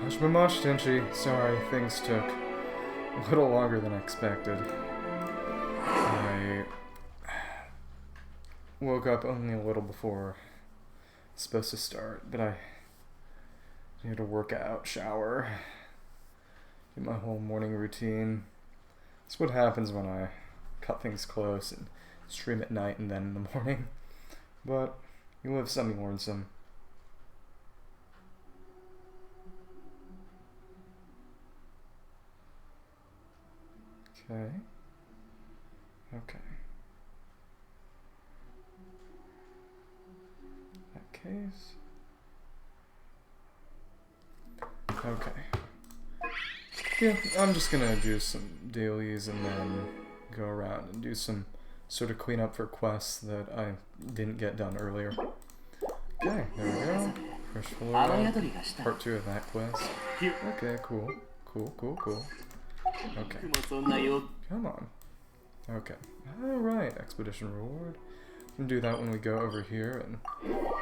Hashimoshi Tenchi, sorry, things took a little longer than I expected. I woke up only a little before it's supposed to start, but I need to work out, shower, do my whole morning routine. That's what happens when I cut things close and stream at night and then in the morning. But you live some, you learn some. Okay. Okay. That case. Okay. Yeah, I'm just gonna do some dailies and then go around and do some sort of cleanup for quests that I didn't get done earlier. Okay, there we go. Fresh Flora. Part 2 of that quest. Okay, cool. Cool, cool, cool. Okay. Come on. Okay. Alright, expedition reward. We'll do that when we go over here and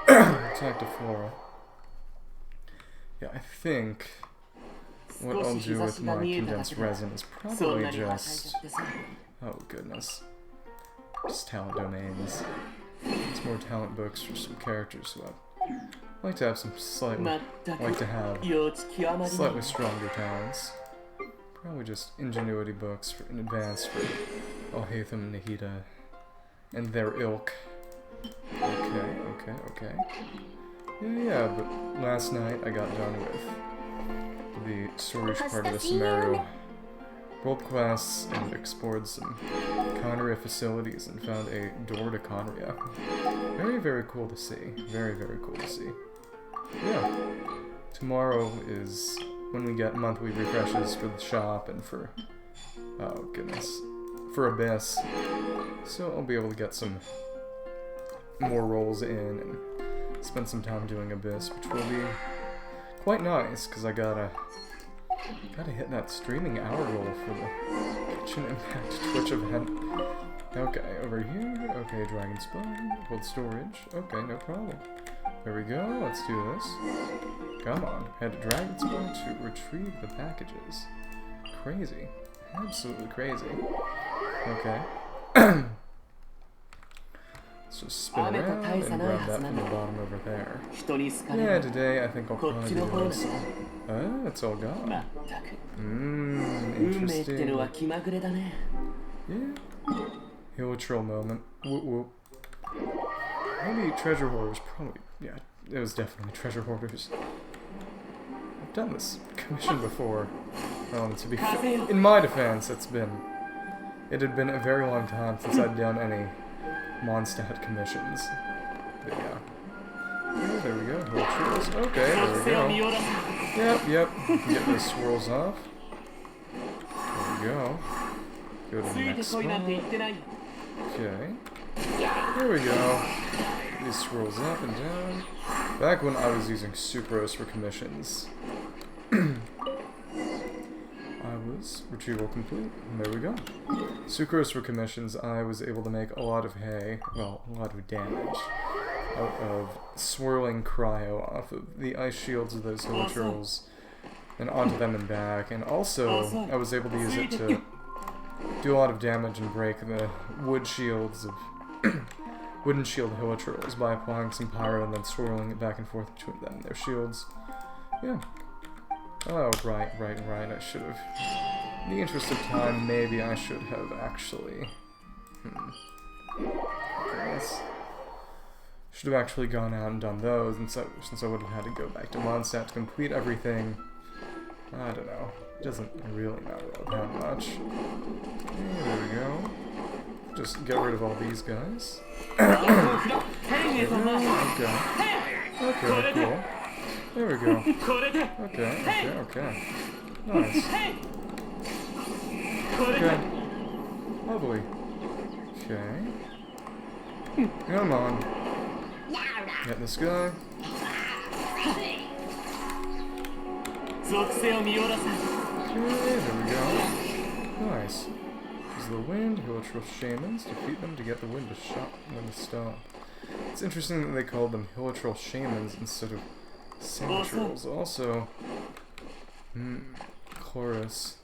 attack the Flora. Yeah, I think what I'll do with my condensed resin is probably just... Oh goodness. Just talent domains. It's more talent books for some characters who I'd like to have some slightly stronger talents. Probably just ingenuity books in advance for Alhaitham, Nahida, and their ilk. Okay. Yeah, but last night I got done with the storage part of the Sumeru world quests and explored some Conria facilities and found a door to Conria. Very, very cool to see. Very, very cool to see. Yeah. Tomorrow is when we get monthly refreshes for the shop and for... Oh, goodness. For Abyss. So I'll be able to get some more rolls in and spend some time doing Abyss, which will be quite nice, because I gotta hit that streaming hour goal for the Genshin Impact Twitch event. Okay, over here. Okay, Dragon Spine. Gold storage. Okay, no problem. There we go. Let's do this. Come on. Head to Dragon Spine to retrieve the packages. Crazy. Absolutely crazy. Okay. Let's just spin around and grab that from the bottom over there. Yeah, today I think I'll probably be doing some... Oh, it's all gone. Interesting. Yeah. Hilichurl moment. Whoop whoop. Maybe treasure hoarders, probably. Yeah, it was definitely treasure hoarders. I've done this commission before. To be in my defense, it had been a very long time since I'd done any Mondstadt commissions. But yeah. Oh, there we go. Hilichurls. Okay, there we go. Yep. Get those swirls off. There we go. Go to the next spot. Okay. There we go. Get these swirls up and down. Back when I was using sucrose for commissions, I was retrieval complete. And there we go. Sucrose for commissions, I was able to make a lot of hay, well, a lot of damage, out of swirling cryo off of the ice shields of those Hilichurls and onto them and back. And also, I was able to use it to do a lot of damage and break the wood shields of wooden shield Hilichurls by applying some pyro and then swirling it back and forth between them and their shields. Yeah. Oh, right. I should have... In the interest of time, maybe I should have actually... Yes. Should have actually gone out and done those, and so, since I would have had to go back to Mondstadt to complete everything. I don't know. It doesn't really matter that much. Okay, there we go. Just get rid of all these guys. Okay, cool. There we go. Okay. Nice. Okay. Lovely. Okay. Come on. Get this guy. Okay, there we go. Nice. Use the wind, Hilichurl Shamans, defeat them to get the wind to stop. It's interesting that they called them Hilichurl Shamans instead of Sandchurls. Also, Chorus.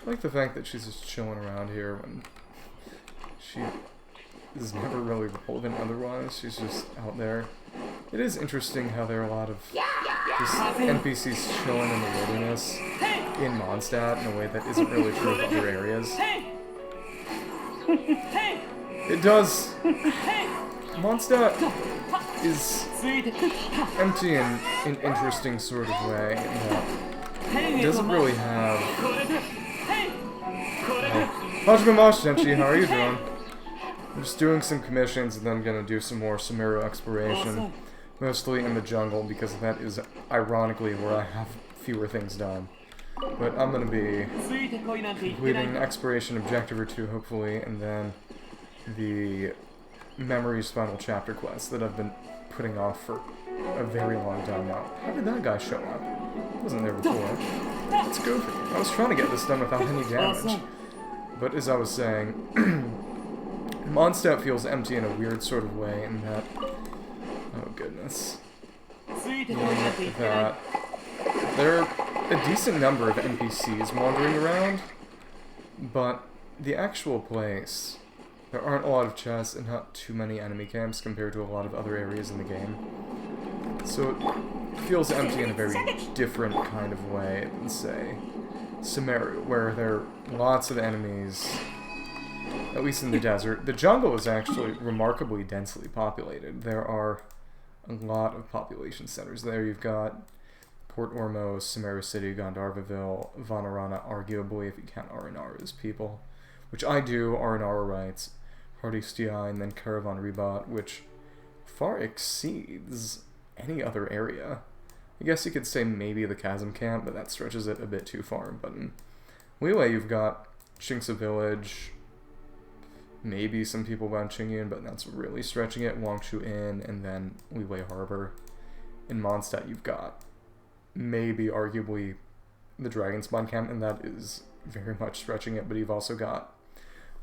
I like the fact that she's just chilling around here when she is never really relevant otherwise. She's just out there. It is interesting how there are a lot of just NPCs chilling in the wilderness in Mondstadt in a way that isn't really true of other areas. It does. Mondstadt is empty in an interesting sort of way in that it doesn't really have... Hajime Mosh, Genshi, how are you doing? I'm just doing some commissions and then I'm gonna do some more Sumeru exploration. Mostly in the jungle because that is ironically where I have fewer things done. But I'm gonna be completing an exploration objective or two hopefully, and then the Memories final chapter quest that I've been putting off for a very long time now. How did that guy show up? He wasn't there before. Let's go for it. I was trying to get this done without any damage. But as I was saying, Mondstadt feels empty in a weird sort of way in that... Oh goodness. That there are a decent number of NPCs wandering around, but the actual place, there aren't a lot of chests and not too many enemy camps compared to a lot of other areas in the game. So it feels empty in a very different kind of way than, say, Sumeru, where there are lots of enemies, at least in the desert. The jungle is actually remarkably densely populated. There are a lot of population centers there. You've got Port Ormos, Sumeru City, Gandharvaville, Vanarana, arguably, if you count Aranara's people, which I do. Aranara writes, Hardistia, and then Caravan Ribat, which far exceeds any other area. I guess you could say maybe the Chasm Camp, but that stretches it a bit too far. But in Liyue, you've got Shingsa Village, maybe some people around Qingyan, but that's really stretching it. Wangshu Inn, and then Liyue Harbor. In Mondstadt, you've got maybe, arguably, the Dragonspine Camp, and that is very much stretching it, but you've also got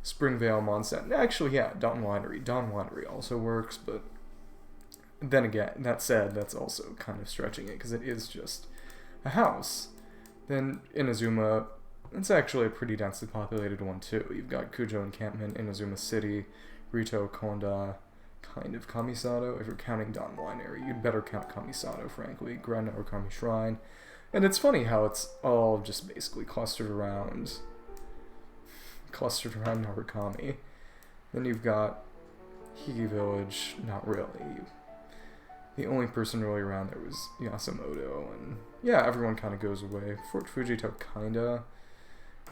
Springvale, Mondstadt. Actually, yeah, Dawn Winery. Dawn Winery also works, but then again, that said, that's also kind of stretching it, because it is just a house. Then Inazuma, it's actually a pretty densely populated one, too. You've got Kujo Encampment, Inazuma City, Rito, Konda, kind of Kamisato. If you're counting Dawn Winery, you'd better count Kamisato, frankly. Grand Origami Shrine. And it's funny how it's all just basically clustered around Narukami. Then you've got Higi Village, not really. The only person really around there was Yasumoto, and yeah, everyone kind of goes away. Fort Fujito, kinda.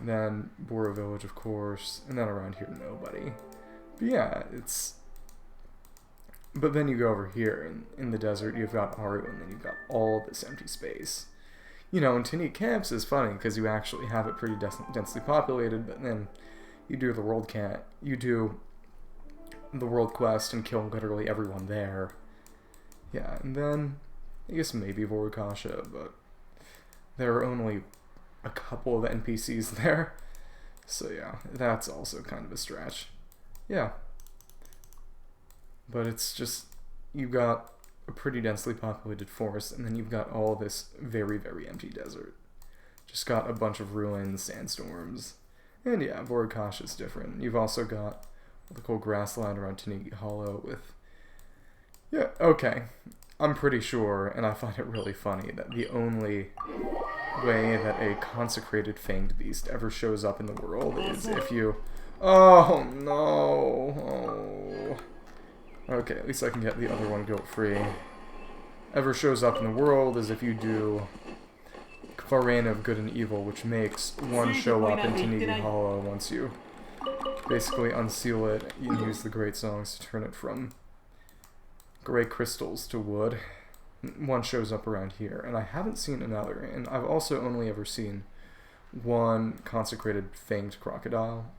Then Bora Village, of course, and then around here, nobody. But yeah, it's... But then you go over here, and in the desert, you've got Aru, and then you've got all this empty space. You know, and Tinique Camps is funny, because you actually have it pretty densely populated, but then you do the world quest and kill literally everyone there. Yeah, and then, I guess maybe Vorukasha, but there are only a couple of NPCs there. So yeah, that's also kind of a stretch. Yeah. But it's just, you've got a pretty densely populated forest, and then you've got all this very, very empty desert. Just got a bunch of ruins, sandstorms, and yeah, Vorukasha is different. You've also got the cool grassland around Tanigi Hollow with... Yeah, okay. I'm pretty sure, and I find it really funny, that the only way that a consecrated fanged beast ever shows up in the world is if you... Oh, no. Oh. Okay, at least I can get the other one guilt-free. Ever shows up in the world is if you do Kvarane of Good and Evil, which makes one show up in Tanigi Hollow once you basically unseal it and use the Great Songs to turn it from gray crystals to wood. One shows up around here, and I haven't seen another, and I've also only ever seen one consecrated fanged crocodile.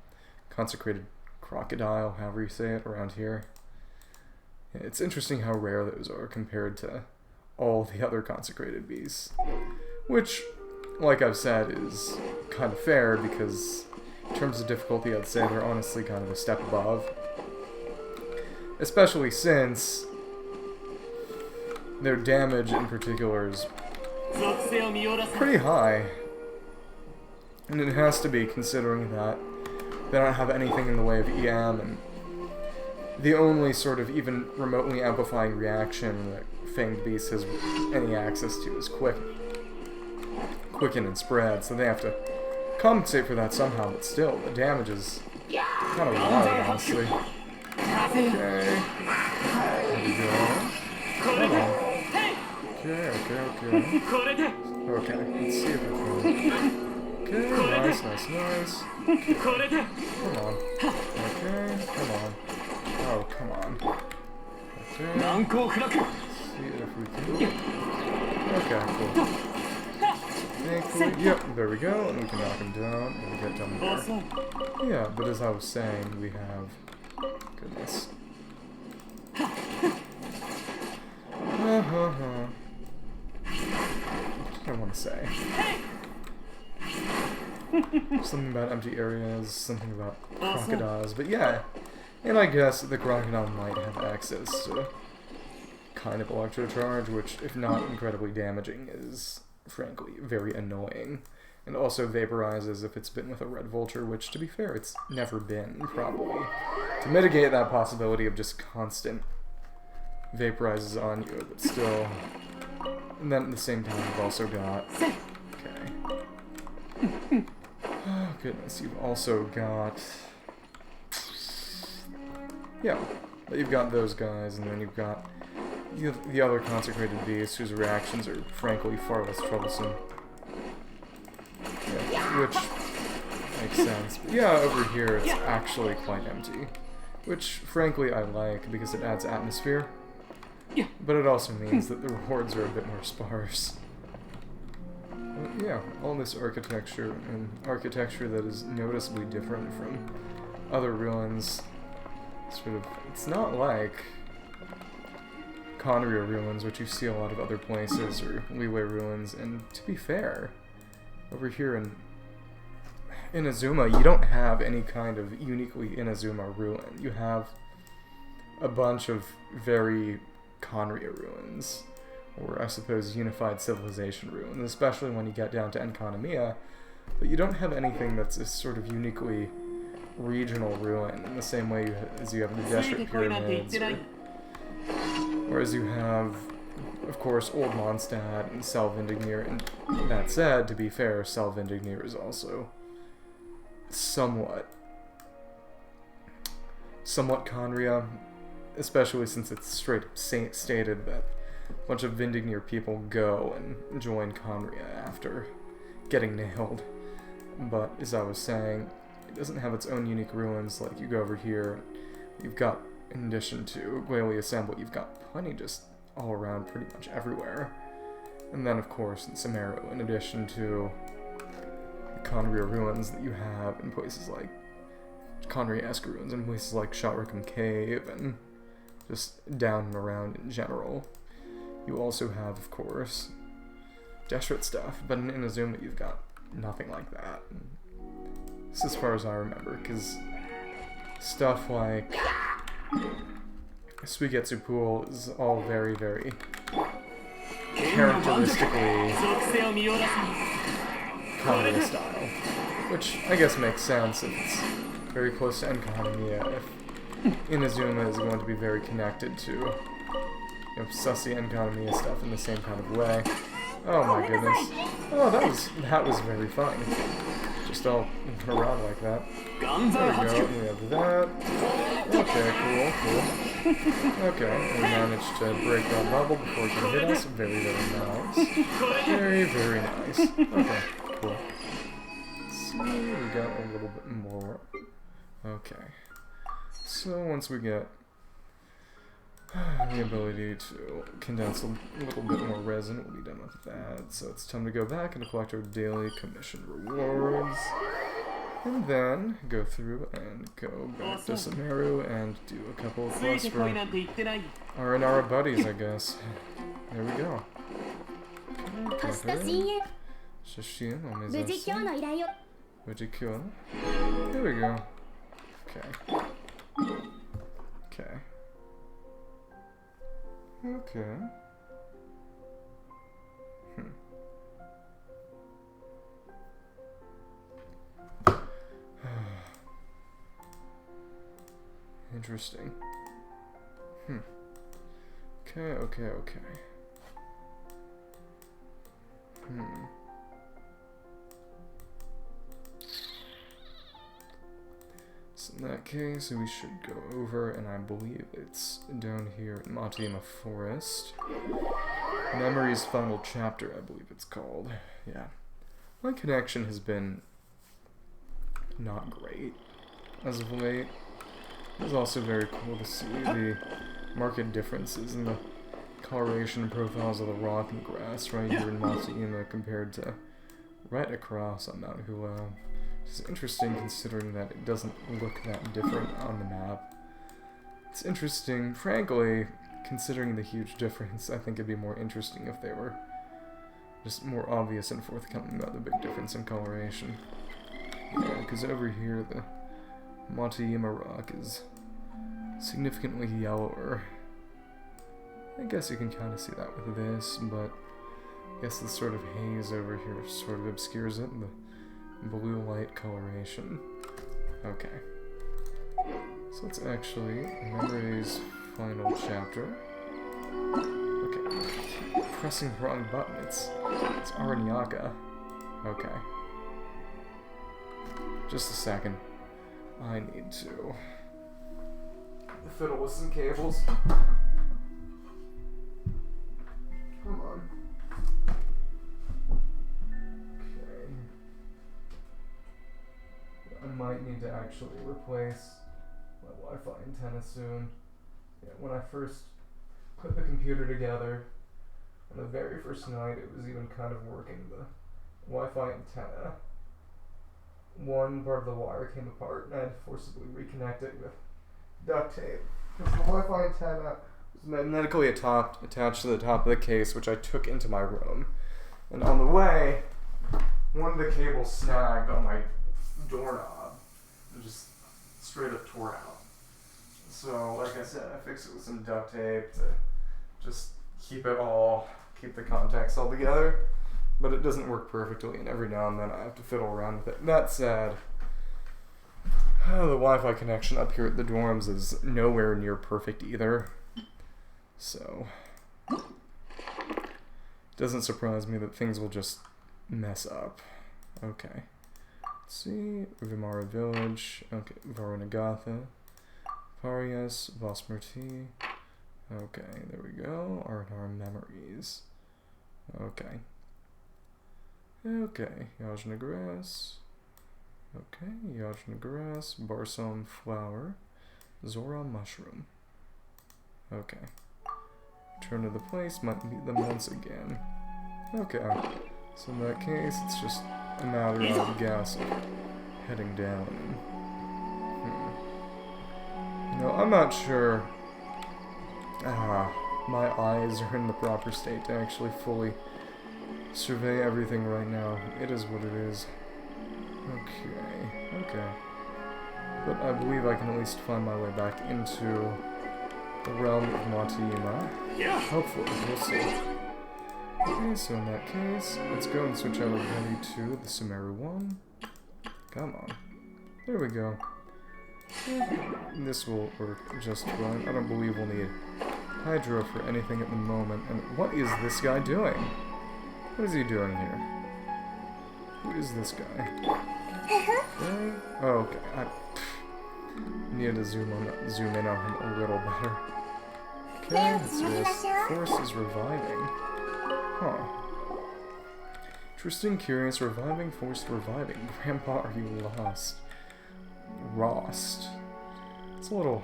Consecrated crocodile, however you say it, around here. It's interesting how rare those are compared to all the other consecrated beasts. Which, like I've said, is kind of fair, because in terms of difficulty, I'd say they're honestly kind of a step above. Especially since their damage in particular is pretty high. And it has to be, considering that they don't have anything in the way of EM, and the only sort of even remotely amplifying reaction that Fanged Beast has any access to is Quicken and Spread, so they have to compensate for that somehow, but still, the damage is kind of wild, honestly. Okay. There we go. Come on. Okay. Okay, let's see if we can... Okay, nice. Okay. Come on. Okay, come on. Oh, come on. Okay. See if we can... Okay, cool. Thankfully, yep, there we go, and we can knock him down, and we get down there. Yeah, but as I was saying, we have... Goodness. What do I want to say? Something about empty areas, something about crocodiles, but yeah. And I guess the crocodile might have access to kind of electro charge, which, if not incredibly damaging, is frankly very annoying. And also vaporizes if it's been with a red vulture, which, to be fair, it's never been, probably. To mitigate that possibility of just constant vaporizes on you, but still. And then at the same time, you've also got... Okay. Oh, goodness, you've also got... Yeah, but you've got those guys, and then you've got the other consecrated beasts whose reactions are, frankly, far less troublesome. Yeah, which makes sense. But yeah, over here it's actually quite empty. Which, frankly, I like, because it adds atmosphere. But it also means that the rewards are a bit more sparse. But yeah, all this architecture, and architecture that is noticeably different from other ruins. Sort of, it's not like Conria ruins, which you see a lot of other places, or Liyue ruins, and to be fair, over here in Inazuma, you don't have any kind of uniquely Inazuma ruin. You have a bunch of very Conria ruins, or I suppose unified civilization ruins, especially when you get down to Enkanomiya, but you don't have anything that's a sort of uniquely regional ruin in the same way as you have the Desert Pyramids, or as you have, of course, Old Mondstadt and Salvindignir, and that said, to be fair, Salvindignir is also somewhat Conria, especially since it's straight up stated that a bunch of Vindignir people go and join Conria after getting nailed. But as I was saying, it doesn't have its own unique ruins. Like, you go over here, you've got, in addition to Guaili Assembly, you've got plenty just all around pretty much everywhere. And then, of course, in Sumeru, in addition to the Conria ruins that you have in places like Conria-esque ruins in places like Shotwickham Cave and just down and around in general. You also have, of course, Deshret stuff, but in Inazuma you've got nothing like that. This is as far as I remember, because stuff like Suigetsu Pool is all very, very characteristically Conria style, which I guess makes sense if it's very close to Enkanomiya, if Inazuma is going to be very connected to, you know, sussy Enkanomiya stuff in the same kind of way. Oh my goodness. Oh, that was very fun. Just all around like that. There we go, we have that. Okay, cool. Okay, we managed to break that bubble before it can hit us. Very, very nice. Very, very nice. Okay, cool. So, we got a little bit more. Okay. So, once we get the ability to condense a little bit more resin, we'll be done with that. So it's time to go back and collect our daily commission rewards. And then go through and go back to Sumeru and do a couple of quests for our Inara buddies, I guess. There we go. There we go. Okay. Interesting. Okay. So in that case, we should go over, and I believe it's down here in Matiyama Forest. Memory's Final Chapter, I believe it's called. Yeah. My connection has been not great as of late. It's also very cool to see the marked differences in the coloration profiles of the rock and grass right here in Matiyama compared to right across on Mount Hulao. It's interesting considering that it doesn't look that different on the map. It's interesting, frankly, considering the huge difference. I think it'd be more interesting if they were just more obvious and forthcoming about the big difference in coloration. Yeah, because over here the Matiyama rock is significantly yellower. I guess you can kind of see that with this, but I guess the sort of haze over here sort of obscures it, the blue light coloration. Okay. So it's actually Memory's Final Chapter. Okay. Pressing the wrong button. It's Aranyaka. Okay. Just a second. I need to fiddle with some cables. Come on. Okay. I might need to actually replace my Wi-Fi antenna soon. Yeah, when I first put the computer together, on the very first night it was even kind of working, the Wi-Fi antenna, one part of the wire came apart and I had to forcibly reconnect it with duct tape. Because the Wi-Fi antenna was magnetically attached to the top of the case, which I took into my room. And on the way, one of the cables snagged on my doorknob and just straight up tore out. So, like I said, I fixed it with some duct tape to just keep the contacts all together. But it doesn't work perfectly, and every now and then I have to fiddle around with it. That said, the Wi-Fi connection up here at the dorms is nowhere near perfect either. So, it doesn't surprise me that things will just mess up. Okay. Let's see. Vimara Village. Okay. Varanagata. Parias. Vasmurti. Okay, there we go. Arnar Memories. Okay. Okay. Yajna Grass. Okay. Yajna Grass. Barsom Flower. Zora Mushroom. Okay. Return to the place, might meet them once again. Okay. So in that case, it's just a matter of gas heading down. No, I'm not sure. My eyes are in the proper state to actually fully survey everything right now. It is what it is. Okay. But I believe I can at least find my way back into the realm of Matiyama. Yeah. Hopefully, we'll see. Okay, so in that case, let's go and switch out everybody to the Sumeru one. Come on. There we go. This will work just fine. I don't believe we'll need Hydro for anything at the moment. And what is this guy doing? What is he doing here? Who is this guy? Okay. Oh, okay. I need to zoom in on him a little better. Okay, let's see this. Force is reviving. Huh. Interesting, curious, reviving, forced reviving. Grandpa, are you lost? Lost. It's a little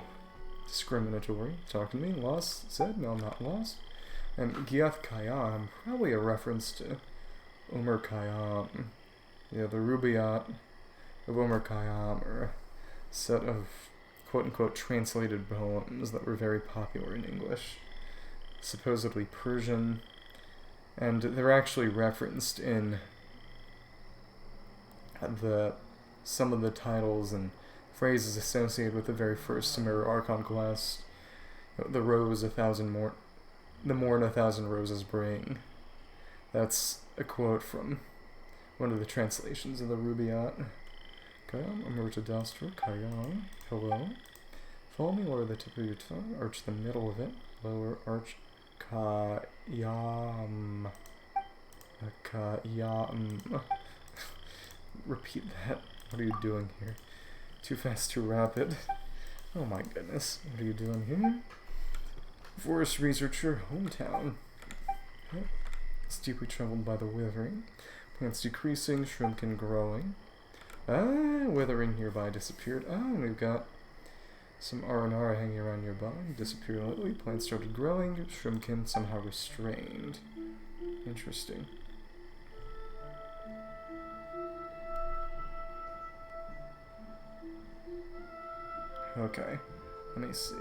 discriminatory. Talk to me. Lost said, no, I'm not lost. And Giath Khayyam, probably a reference to Umar Khayyam. Yeah, the Rubaiyat of Umar Khayyam are a set of quote-unquote translated poems that were very popular in English. Supposedly Persian. And they're actually referenced in some of the titles and phrases associated with the very first Sumeru Archon quest. The rose the morn a thousand roses bring. That's a quote from one of the translations of the Rubaiyat. Khayyam, Amrita Dastra, Khayyam, hello. Follow me, lower the tip of your tongue, arch the middle of it, lower arch ka-yam. Ka-yam. Repeat that. What are you doing here? Too fast, too rapid. Oh my goodness. What are you doing here? Forest researcher, hometown. Okay. It's deeply troubled by the withering. Plants decreasing, shrimpkin growing. Withering nearby disappeared. And we've got some aranara hanging around nearby. Disappeared lately. Plants started growing. Shrimpkin somehow restrained. Interesting. Okay. Let me see.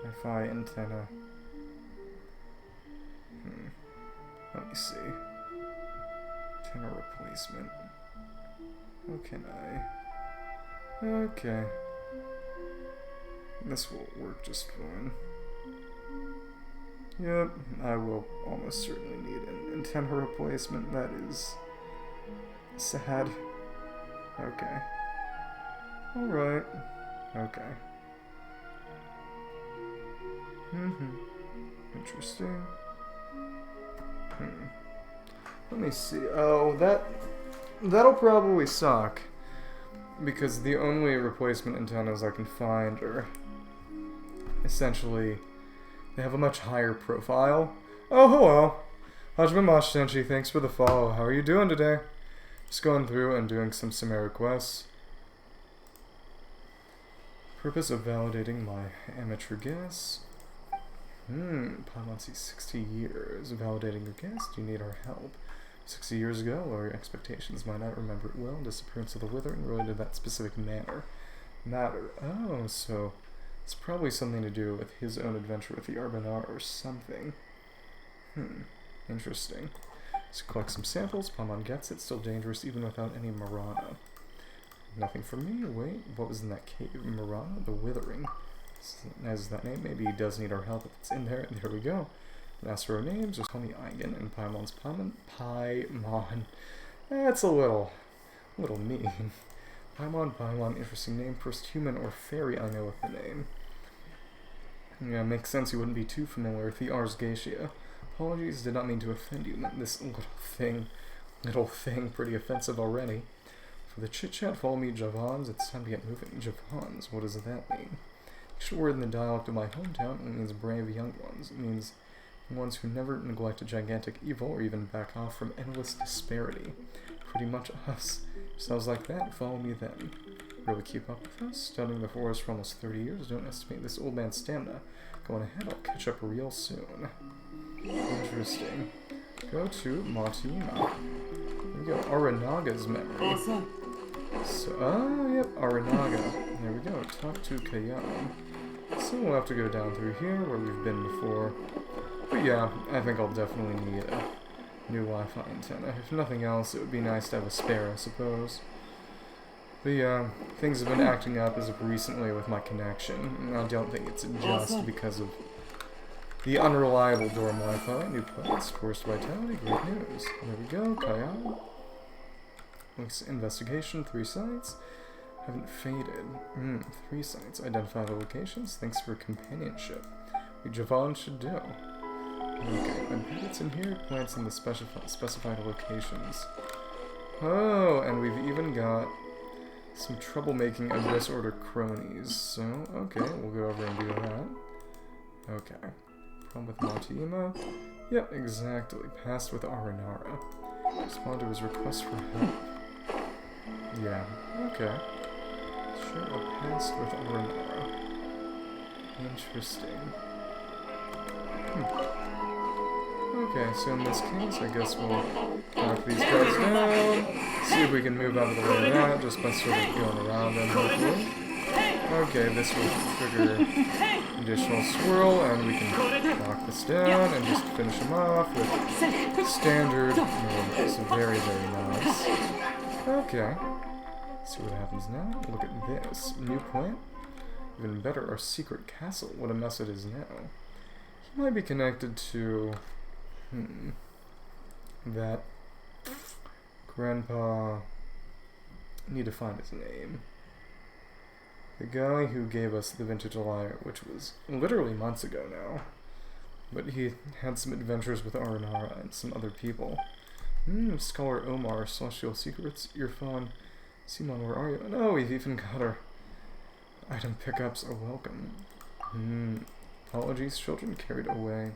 Wi-Fi antenna. Let me see. Antenna replacement. How can I? Okay. This will work just fine. Yep, I will almost certainly need an antenna replacement. That is sad. Okay. Alright. Okay. Interesting. Let me see. Oh, that'll probably suck. Because the only replacement antennas I can find are essentially, they have a much higher profile. Oh, hello. Hajime Mashenchi, thanks for the follow. How are you doing today? Just going through and doing some Sumeru quests. Purpose of validating my amateur guess. Paimon 60 years. Validating your guess. Do you need our help? 60 years ago, lower your expectations. Might not remember it well. Disappearance of the withering related to that specific matter. Oh, so it's probably something to do with his own adventure with the Arbanar or something. Interesting. Let's collect some samples. Paimon gets it. Still dangerous even without any Marana. Nothing for me. Wait, what was in that cave? Marana? The Withering. As that name, maybe he does need our help if it's in there. And there we go. Ask for our names. Just call me Eigen and Paimon's Paimon. Paimon. That's a little mean. Paimon, interesting name. First human or fairy I know with the name. Yeah, makes sense you wouldn't be too familiar with the Ars Geisha. Apologies, did not mean to offend you. This little thing, pretty offensive already. For the chit-chat, follow me, Javans. It's time to get moving. Javans, what does that mean? Actual word in the dialect of my hometown, it means brave young ones. It means ones who never neglect a gigantic evil or even back off from endless disparity. Pretty much us. Sounds like that. Follow me then. Really keep up with us? Studying the forest for almost 30 years. Don't estimate this old man's stamina. Going ahead, I'll catch up real soon. Interesting. Go to Matima. There we go. Aranaga's memory. So, yep, Aranaga. There we go. Talk to Kayam. So we'll have to go down through here where we've been before. But yeah, I think I'll definitely need a new Wi-Fi antenna. If nothing else, it would be nice to have a spare, I suppose. But yeah, things have been acting up as of recently with my connection. And I don't think it's just because of the unreliable dorm Wi-Fi. New plans, forced vitality, great news. There we go, Kayam. Links investigation, 3 sites. Haven't faded. 3 sites. Identify the locations. Thanks for companionship. We Javon should do. Okay, I bet it's in here. Plants in the specified locations. Oh, and we've even got some troublemaking Abyss Order cronies. So, okay, we'll go over and do that. Okay. Problem with Matima? Yep, exactly. Passed with Aranara. Respond to his request for help. Yeah, okay. Sure, a passed with Aranara. Interesting. Okay, so in this case, I guess we'll knock these guys down, see if we can move out of the way of that, just by sort of going around them, hopefully. Okay, this will trigger additional swirl, and we can knock this down and just finish him off with standard normals. Very, very nice. Okay. See what happens now. Look at this. New plant? Even better, our secret castle. What a mess it is now. He might be connected to... that... Grandpa... Need to find his name. The guy who gave us the vintage lyre, which was literally months ago now. But he had some adventures with Aranara and some other people. Scholar Omar, Celestial Secrets, Irfan, Simon, where are you? No, we've even got our item pickups are welcome. Apologies, children carried away.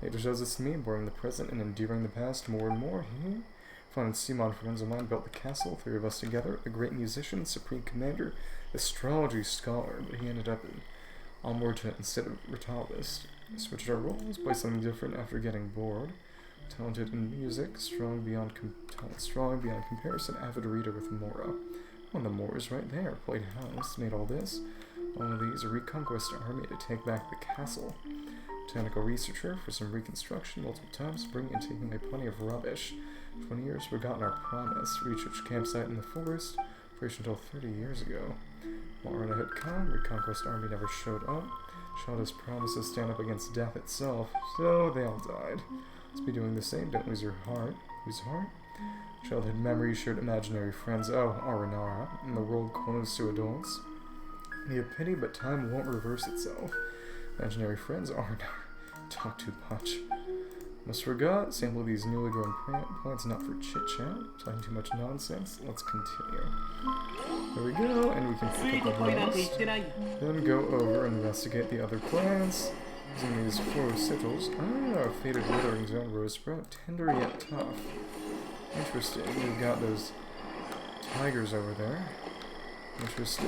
Later shows us me, born in the present and enduring the past more and more. Fun and Simon, friends of mine, built the castle, 3 of us together, a great musician, supreme commander, astrology scholar, but he ended up in Almorta instead of Ritalist. Switched our roles, played something different after getting bored. Talented in music, strong beyond comparison, avid reader with Mora. One of the Moras right there, played house, made all this. All of these, a reconquest army to take back the castle. Botanical researcher for some reconstruction multiple times, bringing and taking away plenty of rubbish. 20 years forgotten our promise. Research campsite in the forest, operation until 30 years ago. Marana had come, reconquest army never showed up. Showed us promises stand up against death itself, so they all died. Let's be doing the same, don't lose your heart. Whose heart? Childhood memories, shared imaginary friends. Oh, Aranara, and the world closed to adults. Be a pity, but time won't reverse itself. Imaginary friends, Aranara. Talk too much. Almost forgot. Sample these newly grown plants, not for chit-chat. Talking too much nonsense. Let's continue. There we go, and we can pick up the rest. Then go over and investigate the other plants. Using these 4 sigils. Faded withering zone, rose sprout. Tender yet tough. Interesting. We've got those tigers over there. Interesting.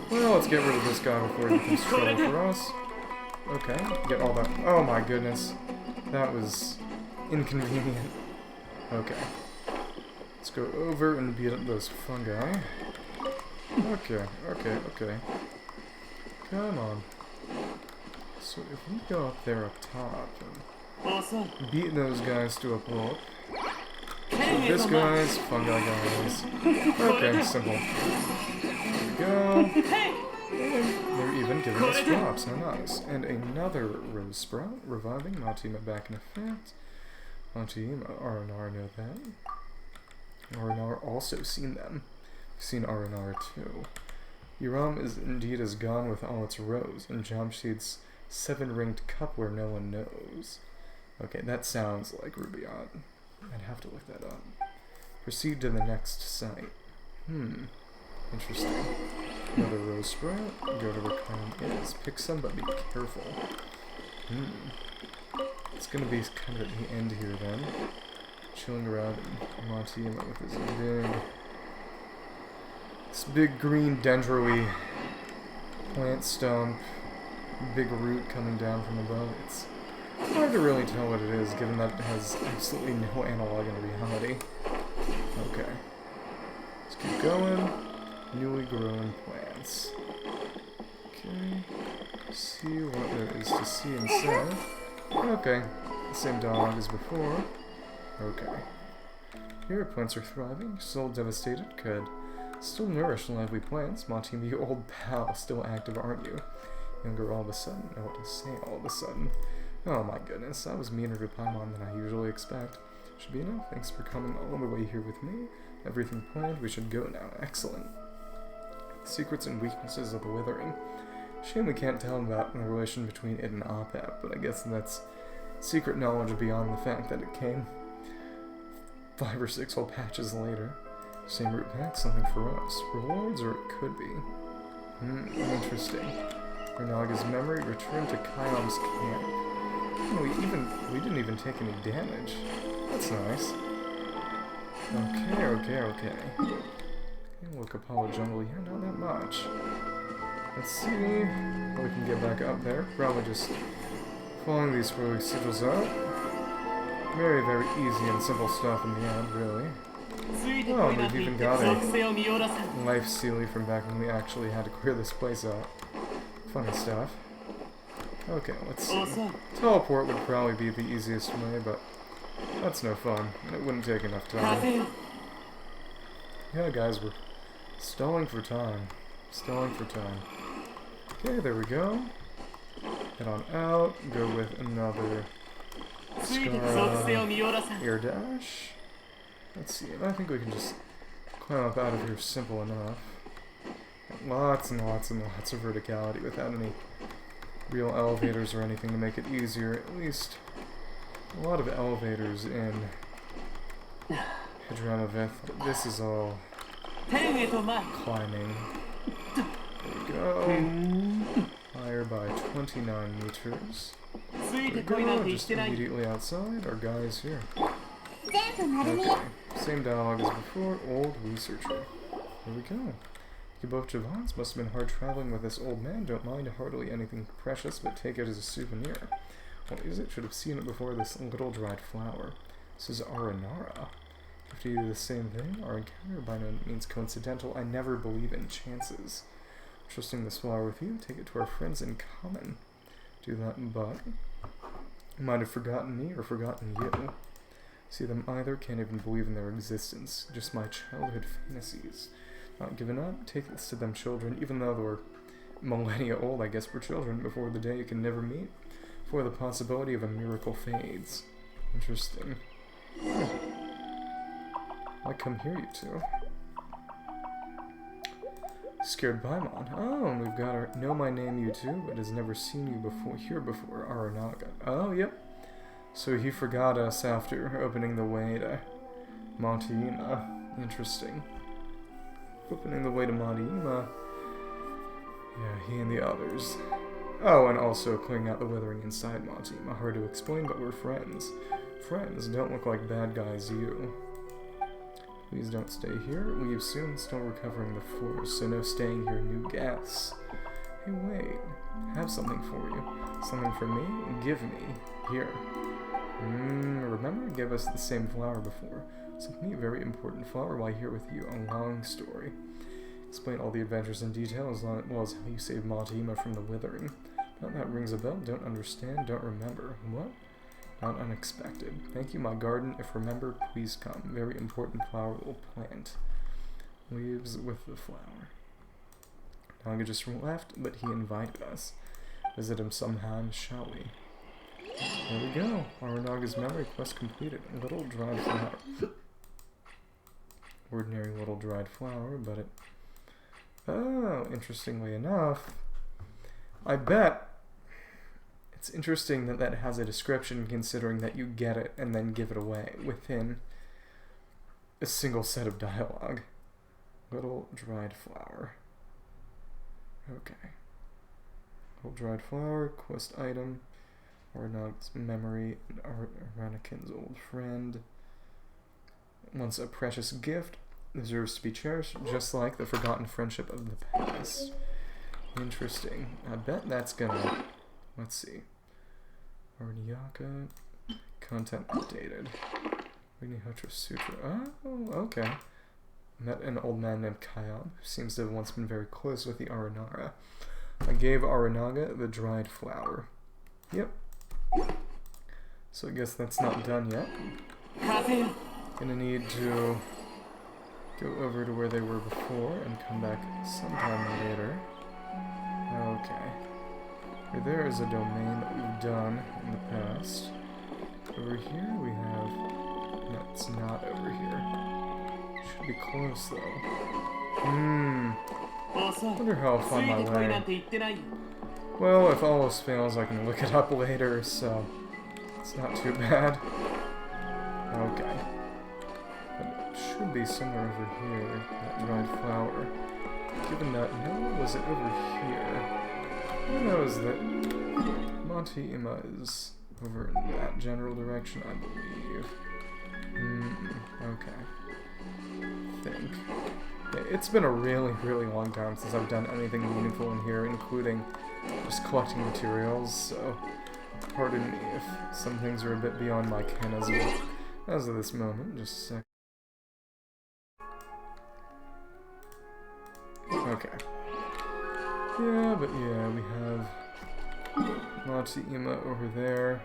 Well, let's get rid of this guy before he becomes trouble for us. Okay, get all that. Oh my goodness. That was inconvenient. Okay. Let's go over and beat up those fungi. Okay. Come on. So if we go up there up top and beat those guys to a pulp. So this guy's fungi guys. Okay, simple. There we go. And they're even giving us drops. How nice. And another rose sprout. Reviving. Matima back in effect. Matima. Aranara know that. Aranara also seen them. We've seen Aranara too. Yuram is indeed as gone with all its rose, and Jamshid's 7-ringed cup where no one knows. Okay, that sounds like Rubaiyat. I'd have to look that up. Proceed to the next site. Interesting. Another rose sprout. Go to where Khan is. Pick some, but be careful. It's gonna be kind of at the end here then. Chilling around in Montiema with this big green dendro-y plant stump. Big root coming down from above. It's hard to really tell what it is, given that it has absolutely no analog in reality. Okay. Let's keep going. Newly grown plants. Okay. See what there is to see and say. Okay. Same dog as before. Okay. Here, plants are thriving. Still devastated. Could still nourish lively plants. Monteem, you old pal, still active, aren't you? Younger all of a sudden. Know what to say all of a sudden. Oh my goodness, that was meaner to Paimon than I usually expect. Should be enough. Thanks for coming all the way here with me. Everything planned, we should go now. Excellent. Secrets and weaknesses of the Withering. Shame we can't tell about the relation between it and Apep, but I guess that's secret knowledge beyond the fact that it came 5 or 6 whole patches later. Same route back, something for us. Rewards, or it could be. Interesting. Renaga's memory, return to Kaiom's camp. Oh, we didn't even take any damage. That's nice. Okay. Look, Apollo Jungle, yeah, not that much. Let's see how we can get back up there. Probably just following these swirly sigils up. Very, very easy and simple stuff in the end, really. Oh, and we've even got a life Sealy from back when we actually had to clear this place out. Funny stuff. Okay, let's see. Teleport would probably be the easiest way, but that's no fun. It wouldn't take enough time. Yeah, guys, we're stalling for time. Okay, there we go. Head on out. Go with another air dash. Let's see. I think we can just climb up out of here simple enough. Lots and lots and lots of verticality without any real elevators or anything to make it easier. At least a lot of elevators in Hadramaveth. This is all climbing. There we go. Higher by 29 meters. There we go, just immediately outside. Our guy is here. Okay, same dialogue as before. Old researcher. Here we go. You both Javans must have been hard traveling with this old man. Don't mind hardly anything precious, but take it as a souvenir. What is it? Should have seen it before. This little dried flower. This is Aranara. Have to do the same thing? Our encounter by no means coincidental. I never believe in chances. Trusting this flower with you, take it to our friends in common. Do that, but you might have forgotten me or forgotten you. See them either, can't even believe in their existence. Just my childhood fantasies. Not given up, take this to them children, even though they're millennia old, I guess we're children, before the day you can never meet, before the possibility of a miracle fades. Interesting. Why come here, you two? Scared Paimon. Oh, and we've got our know my name, you two, but has never seen you before here before, Aranaga. Oh, yep. So he forgot us after opening the way to Monteima. Interesting. Opening the way to Monteima. Yeah, he and the others. Oh, and also clearing out the withering inside Monteima. Hard to explain, but we're friends. Friends don't look like bad guys, you. Please don't stay here. Leave soon. Still recovering the force, so no staying here. New guests. Hey, wait. Have something for you. Something for me? Give me. Here. Remember? Give us the same flower before. Something a very important flower while here with you. A long story. Explain all the adventures in detail as well as how you saved Monteima from the withering. Not that rings a bell. Don't understand. Don't remember. What? Not unexpected. Thank you, my garden. If remember, please come. Very important flower will plant. Leaves with the flower. Naga just left, but he invited us. Visit him somehow, shall we? There we go. Aranaga's memory quest completed. A little dried flower. Ordinary little dried flower, but it... Oh, interestingly enough, I bet it's interesting that that has a description considering that you get it and then give it away within a single set of dialogue. Little dried flower. Okay. Little dried flower, quest item, Aranaga's memory, and Aranakin's old friend. Once a precious gift, deserves to be cherished, just like the forgotten friendship of the past. Interesting. I bet that's gonna... Let's see. Arnyaka. Content updated. Agnihotra Sutra. Oh, okay. Met an old man named Kayab, who seems to have once been very close with the Aranara. I gave Aranaga the dried flower. Yep. So I guess that's not done yet. Gonna need to go over to where they were before and come back sometime later. Okay. Over there is a domain that we've done in the past. Over here we have... No, it's not over here. Should be close though. Wonder how I'll find my way. Well, if all else fails, I can look it up later, so it's not too bad. Okay. But it should be somewhere over here, that dried flower. Given that, no, was it over here? Who knows that Monteima is over in that general direction, I believe. Okay. Think. Yeah, it's been a really, really long time since I've done anything meaningful in here, including just collecting materials, so pardon me if some things are a bit beyond my ken as of this moment. Just a sec. Okay. Yeah, but yeah, we have Monteima over there,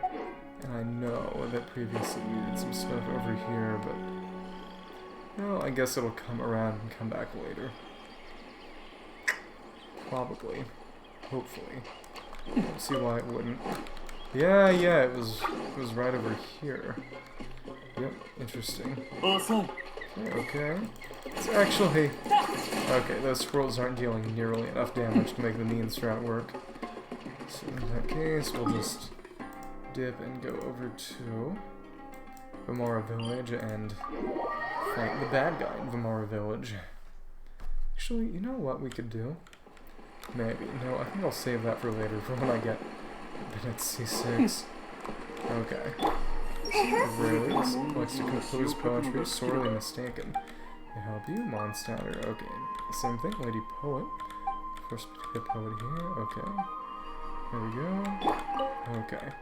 and I know that previously we did some stuff over here, but well, I guess it'll come around and come back later. Probably. Hopefully. Don't see why it wouldn't. Yeah, it was right over here. Yep, interesting. Okay. It's actually Okay, those squirrels aren't dealing nearly enough damage to make the mean strat work. So in that case, we'll just dip and go over to Vamora Village and fight the bad guy in Vamora Village. Actually, you know what we could do? Maybe. No, I think I'll save that for later, for when I get at C6. Okay. Really? Likes to compose poetry, sorely mistaken. I help you, Mondstatter. Okay. Same thing, Lady Poet. First hit poet here. Okay. Here we go. Okay.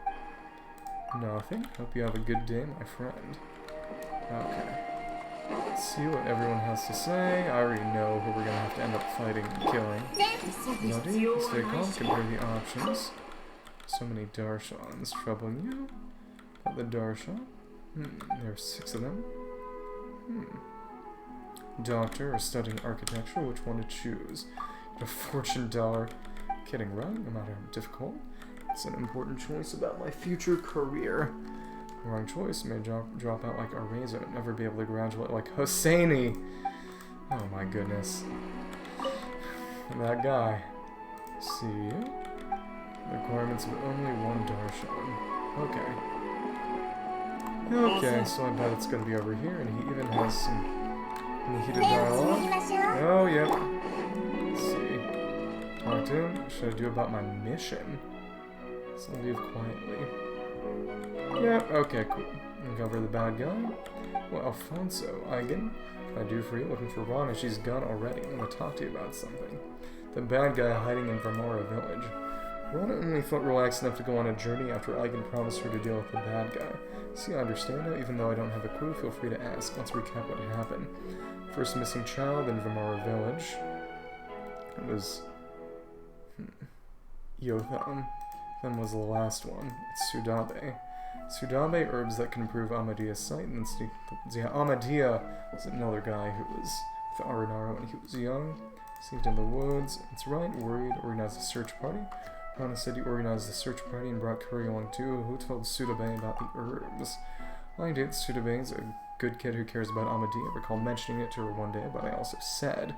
Nothing. Hope you have a good day, my friend. Okay. Let's see what everyone has to say. I already know who we're gonna have to end up fighting and killing. Bloody, stay calm, compare the options. So many Darshans troubling you. Got the Darshan. There are 6 of them. Doctor or studying architecture, which one to choose? A fortune dollar. Kidding, right? No matter how difficult. It's an important choice about my future career. Wrong choice may drop out like a razor and never be able to graduate like Hosseini. Oh my goodness. That guy. See you? Requirements of only 1 Darshan. Okay. Okay, so I bet it's gonna be over here, and he even has some heated dialogue. Oh, yep. Let's see. Talk to him. What should I do about my mission? So leave quietly. Yeah, okay, cool. Uncover the bad guy. Well, Alfonso, Eigen, what can I do for you? Looking for Rana. She's gone already. I want to talk to you about something. The bad guy hiding in Vamora Village. Rana only felt relaxed enough to go on a journey after Eigen promised her to deal with the bad guy. See, I understand now, even though I don't have a clue, feel free to ask. Let's recap what happened. First missing child in Vamora Village. It was... Yotham. Then was the last one. It's Sudabe. Sudabe herbs that can improve Amadia's sight, and then Amadia was another guy who was with Arenaro when he was young. Saved in the woods. That's right, worried, organized a search party. Rana said he organized the search party and brought Curry along too. Who told Sudabe about the herbs? I did. Sudabe's a good kid who cares about Amadia. I recall mentioning it to her one day, but I also said,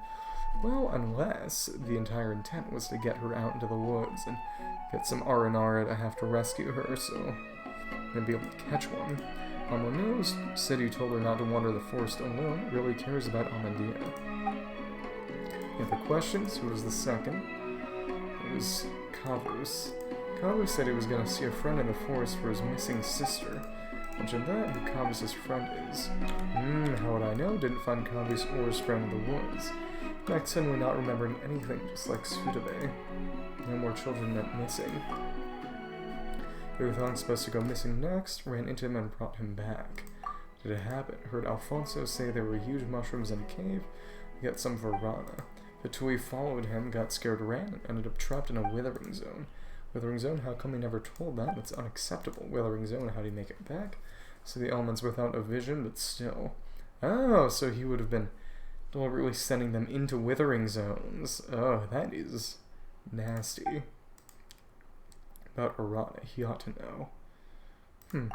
well, unless the entire intent was to get her out into the woods and get some Arenara to have to rescue her, so I'm gonna be able to catch one. Knows said he told her not to wander the forest alone. Really cares about Amadia. Any other questions? Who was the second? It was Kavus. Kavus said he was gonna see a friend in the forest for his missing sister. Mentioned that, who Kavus' friend is. How would I know? Didn't find Kavus or his friend in the woods. Back suddenly not remembering anything, just like Sudabe. No more children went missing. They were thought supposed to go missing next, ran into him and brought him back. Did it happen? Heard Alfonso say there were huge mushrooms in a cave. Got some for Rana. Fatui followed him, got scared, ran, and ended up trapped in a withering zone. Withering zone? How come he never told that? That's unacceptable. Withering zone, how do you make it back? So the elements without a vision, but still. Oh, so he would have been deliberately sending them into withering zones. Oh, that is nasty. About Arana, he ought to know.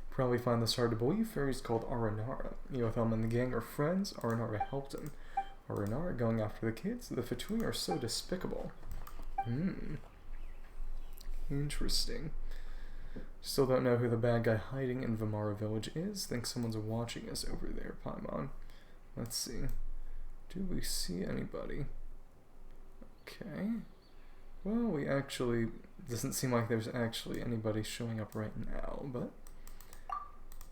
Probably find this hard to believe. Fairies called Arenara. Yotham and the gang are friends. Arenara helped him. Arenara going after the kids. The Fatui are so despicable. Interesting. Still don't know who the bad guy hiding in Vamara Village is. Think someone's watching us over there, Paimon. Let's see. Do we see anybody? Okay. Well, we actually... Doesn't seem like there's actually anybody showing up right now, but...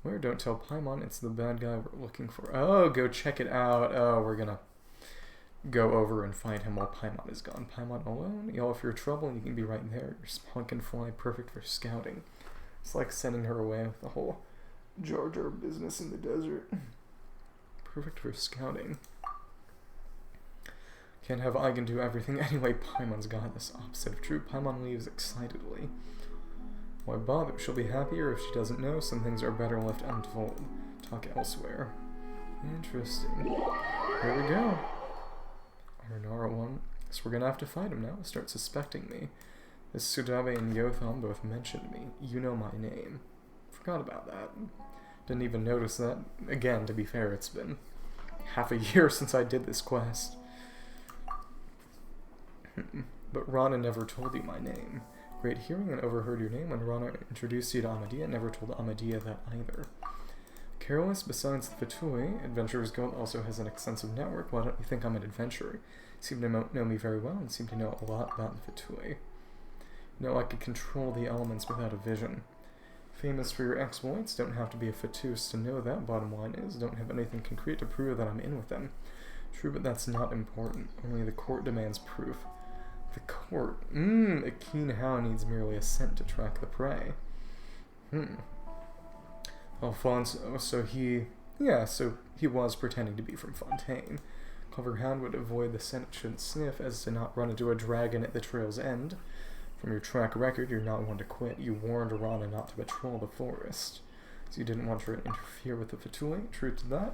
Where? Don't tell Paimon it's the bad guy we're looking for. Oh, go check it out. Oh, we're gonna go over and find him while Paimon is gone. Paimon alone? Y'all, if you're trouble, you can be right there. Your spawn can fly, perfect for scouting. It's like sending her away with the whole Jar Jar business in the desert. Perfect for scouting. Can't have Eigen do everything. Anyway, Paimon's got this. Opposite of true. Paimon leaves excitedly. Why bother? She'll be happier if she doesn't know. Some things are better left untold. Talk elsewhere. Interesting. Here we go. Arenara one. So we're gonna have to fight him now. Start suspecting me. This Sudabe and Yotham both mentioned me. You know my name. Forgot about that. Didn't even notice that. Again, to be fair, it's been half a year since I did this quest. But Rana never told you my name. Great hearing and overheard your name when Rana introduced you to Amadea, never told Amadea that either. Careless, besides the Fatui, Adventurers Guild also has an extensive network. Why don't you think I'm an adventurer? You seem to know me very well and seem to know a lot about the Fatui. You know I could control the elements without a vision. Famous for your exploits, don't have to be a Fatus to know that. Bottom line is, don't have anything concrete to prove that I'm in with them. True, but that's not important. Only the court demands proof. The court? A keen hound needs merely a scent to track the prey. Alfonso, so he was pretending to be from Fontaine. Clever hound would avoid the scent it shouldn't sniff as to not run into a dragon at the trail's end. From your track record, you're not one to quit. You warned Arana not to patrol the forest. So you didn't want her to interfere with the Fatui. True to that.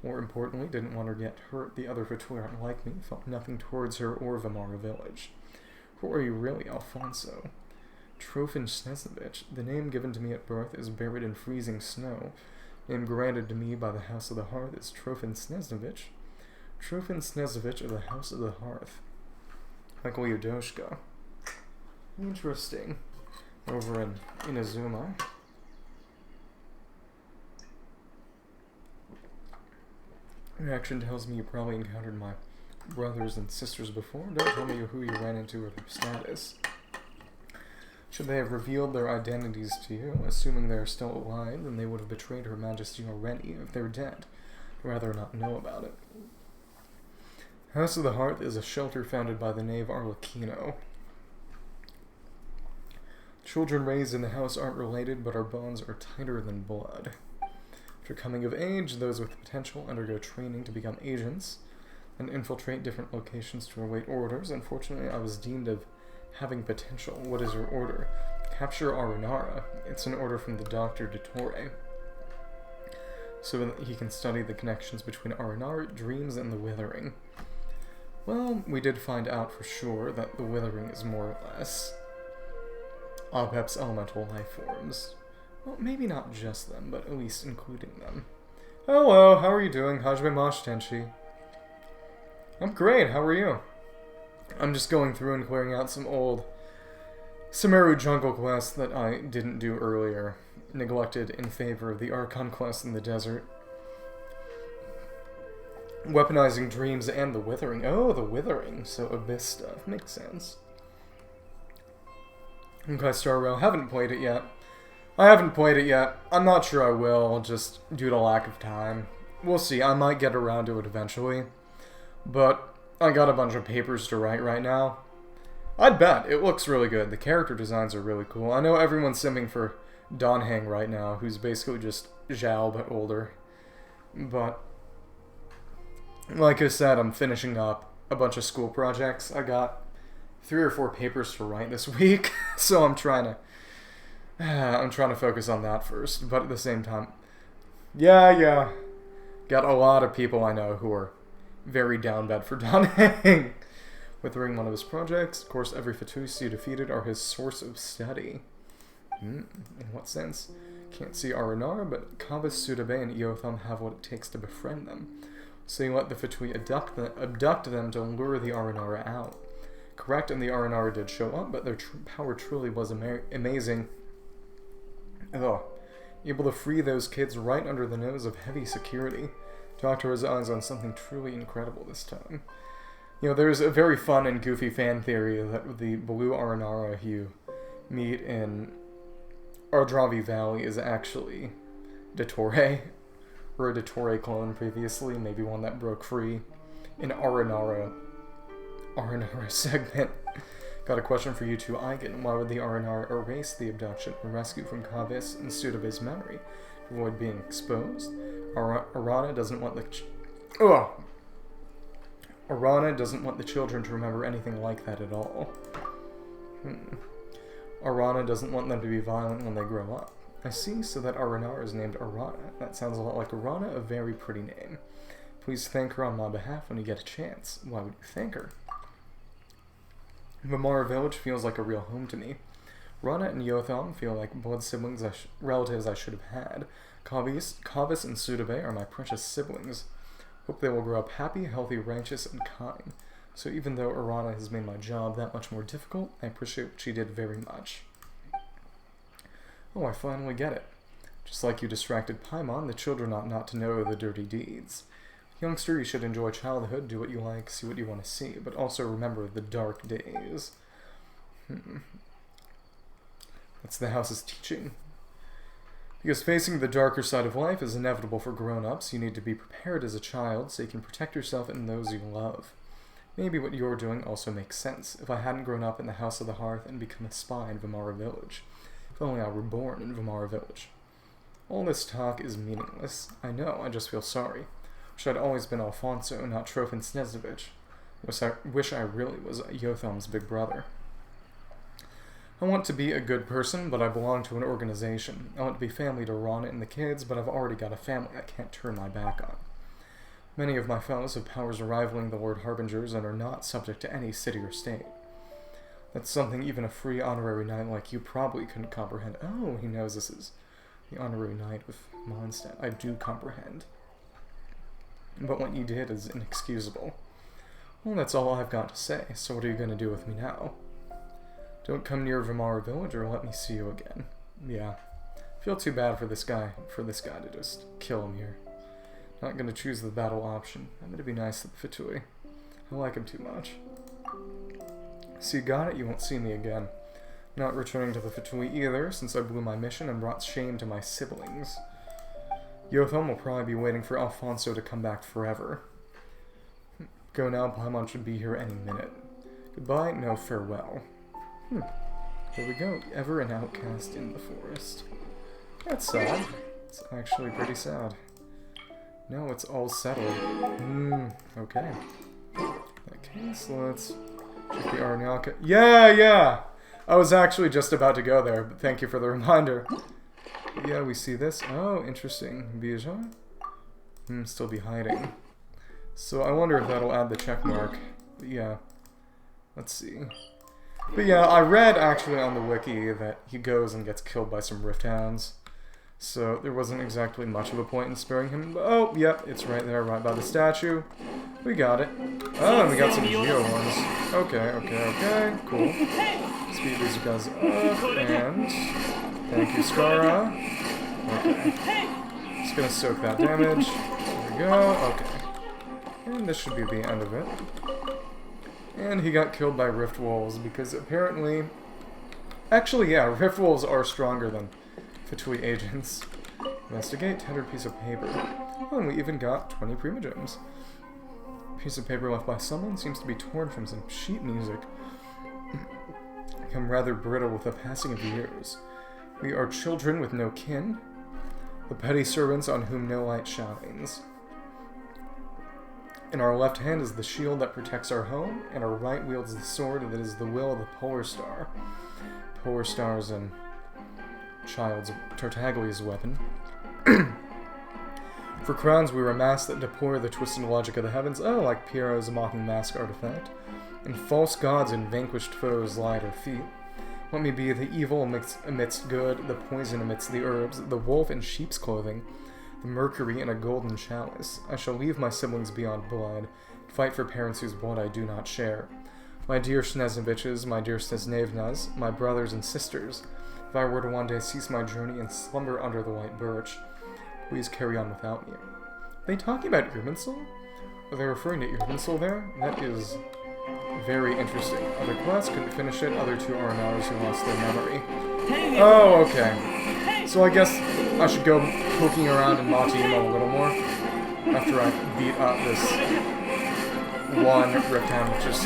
More importantly, didn't want her to get hurt. The other Fatui aren't like me. Felt nothing towards her or Vamara village. Who are you really, Alfonso? Trofim Sneznovich. The name given to me at birth is buried in freezing snow. Name granted to me by the House of the Hearth is Trofim Sneznovich. Trofim Sneznovich of the House of the Hearth. Michael Yodoshka. Interesting. Over in Inazuma. Reaction tells me you probably encountered my brothers and sisters before. Don't tell me who you ran into or their status. Should they have revealed their identities to you, assuming they are still alive, then they would have betrayed Her Majesty already. If they're dead, I'd rather not know about it. House of the Hearth is a shelter founded by the knave Arlecchino. Children raised in the house aren't related, but our bonds are tighter than blood. After coming of age, those with potential undergo training to become agents and infiltrate different locations to await orders. Unfortunately, I was deemed of having potential. What is your order? Capture Aranara. It's an order from the Dr. Dottore, so that he can study the connections between Aranara, dreams, and the Withering. Well, we did find out for sure that the Withering is more or less Apep's elemental life forms. Well, maybe not just them, but at least including them. Hello, how are you doing? Hajime Mosh Tenshi. I'm great, how are you? I'm just going through and clearing out some old Sumeru jungle quests that I didn't do earlier, neglected in favor of the Archon quest in the desert. Weaponizing dreams and the Withering. Oh, the Withering, so Abyss stuff. Makes sense. Okay, Star Rail. Haven't played it yet. I'm not sure I will, just due to lack of time. We'll see. I might get around to it eventually. But I got a bunch of papers to write right now. I'd bet. It looks really good. The character designs are really cool. I know everyone's simming for Donhang right now, who's basically just Zhao, but older. But like I said, I'm finishing up a bunch of school projects. I got 3 or 4 papers to write this week, so I'm trying to focus on that first. But at the same time, yeah, got a lot of people I know who are very down bad for Donhang. Withering one of his projects. Of course, every Fatus you defeated are his source of study. In what sense? Can't see Aranara, but Kavas, Sudabe, and Iotham have what it takes to befriend them. So you let the Fatui abduct them to lure the Aranara out. Correct, and the Aranara did show up, but their power truly was amazing. Able to free those kids right under the nose of heavy security. Doctor has eyes on something truly incredible this time. You know, there's a very fun and goofy fan theory that the blue Aranara you meet in Ardravi Valley is actually Dottore, or a Dottore clone previously, maybe one that broke free in Aranara segment. Got a question for you two, Eigen. Why would the Aranara erase the abduction and rescue from Kavis and Sudabe's memory to avoid being exposed? Arana doesn't want Arana doesn't want the children to remember anything like that at all. Arana doesn't want them to be violent when they grow up. I see, so that Aranara is named Arana. That sounds a lot like Arana, a very pretty name. Please thank her on my behalf when you get a chance. Why would you thank her? Vamara Village feels like a real home to me. Rana and Yotham feel like blood siblings, relatives I should have had. Kavis and Sudabe are my precious siblings. Hope they will grow up happy, healthy, righteous, and kind. So even though Arana has made my job that much more difficult, I appreciate what she did very much. Oh, I finally get it. Just like you distracted Paimon, the children ought not to know the dirty deeds. Youngster, you should enjoy childhood, do what you like, see what you want to see, but also remember the dark days. That's the house's teaching. Because facing the darker side of life is inevitable for grown-ups, you need to be prepared as a child so you can protect yourself and those you love. Maybe what you're doing also makes sense. If I hadn't grown up in the House of the Hearth and become a spy in Vimara Village. If only I were born in Vimara Village. All this talk is meaningless. I know, I just feel sorry. Wish I'd always been Alfonso, not Trofim Snezovich. Wish I really was Yotham's big brother. I want to be a good person, but I belong to an organization. I want to be family to Rana and the kids, but I've already got a family I can't turn my back on. Many of my fellows have powers rivaling the Lord Harbingers and are not subject to any city or state. That's something even a free honorary knight like you probably couldn't comprehend. Oh, he knows this is the honorary knight of Mondstadt. I do comprehend. But what you did is inexcusable. Well, that's all I've got to say, so what are you going to do with me now? Don't come near Vimara Village or let me see you again. Yeah. Feel too bad for this guy to just kill him here. Not gonna choose the battle option. I'm gonna be nice to the Fatui. I like him too much. So you got it, you won't see me again. Not returning to the Fatui either, since I blew my mission and brought shame to my siblings. Yotham will probably be waiting for Alfonso to come back forever. Go now, Paimon should be here any minute. Goodbye, no farewell. There we go, ever an outcast in the forest. That's sad. It's actually pretty sad. No, it's all settled. Okay. Okay, so let's check the Arnyaka. Yeah! I was actually just about to go there, but thank you for the reminder. Yeah, we see this. Oh, interesting. Bijan? Still be hiding. So I wonder if that'll add the check mark. But yeah. Let's see. But yeah, I read actually on the wiki that he goes and gets killed by some Rift Hounds. So there wasn't exactly much of a point in sparing him. Oh, yep, it's right there, right by the statue. We got it. Oh, and we got some Geo ones. Okay, cool. Speed these guys up, and thank you, Skara. Okay. Just gonna soak that damage. There we go, okay. And this should be the end of it. And he got killed by Rift Wolves, because apparently... Actually, yeah, Rift Wolves are stronger than Fatui agents. Investigate, tender piece of paper. Oh, and we even got 20 primogems. Piece of paper left by someone seems to be torn from some sheet music. Become rather brittle with the passing of years. We are children with no kin. The petty servants on whom no light shines. In our left hand is the shield that protects our home, and our right wields the sword that is the will of the Polar Star. Polar Star's and child's Tartaglia's weapon. For crowns we were masks that deplore the twisted logic of the heavens, like Piero's mocking mask artifact. And false gods and vanquished foes lie at our feet. Let me be the evil amidst good, the poison amidst the herbs, the wolf in sheep's clothing, the mercury in a golden chalice. I shall leave my siblings beyond blood, fight for parents whose blood I do not share. My dear Snezoviches, my dear Sneznevnas, my brothers and sisters, if I were to one day cease my journey and slumber under the white birch, please carry on without me. Are they talking about Irminsul? Are they referring to Irminsul there? That is very interesting. Other quests, couldn't finish it. Other two Aranars who lost their memory. Oh, okay. So I guess I should go poking around in Matayima a little more after I beat up this one Rift Hound, which is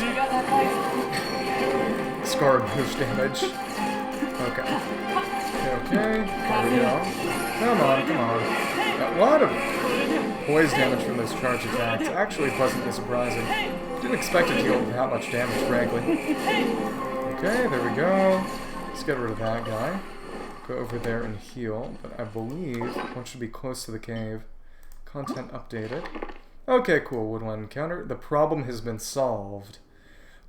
scarred push damage. Okay. There we go. Come on. A lot of poise damage from those charge attacks. Actually pleasantly surprising. Didn't expect it to deal that much damage, frankly. Okay, there we go. Let's get rid of that guy. Go over there and heal, but I believe one should be close to the cave. Content updated. Okay, cool. Woodland encounter. The problem has been solved.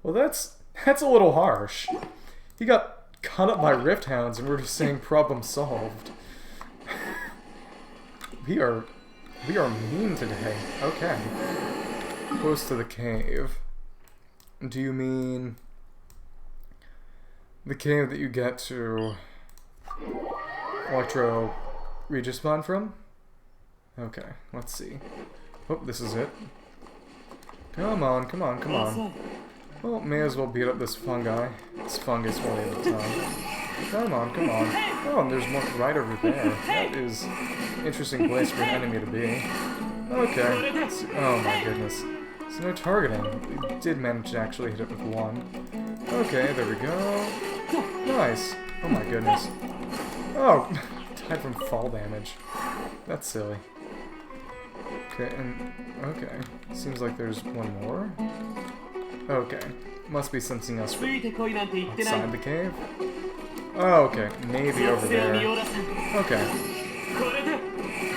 Well, that's a little harsh. He got cut up by Rift Hounds and we're just saying problem solved. We are mean today. Okay. Close to the cave. Do you mean the cave that you get to Electro Regis spawn from? Okay, let's see. Oh, this is it. Come on, come on, come on. Well, may as well beat up this fungi. This fungus one at a time. Come on, come on. Oh, and there's one right over there. That is an interesting place for an enemy to be. Okay. Oh my goodness. So no targeting. We did manage to actually hit it with one. Okay, there we go. Nice. Oh my goodness. Oh! Died from fall damage. That's silly. Okay, and... okay. Seems like there's one more. Okay. Must be something else outside the cave. Oh, okay. Maybe over there. Okay.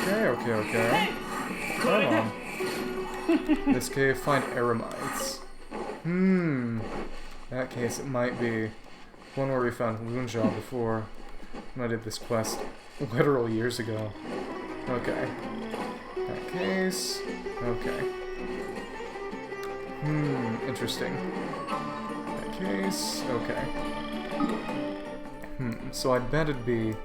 Okay. Come on. This cave, find eremites. In that case, it might be one where we found Loonjaw before when I did this quest literal years ago. Okay. In that case... okay. Interesting. In that case... okay. So I'd bet it'd be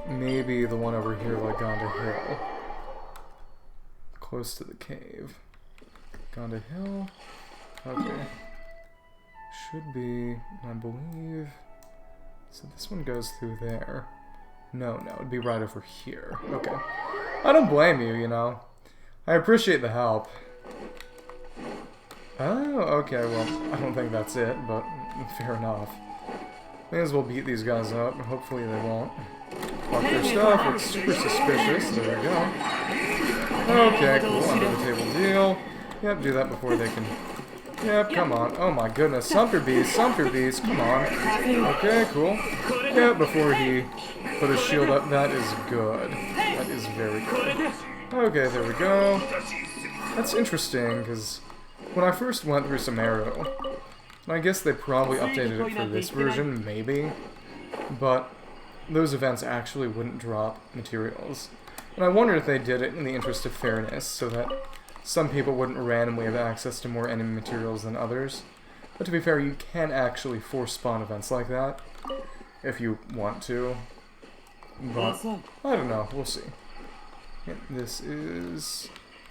maybe the one over here like Gonda Hill. Close to the cave. Gonda Hill. Okay. Should be, I believe... so this one goes through there. No, it'd be right over here. Okay. I don't blame you, you know. I appreciate the help. Oh, okay, well, I don't think that's it, but fair enough. May as well beat these guys up. Hopefully they won't. Fuck their stuff. Looks super suspicious. There we go. Okay, cool. Under the table deal. Yep, do that before they can... yep, come on. Oh my goodness. Sumper Beast, come on. Okay, cool. Yep, before he put his shield up. That is good. That is very good. Okay, there we go. That's interesting, because when I first went through Sumeru, I guess they probably updated it for this version, maybe, but those events actually wouldn't drop materials. And I wonder if they did it in the interest of fairness, so that some people wouldn't randomly have access to more enemy materials than others. But to be fair, you can actually force spawn events like that, if you want to. But, I don't know, we'll see. Yeah, this is...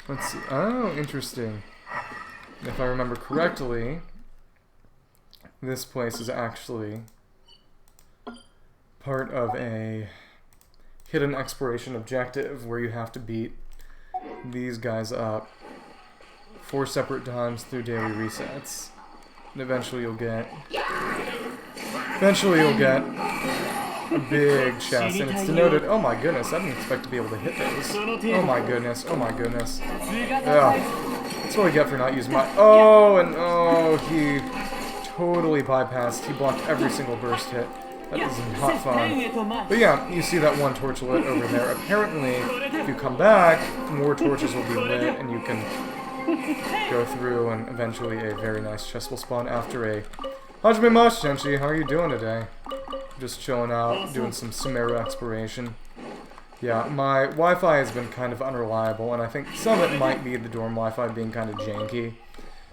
let's see. Oh, interesting. If I remember correctly, this place is actually part of a hidden exploration objective where you have to beat these guys up 4 separate times through daily resets. And eventually you'll get a big chest, and it's denoted. Oh my goodness, I didn't expect to be able to hit those. Oh my goodness, oh my goodness. Ugh. That's what I get for not using my... oh, and oh, he totally bypassed. He blocked every single burst hit. That is not fun. But yeah, you see that one torch lit over there. Apparently, if you come back, more torches will be lit, and you can go through, and eventually a very nice chest will spawn after a... Hajime Mash, Tenchi, how are you doing today? Just chilling out, doing some Sumeru exploration. Yeah, my Wi-Fi has been kind of unreliable, and I think some of it might be the dorm Wi-Fi being kind of janky.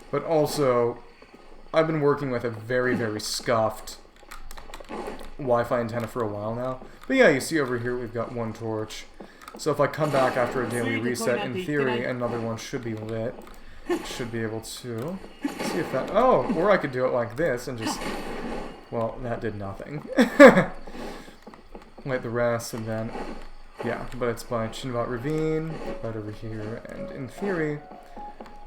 But also, I've been working with a very, very scuffed Wi-Fi antenna for a while now. But yeah, you see over here we've got one torch. So if I come back after a daily reset, in theory, another one should be lit. Should be able to. See if that... oh, or I could do it like this and just... well, that did nothing. Light the rest, and then... yeah, but it's by Chinvat Ravine, right over here, and in theory...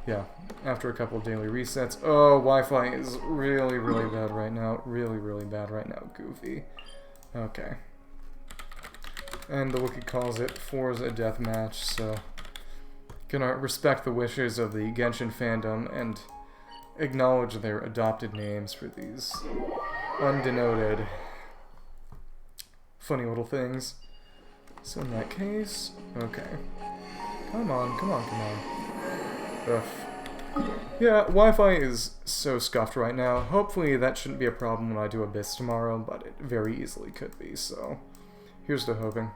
yeah, after a couple of daily resets... oh, Wi-Fi is really, really bad right now. Really, really bad right now. Goofy. Okay. And the wiki calls it Forza Deathmatch, so... gonna respect the wishes of the Genshin fandom and acknowledge their adopted names for these undenoted funny little things. So in that case, okay. Come on, come on, come on. Ugh. Yeah, Wi-Fi is so scuffed right now. Hopefully that shouldn't be a problem when I do Abyss tomorrow, but it very easily could be, so here's to hoping.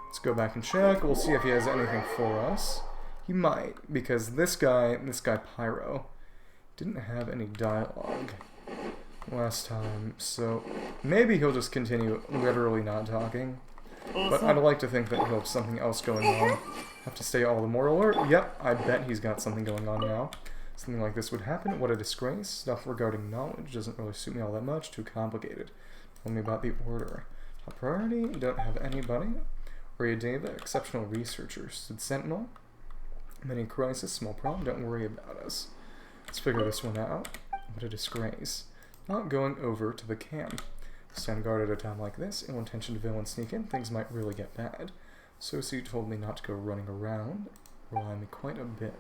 Let's go back and check. We'll see if he has anything for us. He might, because this guy Pyro, Didn't have any dialogue last time, so maybe he'll just continue literally not talking. But I'd like to think that he'll have something else going on. Have to stay all the more alert. Yep, I bet he's got something going on now. Something like this would happen. What a disgrace. Stuff regarding knowledge doesn't really suit me all that much. Too complicated. Tell me about the order. Top priority, you don't have anybody. Deva, exceptional researcher. Stood Sentinel. Mini crisis, small problem, don't worry about us. Let's figure this one out. What a disgrace. Not going over to the camp. Stand guard at a time like this. Ill-intentioned villains sneak in. Things might really get bad. Soci told me not to go running around. Rely me quite a bit.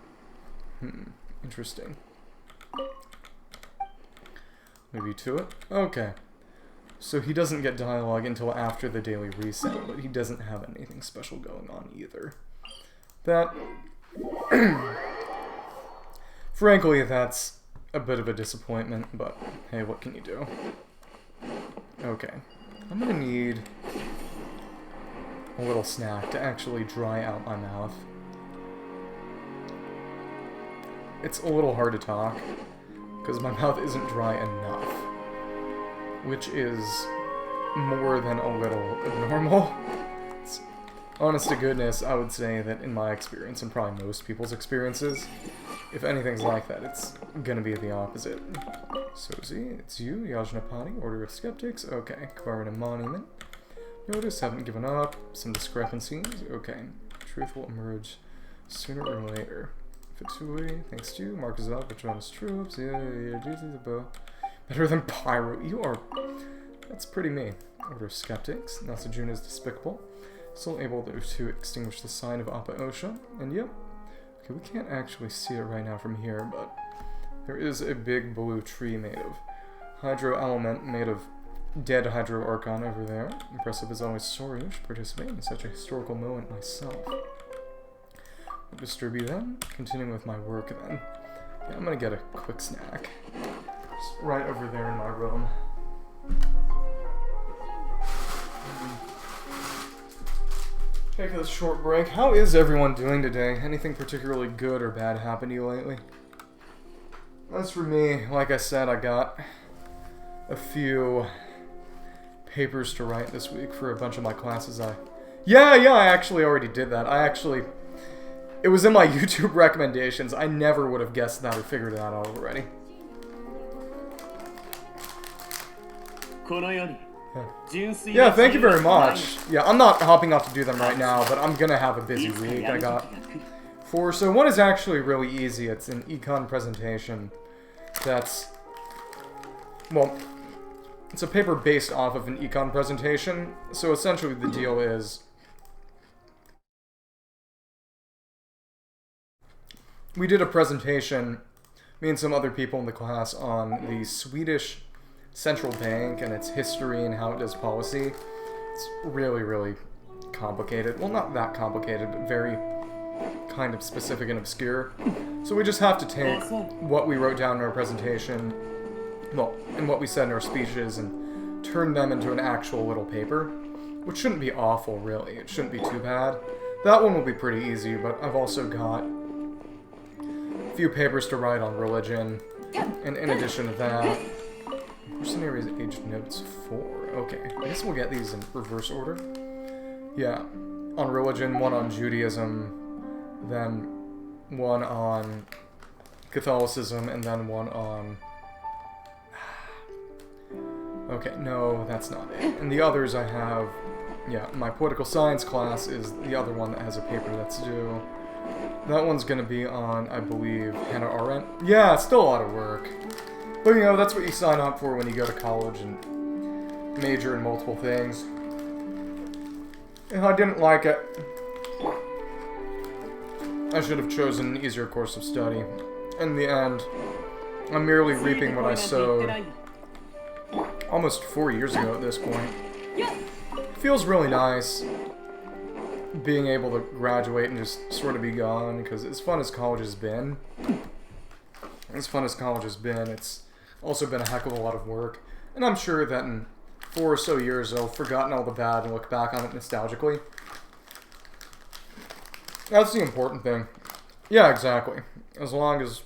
Interesting. Maybe to it? Okay. So he doesn't get dialogue until after the daily reset, but he doesn't have anything special going on either. That... Frankly, that's a bit of a disappointment, but hey, what can you do? Okay. I'm gonna need a little snack to actually dry out my mouth. It's a little hard to talk, because my mouth isn't dry enough. Which is more than a little abnormal. It's, honest to goodness, I would say that in my experience, and probably most people's experiences, if anything's like that, it's gonna be the opposite. Sozi, it's you, Yajnapani, Order of Skeptics, okay. Acquiring a monument. Notice, haven't given up. Some discrepancies, okay. Truth will emerge sooner or later. Fatui, thanks to you. Mark is up, Patronus troops, better than Pyro. You are... That's pretty mean. Order of Skeptics. Nasajuna is despicable. Still able to extinguish the sign of Appa Osha. And yep. Okay, we can't actually see it right now from here, but there is a big blue tree made of hydro element, made of dead hydro archon over there. Impressive as always, Sorush. Participate in such a historical moment myself. I'll distribute them. Continuing with my work then. Okay, I'm gonna get a quick snack. Just right over there in my room. Take a short break. How is everyone doing today? Anything particularly good or bad happen to you lately? As for me, like I said, I got a few papers to write this week for a bunch of my classes. Yeah, I actually already did that. It was in my YouTube recommendations. I never would have guessed that or figured that out already. Yeah, thank you very much. Yeah, I'm not hopping off to do them right now, but I'm gonna have a busy week. I got 4. So one is actually really easy. It's an econ presentation that's... Well, it's a paper based off of an econ presentation. So essentially the deal is... We did a presentation, me and some other people in the class, on the Swedish central bank and its history and how it does policy. It's really, really complicated. Well, not that complicated, but very kind of specific and obscure. So we just have to take what we wrote down in our presentation, well, and what we said in our speeches, and turn them into an actual little paper, which shouldn't be awful, really. It shouldn't be too bad. That one will be pretty easy, but I've also got a few papers to write on religion, and in addition to that, Mercenary is aged notes 4. Okay, I guess we'll get these in reverse order. Yeah, on religion, one on Judaism, then one on Catholicism, and then one on... Okay, no, that's not it. And the others I have... Yeah, my political science class is the other one that has a paper that's due. That one's gonna be on, I believe, Hannah Arendt. Yeah, it's still a lot of work. But, you know, that's what you sign up for when you go to college and major in multiple things. And I didn't like it. I should have chosen an easier course of study. In the end, I'm merely reaping what I sowed almost 4 years ago at this point. It feels really nice being able to graduate and just sort of be gone, because as fun as college has been, it's also been a heck of a lot of work. And I'm sure that in 4 or so years I'll have forgotten all the bad and look back on it nostalgically. That's the important thing. Yeah, exactly. As long as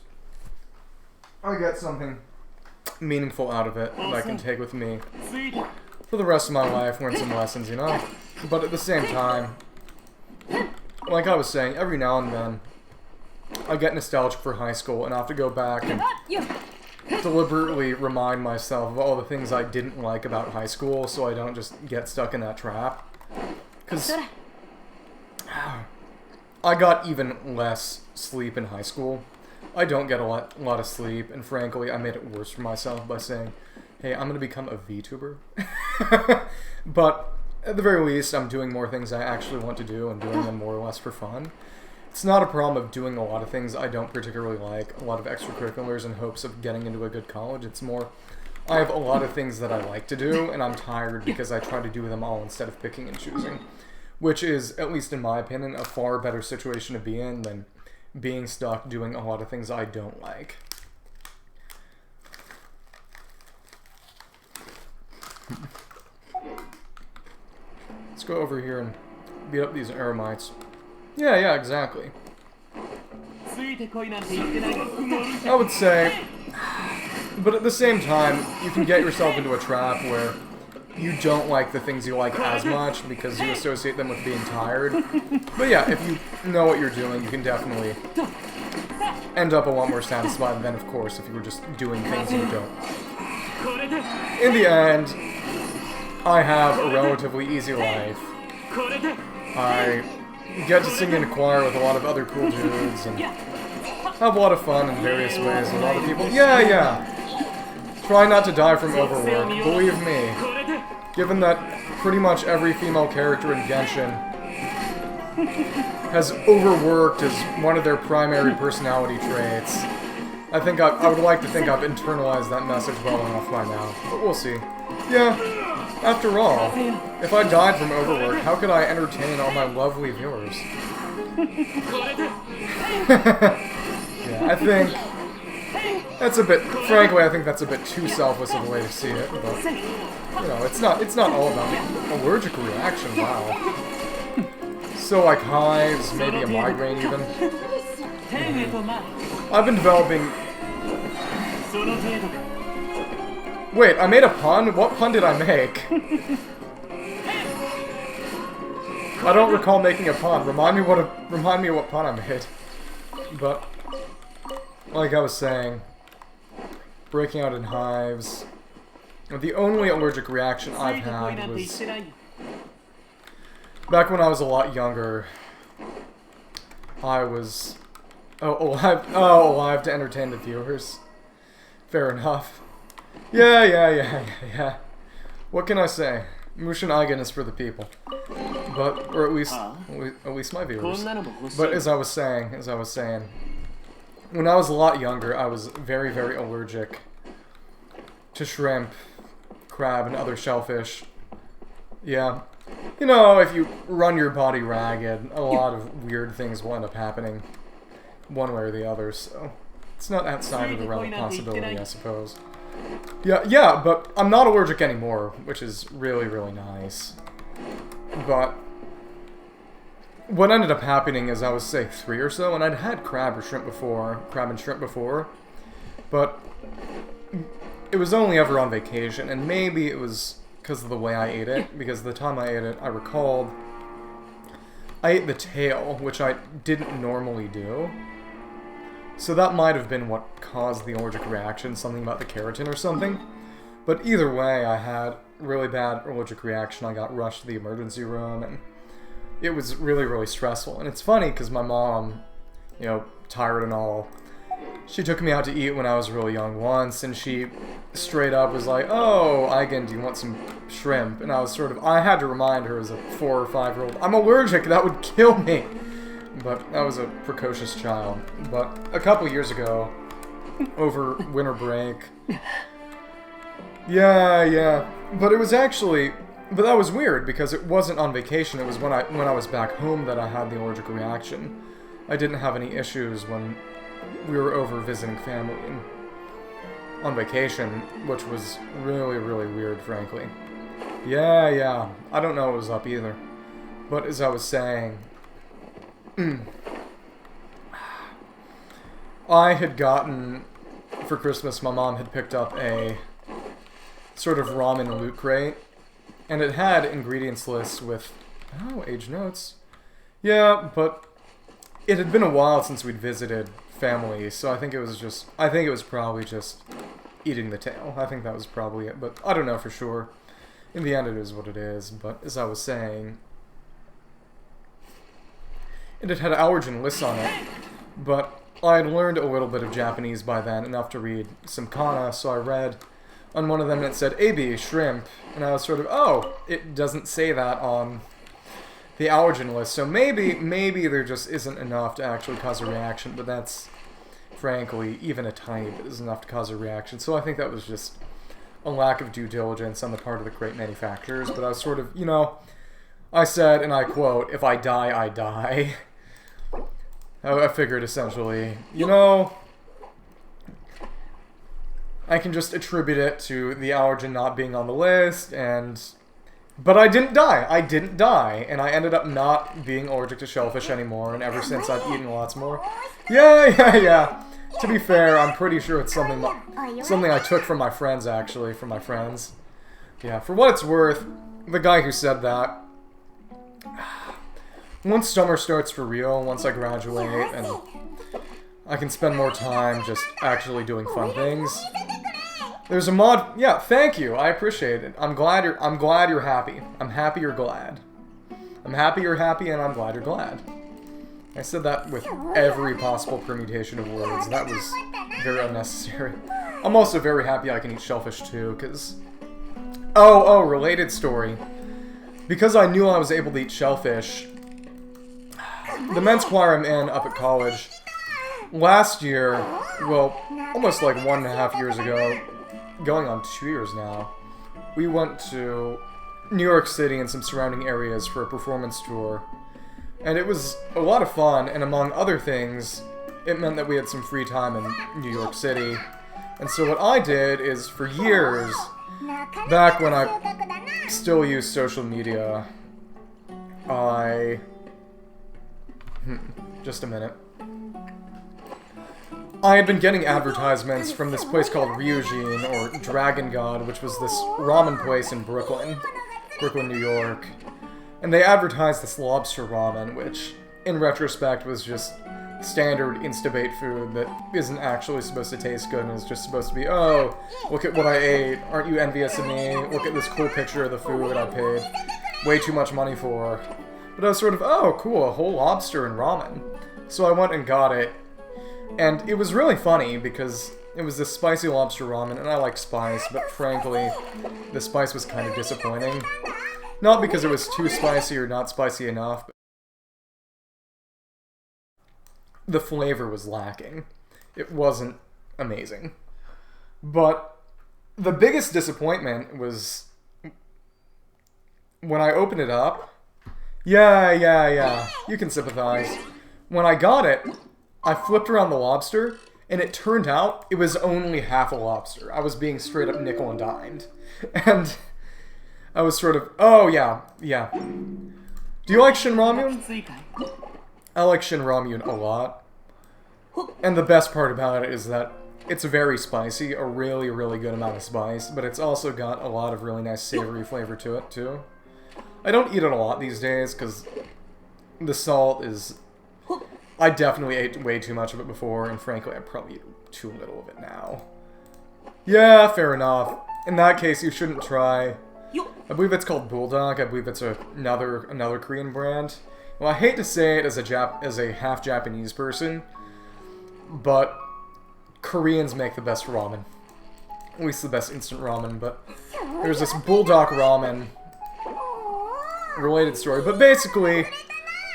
I get something meaningful out of it that I can take with me for the rest of my life, learn some lessons, you know? But at the same time, like I was saying, every now and then, I get nostalgic for high school, and I have to go back and deliberately remind myself of all the things I didn't like about high school, so I don't just get stuck in that trap. Because I got even less sleep in high school. I don't get a lot of sleep, and frankly, I made it worse for myself by saying, hey, I'm going to become a VTuber. But at the very least, I'm doing more things I actually want to do and doing them more or less for fun. It's not a problem of doing a lot of things I don't particularly like, a lot of extracurriculars in hopes of getting into a good college. It's more, I have a lot of things that I like to do, and I'm tired because I try to do them all instead of picking and choosing. Which is, at least in my opinion, a far better situation to be in than being stuck doing a lot of things I don't like. Let's go over here and beat up these Eremites. Yeah, exactly. I would say, but at the same time, you can get yourself into a trap where you don't like the things you like as much because you associate them with being tired. But yeah, if you know what you're doing, you can definitely end up a lot more satisfied than, of course, if you were just doing things you don't. In the end, I have a relatively easy life. I get to sing in a choir with a lot of other cool dudes and have a lot of fun in various ways. A lot of people, yeah. Try not to die from overwork, believe me. Given that pretty much every female character in Genshin has overworked as one of their primary personality traits, I would like to think I've internalized that message well enough by now, but we'll see. Yeah, after all, if I died from overwork, how could I entertain all my lovely viewers? Yeah, I think that's a bit, frankly, I think that's a bit too selfless of a way to see it, but, you know, it's not all about the allergic reaction, wow. So, like, hives, maybe a migraine even. I've been developing... Wait, I made a pun? What pun did I make? I don't recall making a pun. Remind me of what pun I made. But, like I was saying, breaking out in hives. The only allergic reaction I've had was back when I was a lot younger. I was alive to entertain the viewers. Fair enough. Yeah. What can I say? Mushin Eigen is for the people. But, or at least my viewers. But as I was saying, when I was a lot younger, I was very, very allergic to shrimp, crab, and other shellfish. Yeah. You know, if you run your body ragged, a lot of weird things will end up happening one way or the other, so it's not outside of the realm of possibility, I suppose. Yeah, but I'm not allergic anymore, which is really, really nice. But what ended up happening is I was, say, 3 or so, and I'd had crab and shrimp before, but it was only ever on vacation, and maybe it was because of the way I ate it, because the time I ate it, I recalled I ate the tail, which I didn't normally do. So that might have been what caused the allergic reaction, something about the keratin or something. But either way, I had really bad allergic reaction. I got rushed to the emergency room, and it was really, really stressful. And it's funny, because my mom, you know, tired and all, she took me out to eat when I was really young once, and she straight up was like, "Oh, Eigen, do you want some shrimp?" And I was I had to remind her as a 4 or 5-year-old, I'm allergic, that would kill me. But I was a precocious child. But a couple years ago, over winter break, yeah, but it was actually, but that was weird, because it wasn't on vacation, it was when I was back home that I had the allergic reaction. I didn't have any issues when we were over visiting family and on vacation, which was really, really weird, frankly. Yeah, I don't know what was up either. But as I was saying, I had gotten, for Christmas, my mom had picked up a sort of ramen loot crate, and it had ingredients lists with, oh, age notes. Yeah, but it had been a while since we'd visited family, so I think it was probably just eating the tail. I think that was probably it, but I don't know for sure. In the end, it is what it is, but as I was saying, and it had allergen lists on it, but I had learned a little bit of Japanese by then, enough to read some kana, so I read on one of them and it said, ebi, shrimp, and I was sort of, oh, it doesn't say that on the allergen list, so maybe there just isn't enough to actually cause a reaction, but that's, frankly, even a tiny bit is enough to cause a reaction, so I think that was just a lack of due diligence on the part of the crate manufacturers, but I was sort of, you know, I said, and I quote, if I die, I die. I figured essentially, you know, I can just attribute it to the allergen not being on the list, but I didn't die, and I ended up not being allergic to shellfish anymore, and ever since I've eaten lots more. Yeah. To be fair, I'm pretty sure it's something I took from my friends, actually, from my friends. Yeah, for what it's worth, the guy who said that, once summer starts for real, once I graduate, and I can spend more time just actually doing fun things, there's a mod. Yeah, thank you. I appreciate it. I'm glad you're happy. I'm happy you're glad. I'm happy you're happy, and I'm glad you're glad. I said that with every possible permutation of words. That was very unnecessary. I'm also very happy I can eat shellfish too, because... Oh, related story. Because I knew I was able to eat shellfish, the men's choir I'm in up at college, last year, well, almost like 1.5 years ago, going on 2 years now, we went to New York City and some surrounding areas for a performance tour. And it was a lot of fun, and among other things, it meant that we had some free time in New York City. And so what I did is, for years, back when I still used social media, just a minute. I had been getting advertisements from this place called Ryujin, or Dragon God, which was this ramen place in Brooklyn, New York. And they advertised this lobster ramen, which, in retrospect, was just standard Instabait food that isn't actually supposed to taste good and is just supposed to be, oh, look at what I ate, aren't you envious of me, look at this cool picture of the food I paid way too much money for. But I was sort of, oh, cool, a whole lobster and ramen. So I went and got it, and it was really funny because it was this spicy lobster ramen, and I like spice, but frankly, the spice was kind of disappointing. Not because it was too spicy or not spicy enough, but the flavor was lacking. It wasn't amazing. But the biggest disappointment was when I opened it up. Yeah, you can sympathize. When I got it, I flipped around the lobster, and it turned out it was only half a lobster. I was being straight up nickel and dimed. And I was sort of, oh yeah. Do you like Shin Ramyun? I like Shin Ramyun a lot. And the best part about it is that it's very spicy, a really, really good amount of spice, but it's also got a lot of really nice savory flavor to it, too. I don't eat it a lot these days, because the salt is... I definitely ate way too much of it before, and frankly, I probably eat too little of it now. Yeah, fair enough. In that case, you shouldn't try... I believe it's called Bulldog. I believe it's another Korean brand. Well, I hate to say it as a half Japanese person, but Koreans make the best ramen. At least the best instant ramen, but there's this Bulldog ramen related story. But basically,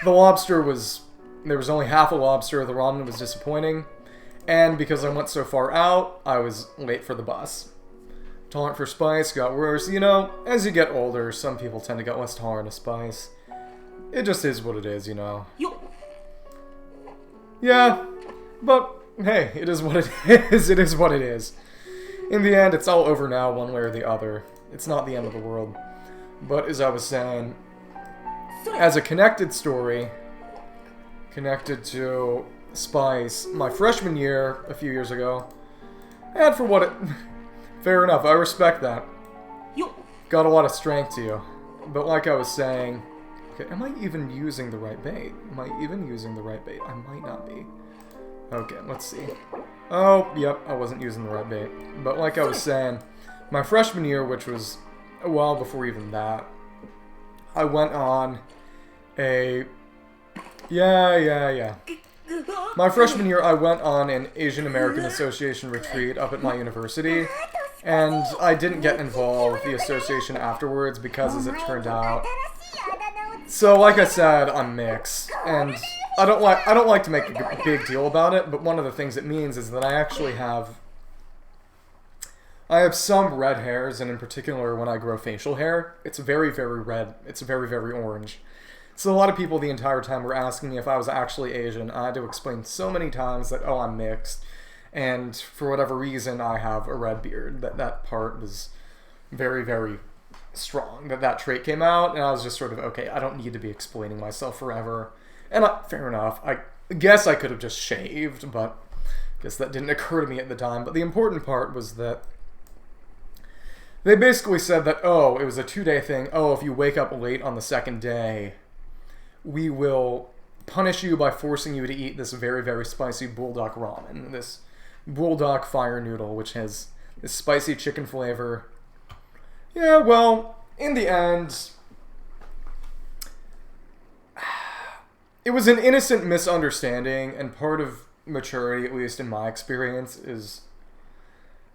the lobster was... There was only half a lobster, the ramen was disappointing, and because I went so far out, I was late for the bus. Tolerant for spice got worse. You know, as you get older, some people tend to get less tolerant of spice. It just is what it is, you know. Yeah, but hey, it is what it is. It is what it is. In the end, it's all over now, one way or the other. It's not the end of the world. But as I was saying, as a connected story, connected to spice, my freshman year, a few years ago, And for what it... Fair enough, I respect that. Got a lot of strength to you. But like I was saying... Okay, am I even using the right bait? Am I even using the right bait? I might not be. Okay, let's see. Oh, yep, I wasn't using the right bait. But like I was saying, my freshman year, which was a while before even that, I went on a... Yeah. My freshman year, I went on an Asian American Association retreat up at my university, and I didn't get involved with the association afterwards because, as it turned out... So, like I said, I'm mixed, and I don't like to make a big deal about it, but one of the things it means is that I actually have some red hairs, and in particular when I grow facial hair, it's very, very red. It's very, very orange. So a lot of people the entire time were asking me if I was actually Asian. I had to explain so many times that, oh, I'm mixed, and for whatever reason, I have a red beard. That part was very, very strong, that trait came out, and I was just sort of, okay, I don't need to be explaining myself forever. And fair enough, I guess I could have just shaved, but I guess that didn't occur to me at the time. But the important part was that they basically said that, oh, it was a 2-day thing. Oh, if you wake up late on the second day, we will punish you by forcing you to eat this very, very spicy bulldog ramen, this bulldog fire noodle, which has this spicy chicken flavor. Yeah, well, in the end, it was an innocent misunderstanding, and part of maturity, at least in my experience, is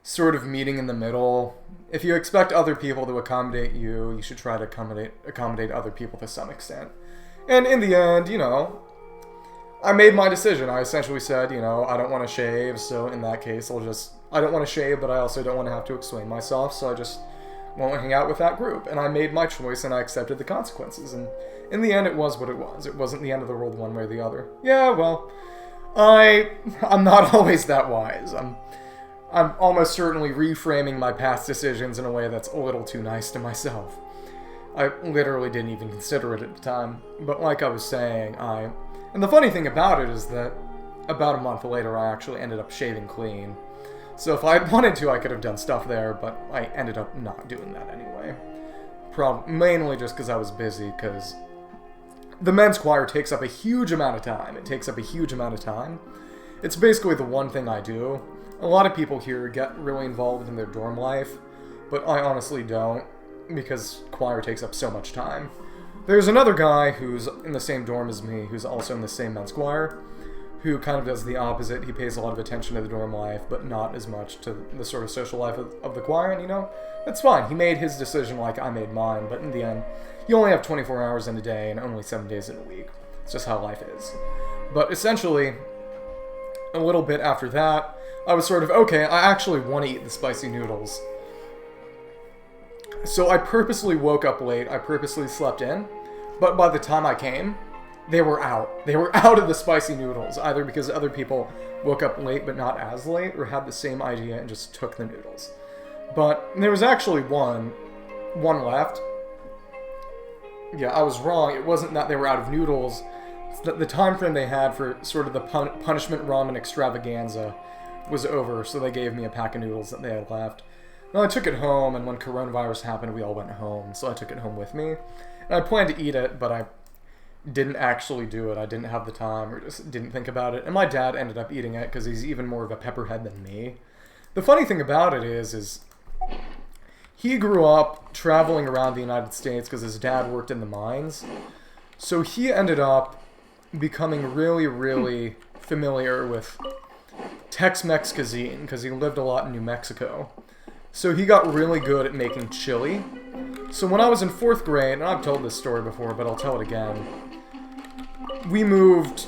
sort of meeting in the middle. If you expect other people to accommodate you, you should try to accommodate other people to some extent. And in the end, you know, I made my decision. I essentially said, you know, I don't want to shave, so in that case, I don't want to shave, but I also don't want to have to explain myself, so I just won't hang out with that group. And I made my choice, and I accepted the consequences. And in the end, it was what it was. It wasn't the end of the world one way or the other. Yeah, well, I'm not always that wise. I'm almost certainly reframing my past decisions in a way that's a little too nice to myself. I literally didn't even consider it at the time. But like I was saying, and the funny thing about it is that about a month later, I actually ended up shaving clean. So if I had wanted to, I could have done stuff there, but I ended up not doing that anyway. Mainly just because I was busy, because the men's choir takes up a huge amount of time. It takes up a huge amount of time. It's basically the one thing I do. A lot of people here get really involved in their dorm life, but I honestly don't, because choir takes up so much time. There's another guy who's in the same dorm as me, who's also in the same men's choir, who kind of does the opposite. He pays a lot of attention to the dorm life, but not as much to the sort of social life of the choir, and you know, that's fine. He made his decision like I made mine, but in the end, you only have 24 hours in a day and only 7 days in a week. It's just how life is. But essentially, a little bit after that, I was sort of, okay, I actually want to eat the spicy noodles. So I purposely woke up late, I purposely slept in, but by the time I came, they were out. They were out of the spicy noodles, either because other people woke up late but not as late, or had the same idea and just took the noodles. But there was actually one left. Yeah, I was wrong. It wasn't that they were out of noodles. It's that the time frame they had for sort of the punishment ramen extravaganza was over, so they gave me a pack of noodles that they had left. Well, I took it home, and when coronavirus happened, we all went home, so I took it home with me. And I planned to eat it, but I didn't actually do it. I didn't have the time, or just didn't think about it. And my dad ended up eating it, because he's even more of a pepperhead than me. The funny thing about it is he grew up traveling around the United States because his dad worked in the mines. So he ended up becoming really, really familiar with Tex-Mex cuisine, because he lived a lot in New Mexico. So he got really good at making chili. So when I was in 4th grade, and I've told this story before, but I'll tell it again, we moved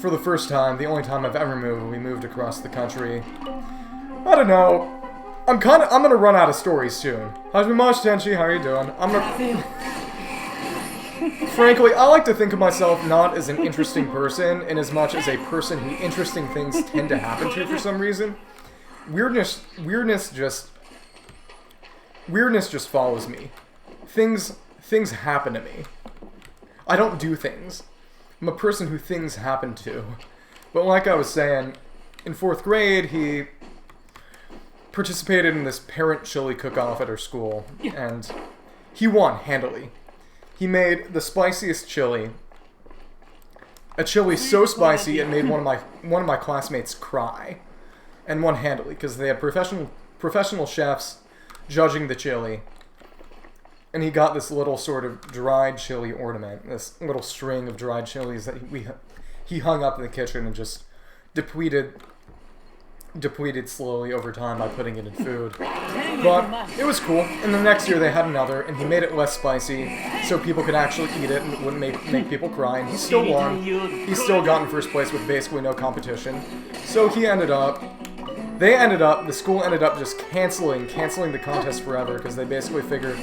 for the first time, the only time I've ever moved, we moved across the country. I don't know. I'm gonna run out of stories soon. How's my Tenchi? How are you doing? Frankly, I like to think of myself not as an interesting person, in as much as a person who interesting things tend to happen to for some reason. Weirdness just follows me. Things happen to me. I don't do things. I'm a person who things happen to. But like I was saying, in 4th grade, he participated in this parent chili cook-off at her school, and he won handily. He made the spiciest chili. A chili so spicy it made one of my classmates cry, and won handily because they had professional chefs judging the chili, and he got this little sort of dried chili ornament, this little string of dried chilies that he hung up in the kitchen and just depleted slowly over time by putting it in food. But it was cool. And the next year they had another, and he made it less spicy so people could actually eat it and it wouldn't make people cry. And he still won. He still got in first place with basically no competition. So the school ended up just canceling the contest forever because they basically figured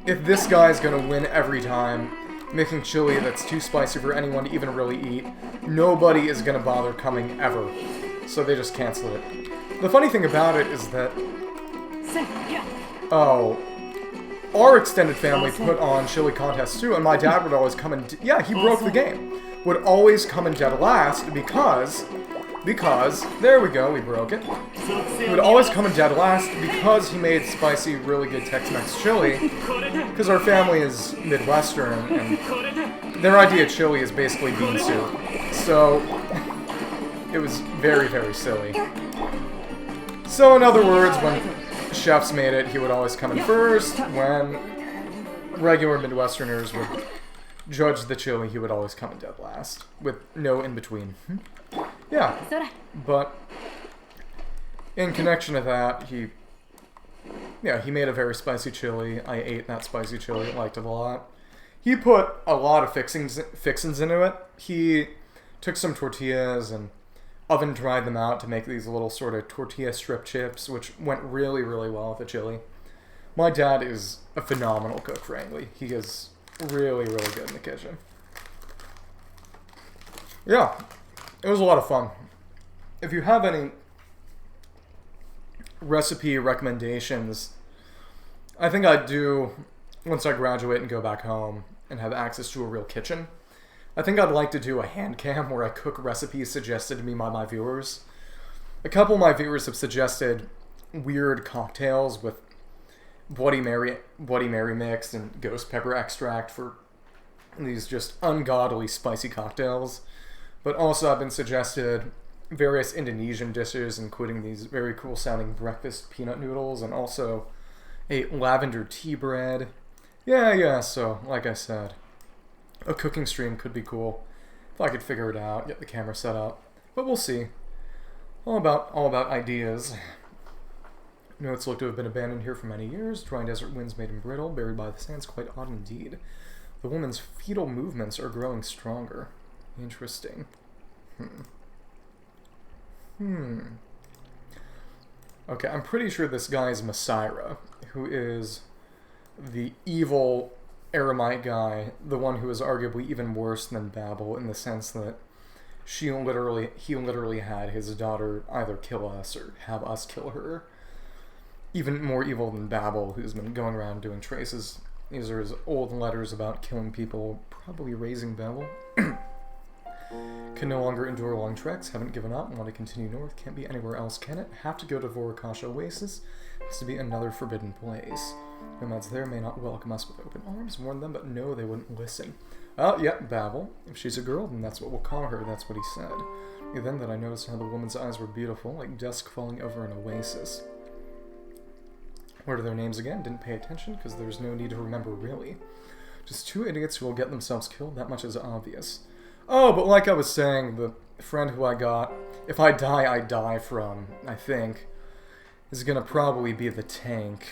if this guy's gonna win every time, making chili that's too spicy for anyone to even really eat, nobody is gonna bother coming ever. So they just canceled it. The funny thing about it is that our extended family put on chili contests too, and my dad would always come and he broke the game. Would always come in dead last because there we go, we broke it. He would always come in dead last because he made spicy, really good Tex-Mex chili. Because our family is Midwestern, and their idea of chili is basically bean soup. So it was very, very silly. So in other words, when chefs made it, he would always come in first. When regular Midwesterners would judge the chili, he would always come in dead last, with no in-between. Yeah, but in connection to that, he made a very spicy chili. I ate that spicy chili, liked it a lot. He put a lot of fixings into it. He took some tortillas and oven dried them out to make these little sort of tortilla strip chips, which went really, really well with the chili. My dad is a phenomenal cook, frankly. He is really, really good in the kitchen. Yeah, it was a lot of fun. If you have any recipe recommendations, I think I'd do, once I graduate and go back home and have access to a real kitchen, I think I'd like to do a hand cam where I cook recipes suggested to me by my viewers. A couple of my viewers have suggested weird cocktails with Bloody Mary mix and ghost pepper extract for these just ungodly spicy cocktails. But also I've been suggested various Indonesian dishes, including these very cool sounding breakfast peanut noodles and also a lavender tea bread. Yeah, so like I said, a cooking stream could be cool if I could figure it out, get the camera set up. But we'll see. All about ideas. Notes look to have been abandoned here for many years. Dry desert winds made him brittle, buried by the sands. Quite odd indeed. The woman's fetal movements are growing stronger. Interesting. Okay, I'm pretty sure this guy is Masira, who is the evil Aramite guy, the one who is arguably even worse than Babel in the sense that he literally had his daughter either kill us or have us kill her. Even more evil than Babel, who's been going around doing traces. These are his old letters about killing people, probably raising Babel. Can no longer endure long treks, haven't given up, want to continue north, can't be anywhere else, can it? Have to go to Vorakasha Oasis, has to be another forbidden place. Nomads there may not welcome us with open arms, warn them, but no, they wouldn't listen. Oh, yep, Babel. If she's a girl, then that's what we'll call her, that's what he said. Then that I noticed how the woman's eyes were beautiful, like dusk falling over an oasis. What are their names again? Didn't pay attention, because there's no need to remember, really. Just two idiots who will get themselves killed, that much is obvious. Oh, but like I was saying, the friend who I got, if I die from, I think, is gonna probably be the tank.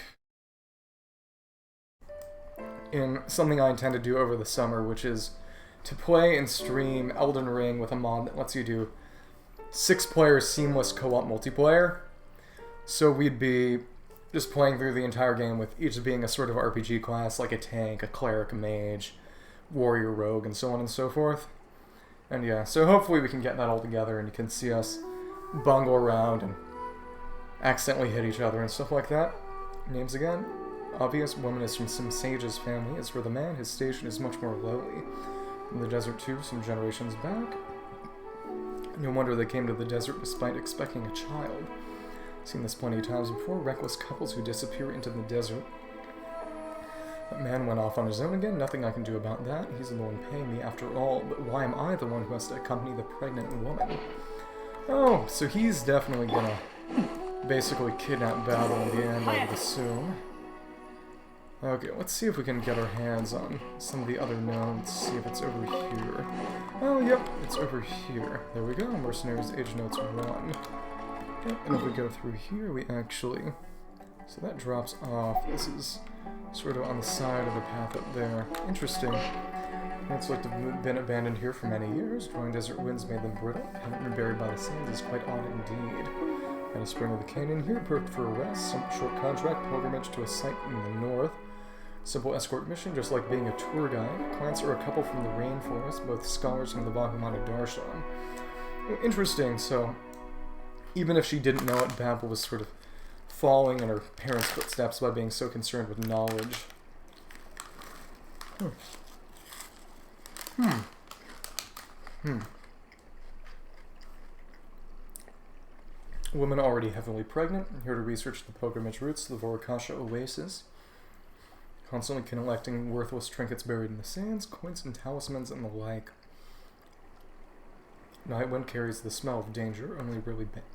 In something I intend to do over the summer, which is to play and stream Elden Ring with a mod that lets you do 6-player seamless co-op multiplayer. So we'd be just playing through the entire game with each being a sort of RPG class, like a tank, a cleric, a mage, warrior, rogue, and so on and so forth. And yeah, so hopefully we can get that all together and you can see us bungle around and accidentally hit each other and stuff like that. Names again? Obvious, woman is from some sage's family. As for the man, his station is much more lowly. In the desert too, some generations back. No wonder they came to the desert despite expecting a child. Seen this plenty of times before. Reckless couples who disappear into the desert. That man went off on his own again. Nothing I can do about that. He's the one paying me after all. But why am I the one who has to accompany the pregnant woman? Oh, so he's definitely gonna basically kidnap Babel in the end, I would assume. Okay, let's see if we can get our hands on some of the other notes, see if it's over here. Oh, yep, it's over here. There we go, Mercenaries Age Notes 1. Yep, and if we go through here, we actually... So that drops off. This is sort of on the side of the path up there. Interesting. It's like to have been abandoned here for many years. Drawing desert winds made them brittle. Haven't been buried by the sands is quite odd indeed. Got a spring of the canyon here, perfect for a rest. Some short contract, pilgrimage to a site in the north. Simple escort mission, just like being a tour guide. Clients are a couple from the rainforest, both scholars from the Bahamut of Darshan. Interesting, so even if she didn't know it, Babel was sort of following in her parents' footsteps by being so concerned with knowledge. Woman already heavily pregnant, here to research the pilgrimage routes to the Vorakasha Oasis. Constantly collecting worthless trinkets buried in the sands, coins and talismans and the like. Night wind carries the smell of danger,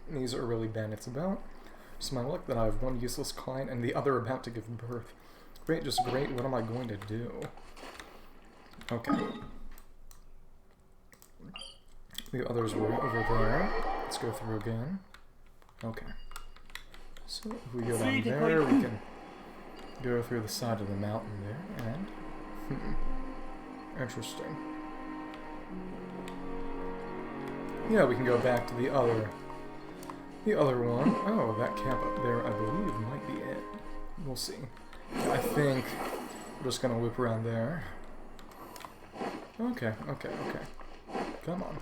these are really bandits about. Just my luck that I have one useless client and the other about to give birth. Great, just great, what am I going to do? Okay. The others were over there. Let's go through again. Okay. So if we go down there, we can go through the side of the mountain there, and... Interesting. Yeah, we can go back to the other one. Oh, that camp up there, I believe, might be it. We'll see. I think we're just gonna loop around there. Okay. Come on.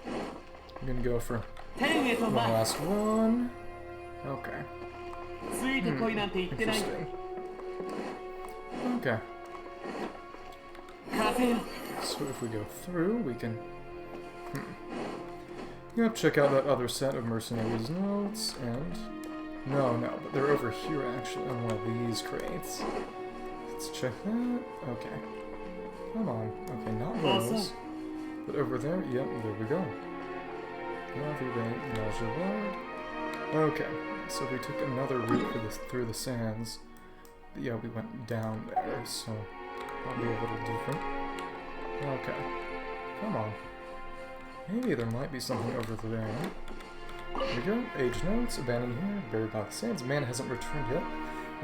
I'm gonna go for the last one. Okay. Interesting. Okay. So if we go through, we can... Yep, check out that other set of Mercenaries notes, and... No, but they're over here, actually, on one of these crates. Let's check that. Okay. Come on. Okay, not those. But over there, yep, there we go. Okay, so we took another route for this through the sands. But yeah, we went down there, so that'll be a little different. Okay, come on. Maybe there might be something over there. There we go. Age notes, abandoned here, buried by the sands. Man hasn't returned yet.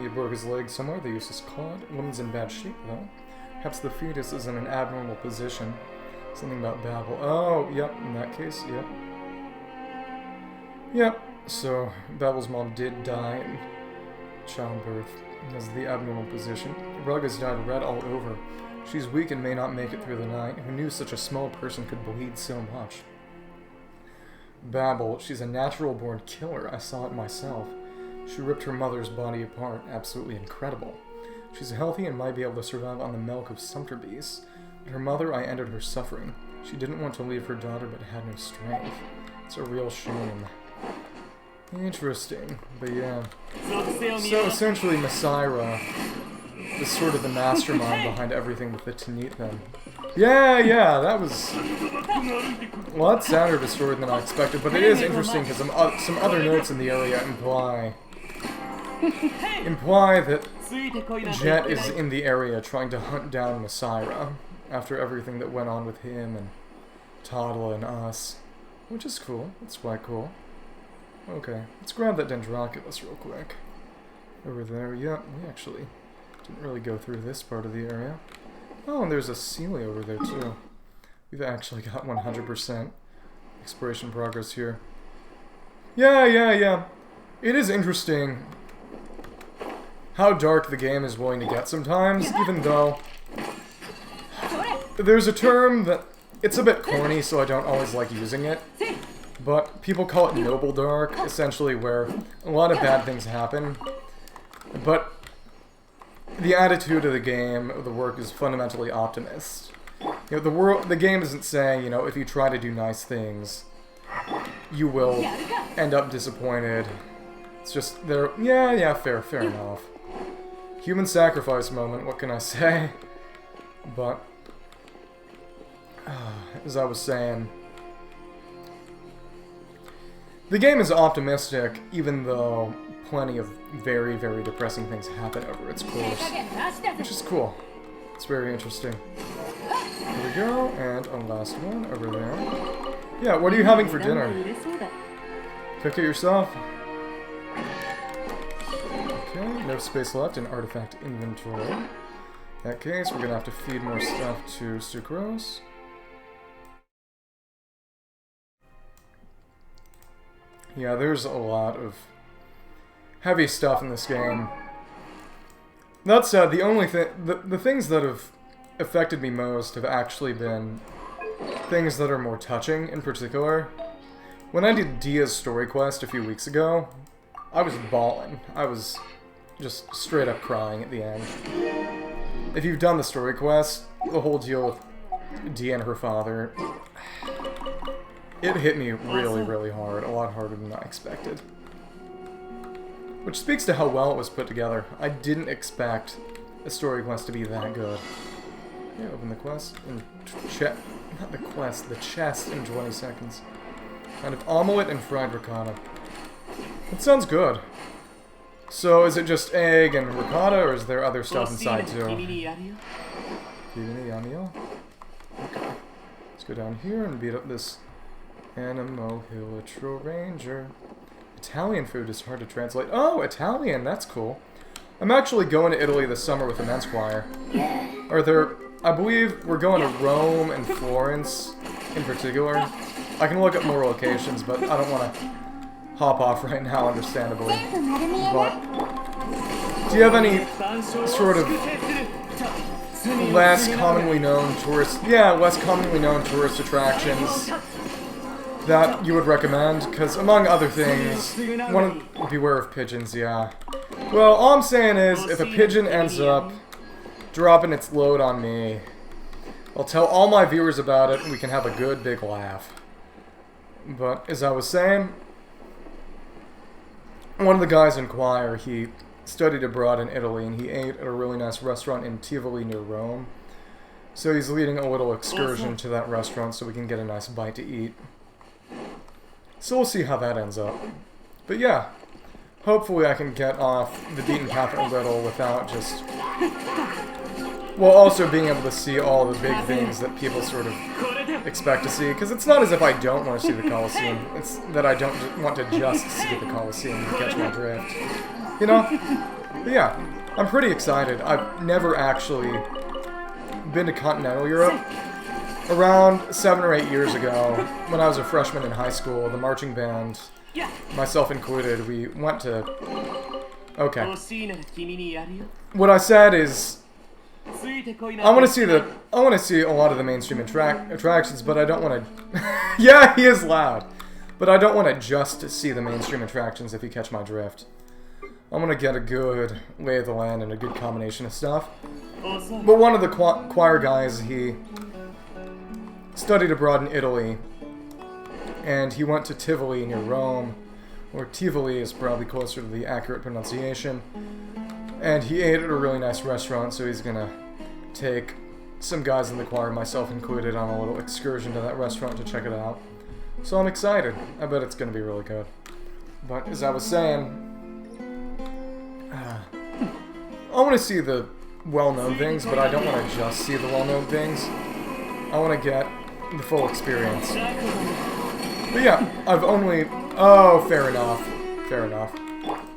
He broke his leg somewhere. The useless clod. Woman's in bad shape though. Perhaps the fetus is in an abnormal position. Something about Babel. Oh, yep. In that case, yep. Yep, so Babel's mom did die in childbirth. That's the abnormal position. Rug has dyed red all over. She's weak and may not make it through the night. Who knew such a small person could bleed so much? Babel, she's a natural-born killer. I saw it myself. She ripped her mother's body apart. Absolutely incredible. She's healthy and might be able to survive on the milk of sumpter beasts. But her mother, I ended her suffering. She didn't want to leave her daughter but had no strength. It's a real shame. Interesting, but yeah. So essentially, Masaira is sort of the mastermind behind everything with the Tanit then. Yeah, that was a lot sadder of a story than I expected, but it is interesting because some other notes in the area imply that Jet is in the area trying to hunt down Masaira after everything that went on with him and Tadla and us, which is cool. It's quite cool. Okay, let's grab that Dendroculus real quick. Over there, yeah, we actually didn't really go through this part of the area. Oh, and there's a Celia over there too. We've actually got 100% exploration progress here. Yeah. It is interesting how dark the game is willing to get sometimes, even though there's a term that it's a bit corny, so I don't always like using it. But people call it noble dark, essentially where a lot of bad things happen. But the attitude of the game, of the work, is fundamentally optimist. You know, the game isn't saying, you know, if you try to do nice things, you will end up disappointed. It's just, they're, yeah, fair enough. Human sacrifice moment, what can I say? But, as I was saying, the game is optimistic, even though plenty of very, very depressing things happen over its course, which is cool. It's very interesting. Here we go, and a last one over there. Yeah, what are you having for dinner? Cook it yourself? Okay, no space left in artifact inventory. In that case, we're gonna have to feed more stuff to Sucrose. Yeah, there's a lot of heavy stuff in this game. That said, the only thing, the things that have affected me most have actually been things that are more touching in particular. When I did Dia's story quest a few weeks ago, I was bawling. I was just straight up crying at the end. If you've done the story quest, the whole deal with Dia and her father, it hit me really, really hard. A lot harder than I expected. Which speaks to how well it was put together. I didn't expect a story quest to be that good. Yeah, open the quest in not the quest, the chest in 20 seconds. Kind of omelet and fried ricotta. That sounds good. So is it just egg and ricotta, or is there other stuff inside too? Okay. Let's go down here and beat up this Animal Hilitro Ranger. Italian food is hard to translate. Oh, Italian, that's cool. I'm actually going to Italy this summer with the men's choir. I believe we're going to Rome and Florence in particular. I can look at more locations, but I don't want to hop off right now, understandably. But do you have any sort of less commonly known tourist attractions that you would recommend? Because among other things, beware of pigeons, yeah. Well, all I'm saying is, if a pigeon ends up dropping its load on me, I'll tell all my viewers about it and we can have a good big laugh. But, as I was saying, one of the guys in choir, he studied abroad in Italy and he ate at a really nice restaurant in Tivoli near Rome. So he's leading a little excursion to that restaurant so we can get a nice bite to eat. So we'll see how that ends up. But yeah, hopefully I can get off the beaten path a little without just... Well, also being able to see all the big things that people sort of expect to see. Because it's not as if I don't want to see the Colosseum. It's that I don't want to just see the Colosseum and catch my drift. You know? But yeah, I'm pretty excited. I've never actually been to continental Europe. Around 7 or 8 years ago, when I was a freshman in high school, the marching band, myself included, we went to... Okay. What I said is, I want to see a lot of the mainstream attractions, but I don't want to... Yeah, he is loud. But I don't want to just see the mainstream attractions, if you catch my drift. I want to get a good lay of the land and a good combination of stuff. But one of the choir guys, he studied abroad in Italy, and he went to Tivoli near Rome, or Tivoli is probably closer to the accurate pronunciation, and he ate at a really nice restaurant, so he's gonna take some guys in the choir, myself included, on a little excursion to that restaurant to check it out. So I'm excited. I bet it's gonna be really good. But as I was saying, I want to see the well-known things, but I don't want to just see the well-known things. I want to get the full experience. But yeah, I've only... Oh, fair enough. Fair enough.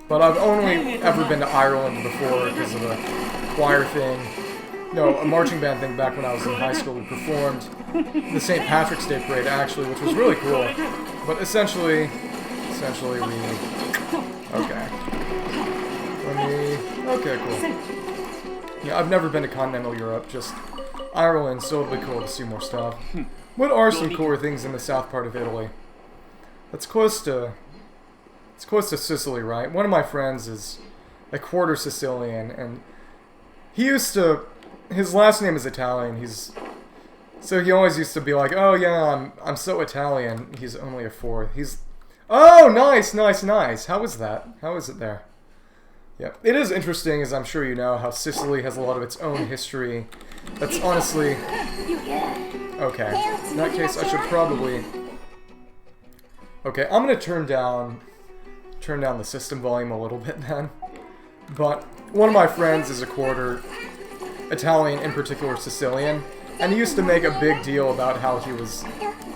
But I've only ever been to Ireland before because of a choir thing. No, a marching band thing back when I was in high school. We performed the St. Patrick's Day Parade, actually, which was really cool. But essentially we... Okay. Okay, cool. Yeah, I've never been to continental Europe, just Ireland, so it'll be cool to see more stuff. What are some cooler things in the south part of Italy? It's close to Sicily, right? One of my friends is a quarter Sicilian, and his last name is Italian. So he always used to be like, oh yeah, I'm so Italian. He's only a fourth. He's Oh, nice, nice, nice. How is that? How is it there? Yeah, it is interesting, as I'm sure you know, how Sicily has a lot of its own history. That's honestly... Okay, in that case, I should probably... Okay, I'm gonna turn down the system volume a little bit then. But one of my friends is a quarter Italian, in particular Sicilian, and he used to make a big deal about how he was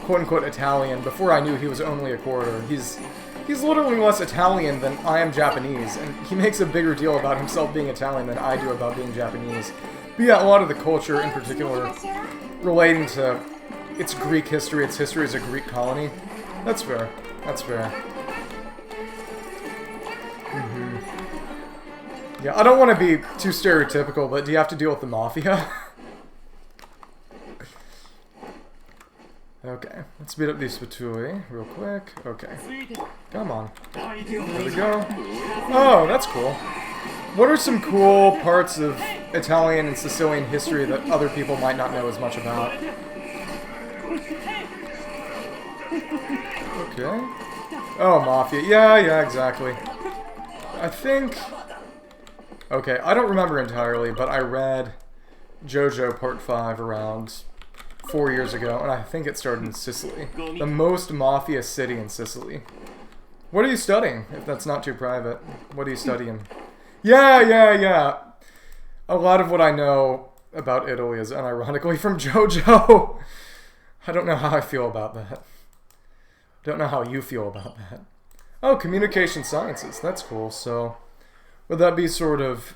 quote-unquote Italian before I knew he was only a quarter. He's literally less Italian than I am Japanese, and he makes a bigger deal about himself being Italian than I do about being Japanese. But yeah, a lot of the culture, in particular, relating to its Greek history, its history as a Greek colony. That's fair. That's fair. Yeah, I don't want to be too stereotypical, but do you have to deal with the Mafia? Okay, let's speed up these Spatuli real quick. Okay, come on. There we go. Oh, that's cool. What are some cool parts of Italian and Sicilian history that other people might not know as much about? Okay. Oh, Mafia. Yeah, yeah, exactly. I think... Okay, I don't remember entirely, but I read JoJo Part 5 around 4 years ago, and I think it started in Sicily. The most Mafia city in Sicily. What are you studying, if that's not too private? What are you studying? Yeah, yeah, yeah. A lot of what I know about Italy is unironically from JoJo. I don't know how I feel about that. Don't know how you feel about that. Oh, communication sciences. That's cool. So, would that be sort of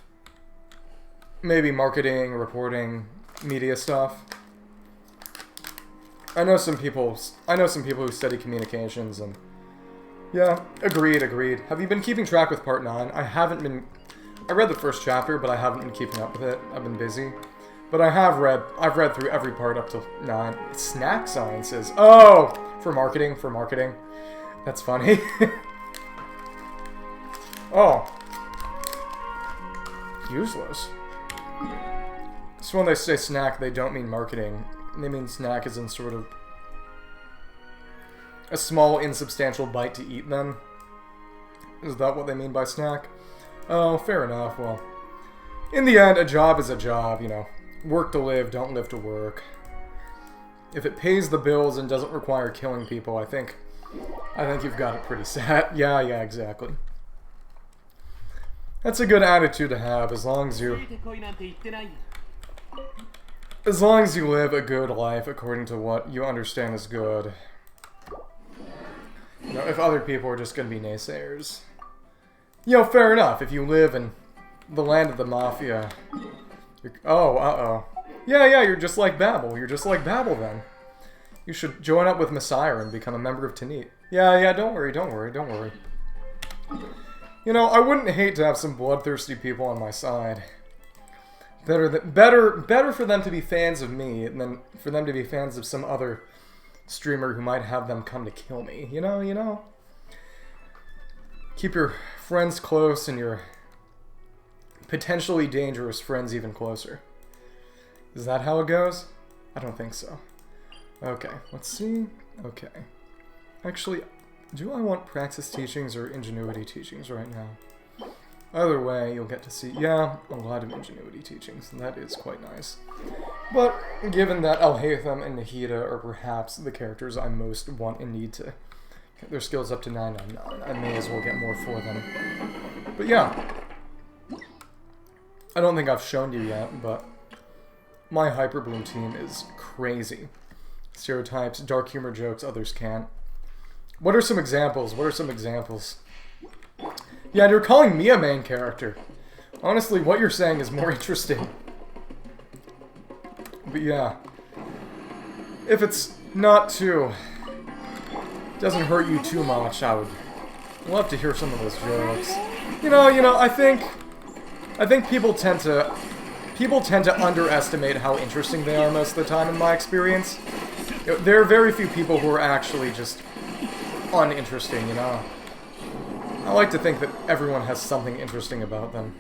maybe marketing, reporting, media stuff? I know some people who study communications, and yeah, agreed. Have you been keeping track with Part 9? I haven't been. I read the first chapter, but I haven't been keeping up with it. I've been busy. But I've read through every part up to 9. It's snack sciences. Oh, for marketing. That's funny. Oh. Useless. So when they say snack, they don't mean marketing. They mean snack as in sort of a small, insubstantial bite to eat, then? Is that what they mean by snack? Oh, fair enough. Well, in the end, a job is a job, you know. Work to live, don't live to work. If it pays the bills and doesn't require killing people, I think you've got it pretty set. Yeah, exactly. That's a good attitude to have, as long as you live a good life according to what you understand is good. You know, if other people are just going to be naysayers. You know, fair enough. If you live in the land of the Mafia... Oh, uh-oh. Yeah, you're just like Babel. You're just like Babel, then. You should join up with Messiah and become a member of Tanit. Yeah, don't worry. You know, I wouldn't hate to have some bloodthirsty people on my side. Better for them to be fans of me than for them to be fans of some other streamer who might have them come to kill me. You know? Keep your friends close and your potentially dangerous friends even closer. Is that how it goes? I don't think so. Okay, let's see. Okay. Actually, do I want praxis teachings or ingenuity teachings right now? Either way, you'll get to see, yeah, a lot of ingenuity teachings, and that is quite nice. But, given that Alhaitham and Nahida are perhaps the characters I most want and need to get their skills up to 999, I may as well get more for them. But yeah, I don't think I've shown you yet, but my Hyperbloom team is crazy. Stereotypes, dark humor jokes, others can't. What are some examples? Yeah, and you're calling me a main character. Honestly, what you're saying is more interesting. But yeah. If it's not too... doesn't hurt you too much, I would love to hear some of those jokes. You know, I think people tend to underestimate how interesting they are most of the time in my experience. There are very few people who are actually just uninteresting, you know? I like to think that everyone has something interesting about them.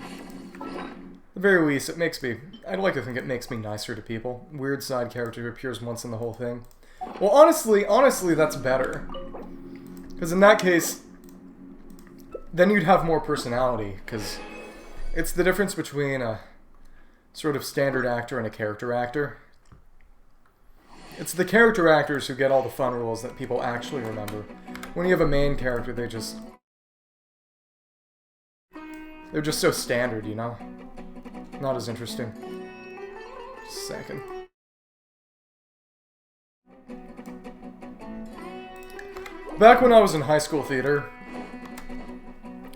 At the very least, I'd like to think it makes me nicer to people. Weird side character who appears once in the whole thing. Well, honestly, that's better. Because in that case, then you'd have more personality, because it's the difference between a sort of standard actor and a character actor. It's the character actors who get all the fun roles that people actually remember. When you have a main character, they're just so standard, you know? Not as interesting. Just a second. Back when I was in high school theater,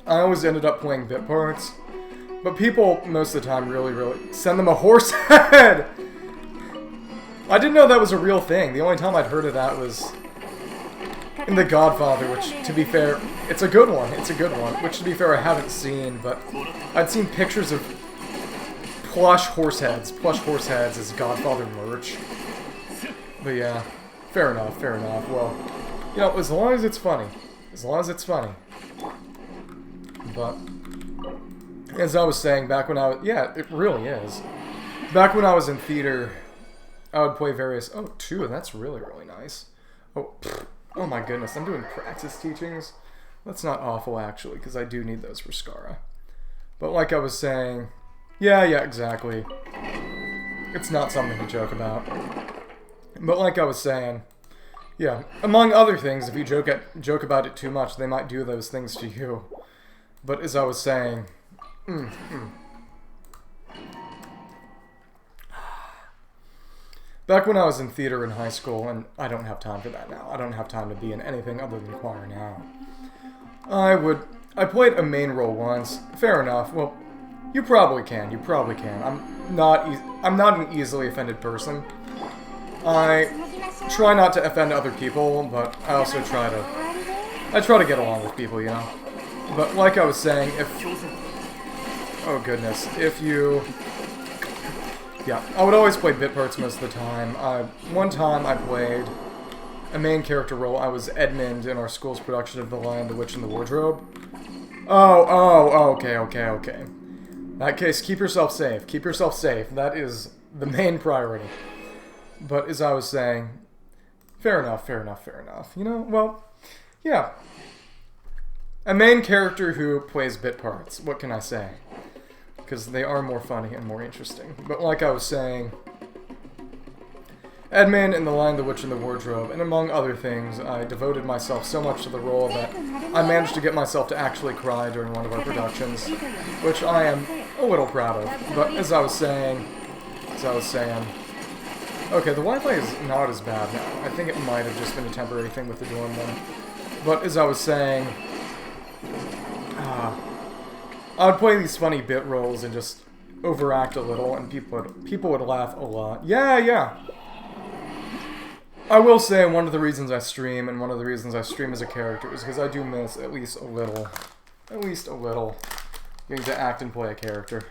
I always ended up playing bit parts, but people most of the time really send them a horse head! I didn't know that was a real thing. The only time I'd heard of that was in The Godfather, which, to be fair, it's a good one. It's a good one, which, to be fair, I haven't seen, but I'd seen pictures of plush horse heads as Godfather merch. But yeah, fair enough. Well, you know, as long as it's funny. But, as I was saying, back when I was... Yeah, it really is. Back when I was in theater, I would play various... Oh, 2, that's really nice. Oh my goodness, I'm doing praxis teachings. That's not awful, actually, because I do need those for Skara. But like I was saying... Yeah, exactly. It's not something to joke about. But like I was saying... Yeah, among other things, if you joke about it too much, they might do those things to you. But as I was saying... Back when I was in theater in high school, and I don't have time for that now. I don't have time to be in anything other than choir now. I played a main role once. Fair enough. Well, you probably can. I'm not an easily offended person. I try not to offend other people, but I also try to get along with people, you know? But like I was saying, oh goodness, yeah, I would always play bit parts most of the time. One time I played a main character role. I was Edmund in our school's production of The Lion, the Witch, and the Wardrobe. Okay. In that case, keep yourself safe. That is the main priority. But as I was saying, fair enough. You know, well, yeah. A main character who plays bit parts. What can I say? Because they are more funny and more interesting. But like I was saying, Edmund in The Lion, the Witch, and the Wardrobe, and among other things, I devoted myself so much to the role that I managed to get myself to actually cry during one of our productions, which I am a little proud of. But as I was saying, okay, the Wi-Fi is not as bad now. I think it might have just been a temporary thing with the dorm then. But as I was saying, I would play these funny bit roles and just overact a little, and people would laugh a lot. Yeah. I will say one of the reasons I stream, and one of the reasons I stream as a character, is because I do miss at least a little, getting to act and play a character.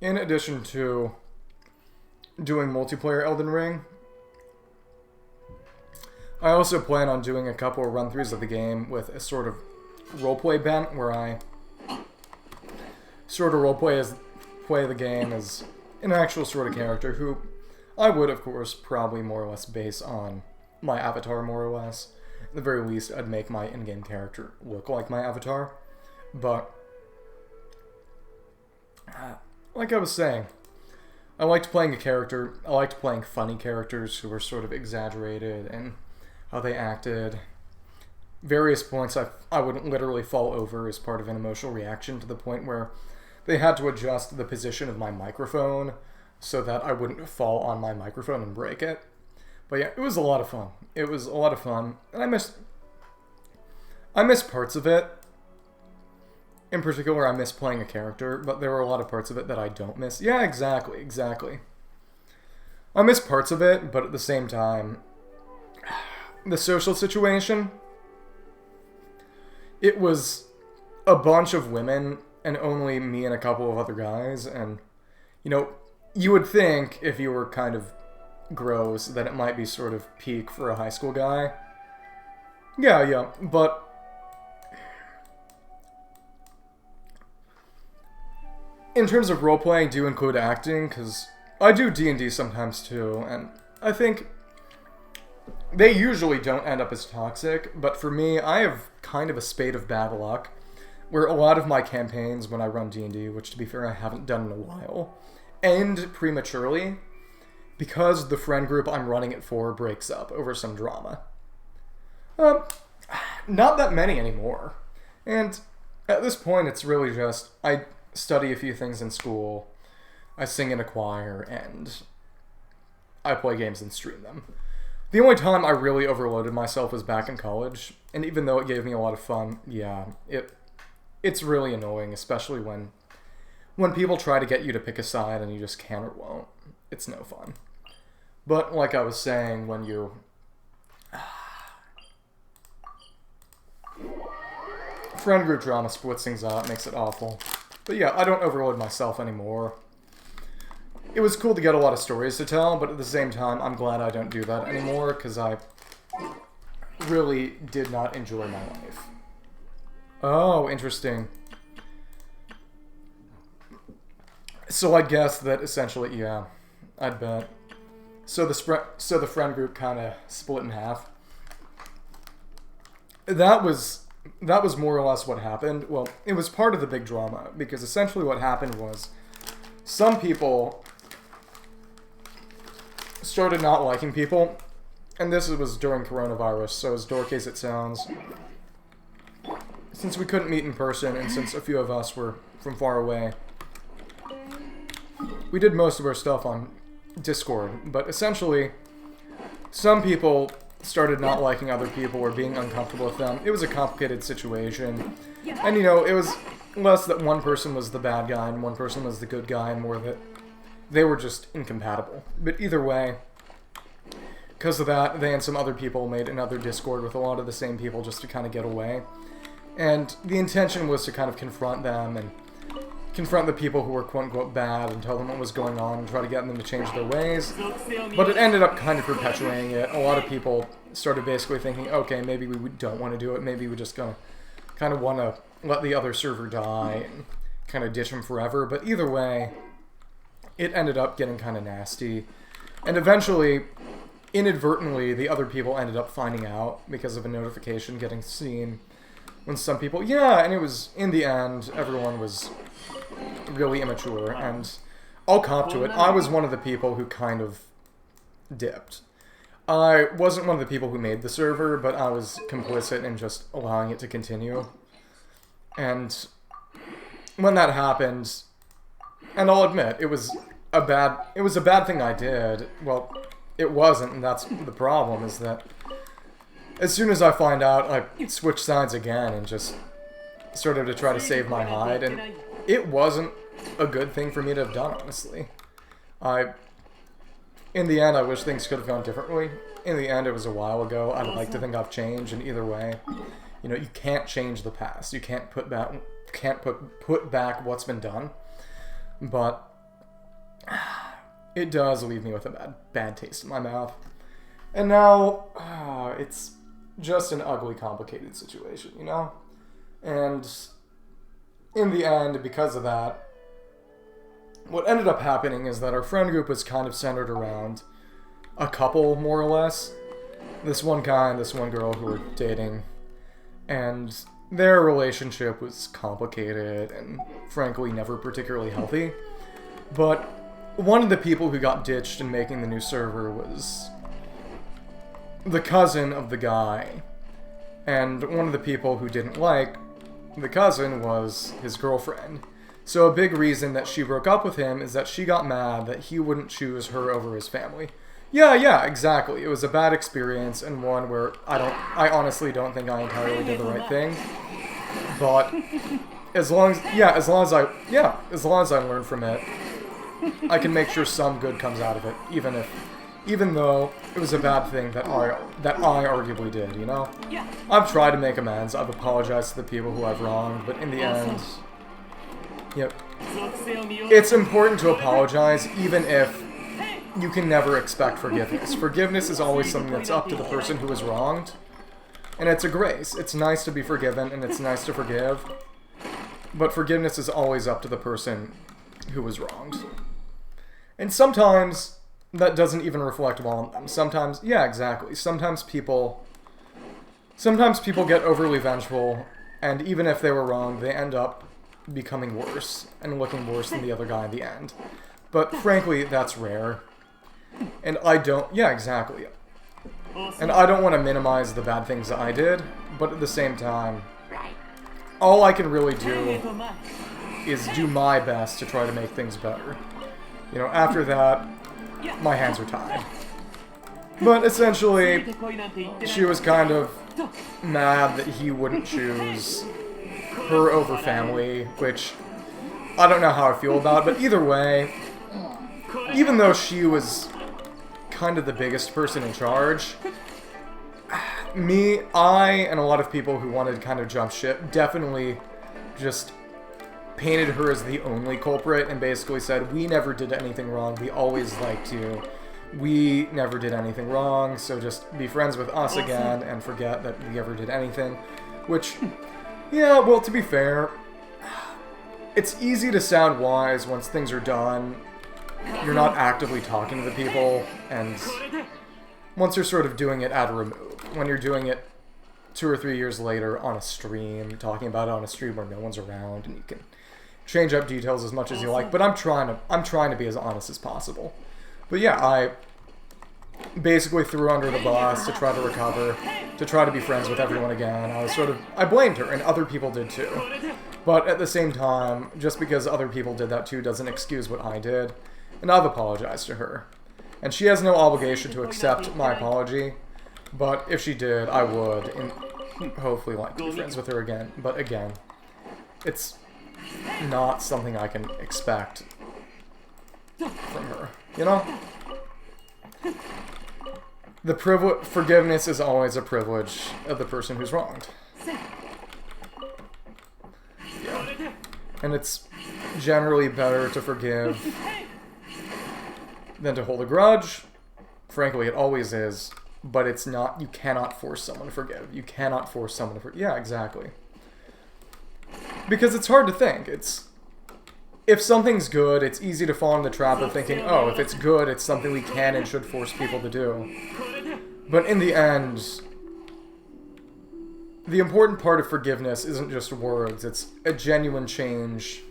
In addition to doing multiplayer Elden Ring, I also plan on doing a couple of run-throughs of the game with a sort of roleplay bent, where I sort of play the game as an actual sort of character who I would, of course, probably more or less base on my avatar, more or less. At the very least, I'd make my in-game character look like my avatar. But, like I was saying, I liked playing a character. I liked playing funny characters who were sort of exaggerated and how they acted. Various points I would literally fall over as part of an emotional reaction, to the point where they had to adjust the position of my microphone so that I wouldn't fall on my microphone and break it. But yeah, it was a lot of fun. And I miss parts of it. In particular, I miss playing a character, but there were a lot of parts of it that I don't miss. Yeah, exactly. I miss parts of it, but at the same time, the social situation, it was a bunch of women and only me and a couple of other guys, and, you know, you would think, if you were kind of gross, that it might be sort of peak for a high school guy. Yeah, but in terms of role-playing, do include acting, because I do D&D sometimes too, and I think they usually don't end up as toxic, but for me, I have kind of a spate of bad luck, where a lot of my campaigns when I run D&D, which to be fair I haven't done in a while, end prematurely because the friend group I'm running it for breaks up over some drama. Not that many anymore. And at this point, it's really just, I study a few things in school, I sing in a choir, and I play games and stream them. The only time I really overloaded myself was back in college, and even though it gave me a lot of fun, yeah, it's really annoying, especially when people try to get you to pick a side and you just can or won't. It's no fun. But like I was saying, when you... friend group drama splits things out, makes it awful. But yeah, I don't overload myself anymore. It was cool to get a lot of stories to tell, but at the same time, I'm glad I don't do that anymore, because I really did not enjoy my life. Oh, interesting. So I guess that essentially, yeah, I'd bet. So the friend group kind of split in half. That was more or less what happened. Well, it was part of the big drama, because essentially what happened was some people started not liking people, and this was during coronavirus, so as dorky as it sounds, since we couldn't meet in person, and since a few of us were from far away, we did most of our stuff on Discord, but essentially, some people started not liking other people or being uncomfortable with them. It was a complicated situation, and you know, it was less that one person was the bad guy and one person was the good guy, and more that they were just incompatible. But either way, because of that, they and some other people made another Discord with a lot of the same people just to kind of get away. And the intention was to kind of confront them and confront the people who were quote-unquote bad and tell them what was going on and try to get them to change their ways. But it ended up kind of perpetuating it. A lot of people started basically thinking, okay, maybe we don't want to do it. Maybe we're just gonna kind of want to let the other server die and kind of ditch them forever. But either way, it ended up getting kind of nasty. And eventually, inadvertently, the other people ended up finding out because of a notification getting seen. When some people, yeah, and it was, in the end, everyone was really immature, and I'll cop to it. I was one of the people who kind of dipped. I wasn't one of the people who made the server, but I was complicit in just allowing it to continue. And when that happened, and I'll admit, it was a bad thing I did. Well, it wasn't, and that's the problem, is that as soon as I find out, I switch sides again and just started to try to save my hide, and it wasn't a good thing for me to have done, honestly. In the end, I wish things could have gone differently. In the end, it was a while ago. I'd like to think I've changed, and either way, you know, you can't change the past. You can't put back what's been done. But it does leave me with a bad taste in my mouth. And now, it's just an ugly, complicated situation, you know? And in the end, because of that, what ended up happening is that our friend group was kind of centered around a couple, more or less. This one guy and this one girl who were dating. And their relationship was complicated and, frankly, never particularly healthy. But one of the people who got ditched in making the new server was the cousin of the guy. And one of the people who didn't like the cousin was his girlfriend. So a big reason that she broke up with him is that she got mad that he wouldn't choose her over his family. Yeah, exactly. It was a bad experience, and one where I honestly don't think I entirely did the right thing. But as long as I learn from it, I can make sure some good comes out of it, even though it was a bad thing that I arguably did, you know? I've tried to make amends, I've apologized to the people who I've wronged, but in the end, yep. It's important to apologize, even if you can never expect forgiveness. Forgiveness is always something that's up to the person who was wronged, and it's a grace. It's nice to be forgiven, and it's nice to forgive, but forgiveness is always up to the person who was wronged. And sometimes that doesn't even reflect well on them. Sometimes, yeah, exactly. Sometimes people get overly vengeful, and even if they were wrong, they end up becoming worse and looking worse than the other guy in the end. But frankly, that's rare. And I don't, yeah, exactly. And I don't want to minimize the bad things that I did, but at the same time, all I can really do is do my best to try to make things better. You know, after that, my hands are tied. But essentially, she was kind of mad that he wouldn't choose her over family, which I don't know how I feel about, but either way, even though she was kind of the biggest person in charge, I and a lot of people who wanted to kind of jump ship definitely just painted her as the only culprit and basically said, we never did anything wrong, we always liked you, we never did anything wrong, so just be friends with us again and forget that we ever did anything. Which, yeah, well, to be fair, it's easy to sound wise once things are done. You're not actively talking to the people, and once you're sort of doing it at a remove. When you're doing it 2 or 3 years later on a stream, talking about it on a stream where no one's around, and you can change up details as much as you like, but I'm trying to be as honest as possible. But yeah, I basically threw her under the bus to try to recover, to try to be friends with everyone again. I blamed her, and other people did too. But at the same time, just because other people did that too doesn't excuse what I did, and I've apologized to her. And she has no obligation to accept my apology, but if she did, I would, and hopefully like to be friends with her again. But again, it's not something I can expect from her, you know? Forgiveness is always a privilege of the person who's wronged. Yeah. And it's generally better to forgive than to hold a grudge. Frankly, it always is. But it's not, you cannot force someone to forgive. You cannot force someone to forgive. Yeah, exactly. Because it's hard to think. If something's good, it's easy to fall in the trap of thinking, oh, if it's good, it's something we can and should force people to do. But in the end, the important part of forgiveness isn't just words, it's a genuine change.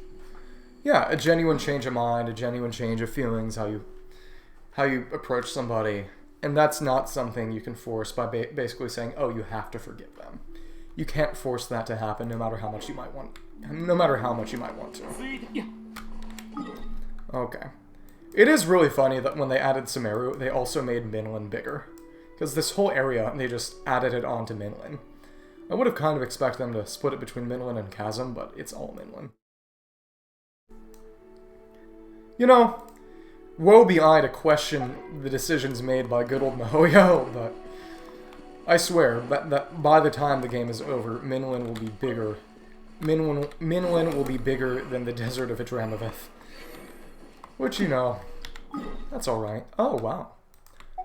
Yeah, a genuine change of mind, a genuine change of feelings, how you approach somebody. And that's not something you can force by basically saying, oh, you have to forgive them. You can't force that to happen no matter how much you might want to. Okay. It is really funny that when they added Sumeru, they also made Minlin bigger. Because this whole area, they just added it onto Minlin. I would have kind of expected them to split it between Minlin and Chasm, but it's all Minlin. You know, woe be I to question the decisions made by good old Mihoyo, but I swear that by the time the game is over, Minlin will be bigger. Minlin will be bigger than the desert of Idramaveth. Which, you know, that's alright. Oh, wow.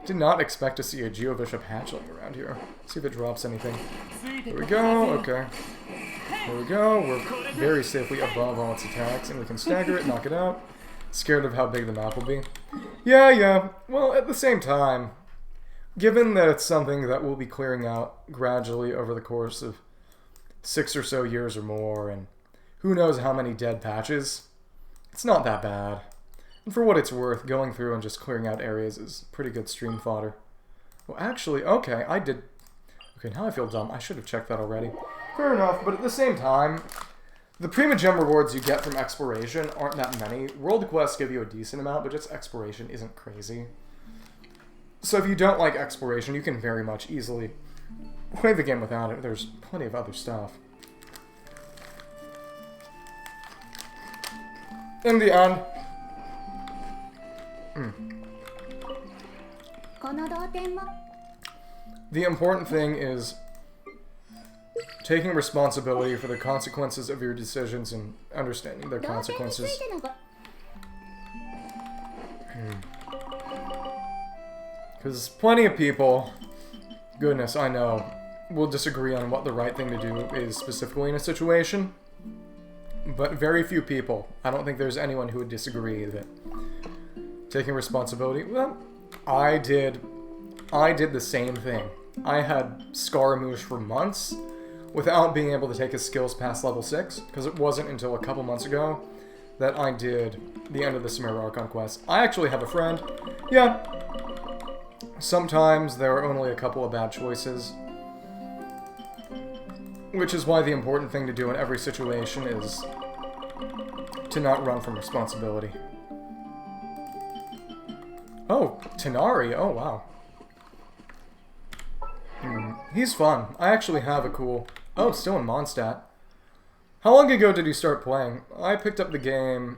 Did not expect to see a Geobishop hatchling around here. See if it drops anything. There we go, okay. There we go, we're very safely above all its attacks, and we can stagger it, knock it out. Scared of how big the map will be. Yeah, well, at the same time, given that it's something that we'll be clearing out gradually over the course of 6 or so years or more, and who knows how many dead patches, it's not that bad. And for what it's worth, going through and just clearing out areas is pretty good stream fodder. Well, actually, okay, Okay, now I feel dumb. I should have checked that already. Fair enough, but at the same time, the Prima Gem rewards you get from exploration aren't that many. World quests give you a decent amount, but just exploration isn't crazy. So if you don't like exploration, you can very much easily play the game without it. There's plenty of other stuff. In the end, the important thing is taking responsibility for the consequences of your decisions and understanding their consequences. Because plenty of people, goodness, I know, will disagree on what the right thing to do is specifically in a situation. but very few people. I don't think there's anyone who would disagree that taking responsibility... Well, I did the same thing. I had Scaramouche for months without being able to take his skills past level 6, because it wasn't until a couple months ago that I did the end of the Sumeru Archon quest. I actually have a friend. Yeah, sometimes there are only a couple of bad choices, which is why the important thing to do in every situation is to not run from responsibility. Oh, Tanari. Oh, wow. He's fun. I actually have a cool... Oh, still in Mondstadt. How long ago did you start playing? I picked up the game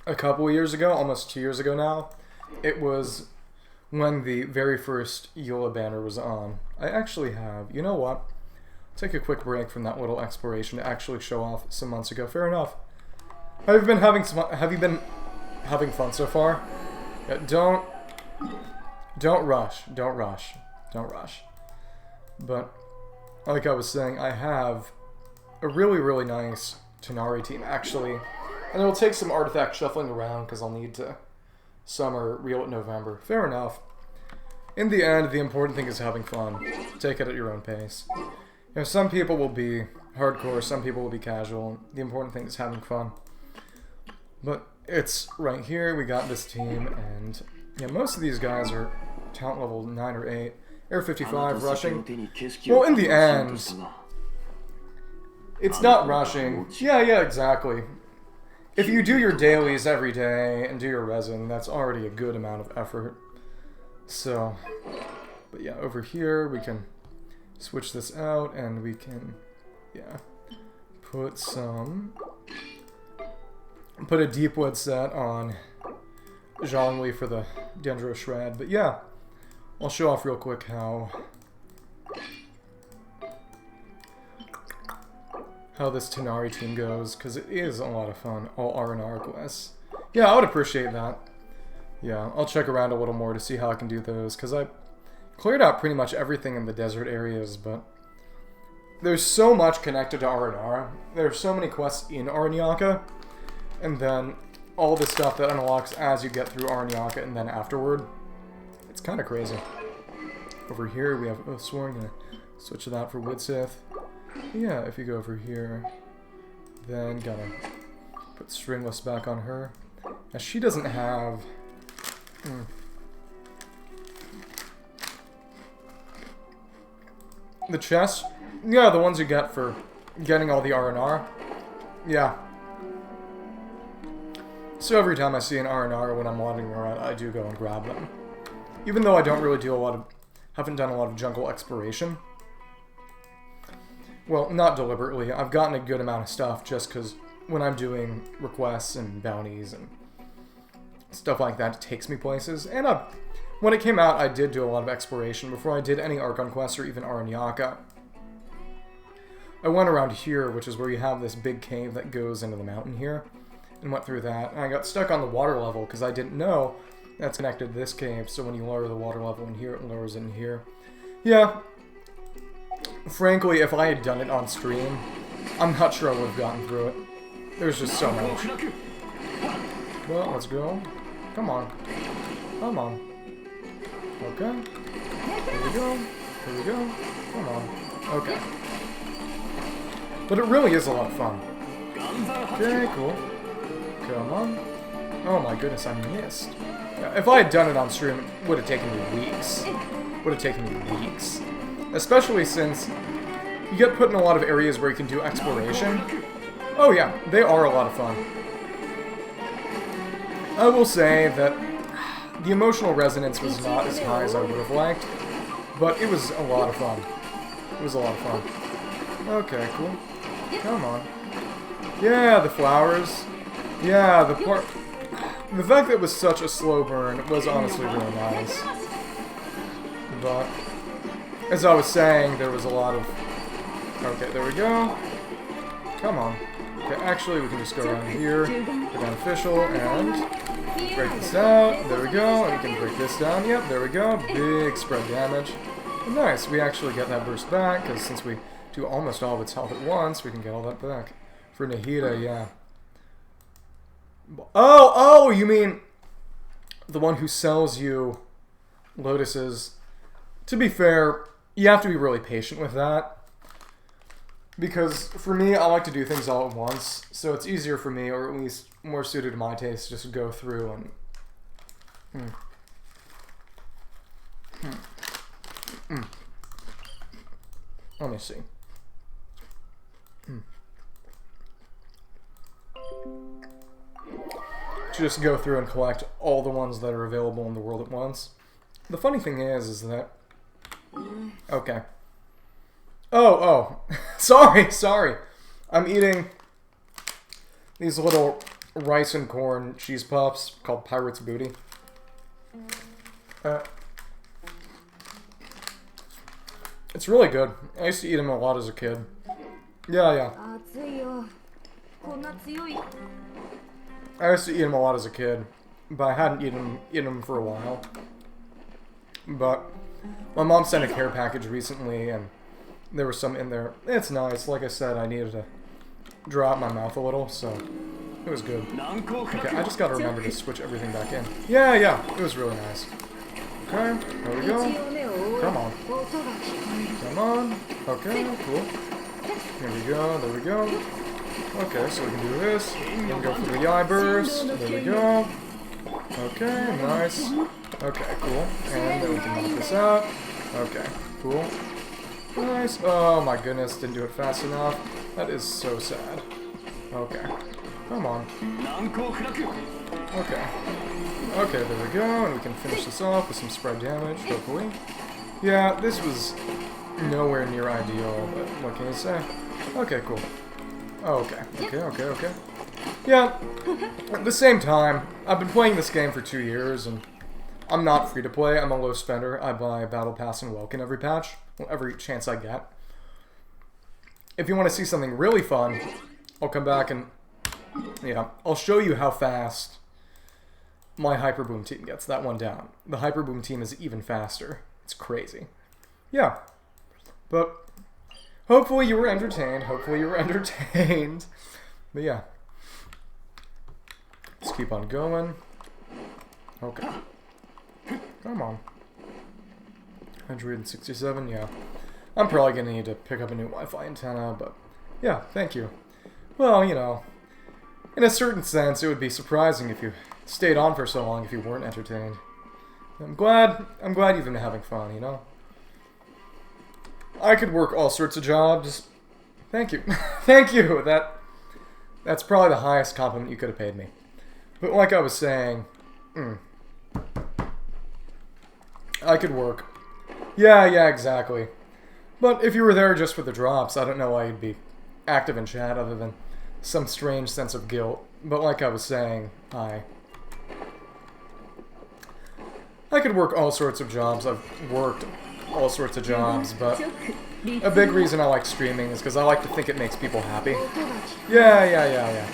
a couple years ago, almost 2 years ago now. It was when the very first Eula banner was on. I actually have... You know what? Take a quick break from that little exploration to actually show off some months ago. Fair enough. Have you been having fun so far? Yeah, don't rush. Don't rush. Don't rush. But, like I was saying, I have a really, really nice Tanari team, actually. And it'll take some artifact shuffling around, because I'll need to summer real in November. Fair enough. In the end, the important thing is having fun. Take it at your own pace. You know, some people will be hardcore, some people will be casual. The important thing is having fun. But it's right here, we got this team, and yeah, most of these guys are talent level 9 or 8. Air 55 rushing. Well, in the end, it's not rushing. Yeah, exactly. If you do your dailies every day and do your resin, that's already a good amount of effort. So, but yeah, over here we can switch this out and we can, yeah, put a Deepwood set on Zhongli for the Dendro Shred. But yeah, I'll show off real quick how this Tanari team goes, because it is a lot of fun. All R&R quests. Yeah, I would appreciate that. Yeah, I'll check around a little more to see how I can do those, because I cleared out pretty much everything in the desert areas, but there's so much connected to R&R. There's so many quests in Aranyaka, and then all the stuff that unlocks as you get through Aranyaka and then afterward. It's kind of crazy. Over here we have Oathsworn. Gonna switch to that for Woodsith. Yeah, if you go over here, then gotta put Stringless back on her. Now she doesn't have... The chests? Yeah, the ones you get for getting all the R&R. Yeah. So every time I see an R&R when I'm wandering around, I do go and grab them. Even though I don't really do haven't done a lot of jungle exploration. Well, not deliberately. I've gotten a good amount of stuff just because when I'm doing requests and bounties and stuff like that, it takes me places. And when it came out, I did do a lot of exploration before I did any Archon quests or even Aranyaka. I went around here, which is where you have this big cave that goes into the mountain here, and went through that. And I got stuck on the water level because I didn't know that's connected to this cave, so when you lower the water level in here, it lowers it in here. Yeah. Frankly, if I had done it on stream, I'm not sure I would have gotten through it. There's just so much. Well, let's go. Come on. Come on. Okay. Here we go. Here we go. Come on. Okay. But it really is a lot of fun. Okay, cool. Come on. Oh my goodness, I missed. If I had done it on stream, it would have taken me weeks. Would have taken me weeks. Especially since you get put in a lot of areas where you can do exploration. Oh yeah, they are a lot of fun. I will say that the emotional resonance was not as high as I would have liked, but it was a lot of fun. It was a lot of fun. Okay, cool. Come on. Yeah, the flowers. Yeah, the fact that it was such a slow burn was honestly really nice. But, as I was saying, there was a lot of... Okay, there we go. Come on. Okay, actually, we can just go around here, go down official, and break this out. There we go, and we can break this down. Yep, there we go. Big spread damage. And nice, we actually get that burst back, because since we do almost all of its health at once, we can get all that back. For Nahida, yeah. Oh, you mean the one who sells you lotuses. To be fair, you have to be really patient with that. Because for me, I like to do things all at once. So it's easier for me, or at least more suited to my taste, just to go through and... Let me see. Just go through and collect all the ones that are available in the world at once. The funny thing is that... Okay. Oh. Sorry. I'm eating these little rice and corn cheese puffs called Pirate's Booty. It's really good. I used to eat them a lot as a kid. Yeah. I used to eat them a lot as a kid, but I hadn't eaten them for a while. But my mom sent a care package recently, and there was some in there. It's nice. Like I said, I needed to draw out my mouth a little, so it was good. Okay, I just gotta remember to switch everything back in. Yeah. It was really nice. Okay, there we go. Come on. Okay, cool. There we go. Okay, so we can do this. We can go for the eye burst. There we go. Okay, nice. Okay, cool. And then we can knock this out. Okay, cool. Nice. Oh my goodness, didn't do it fast enough. That is so sad. Okay. Come on. Okay, there we go. And we can finish this off with some spread damage, hopefully. Yeah, this was nowhere near ideal, but what can you say? Okay, cool. Okay. Yeah, at the same time, I've been playing this game for 2 years, and I'm not free to play. I'm a low spender. I buy Battle Pass and Welkin every patch, every chance I get. If you want to see something really fun, I'll come back and, I'll show you how fast my Hyperboom team gets that one down. The Hyperboom team is even faster. It's crazy. Yeah, but hopefully you were entertained. But yeah. Let's keep on going. Okay. Come on. 167, yeah. I'm probably going to need to pick up a new Wi-Fi antenna, but yeah, thank you. Well, in a certain sense, it would be surprising if you stayed on for so long if you weren't entertained. I'm glad you've been having fun, I could work all sorts of jobs. Thank you. Thank you. That's probably the highest compliment you could have paid me. But like I was saying, I could work. Yeah, exactly. But if you were there just for the drops, I don't know why you'd be active in chat other than some strange sense of guilt. But like I was saying, I could work all sorts of jobs. I've worked all sorts of jobs, but a big reason I like streaming is because I like to think it makes people happy. Yeah.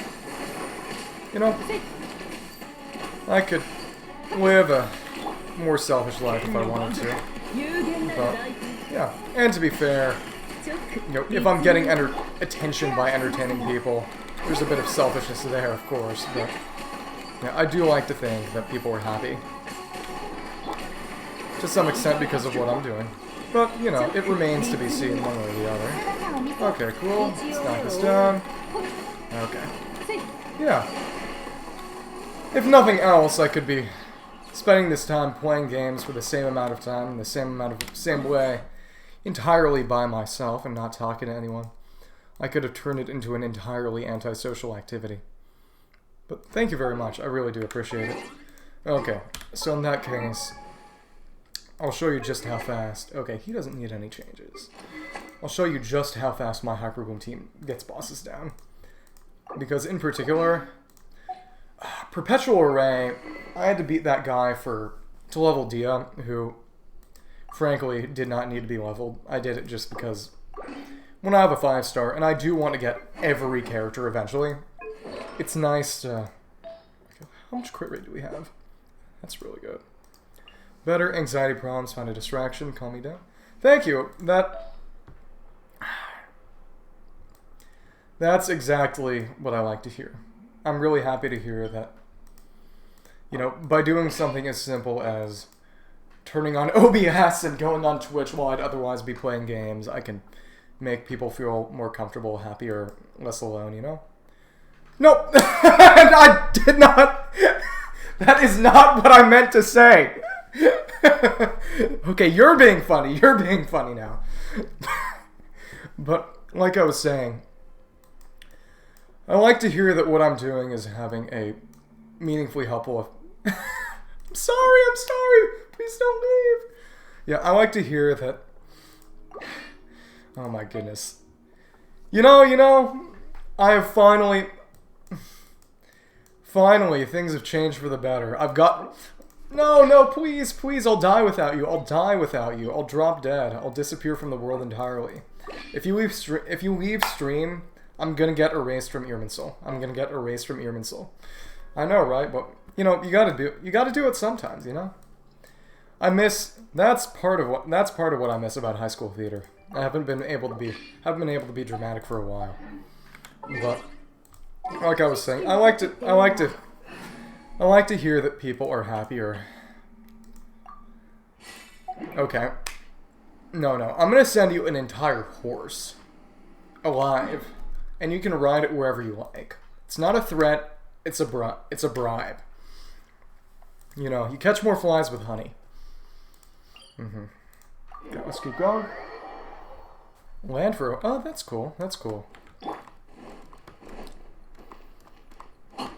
I could live a more selfish life if I wanted to. But, yeah. And to be fair, if I'm getting attention by entertaining people, there's a bit of selfishness there, of course, but I do like to think that people are happy. To some extent because of what I'm doing. But, it remains to be seen one way or the other. Okay, cool. Let's knock this down. Okay. Yeah. If nothing else, I could be spending this time playing games for the same amount of time, in the same way, entirely by myself and not talking to anyone. I could have turned it into an entirely antisocial activity. But thank you very much. I really do appreciate it. Okay, so in that case, I'll show you just how fast... Okay, he doesn't need any changes. I'll show you just how fast my Hyperboom team gets bosses down. Because in particular, Perpetual Array, I had to beat that guy to level Dia, who frankly did not need to be leveled. I did it just because when I have a 5-star, and I do want to get every character eventually, it's nice to... How much crit rate do we have? That's really good. Better anxiety problems, find a distraction, calm me down. Thank you. That That's exactly what I like to hear. I'm really happy to hear that, you know, by doing something as simple as turning on OBS and going on Twitch while I'd otherwise be playing games, I can make people feel more comfortable, happier, less alone, you know? Nope! I did not... That is not what I meant to say! Okay, you're being funny. You're being funny now. But, like I was saying, I like to hear that what I'm doing is having a meaningfully helpful... I'm sorry! Please don't leave! Yeah, I like to hear that... Oh my goodness. You know, I have finally, things have changed for the better. I've got... No, please, I'll die without you. I'll drop dead. I'll disappear from the world entirely. If you leave stream, I'm gonna get erased from Irminsul. I know, right? But, you know, you gotta do it sometimes, you know? That's part of what I miss about high school theater. I haven't been able to be dramatic for a while. But like I was saying, I like to hear that people are happier. Okay. No. I'm gonna send you an entire horse. Alive. And you can ride it wherever you like. It's not a threat, it's a bribe. You know, you catch more flies with honey. Okay, let's keep going. Land for... Oh, that's cool.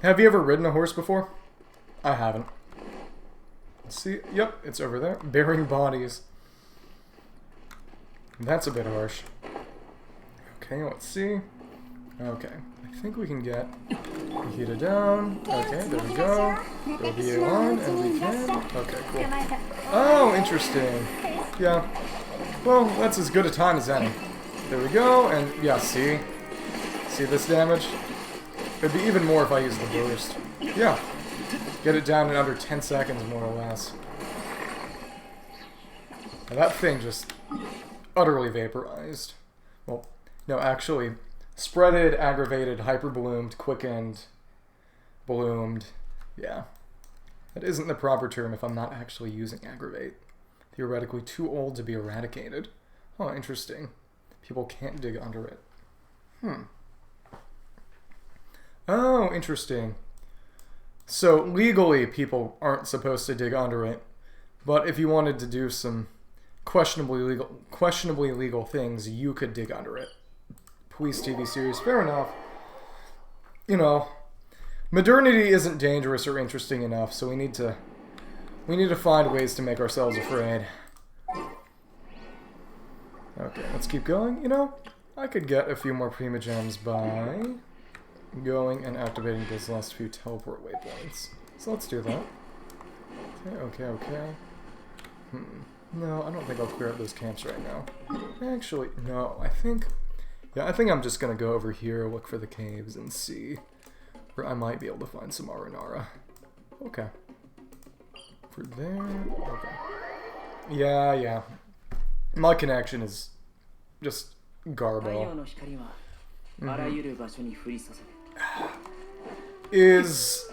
Have you ever ridden a horse before? I haven't. Let's see. Yep, it's over there. Bearing bodies. That's a bit harsh. Okay, let's see. Okay, I think we can get Hida down. Okay, there we go. Go BA1, and we can. Okay, cool. Oh, interesting. Yeah. Well, that's as good a time as any. There we go, and yeah, see? See this damage? It'd be even more if I used the burst. Yeah. Get it down in under 10 seconds, more or less. Now that thing just utterly vaporized. Well, no, actually, spreaded, aggravated, hyper-bloomed, quickened, bloomed. Yeah. That isn't the proper term if I'm not actually using aggravate. Theoretically too old to be eradicated. Oh, interesting. People can't dig under it. Oh, interesting. So, legally, people aren't supposed to dig under it. But if you wanted to do some questionably legal things, you could dig under it. Police TV series, fair enough. You know, modernity isn't dangerous or interesting enough, so we need to find ways to make ourselves afraid. Okay, let's keep going. You know, I could get a few more Prima Gems by going and activating those last few teleport waypoints. So let's do that. Okay. No, I don't think I'll clear up those camps right now. Actually, no, I think I'm just gonna go over here, look for the caves, and see where I might be able to find some Aranara. Okay. For there, okay. Yeah. My connection is just garbo. Is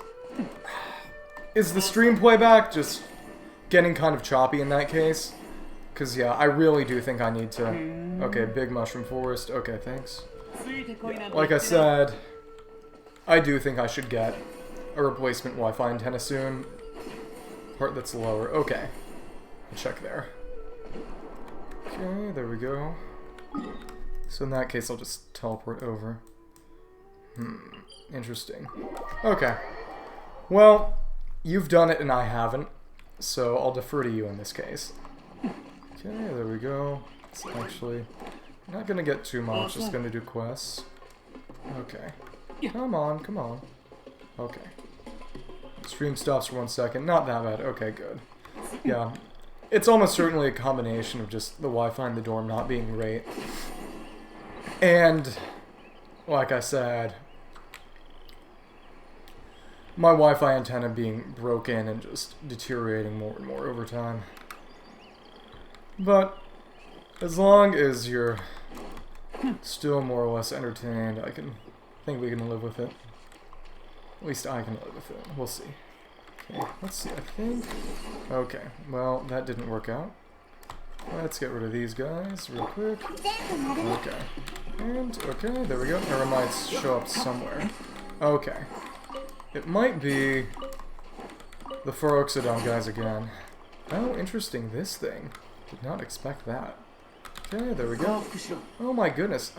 the stream playback just getting kind of choppy in that case? Because, yeah, I really do think I need to... Okay, Big Mushroom Forest. Okay, thanks. Yeah, like I said, I do think I should get a replacement Wi-Fi antenna soon. Part that's lower. Okay. I'll check there. Okay, there we go. So in that case, I'll just teleport over. Interesting. Okay. Well, you've done it and I haven't, so I'll defer to you in this case. Okay, there we go. It's actually not gonna get too much, just gonna do quests. Okay. Come on. Okay. Stream stops for 1 second. Not that bad. Okay, good. Yeah. It's almost certainly a combination of just the Wi-Fi in the dorm not being great. And, like I said, my Wi-Fi antenna being broken and just deteriorating more and more over time. But, as long as you're still more or less entertained. I think we can live with it. At least I can live with it. We'll see. Okay, let's see, I think... Okay, well, that didn't work out. Let's get rid of these guys real quick. Okay. And, okay, there we go. Eremites show up somewhere. Okay. It might be the Feroxodon guys again. Oh, interesting, this thing. Did not expect that. Okay, there we go. Oh my goodness.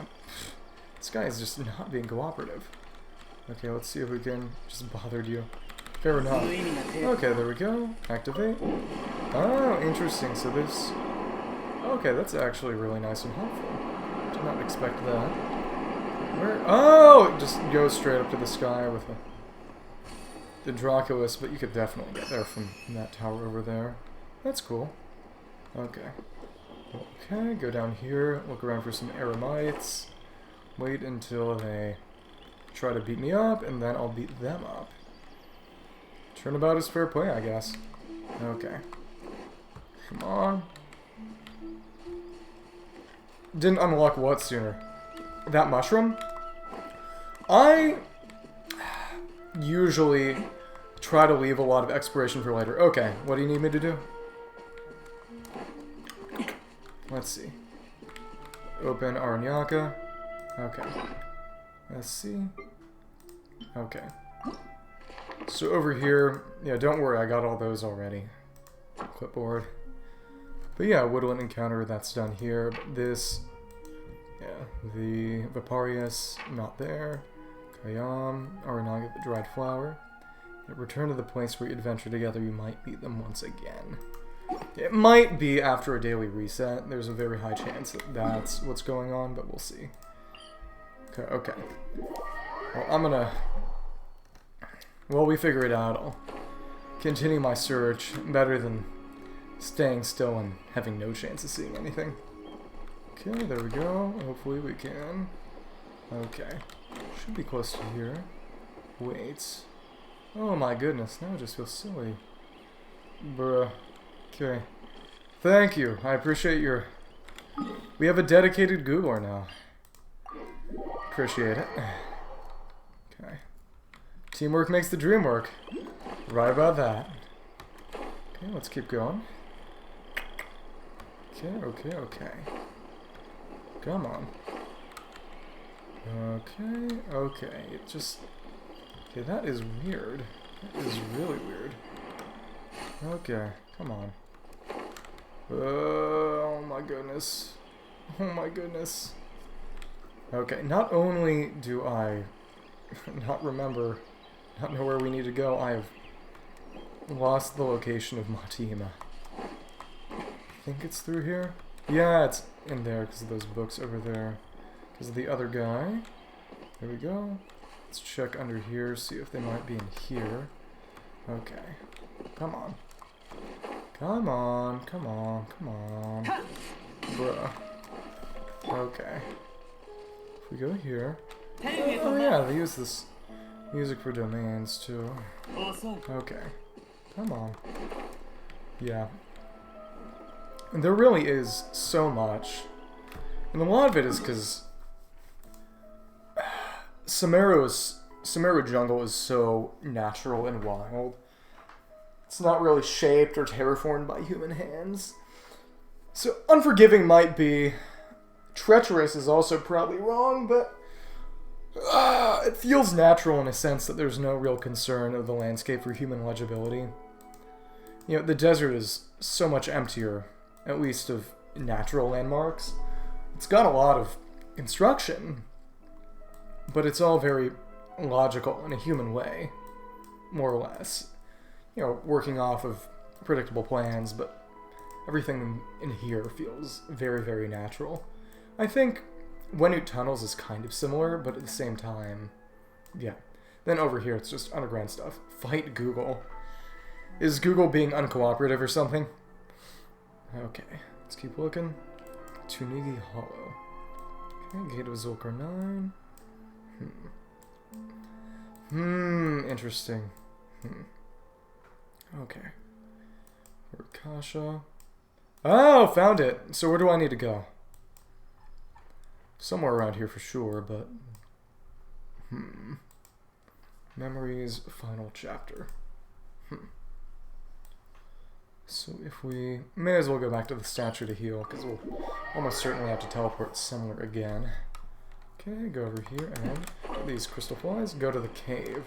This guy is just not being cooperative. Okay, let's see if we can just bothered you. Fair enough. Okay, there we go. Activate. Oh, interesting. So this... Okay, that's actually really nice and helpful. Did not expect that. Where... Oh! It just goes straight up to the sky with the Draculus, but you could definitely get there from that tower over there. That's cool. Okay. Okay, go down here, look around for some Eremites. Wait until they try to beat me up, and then I'll beat them up. Turnabout is fair play, I guess. Okay. Come on. Didn't unlock what sooner? That mushroom? I usually try to leave a lot of exploration for later. Okay, what do you need me to do? Let's see. Open Aranyaka. Okay. Let's see. Okay. So over here, yeah, don't worry, I got all those already. Clipboard. But yeah, Woodland Encounter, that's done here. But this, yeah, the Viparius, not there. Kayam, Aranaga, the Dried Flower. Yeah, return to the place where you adventure together, you might meet them once again. It might be after a daily reset. There's a very high chance that that's what's going on, but we'll see. Okay, okay. Well, I'm gonna... Well, we figure it out. I'll continue my search. Better than staying still and having no chance of seeing anything. Okay, there we go. Hopefully we can. Okay. Should be close to here. Wait. Oh my goodness, now it just feels silly. Bruh. Okay. Thank you. I appreciate your... We have a dedicated Googler now. Appreciate it. Okay. Teamwork makes the dream work. Right about that. Okay, let's keep going. Okay, okay, okay. Come on. Okay, okay. It just... Okay, that is weird. That is really weird. Okay, come on. Oh my goodness. Oh my goodness. Okay, not only do I not remember, not know where we need to go, I have lost the location of Matima. I think it's through here? Yeah, it's in there because of those books over there. Because of the other guy. There we go. Let's check under here, see if they might be in here. Okay. Come on. Come on, come on, come on. Bruh. Okay. If we go here... Oh yeah, they use this music for domains too. Okay. Come on. Yeah. And there really is so much. And a lot of it is because... Sumeru jungle is so natural and wild. It's not really shaped or terraformed by human hands. So unforgiving might be. Treacherous is also probably wrong, but it feels natural in a sense that there's no real concern of the landscape for human legibility. You know, the desert is so much emptier, at least of natural landmarks. It's got a lot of construction, but it's all very logical in a human way, more or less. You know, working off of predictable plans, but everything in here feels very, very natural. I think Wenut Tunnels is kind of similar, but at the same time, yeah. Then over here, it's just underground stuff. Fight Google. Is Google being uncooperative or something? Okay, let's keep looking. Tunigi Hollow. Okay, Gate of Zulkar 9. Interesting. Okay. Urkasha. Oh, found it! So where do I need to go? Somewhere around here for sure, but... Memories, final chapter. So if we... May as well go back to the statue to heal, because we'll almost certainly have to teleport somewhere again. Okay, go over here and these crystal flies. Go to the cave.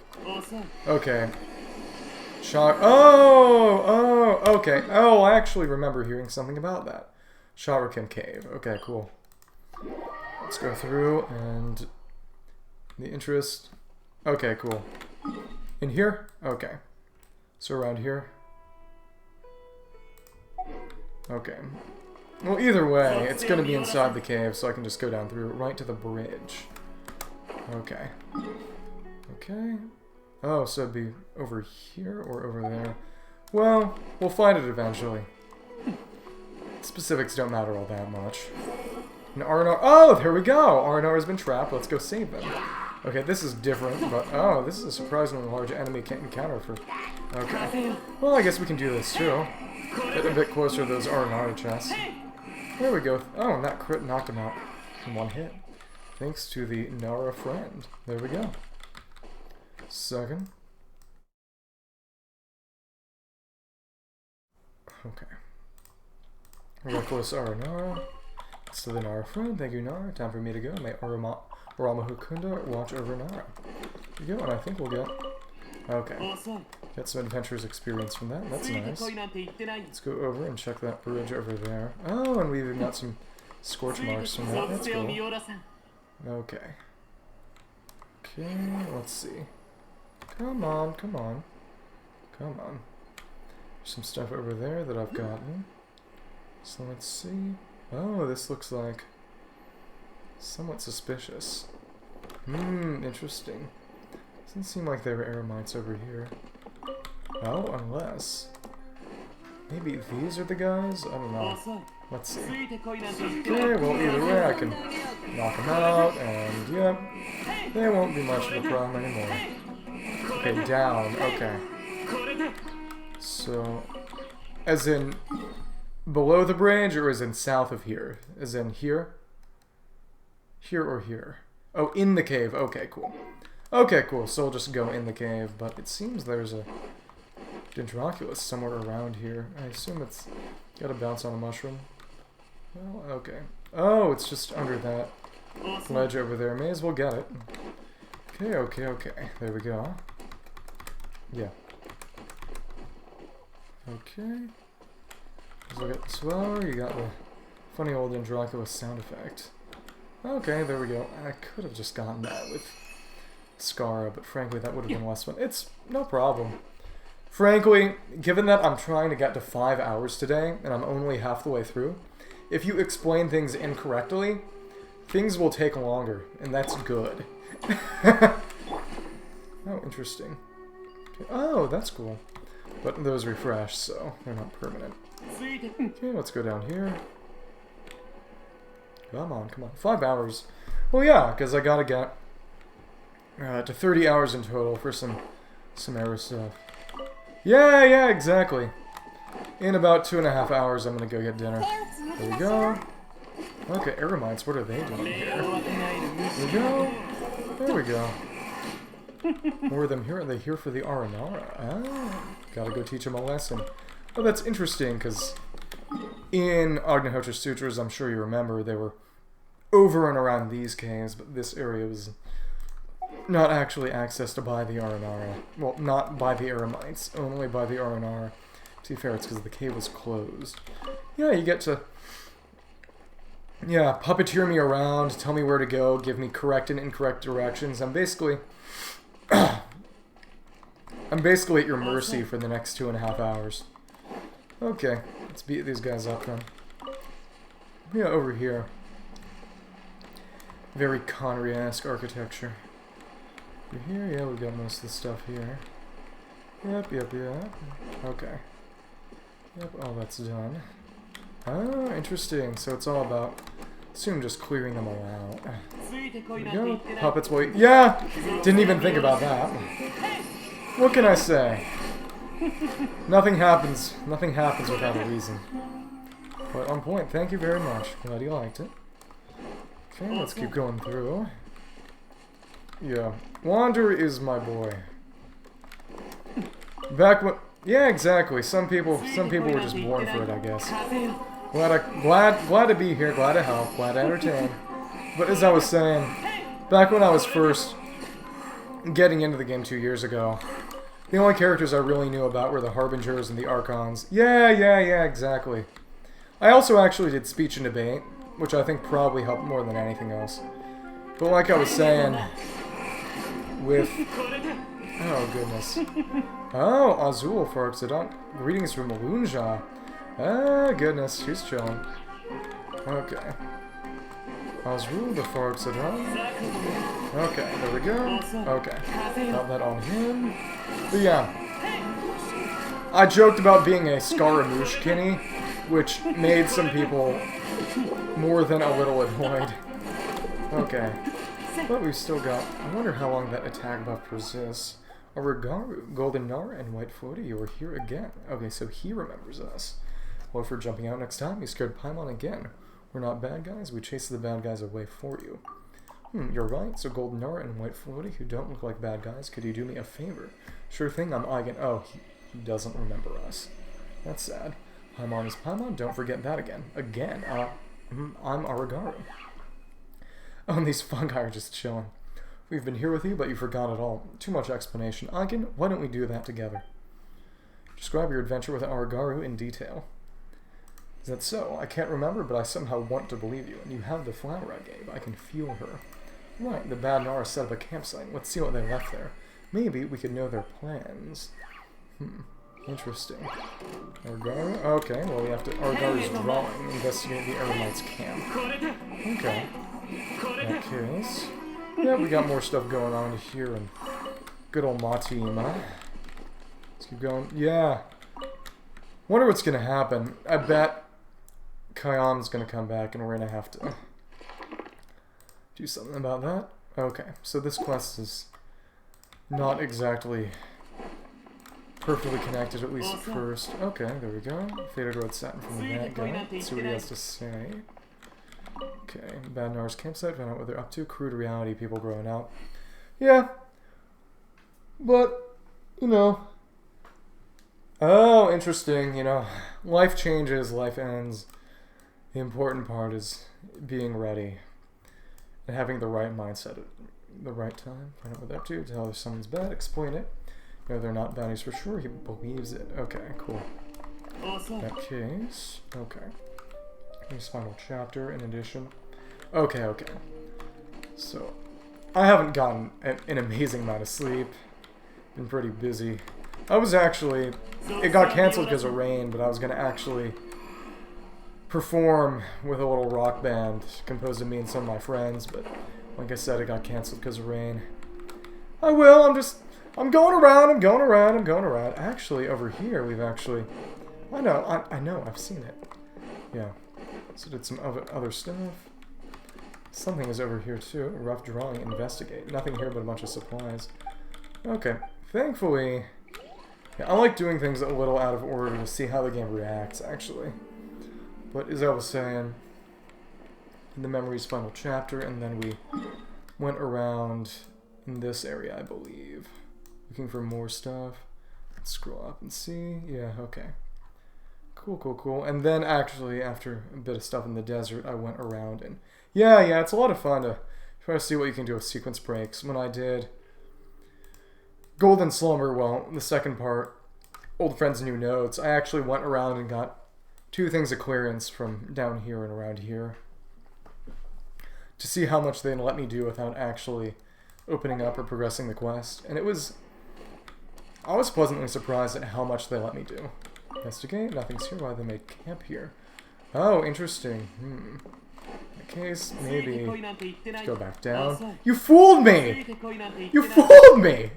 Okay. Shock. Oh, okay. Oh, I actually remember hearing something about that. Shuriken Cave. Okay, cool. Let's go through and the interest. Okay, cool. In here? Okay. So around here. Okay. Well, either way, it's going to be inside the cave, so I can just go down through right to the bridge. Okay. Okay. Oh, so it'd be over here or over there. Well, we'll find it eventually. Specifics don't matter all that much. And Arnar... Oh, there we go! Arnar has been trapped. Let's go save them. Okay, this is different, but... Oh, this is a surprisingly large enemy encounter for... Okay. Well, I guess we can do this, too. Get a bit closer to those Arnar chests. There we go. Oh, and that crit knocked him out in one hit. Thanks to the Nara friend. There we go. Second. Okay. Reckless Nara. Thanks to the Nara friend. Thank you, Nara. Time for me to go. May Ramahukunda watch over Nara. There you go, and I think we'll get... Okay. Get some adventurous experience from that. That's nice. Let's go over and check that bridge over there. Oh, and we've even got some scorch marks from that. That's cool. Okay. Okay, let's see. Come on, come on. Come on. There's some stuff over there that I've gotten. So let's see. Oh, this looks like somewhat suspicious. Interesting. Doesn't seem like there were eremites over here. Oh, unless... Maybe these are the guys? I don't know. Let's see. Okay, well, either way, I can knock them out, and yep, they won't be much of a problem anymore. Okay, down. Okay. So, as in below the bridge, or as in south of here? As in here? Here or here? Oh, in the cave. Okay, cool. Okay, cool. So we'll just go in the cave, but it seems there's a Dendroculus somewhere around here. I assume it's got to bounce on a mushroom. Well, okay. Oh, it's just under that ledge over there. May as well get it. Okay, okay, okay. There we go. Yeah. Okay. Let's look at this flower. You got the funny old Dendroculus sound effect. Okay, there we go. I could have just gotten that with Scara, but frankly that would have been less fun. It's no problem. Frankly, given that I'm trying to get to 5 hours today, and I'm only half the way through, if you explain things incorrectly, things will take longer, and that's good. Oh, interesting. Okay. Oh, that's cool. But those refresh, so they're not permanent. Okay, let's go down here. Come on, come on. 5 hours. Well, yeah, because I gotta get to 30 hours in total for some Sumeru stuff. Yeah, yeah, exactly. In about 2.5 hours, I'm gonna go get dinner. There we go. Okay, eremites, what are they doing here? There we go. There we go. More of them here. Are they here for the Aranara? Ah, gotta go teach them a lesson. Oh, that's interesting, because in Agnihotra Sutras, I'm sure you remember, they were over and around these caves, but this area was not actually accessed by the Aranara. Well, not by the eremites, only by the Aranara. To be fair, it's because the cave was closed. Yeah, you get to... Yeah, puppeteer me around, tell me where to go, give me correct and incorrect directions. I'm basically... I'm basically at your mercy for the next 2.5 hours. Okay, let's beat these guys up then. Yeah, over here. Very Conry-esque architecture. Over here, yeah, we've got most of the stuff here. Yep, yep, yep. Okay. Yep, all that's done. Oh, interesting. So it's all about, assume, just clearing them all out. There we go. Puppets will... Yeah! Didn't even think about that. What can I say? Nothing happens. Nothing happens without a reason. But on point. Thank you very much. Glad you liked it. Okay, let's keep going through. Yeah, Wander is my boy. Back when, yeah, exactly. Some people were just born for it, I guess. Glad to be here. Glad to help. Glad to entertain. But as I was saying, back when I was first getting into the game 2 years ago, the only characters I really knew about were the Harbingers and the Archons. Yeah, exactly. I also actually did speech and debate, which I think probably helped more than anything else. But like I was saying, with... Oh, goodness. Oh, Azul for Oxidant. Greetings from Malunja. Ah, goodness, she's chilling. Okay. Azul the Oxidant. Okay, there we go. Okay. Got that on him. But yeah. I joked about being a Scaramouche Kinney, which made some people more than a little annoyed. Okay. But we've still got... I wonder how long that attack buff persists. Arigaru, Golden Nara, and White Floaty, you are here again. Okay, so he remembers us. Well, for jumping out next time, you scared Paimon again. We're not bad guys, we chase the bad guys away for you. You're right, so Golden Nara and White Floaty, who don't look like bad guys, could you do me a favor? Sure thing, I'm Eigen. Oh, he doesn't remember us. That's sad. Paimon is Paimon, don't forget that again. Again, I'm Arigaru. Oh, and these fungi are just chilling. We've been here with you, but you forgot it all. Too much explanation. Eigen, why don't we do that together? Describe your adventure with Arigaru in detail. Is that so? I can't remember, but I somehow want to believe you. And you have the flower I gave. I can feel her. Right, the bad Nara set up a campsite. Let's see what they left there. Maybe we could know their plans. Interesting. Arigaru? Okay, well we have to... Arigaru's drawing. Investigate the Eremites' camp. Okay. In that case... Yeah, we got more stuff going on here in good old Matima. Let's keep going. Yeah. Wonder what's gonna happen. I bet Kayam's gonna come back and we're gonna have to do something about that. Okay, so this quest is not exactly perfectly connected, at least at first. Okay, there we go. Faded Road Satin from the bad guy. Let's see what he has to say. Okay, Bad Nara's campsite, find out what they're up to. Crude reality, people growing out. Yeah. But, you know. Oh, interesting, you know. Life changes, life ends. The important part is being ready. And having the right mindset at the right time. Find out what they're up to, tell if someone's bad, explain it. No, they're not baddies for sure, he believes it. Okay, cool. In that case, okay. Here's final chapter in addition. Okay. So, I haven't gotten an amazing amount of sleep. Been pretty busy. I was actually... It got canceled because of rain, but I was going to actually perform with a little rock band composed of me and some of my friends, but like I said, it got canceled because of rain. I will, I'm going around. Actually, over here, we've actually... I know, I've seen it. Yeah. So did some other stuff. Something is over here too. A rough drawing. Investigate. Nothing here but a bunch of supplies. Okay. Thankfully, yeah, I like doing things a little out of order to see how the game reacts, actually. But as I was saying, in the Memories final chapter, and then we went around in this area, I believe. Looking for more stuff. Let's scroll up and see. Yeah, okay. Cool. And then actually, after a bit of stuff in the desert, I went around and... Yeah, it's a lot of fun to try to see what you can do with sequence breaks. When I did Golden Slumber, well, the second part, Old Friends, New Notes, I actually went around and got 2 things of clearance from down here and around here to see how much they'd let me do without actually opening up or progressing the quest. And it was... I was pleasantly surprised at how much they let me do. Investigate. Nothing's here. Why they made camp here? Oh, interesting. In that case, maybe... Let's go back down. You fooled me! You fooled me!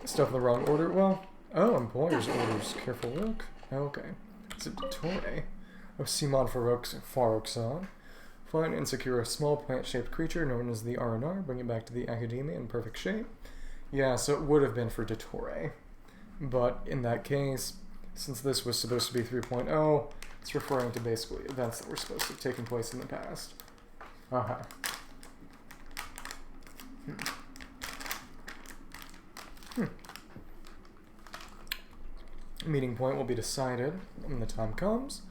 Stuff in the wrong order? Well... Oh, employer's orders. Careful look. Okay. It's a Dottore. Oh, Simon Farouksan. Find and secure a small plant-shaped creature known as the R&R. Bring it back to the Academia in perfect shape. Yeah, so it would have been for Dottore. But in that case, since this was supposed to be 3.0, it's referring to basically events that were supposed to have taken place in the past. Okay. Meeting point will be decided when the time comes.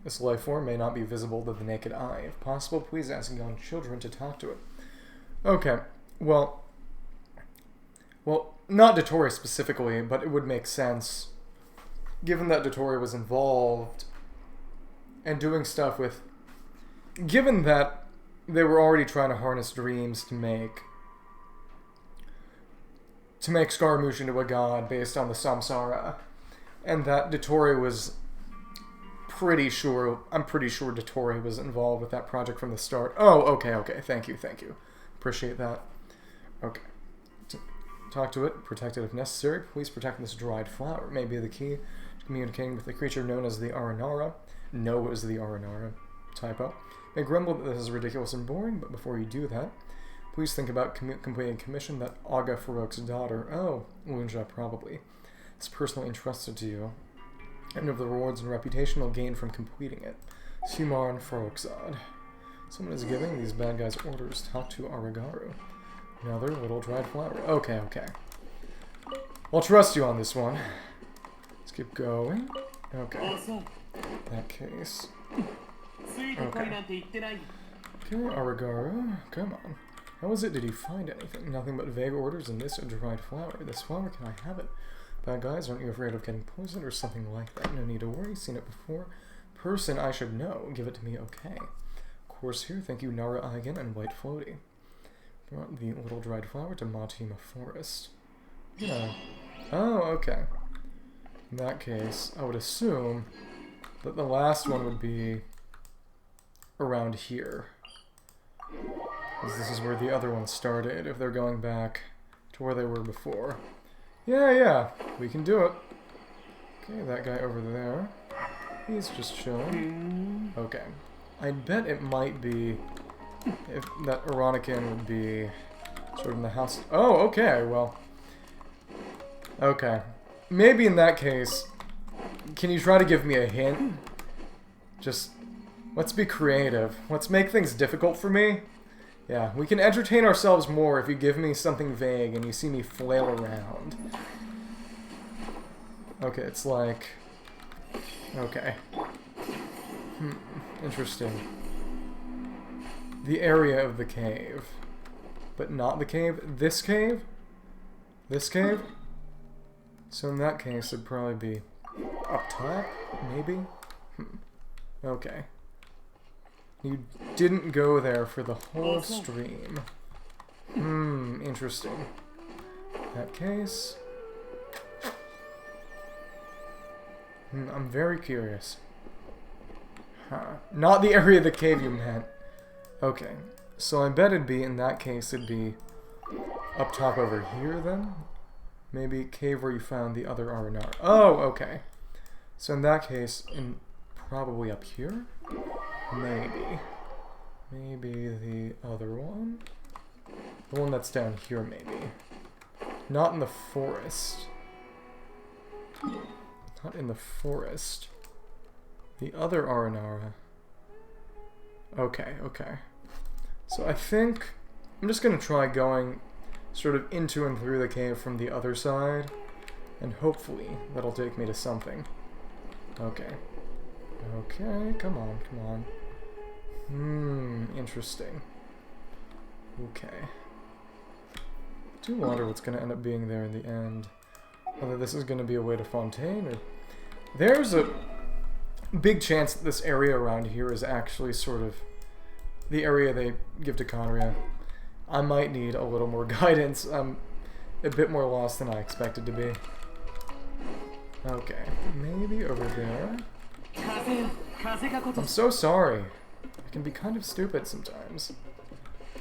This life form may not be visible to the naked eye. If possible, please ask young children to talk to it. Okay, well, not Dotori specifically, but it would make sense, given that Dotori was involved and doing stuff with... Given that they were already trying to harness dreams to make Scaramouche into a god based on the Samsara, and that Dotori was I'm pretty sure Dotori was involved with that project from the start. Oh, okay, thank you. Appreciate that. Okay. Talk to it, protect it if necessary. Please protect this dried flower. It may be the key to communicating with the creature known as the Aranara. No, it was the Aranara. Typo. May grumble that this is ridiculous and boring, but before you do that, please think about completing a commission that Aga Farouk's daughter, Lunja probably, is personally entrusted to you, and of the rewards and reputation you'll gain from completing it. Sumaran Faroukzad. Someone is giving these bad guys orders. Talk to Aragaru. Another little dried flower. Okay. I'll trust you on this one. Let's keep going. Okay. In that case. Okay, Aragaru, come on. How was it? Did you find anything? Nothing but vague orders and this dried flower. This flower, can I have it? Bad guys, aren't you afraid of getting poisoned or something like that? No need to worry, seen it before. Person I should know. Give it to me, okay. Of course here, thank you Nara Eigen and White Floaty. Brought the little dried flower to Matima Forest. Yeah. Oh, okay. In that case, I would assume that the last one would be around here. Because this is where the other one started, if they're going back to where they were before. Yeah, we can do it. Okay, that guy over there. He's just chilling. Okay. I bet it might be... if that Ironican would be sort of in the house... Oh, okay, well... Okay. Maybe in that case, can you try to give me a hint? Just... let's be creative. Let's make things difficult for me. Yeah, we can entertain ourselves more if you give me something vague and you see me flail around. Okay, it's like... okay. Interesting. The area of the cave. But not the cave. This cave? This cave? So in that case, it'd probably be up top, maybe? Okay. You didn't go there for the whole stream. Interesting. In that case... I'm very curious. Huh. Not the area of the cave you meant. Okay. So I bet it'd be, in that case, it'd be up top over here, then? Maybe cave where you found the other Aranara. Oh, okay. So in that case, probably up here? Maybe. Maybe the other one? The one that's down here, maybe. Not in the forest. Not in the forest. The other Aranara. Okay. So I think I'm just going to try going sort of into and through the cave from the other side. And hopefully that'll take me to something. Okay. Okay, come on. Interesting. Okay. Do wonder what's going to end up being there in the end. Whether this is going to be a way to Fontaine, or... There's a big chance that this area around here is actually sort of the area they give to Conria. I might need a little more guidance. I'm a bit more lost than I expected to be. Okay, maybe over there. I'm so sorry. I can be kind of stupid sometimes.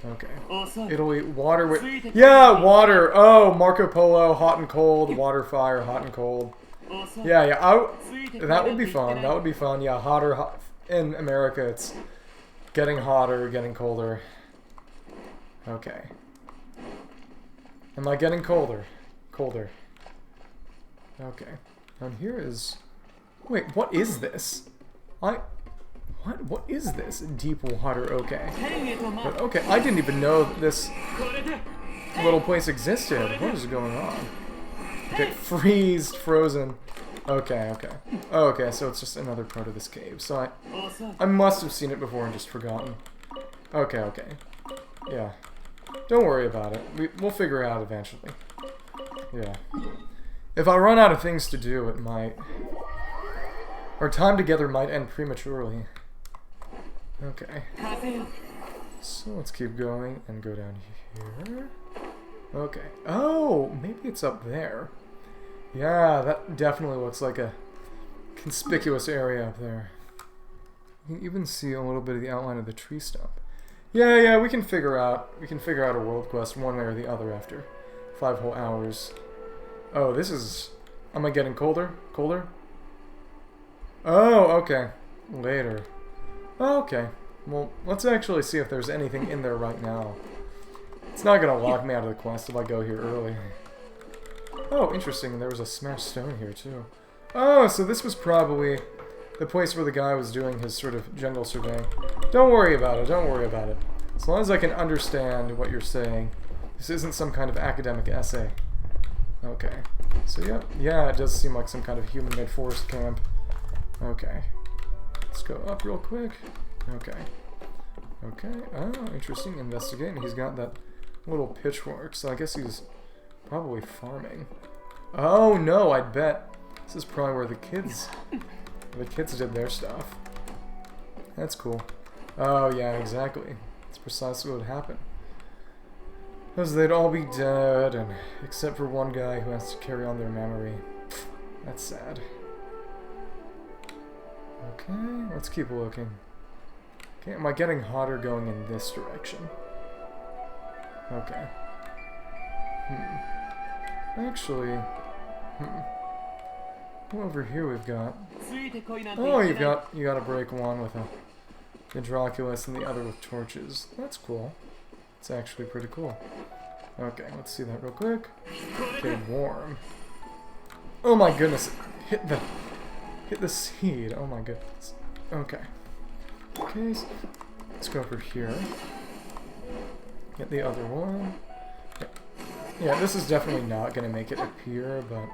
Okay. Italy, water with... Yeah, water! Oh, Marco Polo, hot and cold, water, fire, hot and cold. Yeah, that would be fun. That would be fun. Yeah, hot. In America, it's getting hotter, getting colder. Okay. Am I getting colder? Colder. Okay. Down here is... Wait, what is this? What? What is this? Deep water, okay. But okay, I didn't even know that this little place existed. What is going on? Okay, frozen. Okay, okay. Oh, okay, so it's just another part of this cave. So I must have seen it before and just forgotten. Okay, okay. Yeah. Don't worry about it. We'll figure it out eventually. Yeah. If I run out of things to do, it might... Our time together might end prematurely. Okay. So let's keep going and go down here. Okay. Oh, maybe it's up there. Yeah, that definitely looks like a conspicuous area up there. You can even see a little bit of the outline of the tree stump. Yeah, we can figure out a world quest one way or the other after 5 whole hours. Oh, this is... Am I getting colder? Colder? Oh, okay. Later. Okay. Well, let's actually see if there's anything in there right now. It's not gonna lock me out of the quest if I go here early. Oh, interesting. There was a smashed stone here, too. Oh, so this was probably the place where the guy was doing his sort of jungle surveying. Don't worry about it. Don't worry about it. As long as I can understand what you're saying. This isn't some kind of academic essay. Okay. So, yeah, it does seem like some kind of human-made forest camp. Okay. Let's go up real quick. Okay. Okay. Oh, interesting. Investigating. He's got that little pitchfork, so I guess he's probably farming. Oh, no, I'd bet. This is probably where the kids did their stuff. That's cool. Oh, yeah, exactly. That's precisely what happened. Because they'd all be dead, and except for one guy who has to carry on their memory. That's sad. Okay, let's keep looking. Okay, am I getting hotter going in this direction? Okay. Actually, well, over here we've got... Oh, you got to break one with a Hydroculus and the other with torches. That's cool. It's actually pretty cool. Okay, let's see that real quick. Okay, warm. Oh my goodness! Hit the seed. Oh my goodness. Okay. Okay, so let's go over here. Get the other one. Yeah, this is definitely not gonna make it appear, but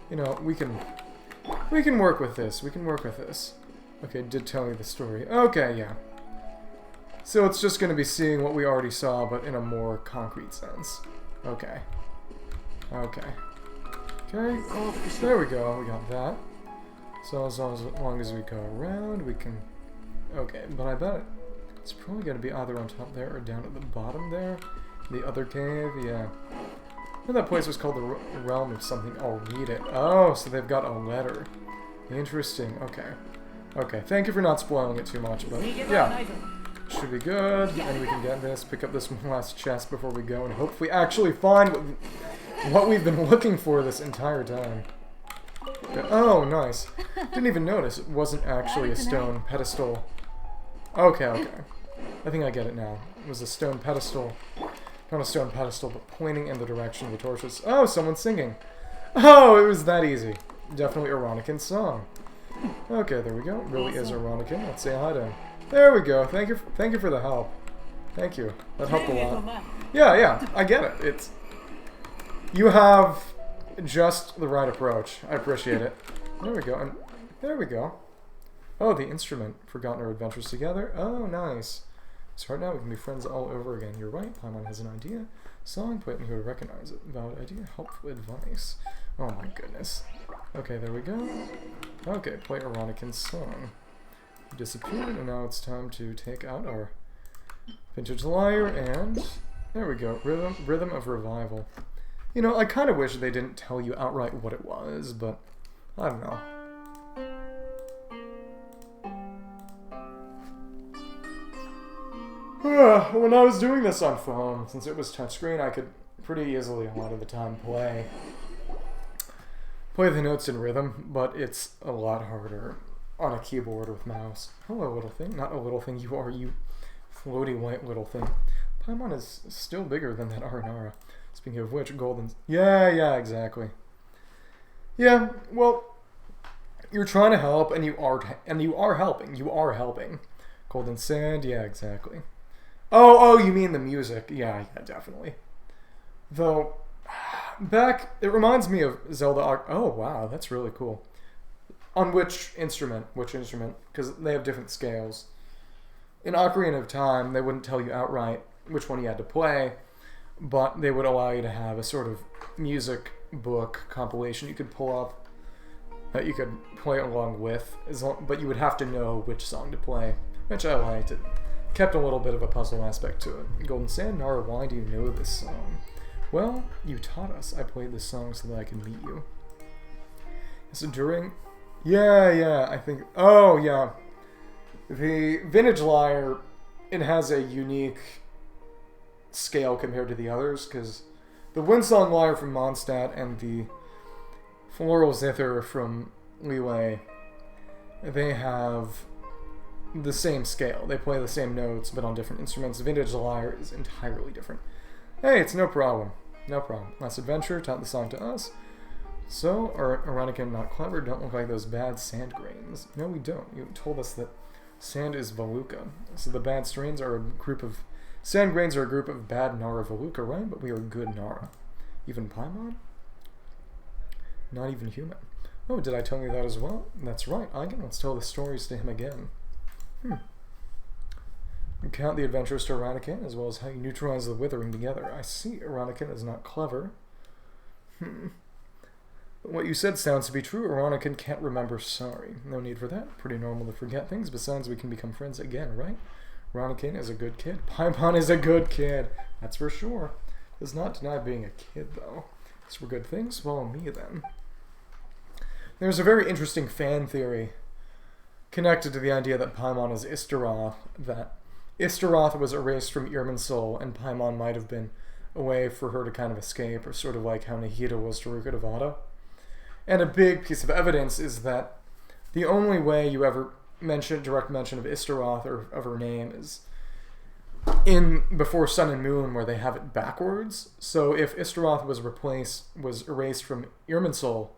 you know, we can work with this. We can work with this. Okay, it did tell me the story. Okay, yeah. So it's just gonna be seeing what we already saw, but in a more concrete sense. Okay. Okay. Okay. There we go. We got that. So as long as we go around, we can... Okay, but I bet it's probably going to be either on top there or down at the bottom there. The other cave, yeah. I think that place was called the Realm of something. I'll read it. Oh, so they've got a letter. Interesting, okay. Okay, thank you for not spoiling it too much, but yeah. Should be good, and we can get this, pick up this one last chest before we go, and hopefully actually find what we've been looking for this entire time. Okay. Oh, nice. Didn't even notice it wasn't actually a stone pedestal. Okay, okay. I think I get it now. It was a stone pedestal. Not a stone pedestal, but pointing in the direction of the torches. Oh, someone's singing. Oh, it was that easy. Definitely Ironican's song. Okay, there we go. It really is Ironican. Let's say hi to him. There we go. Thank you for the help. Thank you. That helped a lot. Yeah, I get it. It's... You have just the right approach. I appreciate it. There we go. And there we go. Oh, the instrument. Forgotten our adventures together. Oh, nice. So right now we can be friends all over again. You're right. Paimon has an idea. Song, point and he would recognize it. Valid idea. Helpful advice. Oh my goodness. Okay, there we go. Okay, play Ironican's song. He disappeared, and now it's time to take out our vintage lyre, and there we go. Rhythm of Revival. You know, I kind of wish they didn't tell you outright what it was, but I don't know. When I was doing this on phone, since it was touchscreen, I could pretty easily, a lot of the time, play the notes in rhythm, but it's a lot harder on a keyboard with mouse. Hello, little thing. Not a little thing, you are, you floaty white little thing. Paimon is still bigger than that Aranara. Speaking of which, golden... Yeah, exactly. Yeah, well, you're trying to help, and you are helping. You are helping. Golden Sand, yeah, exactly. Oh, you mean the music? Yeah, definitely. Though, it reminds me of Zelda. Oh, wow, that's really cool. On which instrument? Because they have different scales. In Ocarina of Time, they wouldn't tell you outright which one you had to play, but they would allow you to have a sort of music book compilation you could pull up that you could play along with, but you would have to know which song to play, which I liked. It kept a little bit of a puzzle aspect to it. Golden Sand, Nara, why do you know this song? Well, you taught us. I played this song so that I can meet you. So during... Yeah, I think... Oh, yeah. The Vintage Lyre, it has a unique scale compared to the others, because the Windsong Lyre from Mondstadt and the Floral Zither from Liyue, they have the same scale. They play the same notes, but on different instruments. The Vintage Lyre is entirely different. Hey, it's no problem. Last adventure taught the song to us. So, are Ironica not clever? Don't look like those bad sand grains. No, we don't. You told us that sand is Valuka. So the bad strains are a group of... Sand grains are a group of bad Nara Valuka, right? But we are good Nara. Even Paimon? Not even human. Oh, did I tell you that as well? That's right. Let's tell the stories to him again. You count the adventures to Ironican, as well as how you neutralize the withering together. I see. Ironican is not clever. What you said sounds to be true. Ironican can't remember sorry. No need for that. Pretty normal to forget things. Besides, we can become friends again, right? Ironican is a good kid. Paimon is a good kid. That's for sure. Does not deny being a kid, though. As for good things, follow me, then. There's a very interesting fan theory connected to the idea that Paimon is Istaroth, that Istaroth was erased from Irminsul, and Paimon might have been a way for her to kind of escape, or sort of like how Nahida was to Rukkhadevata. And a big piece of evidence is that the only way you ever direct mention of Istaroth or of her name is in Before Sun and Moon, where they have it backwards. So if Istaroth was erased from Irminsul,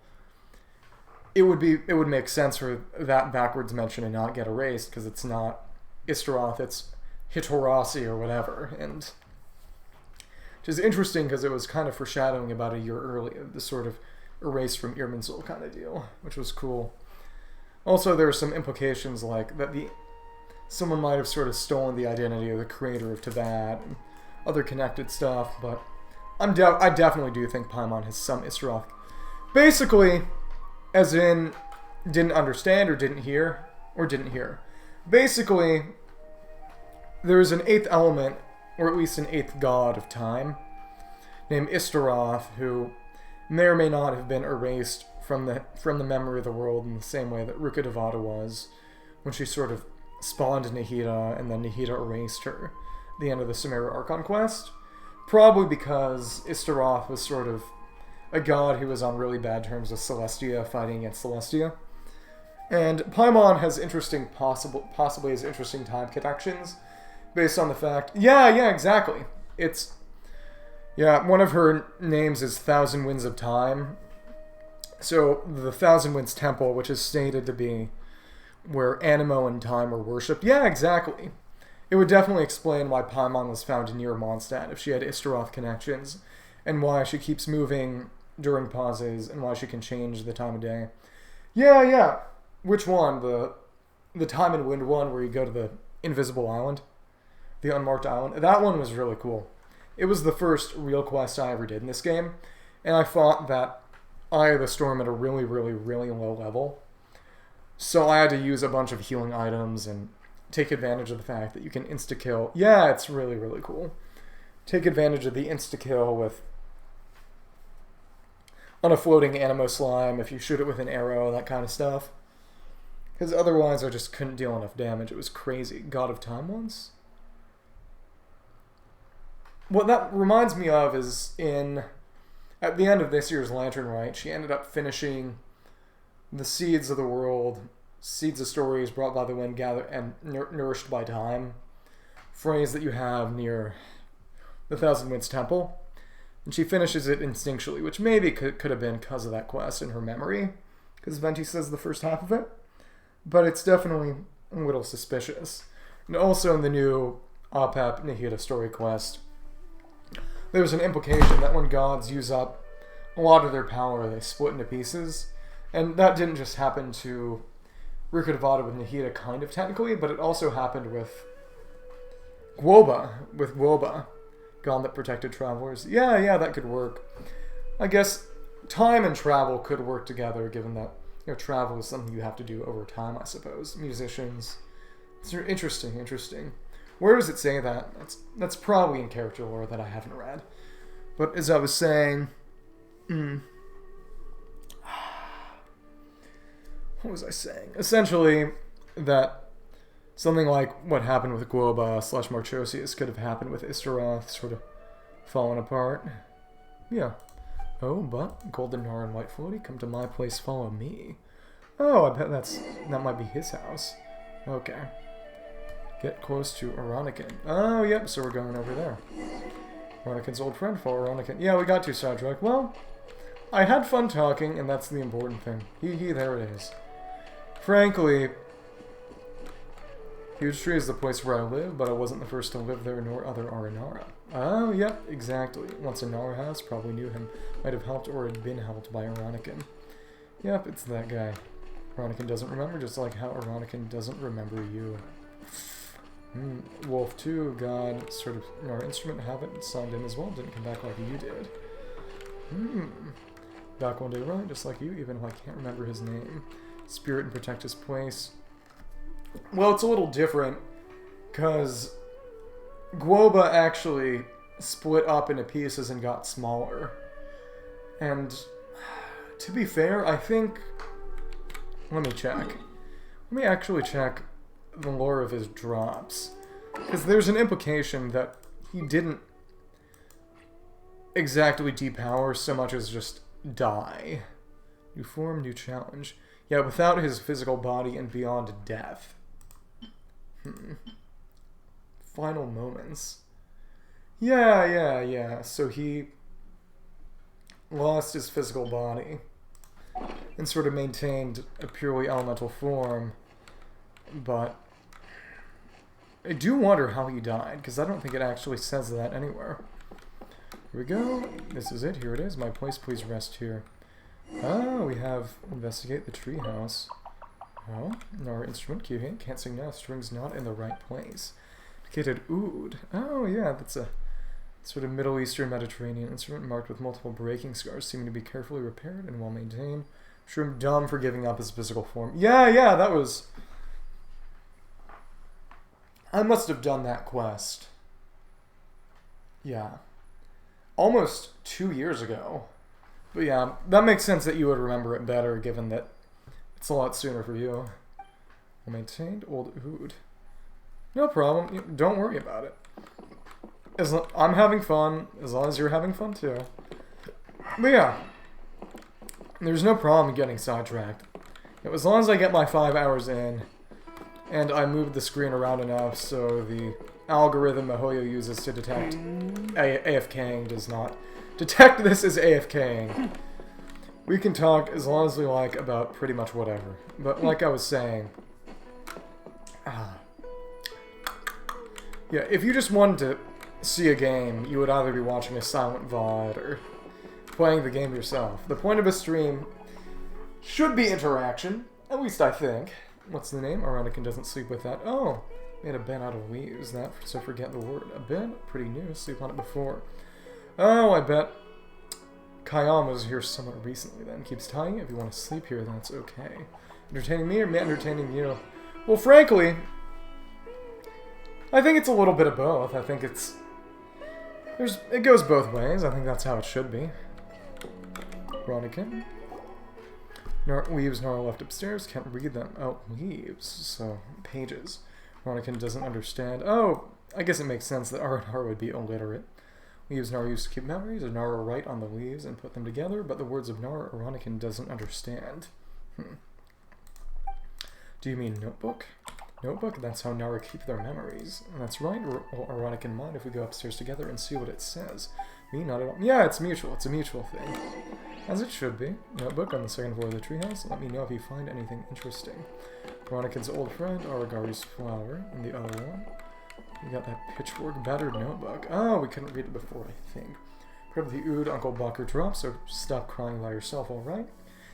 it would make sense for that backwards mention and not get erased, because it's not Istaroth, it's Hitorasi or whatever. And which is interesting because it was kind of foreshadowing about a year earlier, the sort of erased from Irminsul kind of deal, which was cool. Also, there are some implications like that someone might have sort of stolen the identity of the creator of Teyvat and other connected stuff, but I definitely do think Paimon has some Istaroth. Basically, as in didn't understand or didn't hear. Basically, there is an eighth element, or at least an eighth god of time, named Istaroth, who may or may not have been erased from the memory of the world in the same way that Rukkhadevata was, when she sort of spawned Nahida, and then Nahida erased her at the end of the Sumeru Archon quest. Probably because Istaroth was sort of a god who was on really bad terms with Celestia, fighting against Celestia. And Paimon has possibly has interesting time connections, based on the fact... Yeah, exactly. One of her names is Thousand Winds of Time. So, the Thousand Winds Temple, which is stated to be where Anemo and Time are worshipped. Yeah, exactly. It would definitely explain why Paimon was found near Mondstadt, if she had Istaroth connections, and why she keeps moving during pauses, and why she can change the time of day. Yeah. Which one? The Time and Wind one, where you go to the Invisible Island? The Unmarked Island? That one was really cool. It was the first real quest I ever did in this game, and I fought that Eye of the Storm at a really, really, really low level. So I had to use a bunch of healing items and take advantage of the fact that you can insta-kill. Yeah, it's really, really cool. Take advantage of the insta-kill on a floating Anemo slime, if you shoot it with an arrow, that kind of stuff. Because otherwise I just couldn't deal enough damage. It was crazy. God of Time once? What that reminds me of is at the end of this year's Lantern Rite, she ended up finishing the Seeds of the World, Seeds of Stories brought by the wind, gathered and nourished by time, phrase that you have near the Thousand Winds Temple. And she finishes it instinctually, which maybe could have been because of that quest in her memory, because Venti says the first half of it. But it's definitely a little suspicious. And also in the new Apep Nihida story quest, there's an implication that when gods use up a lot of their power, they split into pieces. And that didn't just happen to Rikudavada with Nihida, kind of technically, but it also happened with Guoba, god that protected travelers. Yeah, that could work. I guess time and travel could work together, given that travel is something you have to do over time, I suppose. Musicians. It's interesting. Where does it say that? That's probably in character lore that I haven't read. But as I was saying... What was I saying? Essentially, that something like what happened with Guoba / Marchosius could have happened with Istaroth, sort of falling apart. Yeah. Oh, but Golden Nar and White Floaty, come to my place, follow me. Oh, I bet that might be his house. Okay. Get close to Aronican. Oh, yep, so we're going over there. Aronican's old friend, follow Aronican. Yeah, we got to sidetrack. Well, I had fun talking, and that's the important thing. There it is. Frankly, Huge Tree is the place where I live, but I wasn't the first to live there, nor other Aranara. Oh, yep, exactly. Once a Nara house, probably knew him. Might have helped or had been helped by Aronican. Yep, it's that guy. Aronican doesn't remember, just like how Aronican doesn't remember you. Wolf 2, God, sort of Nara instrument, haven't signed in as well, didn't come back like you did. Back one day right, just like you, even if I can't remember his name. Spirit and protect his place. Well, it's a little different, because Guoba actually split up into pieces and got smaller. And, to be fair, I think... Let me check. Let me actually check the lore of his drops. Because there's an implication that he didn't exactly depower so much as just die. New form, new challenge. Yeah, without his physical body and beyond death. Final moments. Yeah. So he lost his physical body and sort of maintained a purely elemental form. But I do wonder how he died, because I don't think it actually says that anywhere. Here we go. This is it. Here it is. My place, please rest here. Oh, we have investigate the treehouse. Oh, our instrument key hit. Can't sing now. String's not in the right place. Indicated oud. Oh, yeah, that's a sort of Middle Eastern Mediterranean instrument marked with multiple breaking scars, seeming to be carefully repaired and well maintained. I'm sure I'm dumb for giving up his physical form. Yeah, that was... I must have done that quest. Yeah. Almost 2 years ago. But yeah, that makes sense that you would remember it better, given that it's a lot sooner for you. Well maintained, old oud. No problem. Don't worry about it. I'm having fun, as long as you're having fun too. But yeah, there's no problem getting sidetracked. As long as I get my 5 hours in, and I move the screen around enough so the algorithm Mihoyo uses to detect AFKing does not detect this as AFKing. We can talk as long as we like about pretty much whatever. But like I was saying... yeah, if you just wanted to see a game, you would either be watching a silent VOD or playing the game yourself. The point of a stream should be interaction, at least I think. What's the name? Aronican doesn't sleep with that. Oh, made a bed out of leaves. So forget the word. A bed? Pretty new. Sleep on it before. Oh, I bet Kayam was here somewhat recently then. Keeps tying it. If you want to sleep here, then it's okay. Entertaining me or me entertaining you? Well, frankly, I think it's a little bit of both. I think it goes both ways. I think that's how it should be. Ronican. Leaves Nara left upstairs. Can't read them. Oh, leaves. So, pages. Ronican doesn't understand. Oh, I guess it makes sense that Nara would be illiterate. Leaves Nara used to keep memories. Nara write on the leaves and put them together, but the words of Nara, Ronican doesn't understand. Do you mean notebook? Notebook? That's how Nara keep their memories. That's right, Ronican mind if we go upstairs together and see what it says. Me? Not at all. Yeah, it's mutual. It's a mutual thing. As it should be. Notebook on the second floor of the treehouse. Let me know if you find anything interesting. Veronica's old friend, Aragari's flower, and the other one. We got that pitchfork battered notebook. Oh, we couldn't read it before, I think. Part of the ood Uncle Bucker dropped, so stop crying by yourself, alright?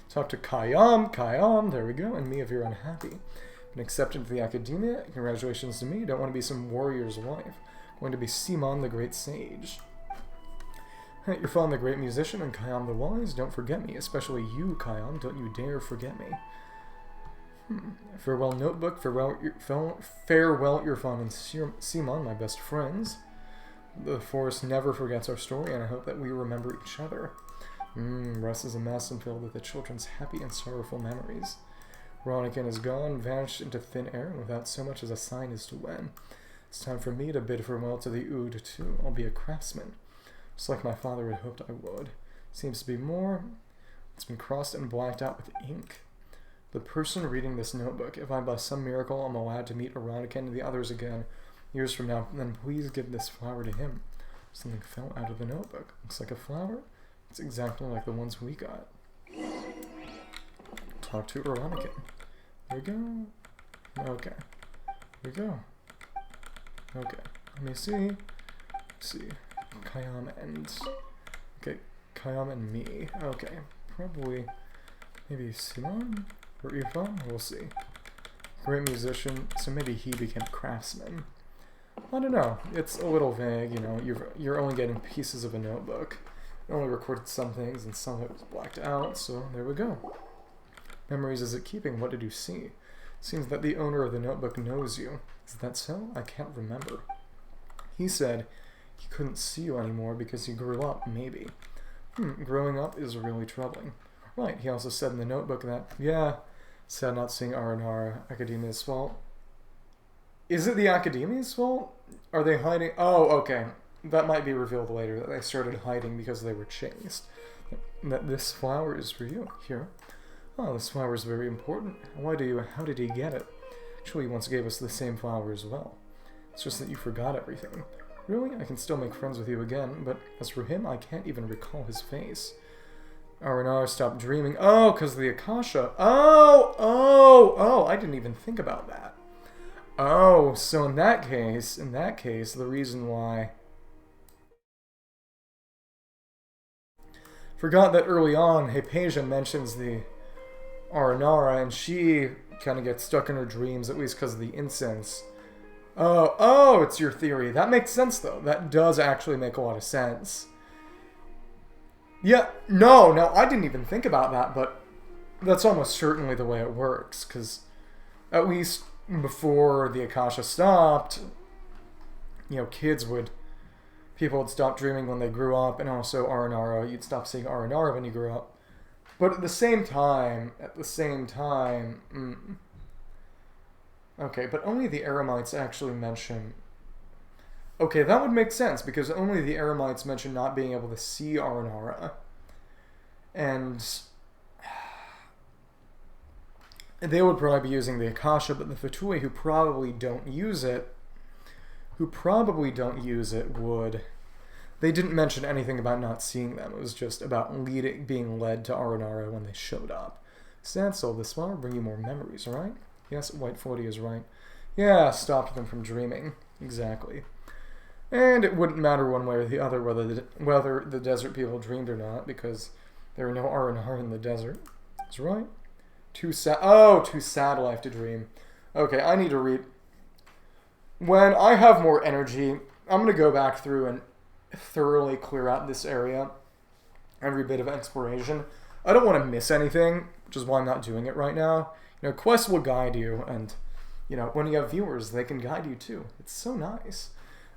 Talk to Kayam, there we go, and me if you're unhappy. Been accepted to the academia, congratulations to me, don't want to be some warrior's wife. Going to be Simon the Great Sage. You're Fawn the Great Musician and Kayam the Wise, don't forget me, especially you, Kayam, don't you dare forget me. Farewell notebook, farewell your Fawn and Simon, my best friends. The forest never forgets our story, and I hope that we remember each other. Rest is a mess and filled with the children's happy and sorrowful memories. Veronica is gone, vanished into thin air, without so much as a sign as to when. It's time for me to bid farewell to the ood, too. I'll be a craftsman. Just like my father had hoped I would. Seems to be more. It's been crossed and blacked out with ink. The person reading this notebook, if I by some miracle am allowed to meet Veronica and the others again years from now, then please give this flower to him. Something fell out of the notebook. Looks like a flower. It's exactly like the ones we got. Talk to Veronica. There we go. Okay. There we go. Okay. Let me see. Let's see. Kayam and... Okay. Kayam and me. Okay. Probably... Maybe Simon? Or Yvonne? We'll see. Great musician, so maybe he became a craftsman. I don't know. It's a little vague, you know. You're only getting pieces of a notebook. It only recorded some things, and some of it was blacked out, so there we go. Memories is it keeping? What did you see? Seems that the owner of the notebook knows you. Is that so? I can't remember. He said he couldn't see you anymore because you grew up, maybe. Growing up is really troubling. Right, he also said in the notebook that, yeah, sad not seeing R&R Academia's fault. Is it the Academia's fault? Are they hiding? Oh, okay. That might be revealed later, that they started hiding because they were chased. That this flower is for you. Here. Oh, this flower is very important. How did he get it? Actually, he once gave us the same flower as well. It's just that you forgot everything. Really? I can still make friends with you again, but as for him, I can't even recall his face. R&R stopped dreaming. Oh, because of the Akasha. Oh, I didn't even think about that. Oh, so in that case, the reason why... Forgot that early on, Hypatia mentions the Aranara, and she kind of gets stuck in her dreams, at least because of the incense. Oh, it's your theory. That makes sense, though. That does actually make a lot of sense. Yeah, no, I didn't even think about that, but that's almost certainly the way it works, because at least before the Akasha stopped, you know, people would stop dreaming when they grew up, and also Aranara, you'd stop seeing Aranara when you grew up. But at the same time, okay, but only the Eremites actually mention... Okay, that would make sense, because only the Eremites mention not being able to see Aranara. And they would probably be using the Akasha, but the Fatui who probably don't use it would... They didn't mention anything about not seeing them. It was just about being led to Aranara when they showed up. Sad soul, this flower will bring you more memories, right? Yes, White 40 is right. Yeah, stopped them from dreaming. Exactly. And it wouldn't matter one way or the other whether the desert people dreamed or not, because there were no Aranara in the desert. That's right. Too sad life to dream. Okay, I need to read. When I have more energy, I'm going to go back through and thoroughly clear out this area. Every bit of exploration. I don't want to miss anything, which is why I'm not doing it right now. You know, quests will guide you, and, you know, when you have viewers, they can guide you too. It's so nice.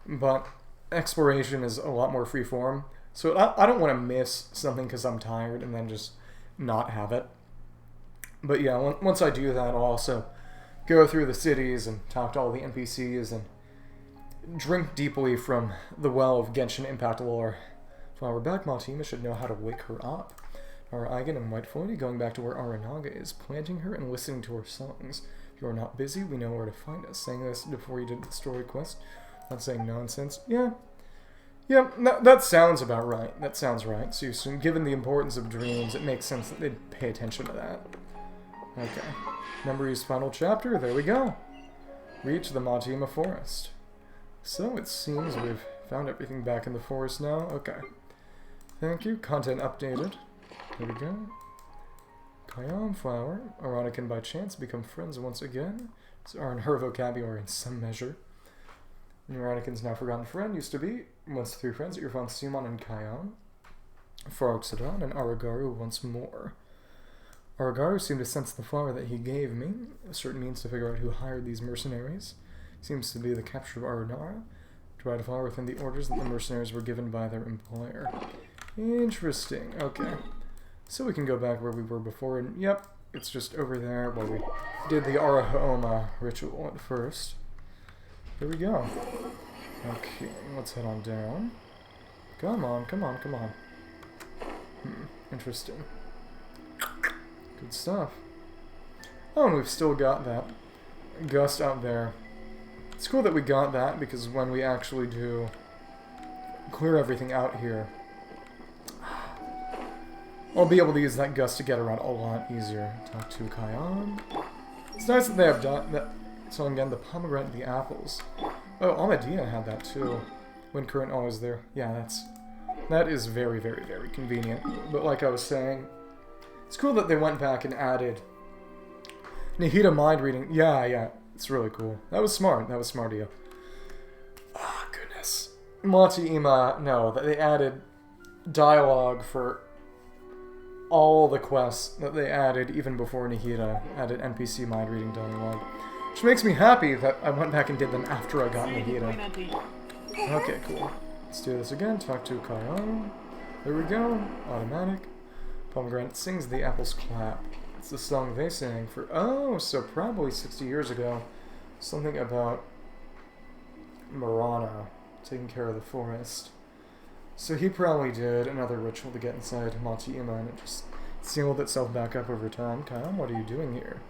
But exploration is a lot more freeform, so I don't want to miss something because I'm tired and then just not have it. But yeah, once I do that, I'll also go through the cities and talk to all the NPCs and drink deeply from the well of Genshin Impact lore. Flower back, Maltima should know how to wake her up. Our Eigen and White 40 going back to where Aranaga is, planting her and listening to her songs. If you are not busy, we know where to find us. Saying this before you did the story quest. Not saying nonsense. Yeah. Yeah, that sounds about right. That sounds right. So, given the importance of dreams, it makes sense that they'd pay attention to that. Okay. Memory's final chapter. There we go. Reach the Matima Forest. So, it seems we've found everything back in the forest now. Okay. Thank you. Content updated. There we go. Kayam flower. Ironic and by chance become friends once again. So are in her vocabulary in some measure. Neurotican's now forgotten friend used to be once 3 friends that you're found Simon and Kayam. Faroxodon and Aragaru once more. Aragaru seemed to sense the flower that he gave me, a certain means to figure out who hired these mercenaries. Seems to be the capture of Aranara, dried a flower within the orders that the mercenaries were given by their employer. Interesting, okay. So we can go back where we were before, and yep, it's just over there where we did the Arahoma ritual at first. Here we go. Okay, let's head on down. Come on, come on, come on. Interesting. Good stuff. Oh, and we've still got that gust out there. It's cool that we got that, because when we actually do clear everything out here, I'll be able to use that gust to get around a lot easier. Talk to Kayam. It's nice that they have done that. So again, the pomegranate, the apples. Oh, Amadea had that too. When current always there. Yeah, that is very, very, very convenient. But like I was saying, it's cool that they went back and added Nihita mind reading. Yeah, it's really cool. That was smart. That was smart of you. Ah, goodness. Mati Ima, no, that they added dialogue for all the quests that they added even before Nihita added NPC mind reading dialogue. Which makes me happy that I went back and did them after I got Nihita. Okay, cool. Let's do this again. Talk to Kayam. There we go. Automatic. Pomegranate sings the apples clap. It's the song they sang for, oh, so probably 60 years ago. Something about Marana taking care of the forest. So he probably did another ritual to get inside Matiima, and it just sealed itself back up over time. Kayam, what are you doing here?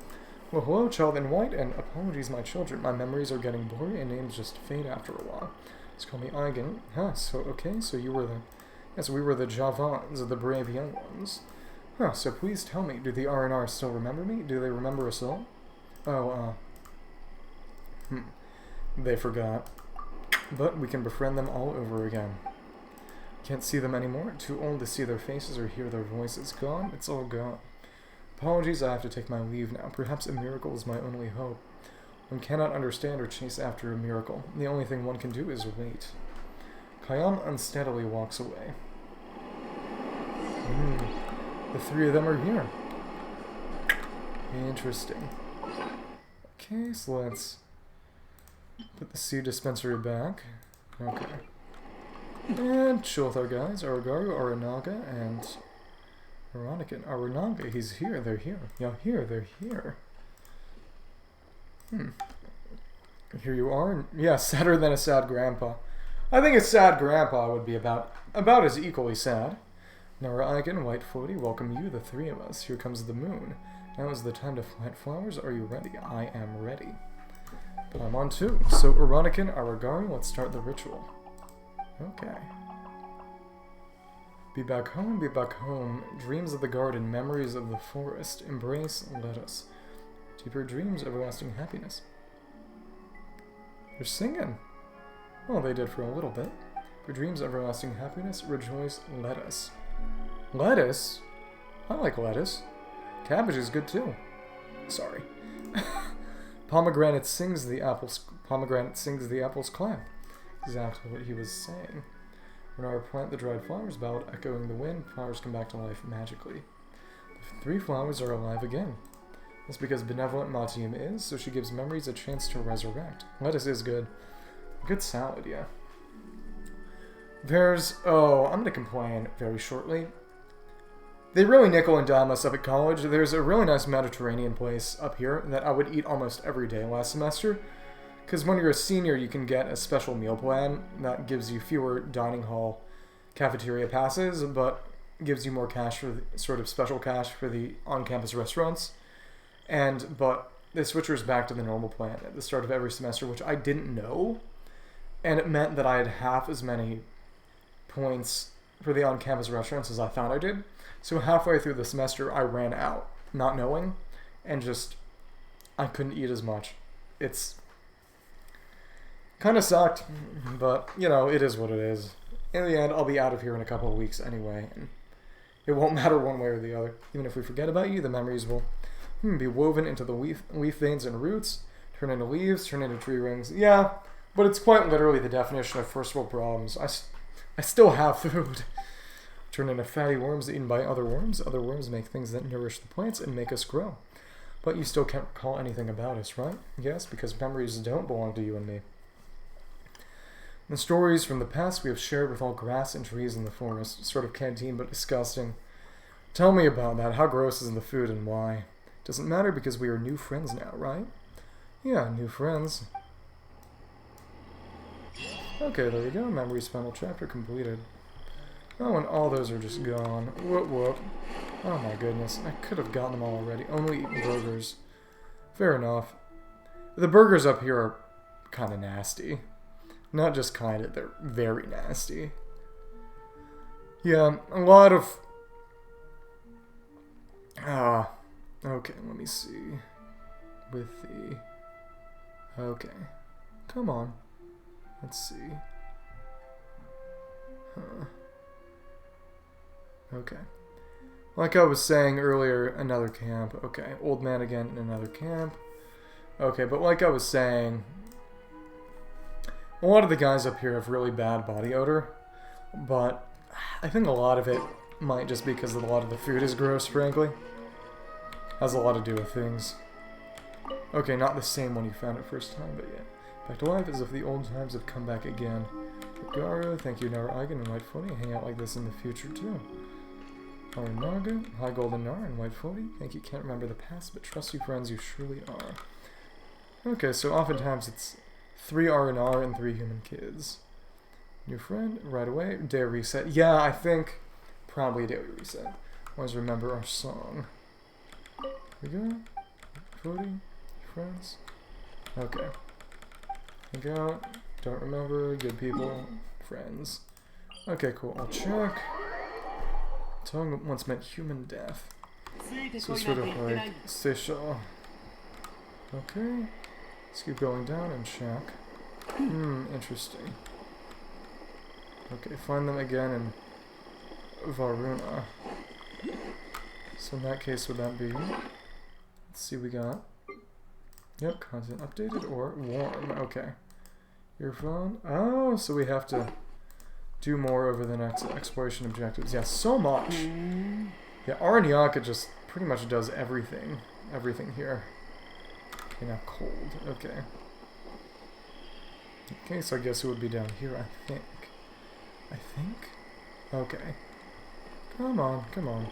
Well, hello, child in white, and apologies, my children. My memories are getting blurry, and names just fade after a while. Just call me Eigen. Huh, so, okay, so you were the... Yes, we were the Javans, the brave young ones. Huh, so please tell me, do the R&R still remember me? Do they remember us all? Oh, They forgot. But we can befriend them all over again. Can't see them anymore. Too old to see their faces or hear their voices. Gone? It's all gone. Apologies, I have to take my leave now. Perhaps a miracle is my only hope. One cannot understand or chase after a miracle. The only thing one can do is wait. Kayam unsteadily walks away. The 3 of them are here. Interesting. Okay, so let's put the seed dispensary back. Okay. And chill with our guys. Aragaru, Aranaga, and Veronica and Aranaga. He's here. They're here. Yeah, here. They're here. Here you are. Yeah, sadder than a sad grandpa. I think a sad grandpa would be about as equally sad. Nara Eigen, White Floaty, welcome you, the 3 of us. Here comes the moon. Now is the time to plant flowers. Are you ready? I am ready. But I'm on too. So, Ironican, Aragaru, let's start the ritual. Okay. Be back home, be back home. Dreams of the garden, memories of the forest. Embrace, let us. Deeper dreams, everlasting happiness. They're singing. Well, they did for a little bit. For dreams, everlasting happiness, rejoice, let us. Lettuce? I like lettuce. Cabbage is good too. Sorry. Pomegranate sings the apples clap. Exactly what he was saying. When I plant the dried flowers, bowed echoing the wind, flowers come back to life magically. The 3 flowers are alive again. That's because benevolent Matium is, so she gives memories a chance to resurrect. Lettuce is good. Good salad, yeah. There's... Oh, I'm gonna complain very shortly. They really nickel and dime us up at college. There's a really nice Mediterranean place up here that I would eat almost every day last semester. Because when you're a senior, you can get a special meal plan that gives you fewer dining hall cafeteria passes, but gives you more cash for the, sort of special cash for the on-campus restaurants. But it switches back to the normal plan at the start of every semester, which I didn't know. And it meant that I had half as many points for the on-campus restaurants as I thought I did. So halfway through the semester, I ran out, not knowing, and just, I couldn't eat as much. It's kind of sucked, but, you know, it is what it is. In the end, I'll be out of here in a couple of weeks anyway, and it won't matter one way or the other. Even if we forget about you, the memories will be woven into the leaf veins and roots, turn into leaves, turn into tree rings. Yeah, but it's quite literally the definition of first world problems. I still have food. Turn into fatty worms eaten by other worms. Other worms make things that nourish the plants and make us grow. But you still can't recall anything about us, right? Yes, because memories don't belong to you and me. The stories from the past we have shared with all grass and trees in the forest. Sort of canteen, but disgusting. Tell me about that. How gross is the food and why? Doesn't matter because we are new friends now, right? Yeah, new friends. Okay, there you go. Memories final chapter completed. Oh, and all those are just gone. Whoop whoop. Oh my goodness. I could have gotten them all already. Only eaten burgers. Fair enough. The burgers up here are kind of nasty. Not just kind of, they're very nasty. Yeah, a lot of... okay, let me see. With the... Okay. Come on. Let's see. Huh. Okay. Like I was saying earlier, another camp. Okay, old man again in another camp. Okay, but like I was saying... A lot of the guys up here have really bad body odor, but I think a lot of it might just be because a lot of the food is gross, frankly. Has a lot to do with things. Okay, not the same one you found it first time, but yeah. Back to life as if the old times have come back again. Garu, thank you, Nara Eigen and White Footy. Hang out like this in the future, too. Aranaga, hi Golden Nar and White Footy. Think you can't remember the past, but trust you friends, you surely are. Okay, so oftentimes it's 3 R&R and 3 human kids. New friend, right away. Day reset. Yeah, I think probably daily reset. Always remember our song. Here we go. 40 friends. Okay. Hang out. Don't remember. Good people. Friends. Okay, cool. I'll check. Tongue once meant human death. So sort of like Sisha. Okay. Let's keep going down and check. Interesting. Okay, find them again in Varuna. So in that case, would that be... Let's see, we got... Yep, content updated or warm. Okay. Earphone. Oh, so we have to do more over the next exploration objectives. Yeah, so much. Yeah, Aranyaka just pretty much does everything. Everything here. Okay, now cold. Okay. Okay, so I guess it would be down here, I think. Okay. Come on, come on.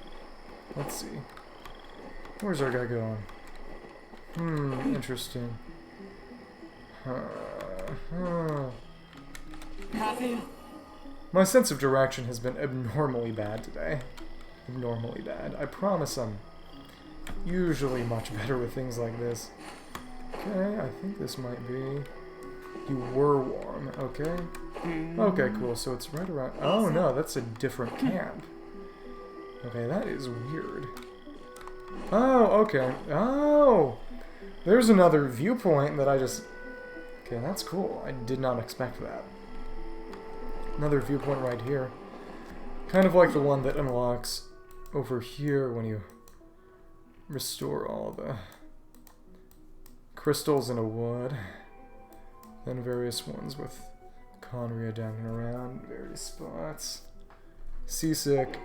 Let's see. Where's our guy going? Interesting. My sense of direction has been abnormally bad today. Abnormally bad. I promise I'm usually much better with things like this. Okay, I think this might be... You were warm, okay? Okay, cool, so it's right around... Oh no, that's a different camp. Okay, that is weird. Oh, okay. Oh! There's another viewpoint that I just... Okay, that's cool. I did not expect that. Another viewpoint right here. Kind of like the one that unlocks over here when you restore all the crystals in a wood. Then various ones with Conria down and around, various spots. Seasick.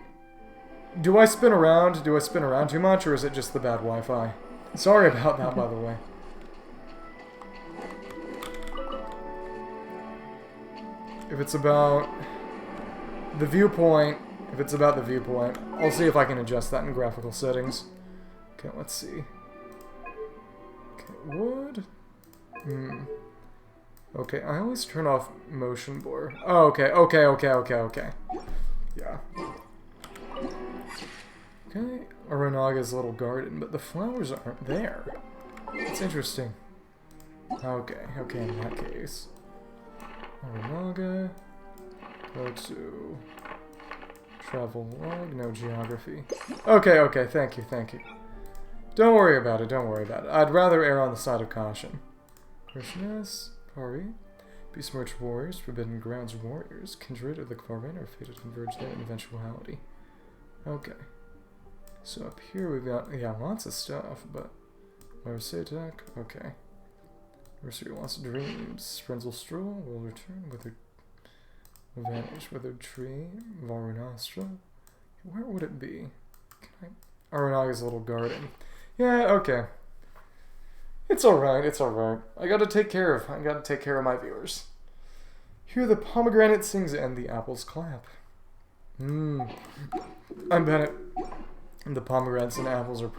Do I spin around? Do I spin around too much, or is it just the bad Wi-Fi? Sorry about that, by the way. If it's about the viewpoint, I'll see if I can adjust that in graphical settings. Okay, let's see. Okay, wood. Okay, I always turn off motion blur. Oh, okay. Yeah. Okay, Aranaga's little garden, but the flowers aren't there. That's interesting. Okay, in that case. Aranaga. Go to travel log, no geography. Okay, okay, thank you, thank you. Don't worry about it, don't worry about it. I'd rather err on the side of caution. Christmas, party, besmirched warriors, forbidden grounds warriors, kindred of the Corvin are fated to converge their eventuality. Okay. So up here we've got, yeah, lots of stuff, but... Marsetak, okay. Mercery wants dreams. Frenzel stroll will return with her... Vanish withered tree. Varunastra. Where would it be? Aranaga's little garden. Yeah, okay. It's alright, it's alright. I gotta take care of my viewers. Hear the pomegranate sings and the apples clap. I'm Bennett. The pomegranates and apples are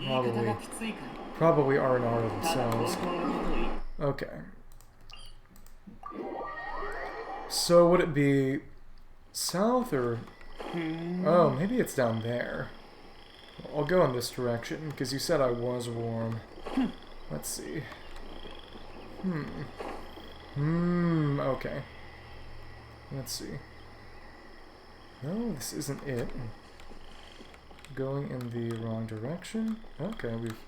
probably R&R themselves. Okay. So would it be south or... Oh, maybe it's down there. I'll go in this direction, because you said I was warm. Let's see. Okay. Let's see. No, this isn't it. Going in the wrong direction. Okay, we've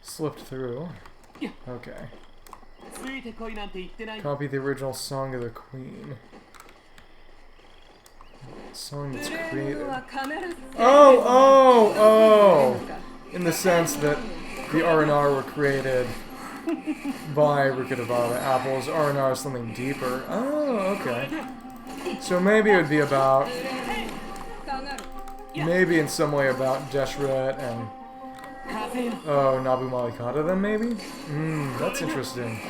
slipped through. Okay. Copy the original Song of the Queen. Song that's created. Oh! In the sense that the R&R were created by Rikidavada apples. R&R is something deeper. Oh, okay. So maybe it would be about... Maybe in some way about Deshret and... Oh, Nabu Malikata then maybe? That's interesting.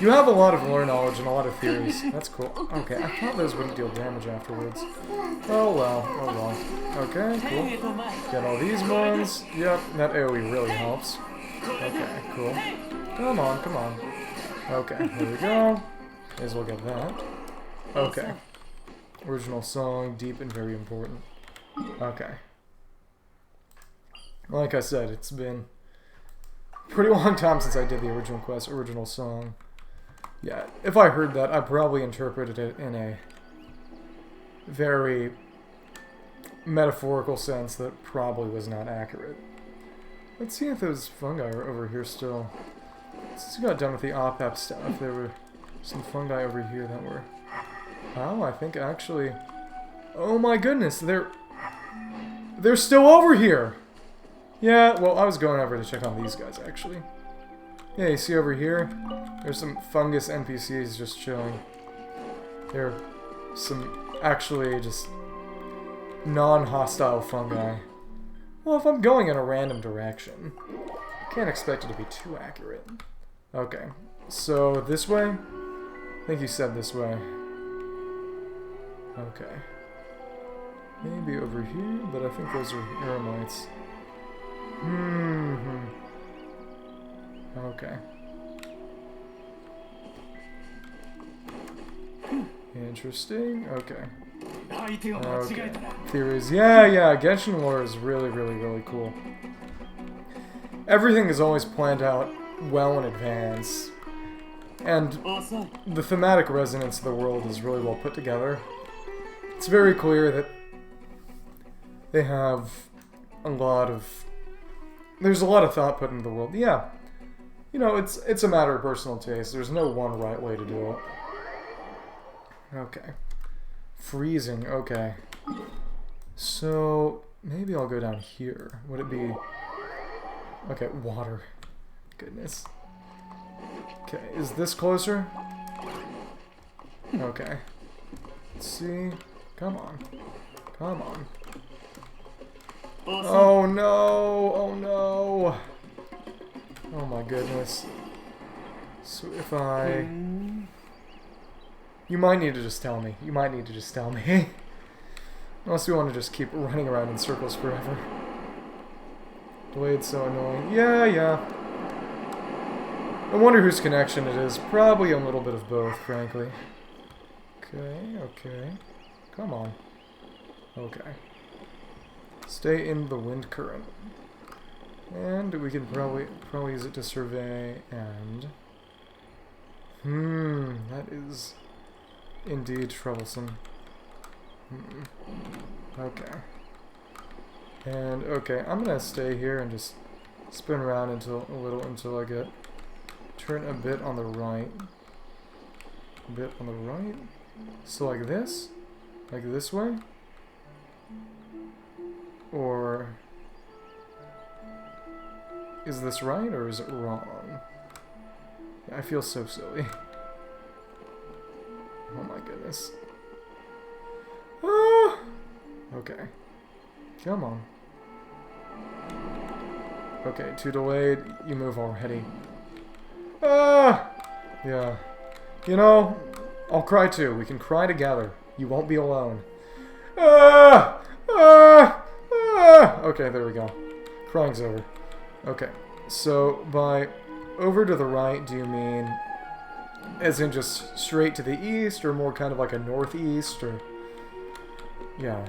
You have a lot of lore knowledge and a lot of theories. That's cool. Okay, I thought those wouldn't deal damage afterwards. Oh well, oh well. Okay, cool. Get all these ones. Yep, that AoE really helps. Okay, cool. Come on, come on. Okay, here we go. May as well get that. Okay. Original song, deep and very important. Okay. Like I said, it's been a pretty long time since I did the original quest, original song. Yeah, if I heard that, I probably interpreted it in a very metaphorical sense that probably was not accurate. Let's see if those fungi are over here still. Since we got done with the OPEP stuff, there were some fungi over here that were... Oh, I think actually... Oh my goodness, they're still over here! Yeah, well, I was going over to check on these guys, actually. Yeah, you see over here? There's some fungus NPCs just chilling. There are some actually just non-hostile fungi. Well, if I'm going in a random direction, I can't expect it to be too accurate. Okay, so this way? I think you said this way. Okay. Maybe over here, but I think those are eremites. Okay. Interesting. Okay. Okay. Theories. Yeah, Genshin lore is really cool. Everything is always planned out well in advance. And the thematic resonance of the world is really well put together. It's very clear that they have a lot of... There's a lot of thought put into the world. Yeah. You know, it's a matter of personal taste. There's no one right way to do it. Okay. Freezing, okay. So, maybe I'll go down here. Would it be... Okay, water. Goodness. Okay, is this closer? Okay. Let's see. Come on. Come on. Oh no! Oh no! Oh my goodness. So if I... You might need to just tell me. You might need to just tell me. Unless we want to just keep running around in circles forever. Blade's so annoying. Yeah. I wonder whose connection it is. Probably a little bit of both, frankly. Okay. Come on. Okay. Stay in the wind current. And we can probably use it to survey and... that is indeed troublesome. Okay. And, okay, I'm gonna stay here and just spin around until I get... Turn a bit on the right. A bit on the right? So like this? Like this way? Or... Is this right or is it wrong? I feel so silly. Oh my goodness. Ah! Okay. Come on. Okay, too delayed. You move already. Ah! Yeah. You know, I'll cry too. We can cry together. You won't be alone. Ah! Ah! Ah! Okay, there we go. Crying's over. Okay, so by over to the right, do you mean as in just straight to the east, or more kind of like a northeast, or... Yeah.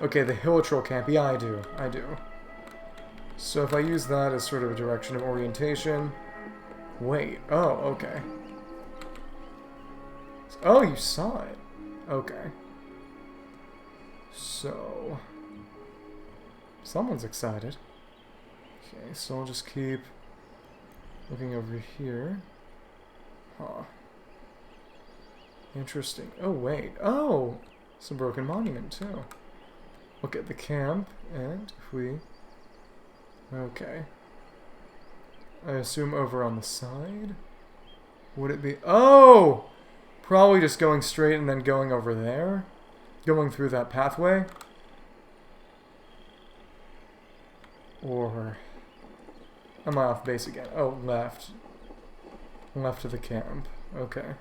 Okay, the Hilitrol camp. Yeah, I do. I do. So if I use that as sort of a direction of orientation... Wait. Oh, okay. Oh, you saw it. Okay. So... Someone's excited. Okay, so I'll just keep looking over here. Huh. Interesting. Oh, wait. Oh! It's a broken monument, too. Look at the camp, and if we... Okay. I assume over on the side? Would it be... Oh! Probably just going straight and then going over there? Going through that pathway? Or... Am I off base again? Oh, left. Left of the camp. Okay.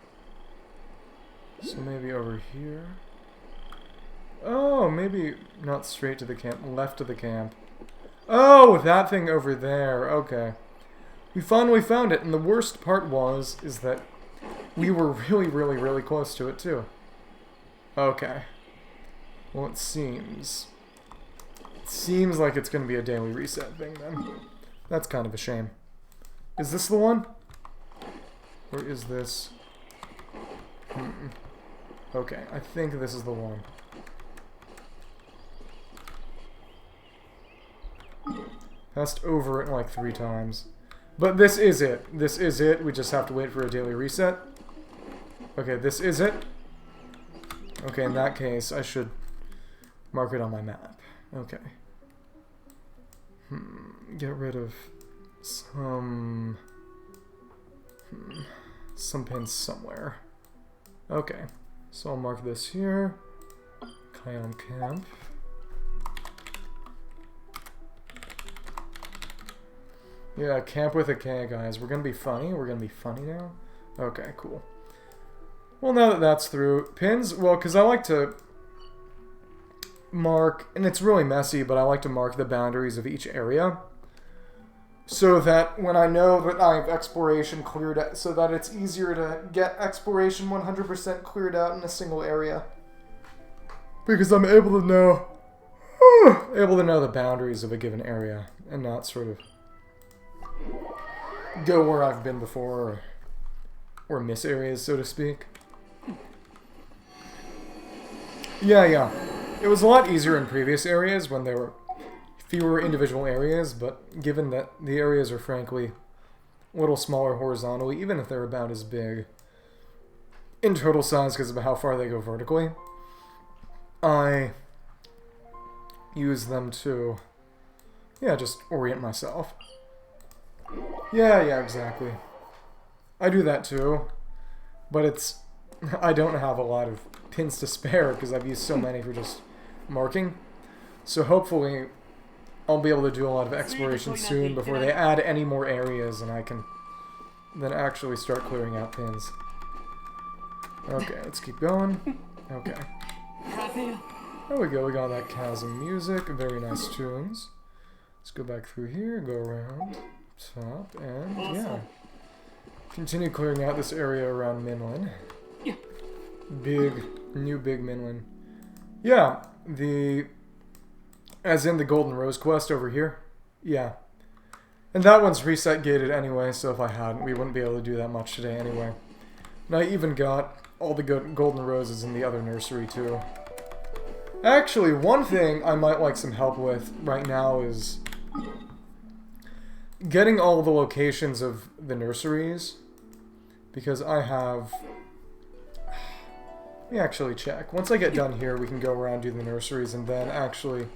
So maybe over here. Oh, maybe not straight to the camp. Left of the camp. Oh, that thing over there. Okay. We finally found it, and the worst part is that we were really close to it, too. Okay. Well, it seems like it's going to be a daily reset thing, then. That's kind of a shame. Is this the one? Or is this... Okay, I think this is the one. Passed over it like 3 times. But this is it. This is it. We just have to wait for a daily reset. Okay, this is it. Okay, in that case, I should mark it on my map. Okay. Get rid of some pins somewhere. Okay, so I'll mark this here. Kion Camp. Yeah, camp with a K, guys. We're gonna be funny. We're gonna be funny now. Okay, cool. Well, now that that's through, pins. Well, because I like to mark, and it's really messy, but I like to mark the boundaries of each area, so that when I know that I have exploration cleared out, so that it's easier to get exploration 100% cleared out in a single area. Because I'm able to know the boundaries of a given area, and not sort of go where I've been before, or miss areas, so to speak. Yeah. It was a lot easier in previous areas when there were fewer individual areas, but given that the areas are frankly a little smaller horizontally, even if they're about as big in total size because of how far they go vertically, I use them to, yeah, just orient myself. Yeah, exactly. I do that too, but I don't have a lot of pins to spare because I've used so many for just marking. So hopefully I'll be able to do a lot of exploration soon before they add any more areas, and I can then actually start clearing out pins. Okay, let's keep going. Okay. There we go, we got that chasm music, very nice tunes. Let's go back through here, go around, top, and yeah. Continue clearing out this area around Minlin. New big Minlin. Yeah, as in the Golden Rose quest over here. Yeah. And that one's reset gated anyway, so if I hadn't, we wouldn't be able to do that much today anyway. And I even got all the good Golden Roses in the other nursery too. Actually, one thing I might like some help with right now is getting all the locations of the nurseries. Because I have... Let me actually check. Once I get done here, we can go around, do the nurseries, and then actually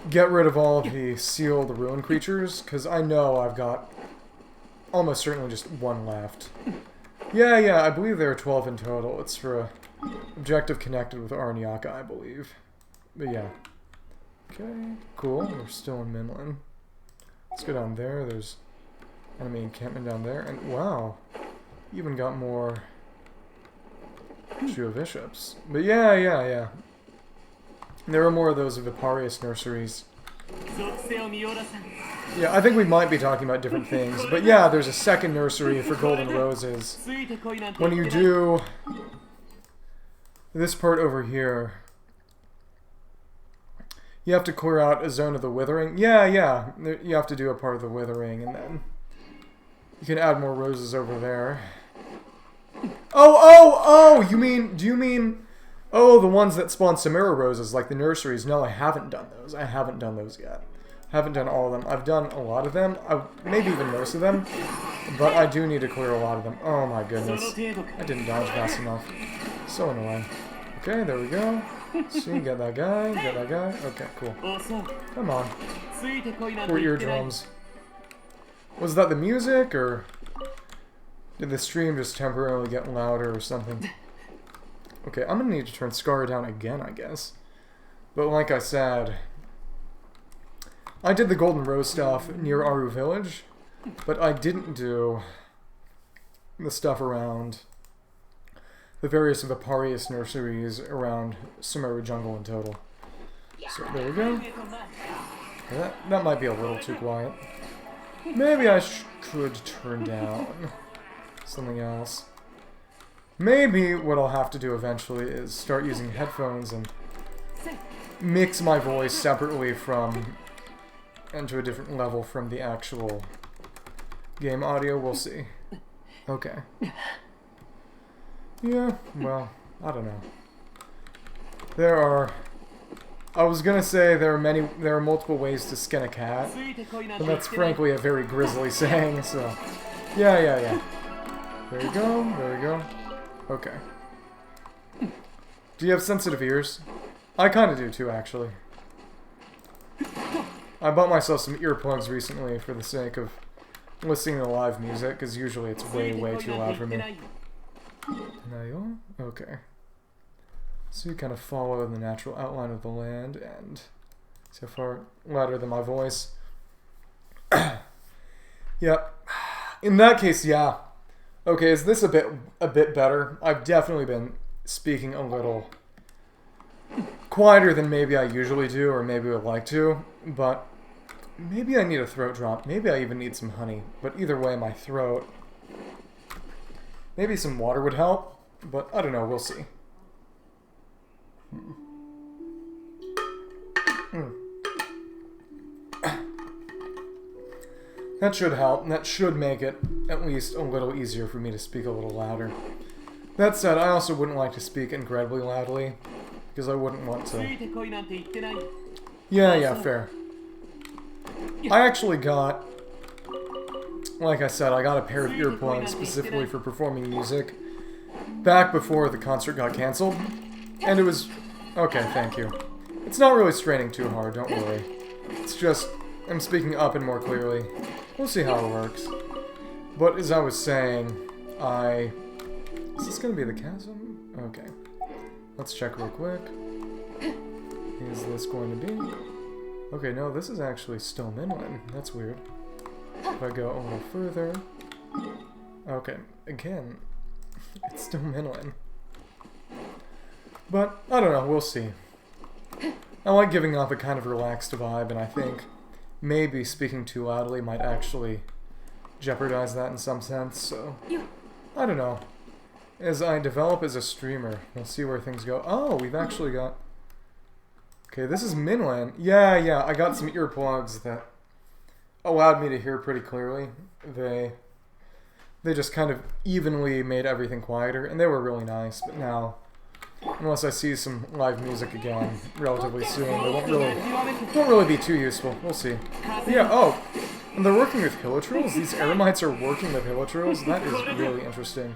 get rid of all of the sealed ruin creatures, because I know I've got almost certainly just one left. Yeah, I believe there are 12 in total. It's for a objective connected with Aranyaka, I believe. But yeah. Okay, cool. We're still in Minland. Let's go down there. There's enemy encampment down there. And wow, even got more Shuo Bishops. But yeah. There are more of those Viparius nurseries. Yeah, I think we might be talking about different things. But yeah, there's a second nursery for Golden Roses. When you do this part over here, you have to clear out a zone of the Withering. Yeah. You have to do a part of the Withering, and then you can add more roses over there. Oh! Do you mean... Oh, the ones that spawn Sumeru roses, like the nurseries. No, I haven't done those. I haven't done those yet. Haven't done all of them. I've done a lot of them. Maybe even most of them. But I do need to clear a lot of them. Oh my goodness. I didn't dodge fast enough. So annoying. Okay, there we go. See, get that guy. Okay, cool. Come on. 4 eardrums. Was that the music, or did the stream just temporarily get louder or something? Okay, I'm gonna need to turn Scar down again, I guess. But like I said, I did the Golden Rose stuff near Aru Village, but I didn't do the stuff around the various Viparius nurseries around Sumeru Jungle in total. So there we go. That might be a little too quiet. Maybe I could turn down something else. Maybe what I'll have to do eventually is start using headphones and mix my voice separately from and to a different level from the actual game audio. We'll see. Okay. Yeah, well, I don't know. I was gonna say there are multiple ways to skin a cat, and that's frankly a very grisly saying, so yeah. There you go. Okay. Do you have sensitive ears? I kinda do too, actually. I bought myself some earplugs recently for the sake of listening to live music, because usually it's way too loud for me. Okay. So you kind of follow the natural outline of the land, and so far louder than my voice. Yep. In that case, yeah. Okay, is this a bit better? I've definitely been speaking a little quieter than maybe I usually do, or maybe would like to, but maybe I need a throat drop. Maybe I even need some honey. But either way, my throat... Maybe some water would help, but I don't know, we'll see. That should help. That should make it at least a little easier for me to speak a little louder. That said, I also wouldn't like to speak incredibly loudly, because I wouldn't want to... Yeah, fair. I actually got... Like I said, I got a pair of earplugs specifically for performing music back before the concert got cancelled, and it was... Okay, thank you. It's not really straining too hard, don't worry. It's just, I'm speaking up and more clearly. We'll see how it works. But as I was saying, Is this gonna be the chasm? Okay. Let's check real quick. Is this going to be? Okay, no, this is actually still Minland. That's weird. If I go a little further... Okay, again, it's still Minland. But, I don't know, we'll see. I like giving off a kind of relaxed vibe, and I think maybe speaking too loudly might actually jeopardize that in some sense, so... I don't know. As I develop as a streamer, we'll see where things go. Oh, we've actually got... Okay, this is Minland. Yeah, I got some earplugs that allowed me to hear pretty clearly. They just kind of evenly made everything quieter, and they were really nice, but now Unless I see some live music again relatively soon. They won't really be too useful. We'll see. But yeah, oh, and they're working with Hilitrils? These Eremites are working with Hilitrils? That is really interesting.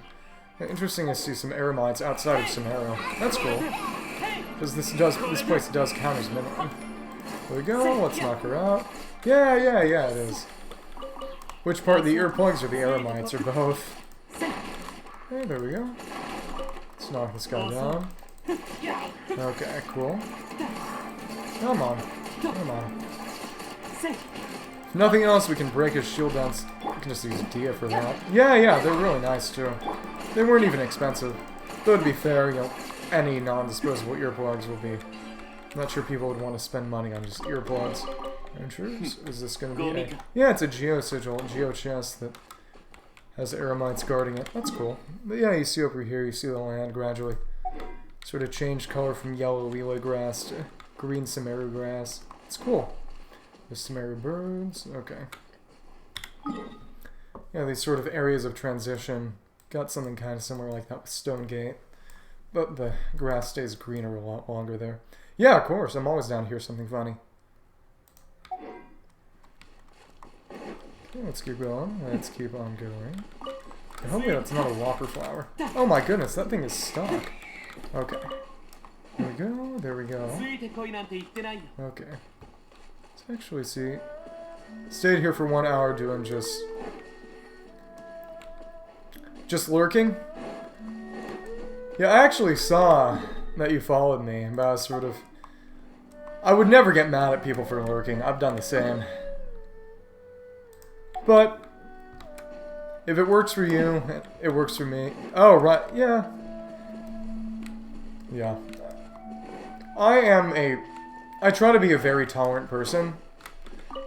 Interesting to see some Eremites outside of Sumeru. That's cool. Because this place does count as minimum. There we go, let's knock her out. Yeah, it is. Which part, the earplugs or the Eremites, or both? Okay, there we go. Let's knock this guy down. Okay, cool. Come on. Come on. If nothing else, we can break his shield down. We can just use Dia for that. Yeah, they're really nice too. They weren't even expensive. Though to be fair, you know, any non-disposable earplugs will be... I'm not sure people would want to spend money on just earplugs. Enters? Is this going to be a... Yeah, it's a Geo Sigil, Geo chest that has Eremites guarding it. That's cool. But yeah, you see over here, you see the land gradually sort of change color from yellow Lila grass to green Sumeru grass. It's cool. The Sumeru birds. Okay. Yeah, these sort of areas of transition. Got something kind of similar like that with Stone Gate. But the grass stays greener a lot longer there. Yeah, of course. I'm always down to hear something funny. Okay, let's keep going. Let's keep on going. And hopefully that's not a whopper flower. Oh my goodness, that thing is stuck. Okay. There we go. There we go. Okay. Let's actually see. Stayed here for 1 hour doing just lurking. Yeah, I actually saw that you followed me, but I was sort of... I would never get mad at people for lurking. I've done the same. But if it works for you, it works for me. Oh, right, yeah. Yeah. I try to be a very tolerant person.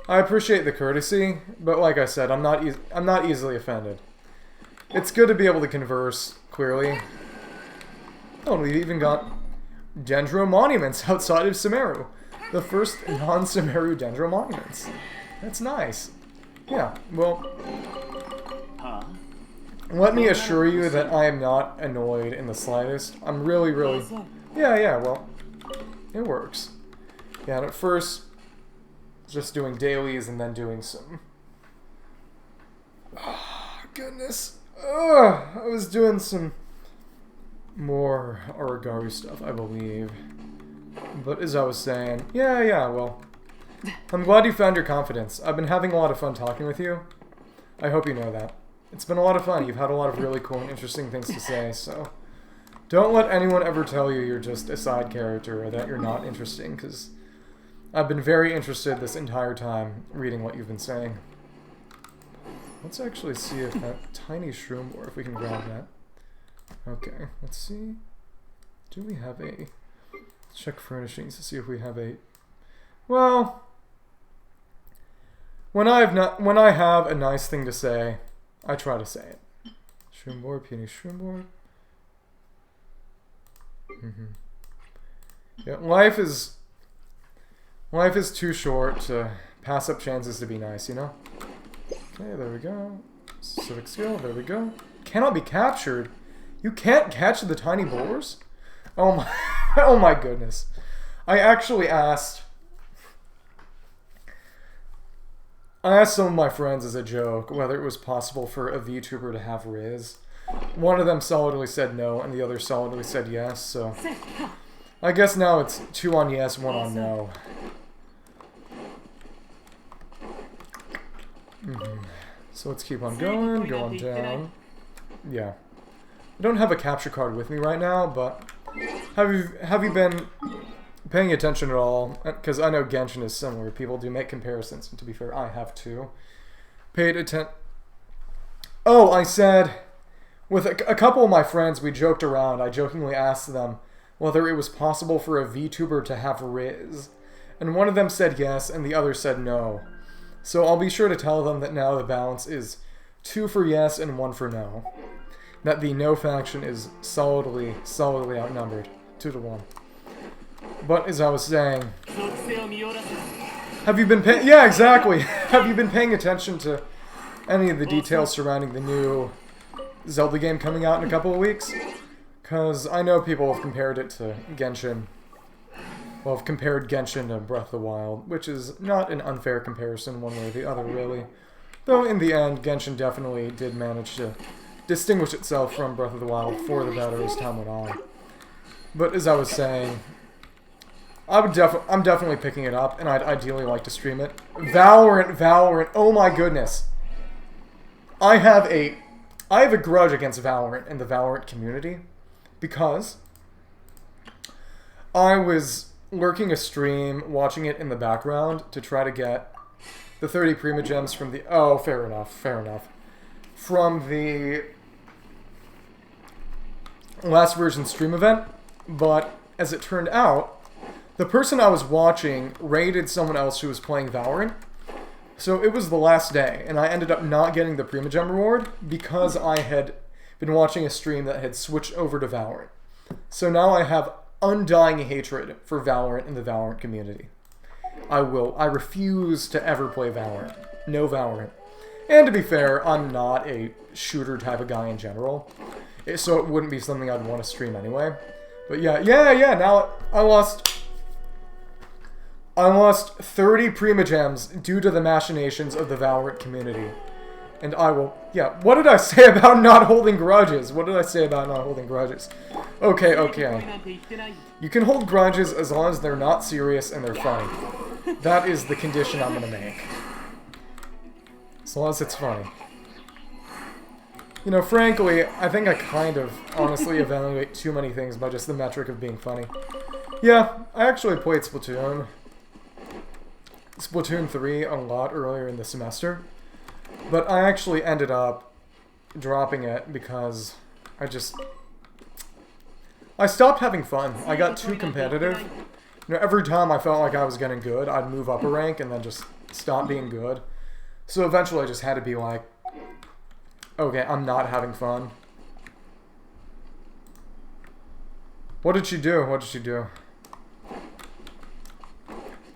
I appreciate the courtesy, but like I said, I'm not easily offended. It's good to be able to converse clearly. Oh, we even got Dendro monuments outside of Sumeru. The first non-Sumeru Dendro monuments. That's nice. Yeah, well... Let me assure you that I am not annoyed in the slightest. I'm really... Yeah, well... It works. Yeah, and at first... Just doing dailies and then doing some... Oh, goodness. I was doing some... more Origami stuff, I believe. But as I was saying... Yeah, well... I'm glad you found your confidence. I've been having a lot of fun talking with you. I hope you know that. It's been a lot of fun. You've had a lot of really cool and interesting things to say, so... Don't let anyone ever tell you you're just a side character or that you're not interesting, because I've been very interested this entire time reading what you've been saying. Let's actually see if that tiny shroom, or if we can grab that. Okay, let's see. Do we have a... Check furnishings to see if we have a... Well... When I have a nice thing to say, I try to say it. Shroom board, puny shroom board. Yeah, life is too short to pass up chances to be nice, you know? Okay, there we go. Civic skill, there we go. Cannot be captured. You can't catch the tiny boars? Oh my, oh my goodness. I actually asked some of my friends as a joke whether it was possible for a VTuber to have Riz. One of them solidly said no, and the other solidly said yes, so... I guess now it's 2 on yes, 1 on no. So let's keep on going, go on down. Yeah. I don't have a capture card with me right now, but... Have you been paying attention at all? Because I know Genshin is similar. People do make comparisons, and to be fair, I have too. Paid attention... Oh, I said... With a couple of my friends, we joked around. I jokingly asked them whether it was possible for a VTuber to have Riz. And one of them said yes, and the other said no. So I'll be sure to tell them that now the balance is 2 for yes and 1 for no. That the no faction is solidly outnumbered. 2 to 1. But as I was saying... Have you been paying... Yeah, exactly! Have you been paying attention to any of the details surrounding the new Zelda game coming out in a couple of weeks? Because I know people have compared it to Genshin. Well, have compared Genshin to Breath of the Wild, which is not an unfair comparison one way or the other, really. Though, in the end, Genshin definitely did manage to distinguish itself from Breath of the Wild for the better as time went on. But as I was saying, I'm definitely picking it up, and I'd ideally like to stream it. Valorant, oh my goodness. I have a grudge against Valorant and the Valorant community, because I was lurking a stream, watching it in the background to try to get the 30 Primogems from the... Oh, fair enough. From the last version stream event, but as it turned out, the person I was watching raided someone else who was playing Valorant, so it was the last day, and I ended up not getting the Primogem reward because I had been watching a stream that had switched over to Valorant. So now I have undying hatred for Valorant in the Valorant community. I refuse to ever play Valorant. No Valorant. And to be fair, I'm not a shooter type of guy in general, so it wouldn't be something I'd want to stream anyway. But yeah, now I lost 30 Primogems due to the machinations of the Valorant community. And I will... Yeah, what did I say about not holding grudges? Okay. You can hold grudges as long as they're not serious and they're funny. That is the condition I'm gonna make. As long as it's funny. You know, frankly, I think I kind of honestly evaluate too many things by just the metric of being funny. Yeah, I actually played Splatoon 3 a lot earlier in the semester, but I actually ended up dropping it because I stopped having fun. I got too competitive. You know, every time I felt like I was getting good, I'd move up a rank and then just stop being good. So eventually I just had to be like, okay, I'm not having fun. What did she do?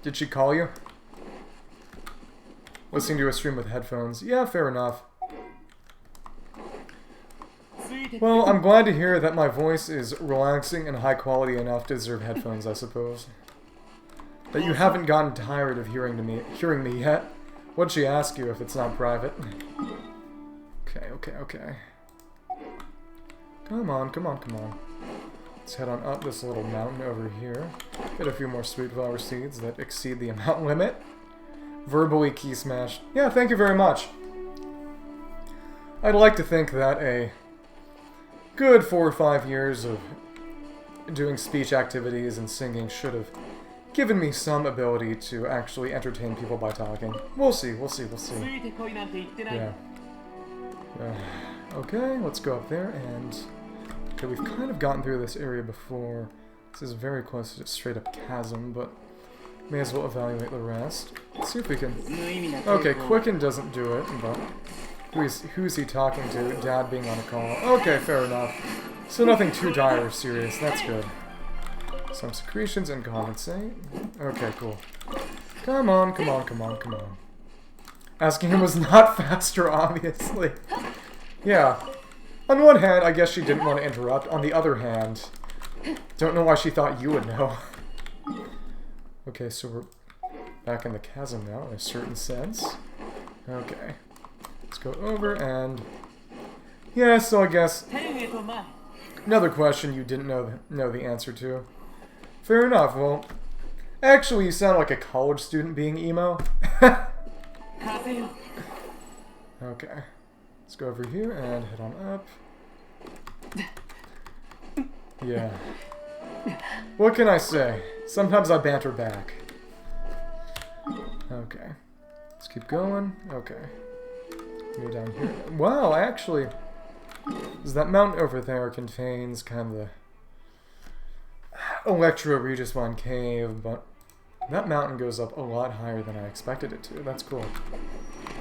Did she call you? Listening to a stream with headphones. Yeah, fair enough. Well, I'm glad to hear that my voice is relaxing and high quality enough to deserve headphones, I suppose. That you haven't gotten tired of hearing me yet. What'd she ask you if it's not private? Okay. Come on. Let's head on up this little mountain over here. Get a few more sweet flower seeds that exceed the amount limit. Verbally key smashed. Yeah, thank you very much. I'd like to think that a good 4 or 5 years of doing speech activities and singing should have given me some ability to actually entertain people by talking. We'll see. Yeah. Okay, let's go up there and... Okay, we've kind of gotten through this area before. This is very close to a straight up chasm, but may as well evaluate the rest. Let's see if we can... Okay, Quicken doesn't do it, but... Who's he talking to? Dad being on a call. Okay, fair enough. So nothing too dire or serious. That's good. Some secretions and compensate. Okay, cool. Come on. Asking him was not faster, obviously. Yeah. On one hand, I guess she didn't want to interrupt. On the other hand, don't know why she thought you would know. Okay, so we're back in the chasm now, in a certain sense. Okay. Let's go over and... Yeah, so I guess... Another question you didn't know the answer to. Fair enough, well... Actually, you sound like a college student being emo. Okay. Let's go over here and head on up. Yeah. What can I say? Sometimes I banter back. Okay. Let's keep going. Okay. Go down here. Wow, actually... that mountain over there contains kind of the Electro Regis One cave, but that mountain goes up a lot higher than I expected it to. That's cool.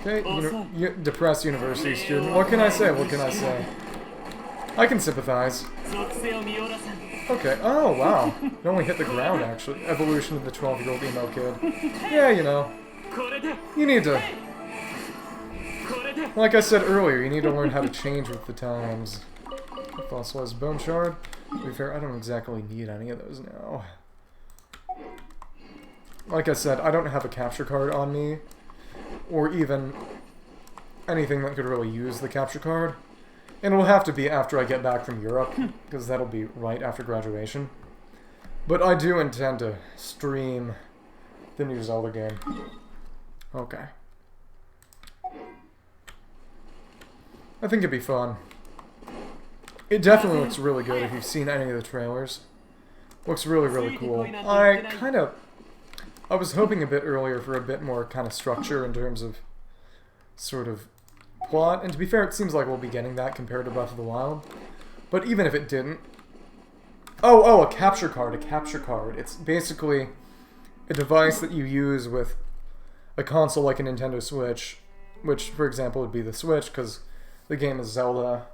Okay, depressed university student. What can I say? I can sympathize. Okay, oh wow. It only hit the ground, actually. Evolution of the 12-year-old emo kid. Yeah, you know. You need to... Like I said earlier, you need to learn how to change with the times. Fossilized bone shard. To be fair, I don't exactly need any of those now. Like I said, I don't have a capture card on me, or even anything that could really use the capture card. And it'll have to be after I get back from Europe, because that'll be right after graduation. But I do intend to stream the new Zelda game. Okay. I think it'd be fun. It definitely looks really good if you've seen any of the trailers. Looks really, really cool. I was hoping a bit earlier for a bit more kind of structure in terms of sort of plot. And to be fair, it seems like we'll be getting that compared to Breath of the Wild. But even if it didn't... Oh, a capture card, a capture card. It's basically a device that you use with a console like a Nintendo Switch, which, for example, would be the Switch, because the game is Zelda,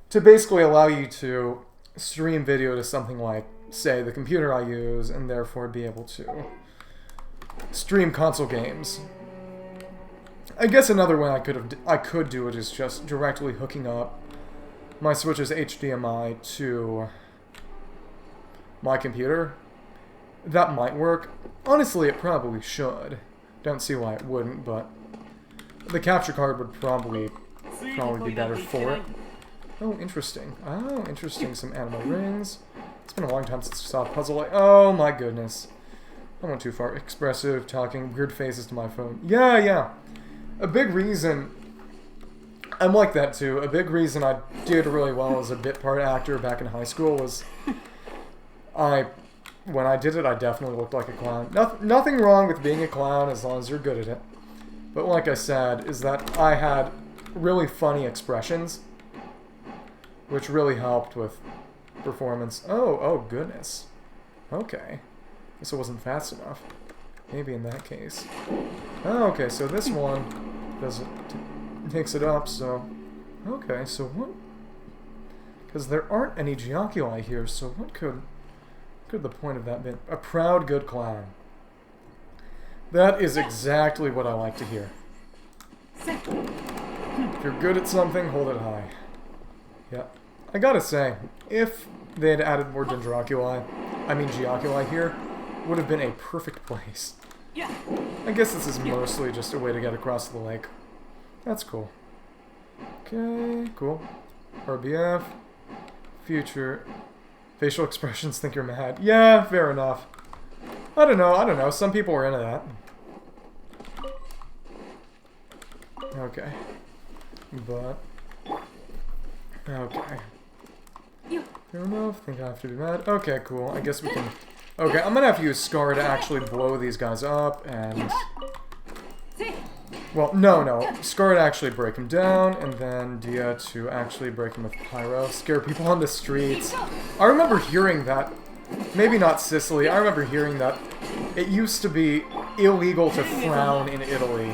to basically allow you to stream video to something like, say, the computer I use, and therefore be able to stream console games. I guess another way I could do it is just directly hooking up my Switch's HDMI to my computer. That might work. Honestly, it probably should. Don't see why it wouldn't, but the capture card would probably be better for it. Oh, interesting. Oh, interesting. Some animal rings. It's been a long time since I saw a puzzle like... Oh, my goodness. I went too far. Expressive, talking, weird faces to my phone. Yeah. A big reason... I'm like that, too. A big reason I did really well as a bit part actor back in high school was... When I did it, I definitely looked like a clown. Nothing wrong with being a clown as long as you're good at it. But like I said, is that I had really funny expressions, which really helped with performance. Oh goodness. Okay. Guess it wasn't fast enough. Maybe in that case. Oh, okay, so this one takes it up, so... Okay, so what... Because there aren't any Geoculi here, so what could the point of that be? A proud good clown. That is exactly what I like to hear. If you're good at something, hold it high. Yeah. I gotta say, if they had added more Geoculi here, would have been a perfect place. I guess this is mostly just a way to get across the lake. That's cool. Okay, cool. RBF. Future. Facial expressions think you're mad. Yeah, fair enough. I don't know. Some people are into that. Okay. But... Okay. Fair enough. Think I have to be mad. Okay, cool. I guess we can... Okay, I'm gonna have to use Scar to actually blow these guys up, and... Well, no. Scar to actually break him down, and then Dia to actually break him with Pyro. Scare people on the streets. I remember hearing that. Maybe not Sicily. I remember hearing that it used to be illegal to frown in Italy,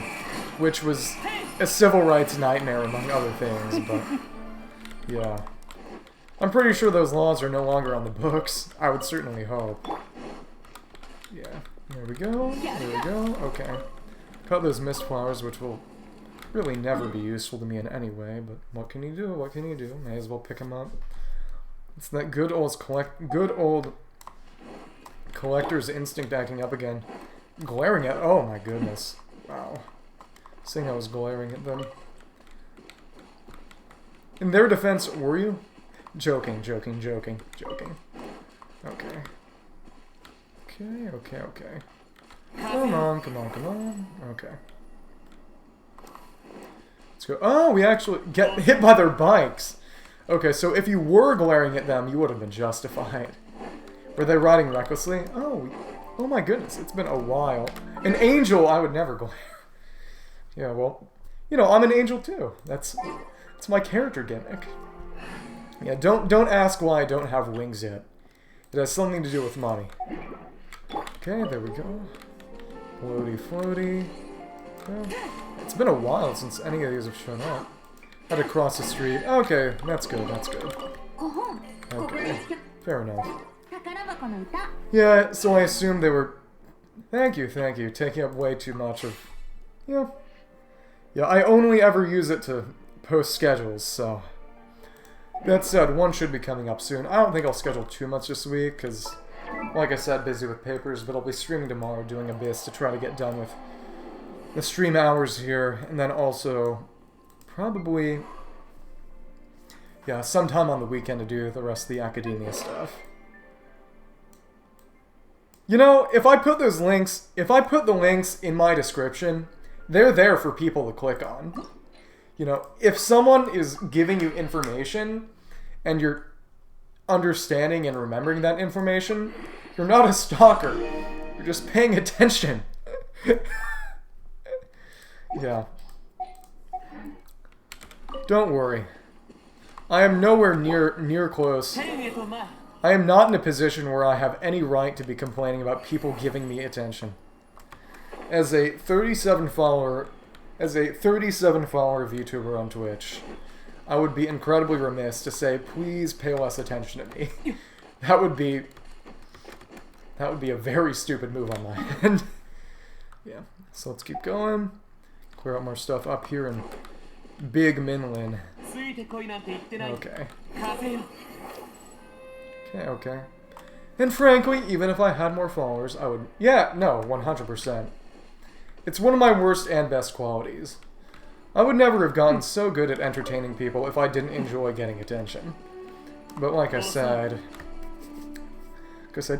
which was a civil rights nightmare, among other things, but... Yeah. I'm pretty sure those laws are no longer on the books. I would certainly hope. Yeah. There we go. Okay. Cut those mist flowers, which will really never be useful to me in any way, but what can you do? May as well pick them up. It's that good old collector's instinct acting up again. Glaring at... Oh my goodness. Wow. Saying I was glaring at them. In their defense, were you? Joking. Okay. Come on. Okay. Let's go. Oh, we actually get hit by their bikes. Okay, so if you were glaring at them, you would have been justified. Were they riding recklessly? Oh my goodness, it's been a while. An angel, I would never glare. Yeah, well, I'm an angel too. That's my character gimmick. Yeah, don't ask why I don't have wings yet. It has something to do with money. Okay, there we go. Floaty. Well, it's been a while since any of these have shown up. Had to cross the street. Okay, that's good. Okay, fair enough. Yeah, so I assumed they were... Thank you. Taking up way too much of... Yeah, I only ever use it to post schedules, so... That said, one should be coming up soon. I don't think I'll schedule too much this week, because, like I said, busy with papers, but I'll be streaming tomorrow doing Abyss to try to get done with the stream hours here, and then also probably, yeah, sometime on the weekend to do the rest of the academia stuff. You know, if I put those links, if I put the links in my description, they're there for people to click on. You know, if someone is giving you information and you're understanding and remembering that information, you're not a stalker. You're just paying attention. Yeah. Don't worry. I am nowhere near close. I am not in a position where I have any right to be complaining about people giving me attention. As a 37 follower VTuber on Twitch, I would be incredibly remiss to say, please pay less attention to me. That would be a very stupid move on my end. Yeah, so let's keep going. Clear out more stuff up here in Big Minlin. Okay. Okay. And frankly, even if I had more followers, I would... Yeah, no, 100%. It's one of my worst and best qualities. I would never have gotten so good at entertaining people if I didn't enjoy getting attention. But like I said,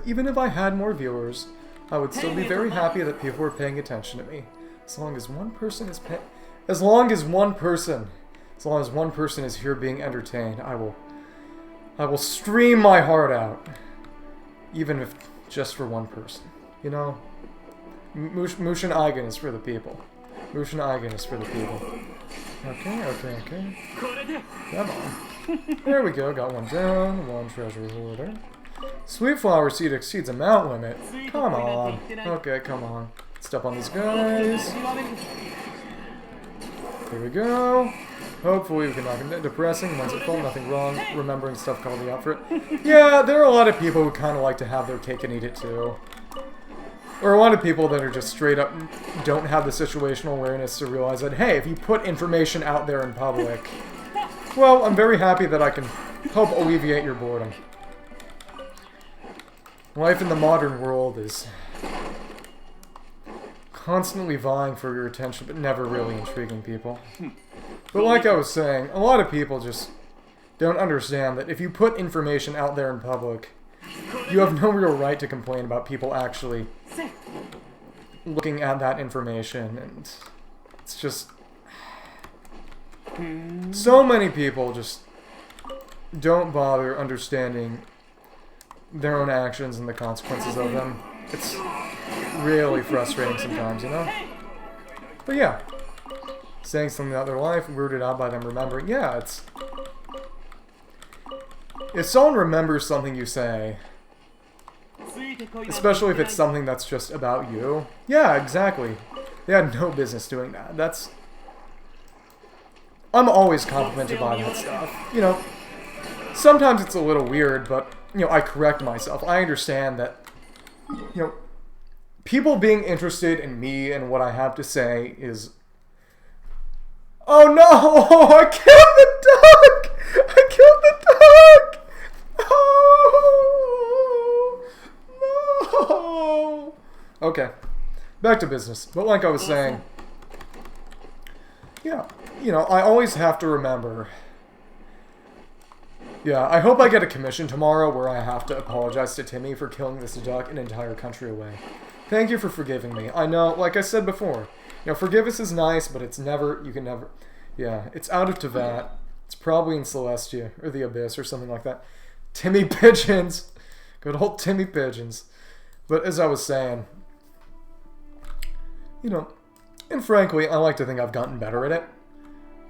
even if I had more viewers, I would still be very happy that people were paying attention to me. As long as one person is as long as one person is here being entertained, I will stream my heart out. Even if just for one person. You know? Mushin Eigen is for the people. Mushin Eigen is for the people. Okay. Come on. There we go, got one down, one treasure hoarder. Sweet flower seed exceeds amount limit. Come on. Okay, come on. Step on these guys. There we go. Hopefully we can knock him depressing. Once it full, nothing wrong. Remembering stuff called the outfit. Yeah, there are a lot of people who kind of like to have their cake and eat it too. Or a lot of people that are just straight up don't have the situational awareness to realize that, hey, if you put information out there in public, well, I'm very happy that I can help alleviate your boredom. Life in the modern world is constantly vying for your attention, but never really intriguing people. But like I was saying, a lot of people just don't understand that if you put information out there in public, you have no real right to complain about people actually looking at that information, and it's just... So many people just don't bother understanding their own actions and the consequences of them. It's really frustrating sometimes, you know? But yeah, saying something about their life, rooted out by them remembering, yeah, it's... If someone remembers something you say, especially if it's something that's just about you, yeah, exactly. They had no business doing that. That's... I'm always complimented by that stuff. You know, sometimes it's a little weird, but, you know, I correct myself. I understand that, you know, people being interested in me and what I have to say is... Oh no! I killed the duck! I killed the duck! No! Okay. Back to business. But like I was saying... Yeah, you know, I always have to remember... Yeah, I hope I get a commission tomorrow where I have to apologize to Timmy for killing this duck an entire country away. Thank you for forgiving me. I know, like I said before, you know, forgiveness is nice, but it's never, you can never... Yeah, it's out of Tevat. It's probably in Celestia, or the Abyss, or something like that. Timmy Pigeons! Good old Timmy Pigeons. But as I was saying, you know, and frankly, I like to think I've gotten better at it.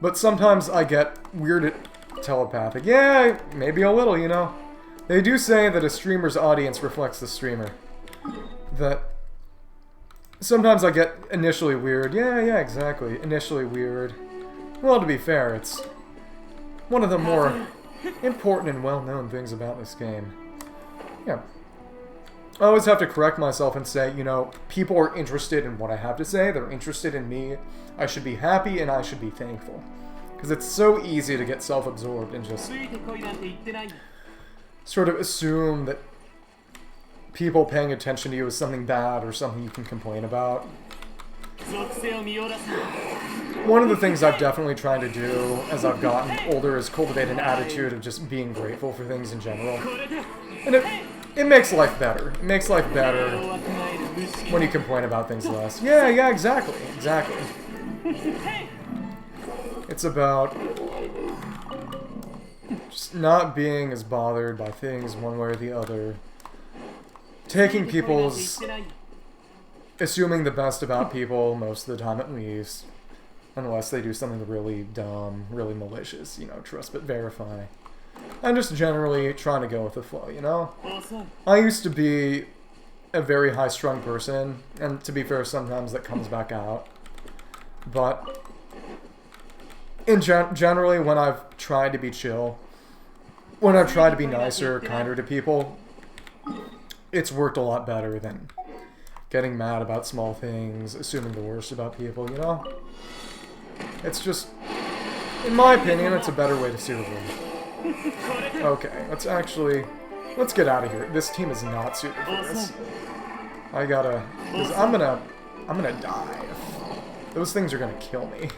But sometimes I get weird at telepathic. Yeah, maybe a little, you know. They do say that a streamer's audience reflects the streamer. That sometimes I get initially weird. Yeah, exactly. Initially weird. Well, to be fair, it's one of the more important and well-known things about this game. Yeah. I always have to correct myself and say, you know, people are interested in what I have to say. They're interested in me. I should be happy and I should be thankful. Because it's so easy to get self-absorbed and just sort of assume that people paying attention to you is something bad or something you can complain about. One of the things I've definitely tried to do as I've gotten older is cultivate an attitude of just being grateful for things in general. And it makes life better. It makes life better when you complain about things less. Yeah, exactly. It's about just not being as bothered by things one way or the other. Taking people's... assuming the best about people most of the time at least. Unless they do something really dumb, really malicious, you know, trust but verify. I'm just generally trying to go with the flow, you know? I used to be a very high-strung person, and to be fair, sometimes that comes back out. But generally, when I've tried to be chill, when I've tried to be nicer, kinder to people, it's worked a lot better than getting mad about small things, assuming the worst about people, you know? It's just, in my opinion, it's a better way to see the world. Okay, let's get out of here. This team is not suited for this. Because I'm gonna die. Those things are gonna kill me.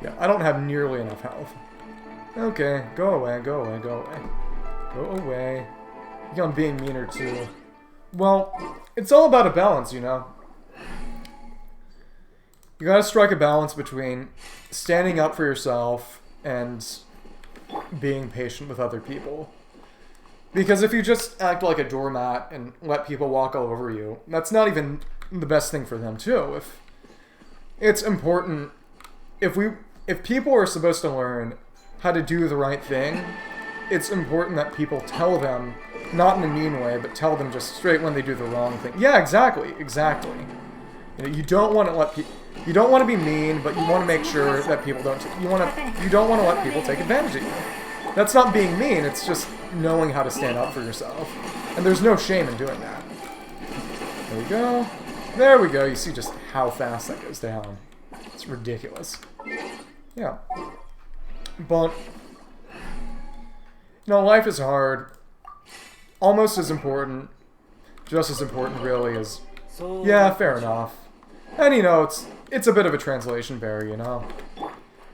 Yeah, I don't have nearly enough health. Okay, go away. Go away. I'm being meaner too. Well, it's all about a balance, you know? You gotta strike a balance between standing up for yourself and being patient with other people. Because if you just act like a doormat and let people walk all over you, that's not even the best thing for them too. If it's important, if people are supposed to learn how to do the right thing, it's important that people tell them, not in a mean way, but tell them just straight when they do the wrong thing. Yeah, exactly. You know, you don't want to let people... You don't want to be mean, but you want to make sure that people don't... You don't want to let people take advantage of you. That's not being mean, it's just knowing how to stand up for yourself. And there's no shame in doing that. There we go. There we go. You see just how fast that goes down. It's ridiculous. Yeah. But... You know, life is hard. Almost as important. Just as important, really, as... Yeah, fair enough. And, you know, it's a bit of a translation barrier, you know?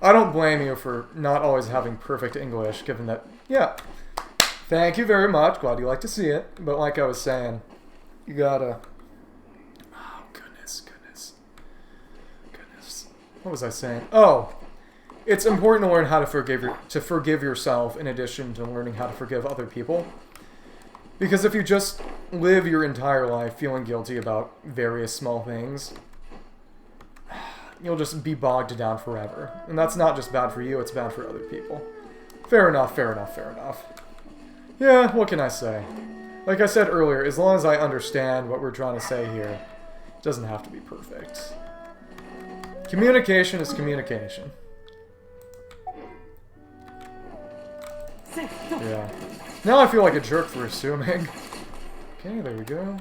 I don't blame you for not always having perfect English, given that... Yeah. Thank you very much. Glad you like to see it. But like I was saying, you gotta... Oh, goodness. What was I saying? Oh! It's important to learn how to forgive yourself in addition to learning how to forgive other people. Because if you just live your entire life feeling guilty about various small things, you'll just be bogged down forever. And that's not just bad for you, it's bad for other people. Fair enough. Yeah, what can I say? Like I said earlier, as long as I understand what we're trying to say here, it doesn't have to be perfect. Communication is communication. Yeah. Now I feel like a jerk for assuming. Okay, there we go.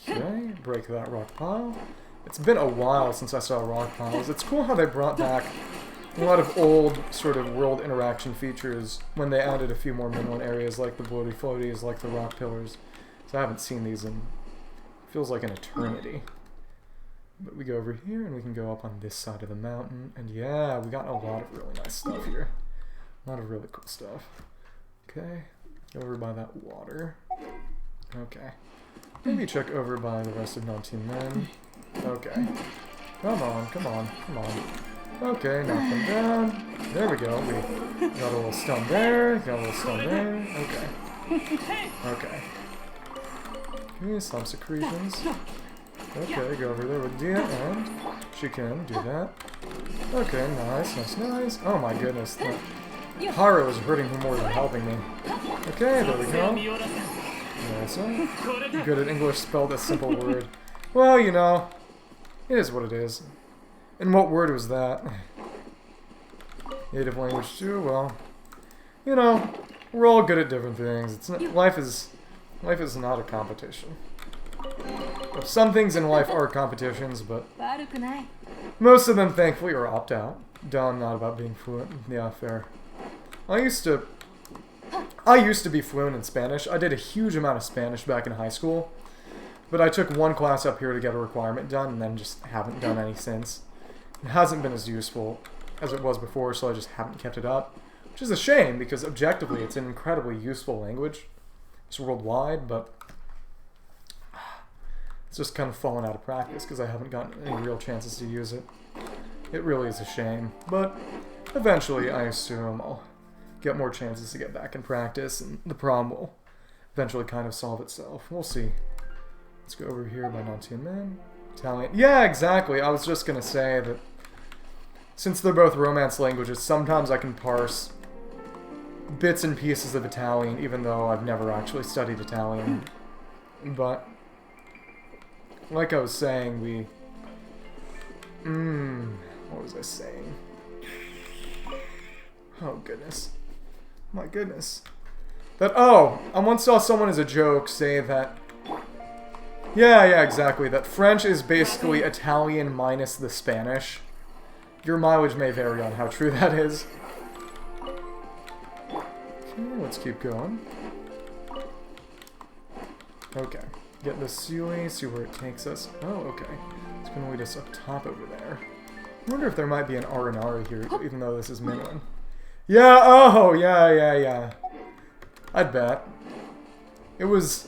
Okay, break that rock pile. It's been a while since I saw rock piles. It's cool how they brought back a lot of old sort of world interaction features when they added a few more mineral areas like the bloaty floaties, like the rock pillars. So I haven't seen these in... feels like an eternity. But we go over here and we can go up on this side of the mountain. And yeah, we got a lot of really nice stuff here. A lot of really cool stuff. Okay, over by that water. Okay. Maybe check over by the rest of 19 men. Okay. Come on. Okay, knock them down. There we go. We got a little stone there. Okay. Okay, some secretions. Okay, go over there with Dia, and she can do that. Okay, nice. Oh my goodness. Haro is hurting her more than helping me. Okay, there we go. Nice. Good at English spelled a simple word. Well, you know, it is what it is. And what word was that? Native language too? Well, you know, we're all good at different things. It's not, life is not a competition. Some things in life are competitions, but most of them, thankfully, are opt-out. Dumb, not about being fluent. Yeah, fair. I used to be fluent in Spanish. I did a huge amount of Spanish back in high school, but I took one class up here to get a requirement done, and then just haven't done any since. It hasn't been as useful as it was before, so I just haven't kept it up. Which is a shame, because objectively it's an incredibly useful language. It's worldwide, but it's just kind of fallen out of practice because I haven't gotten any real chances to use it. It really is a shame, but eventually I assume I'll get more chances to get back in practice, and the problem will eventually kind of solve itself. We'll see. Let's go over here by non-team man. Italian. Yeah, exactly. I was just going to say that since they're both Romance languages, sometimes I can parse bits and pieces of Italian, even though I've never actually studied Italian. But like I was saying, what was I saying? Oh, goodness. My goodness. I once saw someone as a joke say that, yeah, exactly, that French is basically Italian minus the Spanish. Your mileage may vary on how true that is. Okay, let's keep going. Okay. Get the Sui, see where it takes us. Oh, okay. It's going to lead us up top over there. I wonder if there might be an R&R here, even though this is Minwin. Yeah, oh, yeah. I'd bet. It was...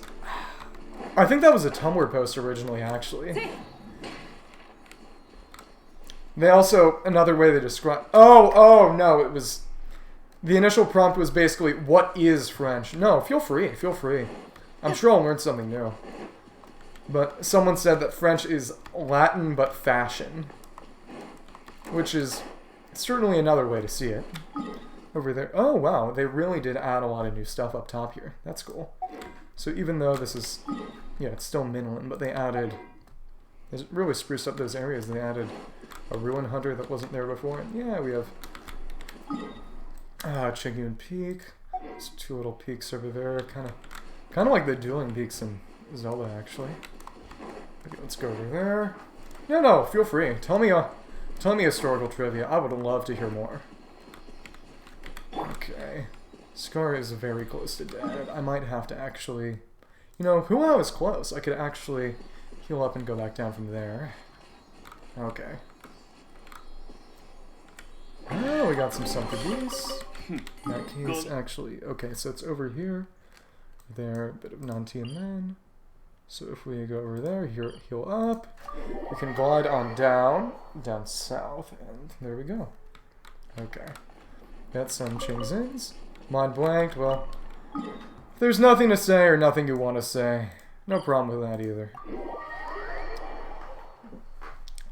I think that was a Tumblr post originally, actually. They also... Another way they describe... Oh, no, it was... The initial prompt was basically, what is French? No, feel free. I'm sure I'll learn something new. But someone said that French is Latin but fashion. Which is certainly another way to see it. Over there. Oh, wow. They really did add a lot of new stuff up top here. That's cool. So even though this is... Yeah, it's still Minlin, but they added... They really spruced up those areas. They added a Ruin Hunter that wasn't there before. And yeah, we have... Chigyun Peak. There's two little peaks over there. Kind of like the dueling peaks in Zelda, actually. Okay, let's go over there. No, feel free. Tell me historical trivia. I would love to hear more. Okay. Scar is very close to dead. I might have to actually... You know, Hua was close. I could actually heal up and go back down from there. Okay. Oh, we got some Sunfagis. In that case, actually... Okay, so it's over here. There, a bit of non-TMN. So if we go over there, heal up. We can glide on down south, and there we go. Okay. Got some Chingzins. Mind blanked, well... If there's nothing to say or nothing you want to say, no problem with that either.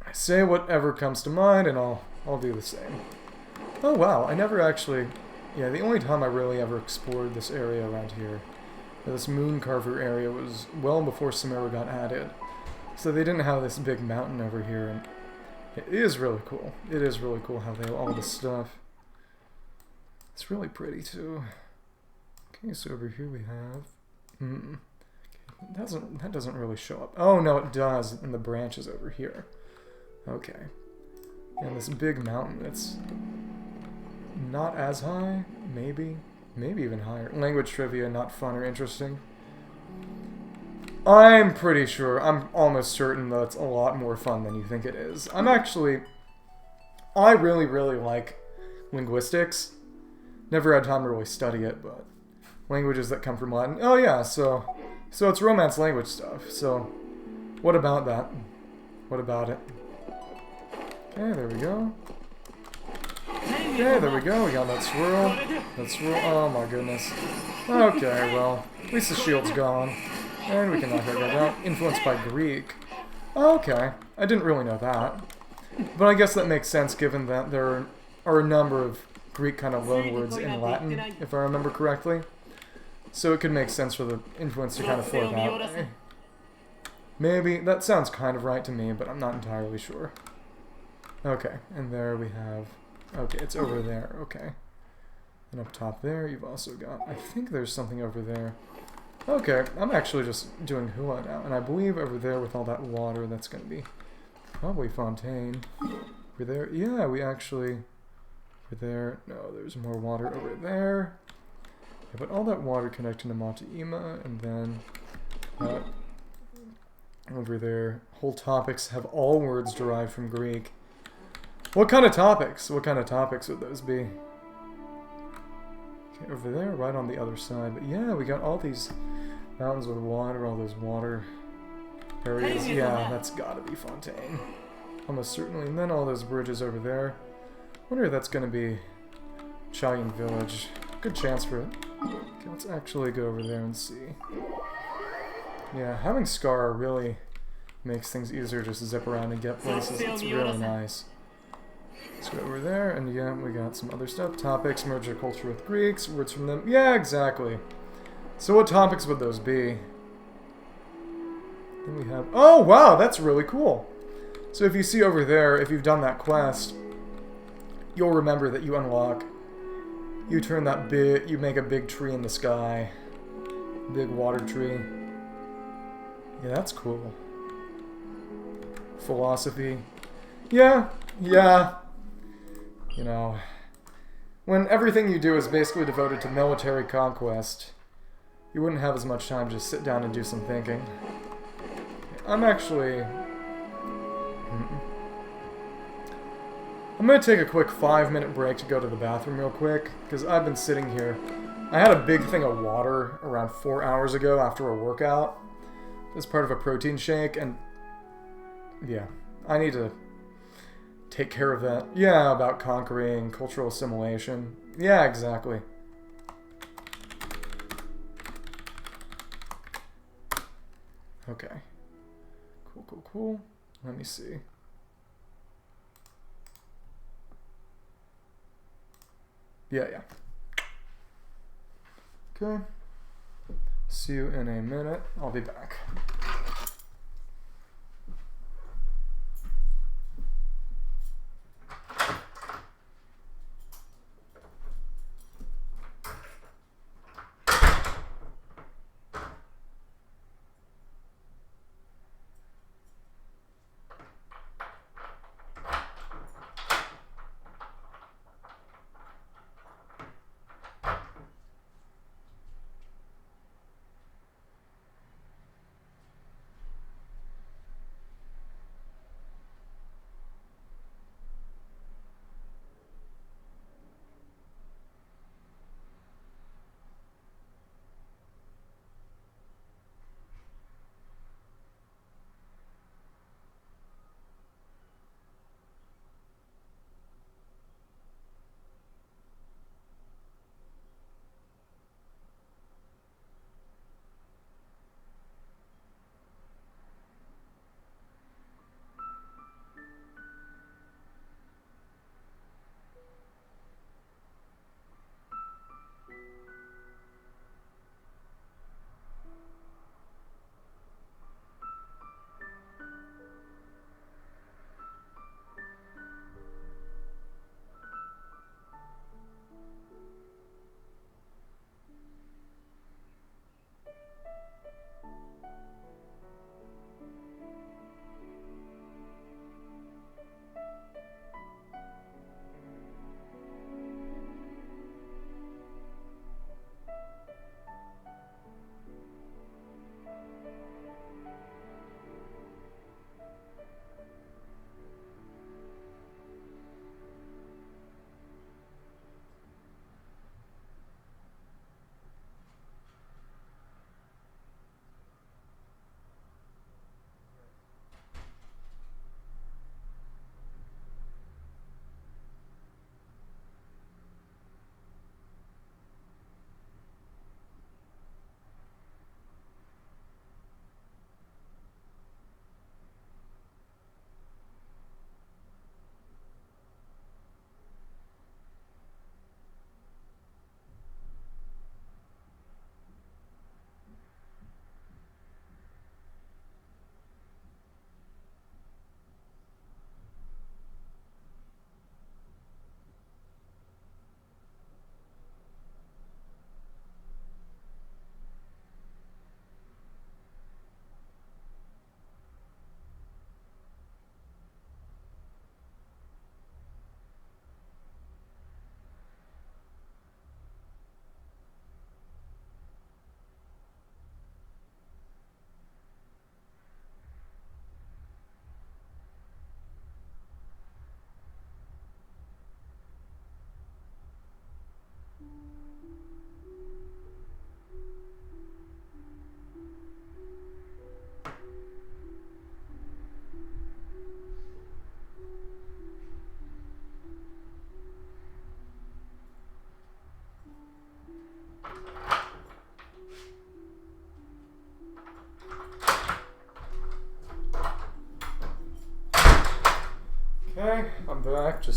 I say whatever comes to mind, and I'll do the same. Oh wow, I never actually... Yeah, the only time I really ever explored this area around here, this Moon Carver area, was well before Sumeru got added. So they didn't have this big mountain over here, and it is really cool. It is really cool how they have all this stuff. It's really pretty too. Okay, so over here we have... That doesn't really show up. Oh no, it does in the branches over here. Okay. And this big mountain, it's not as high, maybe even higher. Language trivia, not fun or interesting. I'm pretty sure, I'm almost certain that it's a lot more fun than you think it is. I really like linguistics. Never had time to really study it, but languages that come from Latin. Oh yeah, so it's Romance language stuff. So what about that? What about it? Okay, there we go. Okay, there we go. We got that swirl. Oh my goodness. Okay, well, at least the shield's gone. And we can knock that guy down. Influenced by Greek. Okay, I didn't really know that. But I guess that makes sense given that there are a number of Greek kind of loanwords in Latin, if I remember correctly. So it could make sense for the influence to kind of flow that way. Maybe. That sounds kind of right to me, but I'm not entirely sure. Okay, and there we have... Okay, it's over there. Okay. And up top there, you've also got... I think there's something over there. Okay, I'm actually just doing Hua now, and I believe over there with all that water, that's going to be probably Fontaine. Over there, yeah, we actually, over there, no, there's more water over there. Yeah, but all that water connecting to Mata Ima, and then over there, whole topics have all words derived from Greek. What kind of topics? What kind of topics would those be? Okay, over there, right on the other side. But yeah, we got all these mountains with water, all those water areas. Yeah, that's gotta be Fontaine. Almost certainly. And then all those bridges over there. Wonder if that's gonna be Chaoyan Village. Good chance for it. Okay, let's actually go over there and see. Yeah, having Scar really makes things easier just to zip around and get places. It's really nice. Let's go over there, and yeah, we got some other stuff. Topics, merge their culture with Greeks, words from them. Yeah, exactly. So what topics would those be? Then we have... Oh, wow, that's really cool. So if you see over there, if you've done that quest, you'll remember that you unlock... You turn that big... You make a big tree in the sky. Big water tree. Yeah, that's cool. Philosophy. Yeah, yeah. You know, when everything you do is basically devoted to military conquest, you wouldn't have as much time to just sit down and do some thinking. I'm actually... I'm going to take a quick 5-minute break to go to the bathroom real quick, because I've been sitting here. I had a big thing of water around 4 hours ago after a workout. As part of a protein shake, and yeah, I need to take care of that. Yeah, about conquering cultural assimilation. Yeah, exactly. Okay. Cool, cool, cool. Let me see. Yeah, yeah. Okay. See you in a minute. I'll be back.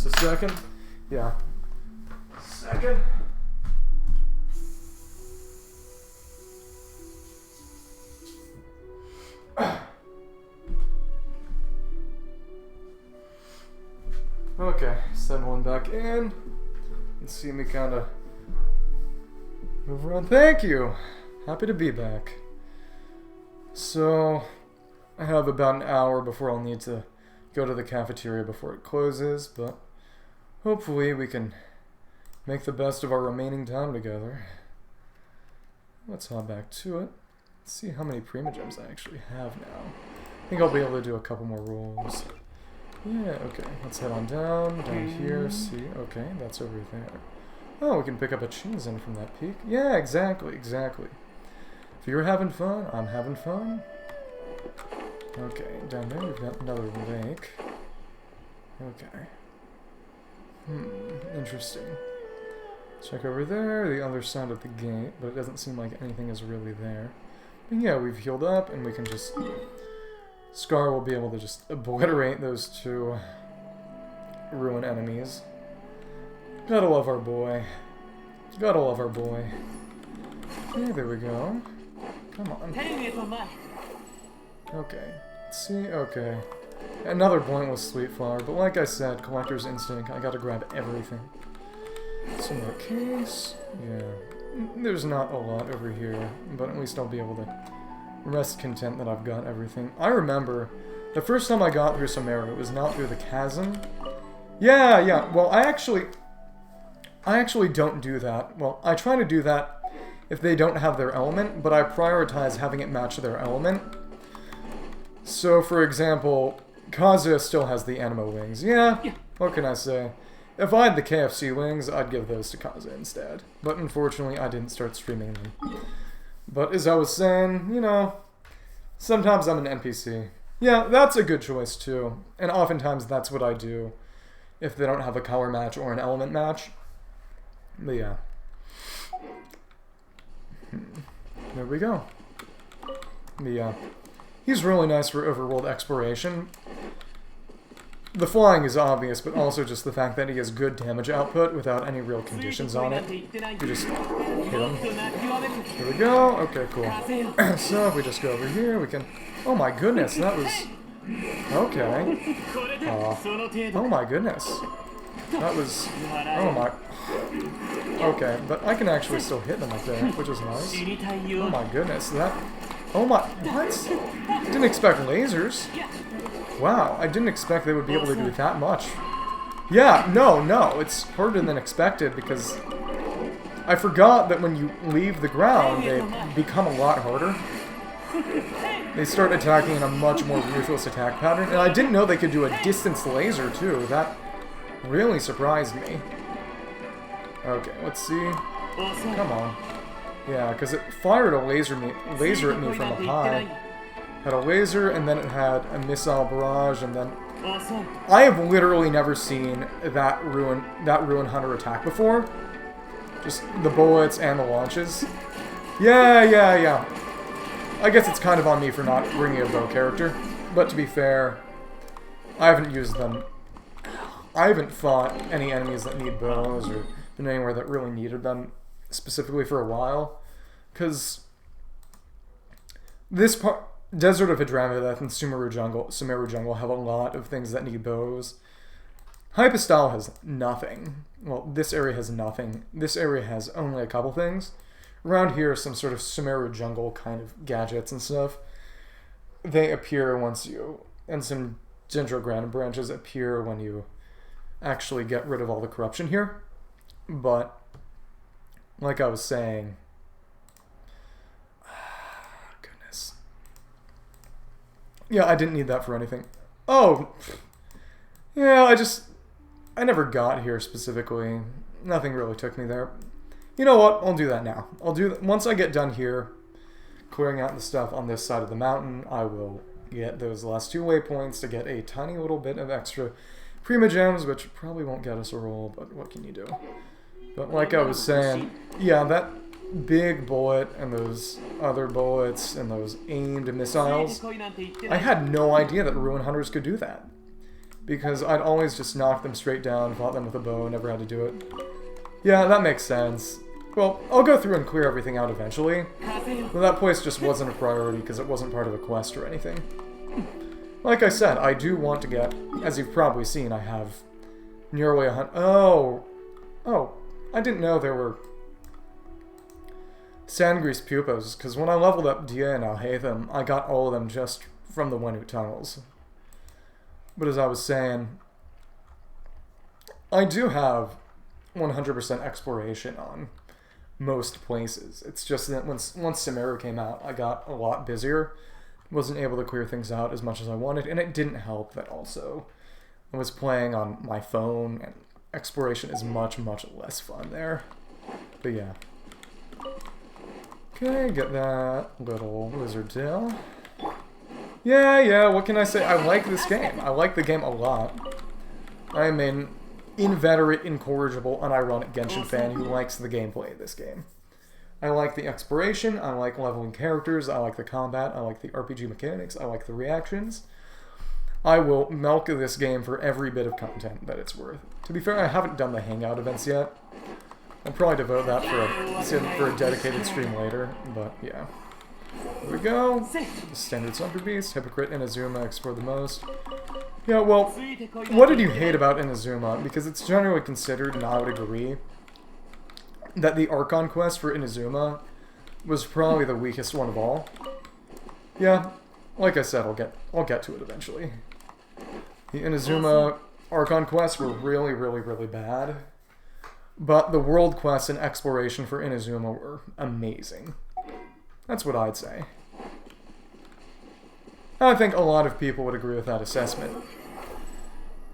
Just a second. Yeah. Second. Okay, send one back in. And see me kind of move around. Thank you! Happy to be back. So, I have about an hour before I'll need to go to the cafeteria before it closes, but hopefully we can make the best of our remaining time together. Let's hop back to it. Let's see how many Prima Gems I actually have now. I think I'll be able to do a couple more rolls. Yeah, okay. Let's head on down here, see. Okay, that's over there. Oh, we can pick up a cheese in from that peak. Yeah, exactly. If you're having fun, I'm having fun. Okay, down there we've got another lake. Okay. Interesting. Check over there, the other side of the gate, but it doesn't seem like anything is really there. But yeah, we've healed up, and we can just... Scar will be able to just obliterate those two ruin enemies. Gotta love our boy. Gotta love our boy. Okay, there we go. Come on. Okay. Let's see, okay. Another pointless sweet flower, but like I said, collector's instinct, I gotta grab everything. So in that case, yeah. There's not a lot over here, but at least I'll be able to rest content that I've got everything. I remember the first time I got through Sumeru, it was not through the chasm. Yeah, well, I actually don't do that. Well, I try to do that if they don't have their element, but I prioritize having it match their element. So, for example, Kazuya still has the animo wings. Yeah, what can I say? If I had the KFC wings, I'd give those to Kazuya instead. But unfortunately, I didn't start streaming them. But as I was saying, you know, sometimes I'm an NPC. Yeah, that's a good choice too. And oftentimes that's what I do if they don't have a color match or an element match. But yeah. There we go. Yeah. He's really nice for overworld exploration. The flying is obvious, but also just the fact that he has good damage output without any real conditions on it. You just hit him. Here we go. Okay, cool. So if we just go over here, we can... Oh my goodness, that was... Okay. Oh my goodness. That was... Oh my... Okay, but I can actually still hit them up there, which is nice. Oh my goodness, that... Oh my... What? Didn't expect lasers. Wow, I didn't expect they would be able to do that much. Yeah, no, it's harder than expected because I forgot that when you leave the ground, they become a lot harder. They start attacking in a much more ruthless attack pattern, and I didn't know they could do a distance laser too. That really surprised me. Okay, let's see. Come on. Yeah, because it fired a laser at me from up high. Had a laser, and then it had a missile barrage, and then... I have literally never seen that Ruin Hunter attack before. Just the bullets and the launches. Yeah. I guess it's kind of on me for not bringing a bow character. But to be fair, I haven't used them. I haven't fought any enemies that need bows, or been anywhere that really needed them specifically for a while. Because this part... Desert of Hadramaveth and Sumeru Jungle have a lot of things that need bows. Hypostyle has nothing. Well, this area has nothing. This area has only a couple things. Around here, some sort of Sumeru Jungle kind of gadgets and stuff. They appear once you... And some Dendrogram branches appear when you actually get rid of all the corruption here. But, like I was saying... Yeah, I didn't need that for anything. Oh! Yeah, I never got here specifically. Nothing really took me there. You know what? I'll do that now. Once I get done here, clearing out the stuff on this side of the mountain, I will get those last 2 waypoints to get a tiny little bit of extra Prima Gems, which probably won't get us a roll, but what can you do? But like I was saying, yeah, that big bullet and those other bullets and those aimed missiles, I had no idea that Ruin Hunters could do that. because I'd always just knock them straight down, fought them with a bow, never had to do it. Yeah, that makes sense. Well, I'll go through and clear everything out eventually. But that place just wasn't a priority because it wasn't part of a quest or anything. Like I said, I do want to get, as you've probably seen, I have nearly 100... Oh, I didn't know there were Sandgrease pupas, because when I leveled up Dia and Alhaitham, I got all of them just from the Wenut tunnels. But as I was saying, I do have 100% exploration on most places. It's just that once Sumeru came out, I got a lot busier. Wasn't able to clear things out as much as I wanted, and it didn't help that also I was playing on my phone, and exploration is much, much less fun there. But yeah. Okay, get that little lizard tail. Yeah, what can I say? I like this game. I like the game a lot. I am an inveterate, incorrigible, unironic Genshin fan who likes the gameplay of this game. I like the exploration, I like leveling characters, I like the combat, I like the RPG mechanics, I like the reactions. I will milk this game for every bit of content that it's worth. To be fair, I haven't done the Hangout events yet. I'll probably devote that for a dedicated stream later, but yeah. Here we go. The standard Sunder Beast, Hypocrite, Inazuma explore the most. Yeah, well, what did you hate about Inazuma? Because it's generally considered, and I would agree, that the Archon quest for Inazuma was probably the weakest one of all. Yeah, like I said, I'll get to it eventually. The Inazuma Archon quests were really, really, really bad. But the world quests and exploration for Inazuma were amazing. That's what I'd say. I think a lot of people would agree with that assessment.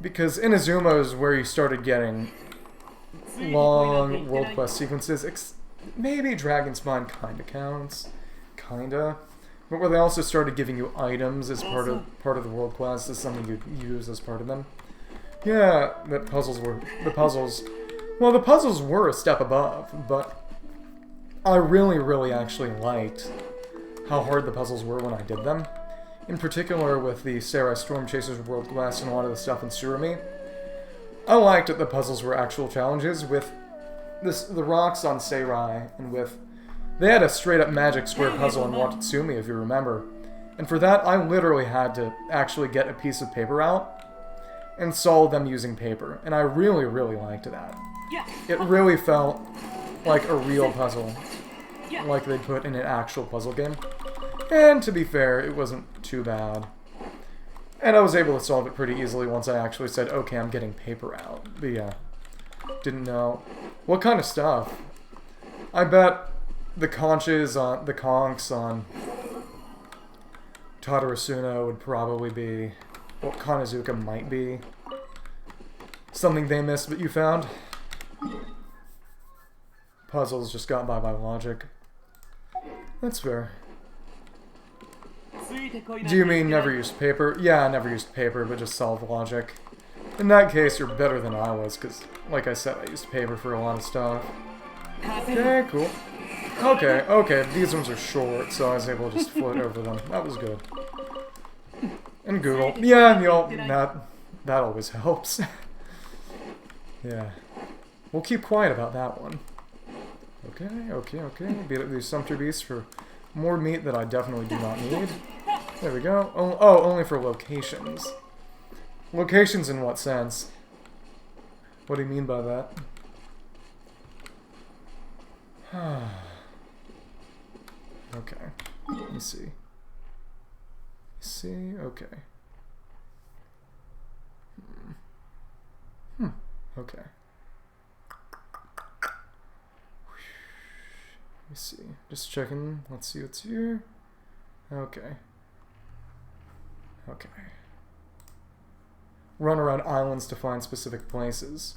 Because Inazuma is where you started getting long world quest sequences. Maybe Dragon's Spine kinda counts. Kinda. But where they also started giving you items as part of the world quest, as something you'd use as part of them. Yeah, the puzzles were a step above, but I really, really actually liked how hard the puzzles were when I did them. In particular with the Sarai Stormchasers World Quest and a lot of the stuff in Surumi. I liked that the puzzles were actual challenges with the rocks on Sarai, and with... They had a straight-up magic square puzzle in Watatsumi, if you remember. And for that, I literally had to actually get a piece of paper out and solve them using paper. And I really, really liked that. It really felt like a real puzzle, like they'd put in an actual puzzle game. And to be fair, it wasn't too bad. And I was able to solve it pretty easily once I actually said, okay, I'm getting paper out. But yeah, didn't know. What kind of stuff? I bet the conches on, the conchs on Tadarasuna would probably be what Kanazuka might be. Something they missed but you found. Puzzles just got by logic. That's fair. Do you mean never used paper? Yeah, I never used paper, but just solved logic. In that case, you're better than I was, because, like I said, I used paper for a lot of stuff. Okay, cool. Okay, these ones are short, so I was able to just float over them. That was good. And Google. Yeah, that always helps. Yeah. We'll keep quiet about that one. Okay. Beat up these Sumpter Beasts for more meat that I definitely do not need. There we go. Oh, only for locations. Locations in what sense? What do you mean by that? Okay. Let me see. Okay. Okay. Let me see. Just checking. Let's see what's here. Okay. Run around islands to find specific places.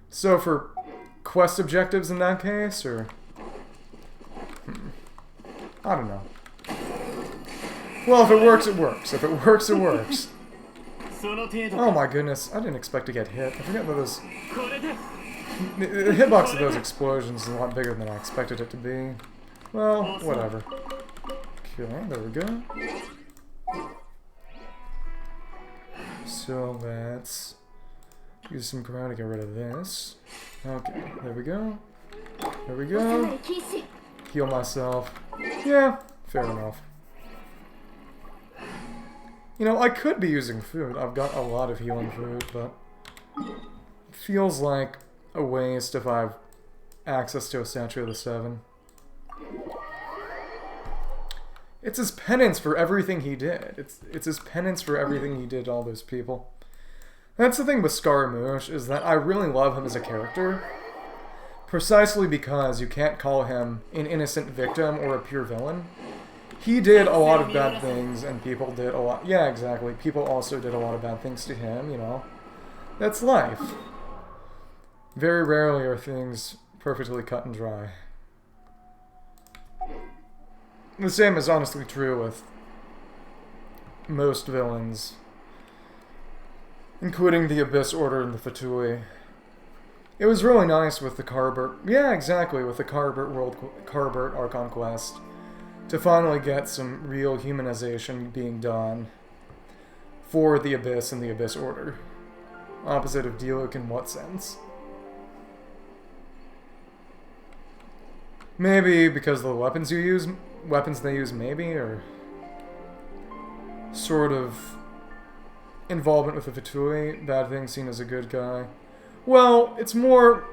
So for quest objectives in that case, or... I don't know. Well, if it works, it works. If it works, it works. Oh my goodness, I didn't expect to get hit. I forget that those... The hitbox of those explosions is a lot bigger than I expected it to be. Well, whatever. Okay, there we go. So, So let's use some ground to get rid of this. Okay, there we go. There we go. Heal myself. Yeah, fair enough. You know, I could be using food. I've got a lot of healing food, but it feels like a waste if I have access to a Statue of the Seven. It's his penance for everything he did. It's his penance for everything he did to all those people. That's the thing with Scaramouche, is that I really love him as a character. Precisely because you can't call him an innocent victim or a pure villain. He did a lot of bad things, and people did a lot... Yeah, exactly. People also did a lot of bad things to him, you know. That's life. Very rarely are things perfectly cut and dry. The same is honestly true with most villains, including the Abyss Order and the Fatui. It was really nice with the Carbert... Yeah, exactly, with the Carbert Archon Quest, to finally get some real humanization being done for the Abyss and the Abyss Order. Opposite of Diluc in what sense? Maybe because of the weapons they use, maybe, or sort of involvement with the Fatui, bad thing seen as a good guy. Well, it's more...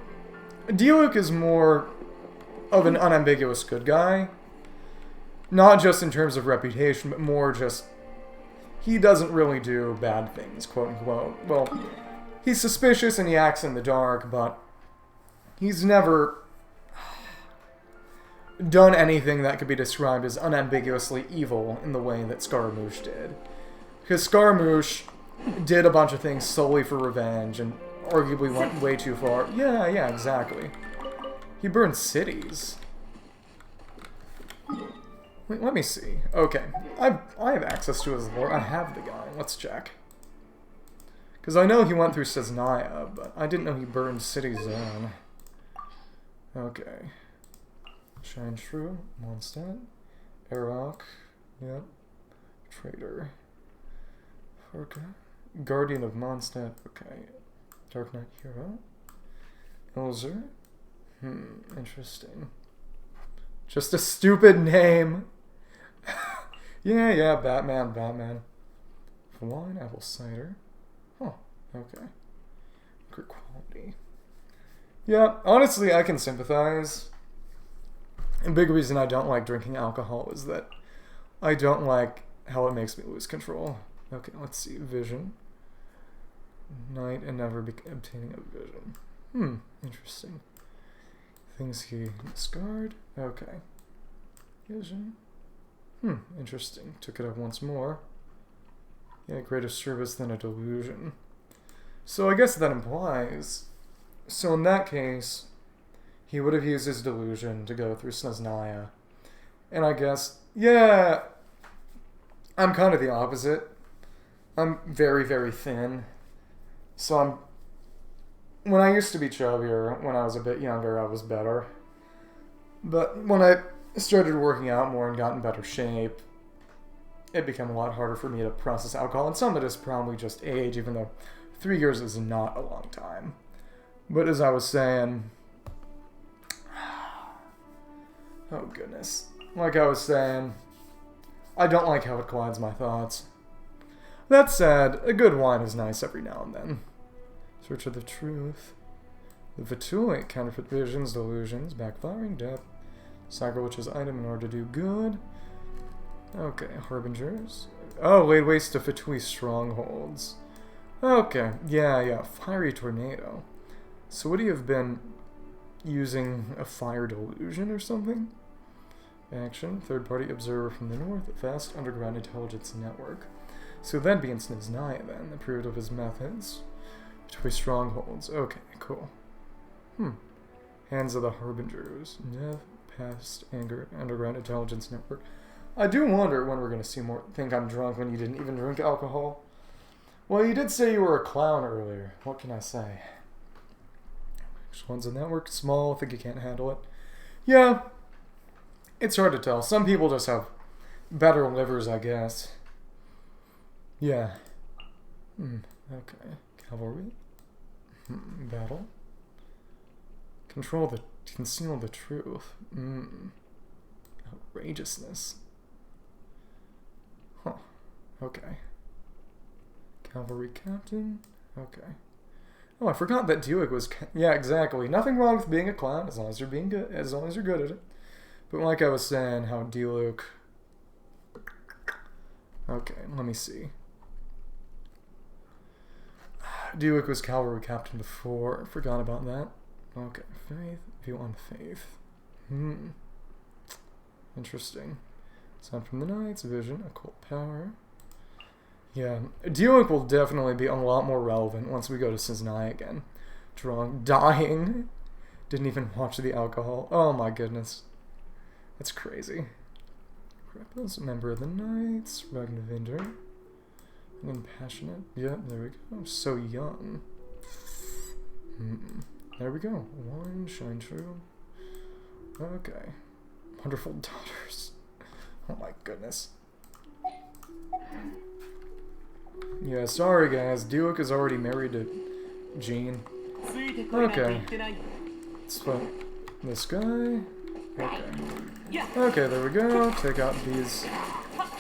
Diluc is more of an unambiguous good guy. Not just in terms of reputation, but more just... He doesn't really do bad things, quote-unquote. Well, he's suspicious and he acts in the dark, but he's never done anything that could be described as unambiguously evil in the way that Scaramouche did. Because Scaramouche did a bunch of things solely for revenge and arguably went way too far. Yeah, exactly. He burned cities. Wait, let me see. Okay, I have access to his lore. I have the guy. Let's check. Because I know he went through Cesnaya, but I didn't know he burned cities down. Okay. Shine Shrew, Mondstadt, Arok, yep, Traitor, Farka, Guardian of Mondstadt, okay, Dark Knight Hero, Elzer, interesting. Just a stupid name. yeah, Batman. Wine, apple cider. Huh, okay. Good quality. Yeah, honestly, I can sympathize. A big reason I don't like drinking alcohol is that I don't like how it makes me lose control. Okay, let's see. Vision. Night and never obtaining a vision. Interesting. Things he discard. Okay. Vision. Interesting. Took it up once more. Yeah, greater service than a delusion. So I guess that implies... So in that case... He would have used his delusion to go through Snezhnaya. And I guess, yeah, I'm kind of the opposite. I'm very, very thin. So when I used to be chubbier, when I was a bit younger, I was better. But when I started working out more and got in better shape, it became a lot harder for me to process alcohol. And some of it is probably just age, even though 3 years is not a long time. But as I was saying... Oh, goodness. Like I was saying, I don't like how it clouds my thoughts. That said, a good wine is nice every now and then. Search of the truth. The Fatui, counterfeit visions, delusions, backfiring, death, sacrilegious item in order to do good. Okay, harbingers. Oh, laid waste to Fatui strongholds. Okay, yeah, fiery tornado. So would he have been... using a fire delusion or something? Action. Third-party observer from the north. Vast underground intelligence network. So that'd be in Snezhnaya then, the period of his methods. Between strongholds. Okay, cool. Hands of the Harbingers. Death, past, anger, underground intelligence network. I do wonder when we're going to see more. Think I'm drunk when you didn't even drink alcohol. Well, you did say you were a clown earlier. What can I say? Which one's a network? Small, think you can't handle it. Yeah, it's hard to tell. Some people just have better livers, I guess. Yeah. Okay. Cavalry. Battle. Conceal the truth. Outrageousness. Huh. Okay. Cavalry captain. Okay. Oh, I forgot that Duick was... Yeah, exactly. Nothing wrong with being a clown as long as you're being good. As long as you're good at it. But like I was saying, how Duick... Okay, let me see. Duick was cavalry captain before. Forgot about that. Okay, faith. View on faith. Interesting. Sound from the Knights, vision, occult power. Yeah, Duick will definitely be a lot more relevant once we go to Cisnai again. Drunk, dying. Didn't even watch the alcohol. Oh my goodness. That's crazy. Rebels, member of the Knights, Ragnavinder. Impassionate. Yeah, there we go. So young. There we go. One, shine true. Okay. Wonderful daughters. Oh my goodness. Yeah, sorry guys. Duick is already married to Jean. Okay. Let's put this guy. Okay. Okay, there we go. Take out these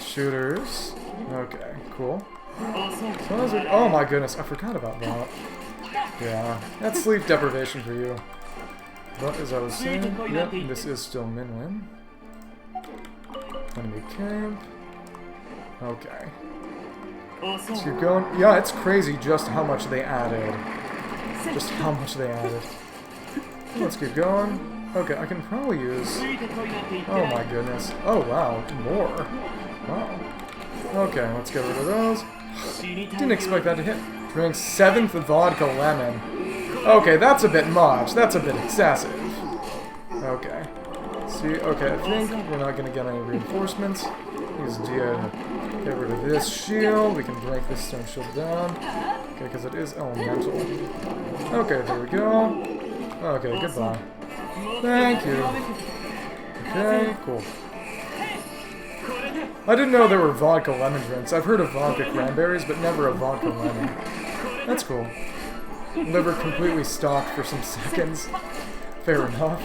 shooters. Okay, cool. Oh my goodness, I forgot about that. Yeah, that's sleep deprivation for you. But as I was saying, yep, this is still Minwin. Enemy camp. Okay. Let's keep going. Yeah, it's crazy just how much they added. Just how much they added. Let's keep going. Okay, I can probably use... Oh my goodness. Oh wow, more. Wow. Okay, let's get rid of those. Didn't expect that to hit. Drink 7th vodka lemon. Okay, that's a bit much. That's a bit excessive. Okay. See, okay, I think we're not going to get any reinforcements. Use Dia to get rid of this shield. We can break this stone shield down. Okay, because it is elemental. Okay, there we go. Okay, goodbye. Thank you. Okay, cool. I didn't know there were vodka lemon drinks. I've heard of vodka cranberries, but never a vodka lemon. That's cool. Liver completely stopped for some seconds. Fair enough.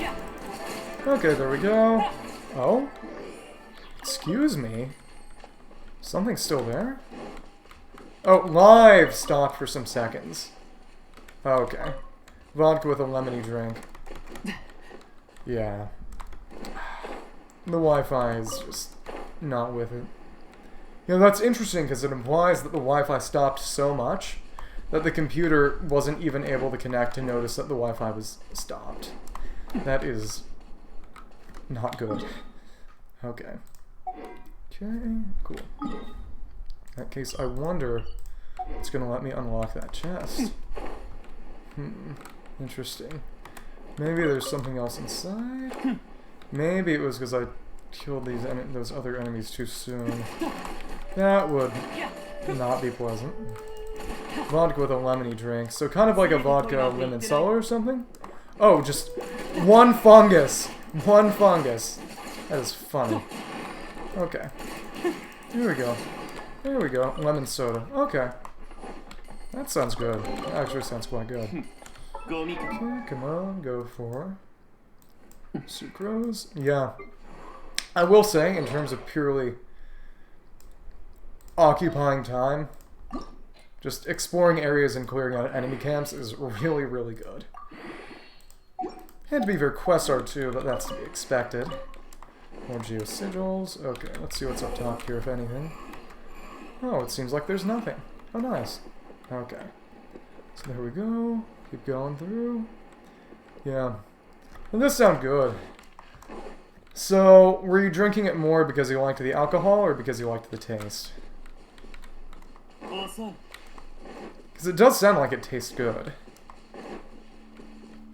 Okay, there we go. Oh? Excuse me? Something's still there? Oh, live stopped for some seconds. Okay. Vodka with a lemony drink. Yeah. The Wi-Fi is just not with it. You know, that's interesting because it implies that the Wi-Fi stopped so much that the computer wasn't even able to connect to notice that the Wi-Fi was stopped. That is not good. Okay. Okay, cool. In that case, I wonder if it's going to let me unlock that chest. Interesting. Maybe there's something else inside? Maybe it was because I killed those other enemies too soon. That would not be pleasant. Vodka with a lemony drink. So kind of like a vodka lemon cellar or something? Oh, just one fungus. One fungus. That is funny. Okay. Here we go. There we go. Lemon soda. Okay. That sounds good. That actually sounds quite good. Okay, come on. Go for sucrose. Yeah. I will say, in terms of purely occupying time, just exploring areas and clearing out enemy camps is really, really good. And to be fair, quests are too, but that's to be expected. More geosigils. Okay, let's see what's up top here, if anything. Oh, it seems like there's nothing. Oh, nice. Okay. So there we go. Keep going through. Yeah. Well, this sounds good. So, were you drinking it more because you liked the alcohol or because you liked the taste? Because it does sound like it tastes good.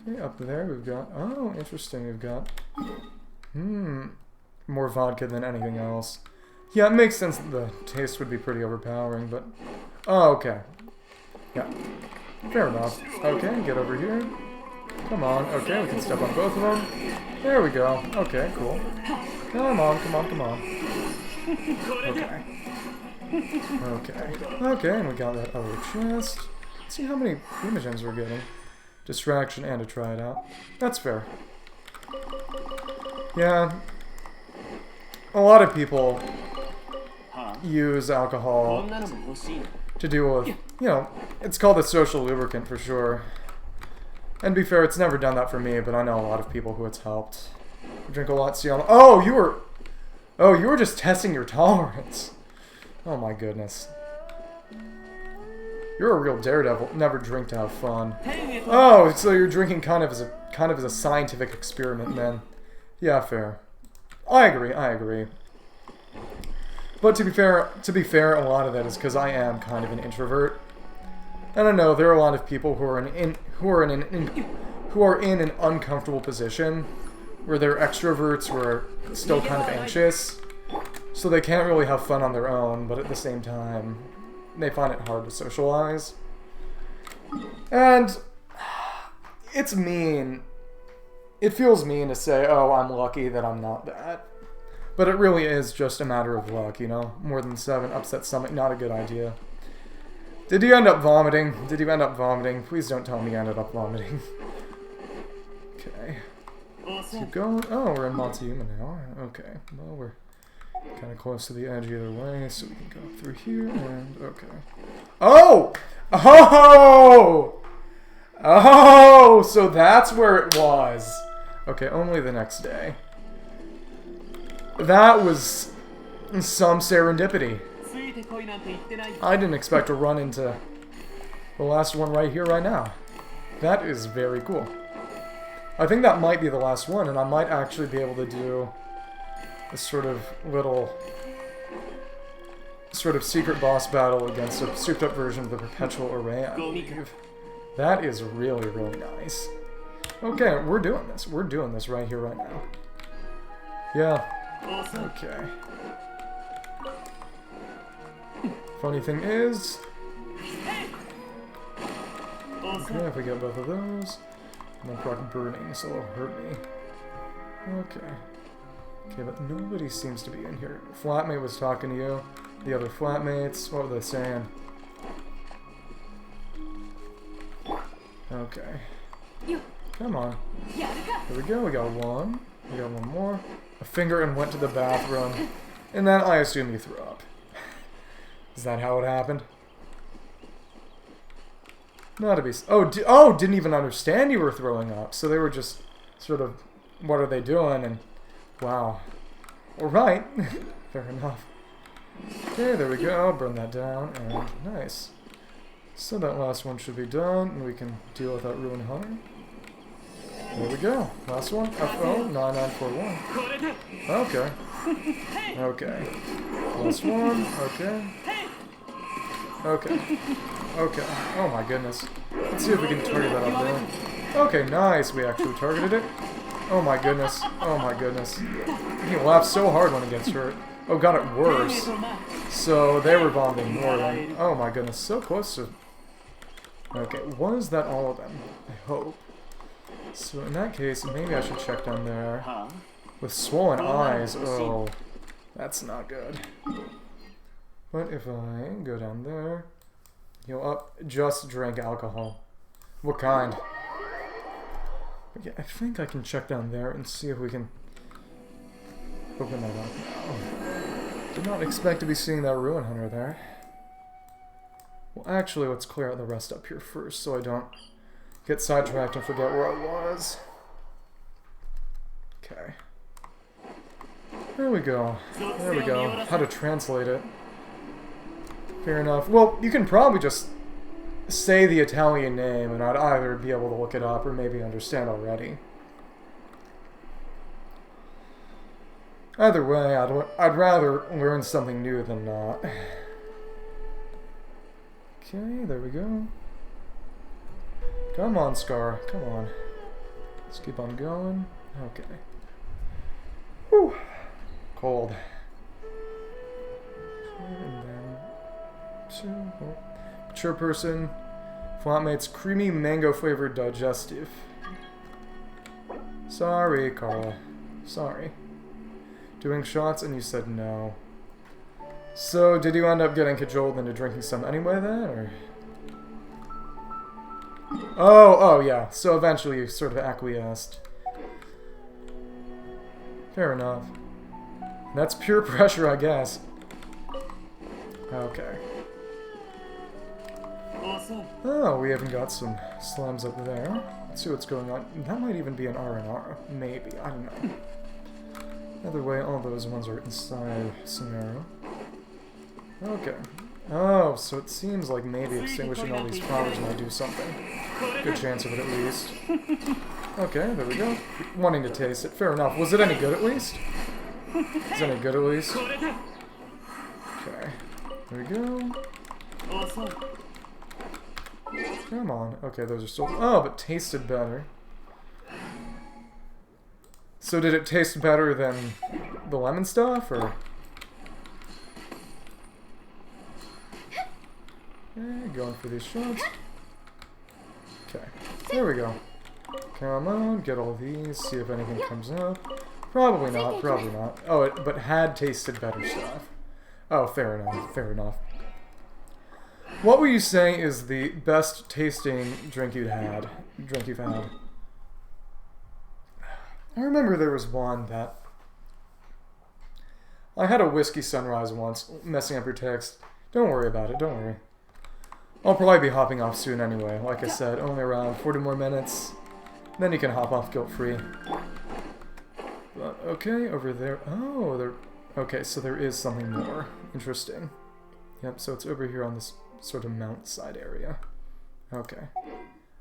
Okay, up there we've got... Oh, interesting. We've got... More vodka than anything else. Yeah, it makes sense that the taste would be pretty overpowering, but... Oh, okay. Yeah. Fair enough. Okay, get over here. Come on. Okay, we can step on both of them. There we go. Okay, cool. Come on, come on, come on. Okay. Okay. Okay, and we got that other chest. Let's see how many Imogens we're getting. Distraction and to try it out. That's fair. Yeah. A lot of people use alcohol to deal with, you know, it's called a social lubricant for sure. And to be fair, it's never done that for me, but I know a lot of people who it's helped. Drink a lot, see how... Oh, you were just testing your tolerance. Oh my goodness. You're a real daredevil. Never drink to have fun. Oh, so you're drinking kind of as a scientific experiment then. Yeah, fair. I agree. But to be fair, a lot of that is because I am kind of an introvert. And I know there are a lot of people who are in an uncomfortable position where they're extroverts who are still kind of anxious, so they can't really have fun on their own, but at the same time, they find it hard to socialize. And it's mean. It feels mean to say, oh, I'm lucky that I'm not that. But it really is just a matter of luck, you know? More than 7 upset stomach, not a good idea. Did you end up vomiting? Did you end up vomiting? Please don't tell me you ended up vomiting. Okay. Let's keep going. Oh, we're in Matsuyama now. Okay. Well, we're kind of close to the edge either way, so we can go through here and... Okay. Oh! Oh! Oh! So that's where it was. Okay, only the next day. That was some serendipity. I didn't expect to run into the last one right here, right now. That is very cool. I think that might be the last one, and I might actually be able to do a sort of little... sort of secret boss battle against a souped-up version of the Perpetual Array, I believe. That is really, really nice. Okay, we're doing this. We're doing this right here, right now. Yeah. Okay. Funny thing is... Okay, if we get both of those... I'm gonna proc burning, so it'll hurt me. Okay. Okay, but nobody seems to be in here. Flatmate was talking to you. The other flatmates, what were they saying? Okay. Come on. Here we go, we got one. We got one more. A finger and went to the bathroom. And then I assume you threw up. Is that how it happened? Not to be... Oh, didn't even understand you were throwing up. So they were just sort of, what are they doing? And, wow. Alright. Fair enough. Okay, there we go. Burn that down. And nice. So that last one should be done. And we can deal with that Ruin Hunter. There we go. Last one. FO 9941. Okay. Okay. Last one. Okay. Okay. Okay. Oh my goodness. Let's see if we can target that up there. Okay, nice. We actually targeted it. Oh my goodness. Oh my goodness. He laughed so hard when it gets hurt. Oh, got it worse. So they were vomiting more than... Oh my goodness. So close to... Okay, was that all of them? I hope. So in that case, maybe I should check down there. With swollen eyes. Oh, that's not good. But if I go down there... Heal up. Just drank alcohol. What kind? Okay, I think I can check down there and see if we can open that up now. Did not expect to be seeing that Ruin Hunter there. Well, actually, let's clear out the rest up here first so I don't get sidetracked and forget where I was. Okay. There we go. There we go. How to translate it. Fair enough. Well, you can probably just say the Italian name and I'd either be able to look it up or maybe understand already. Either way, I'd rather learn something new than not. Okay, there we go. Come on, Scar. Come on. Let's keep on going. Okay. Whew. Cold. And then... Mature person. Flatmate's creamy mango flavored digestive. Sorry, Carla. Sorry. Doing shots and you said no. So, did you end up getting cajoled into drinking some anyway then, or? Oh, yeah. So eventually you sort of acquiesced. Fair enough. That's pure pressure, I guess. Okay. Oh, we haven't got some slimes up there. Let's see what's going on. That might even be an R&R. Maybe. I don't know. Either way, all those ones are inside Sumeru. Okay. Oh, so it seems like maybe extinguishing all these flowers might do something. Good chance of it, at least. Okay, there we go. Wanting to taste it. Fair enough. Was it any good, at least? Is it any good, at least? Okay. There we go. Come on. Okay, those are still... Oh, but tasted better. So did it taste better than the lemon stuff, or...? Okay, going for these shots. Okay, there we go. Come on, get all these, see if anything comes up. Probably not, probably not. Oh, but had tasted better stuff. Oh, fair enough, fair enough. What would you say is the best tasting drink you've had? I remember there was one that... I had a whiskey sunrise once, messing up your text. Don't worry about it, don't worry. I'll probably be hopping off soon anyway. Like I said, only around 40 more minutes. Then you can hop off guilt-free. But, okay, over there. Oh, there... Okay, so there is something more. Interesting. Yep, so it's over here on this sort of mount-side area. Okay.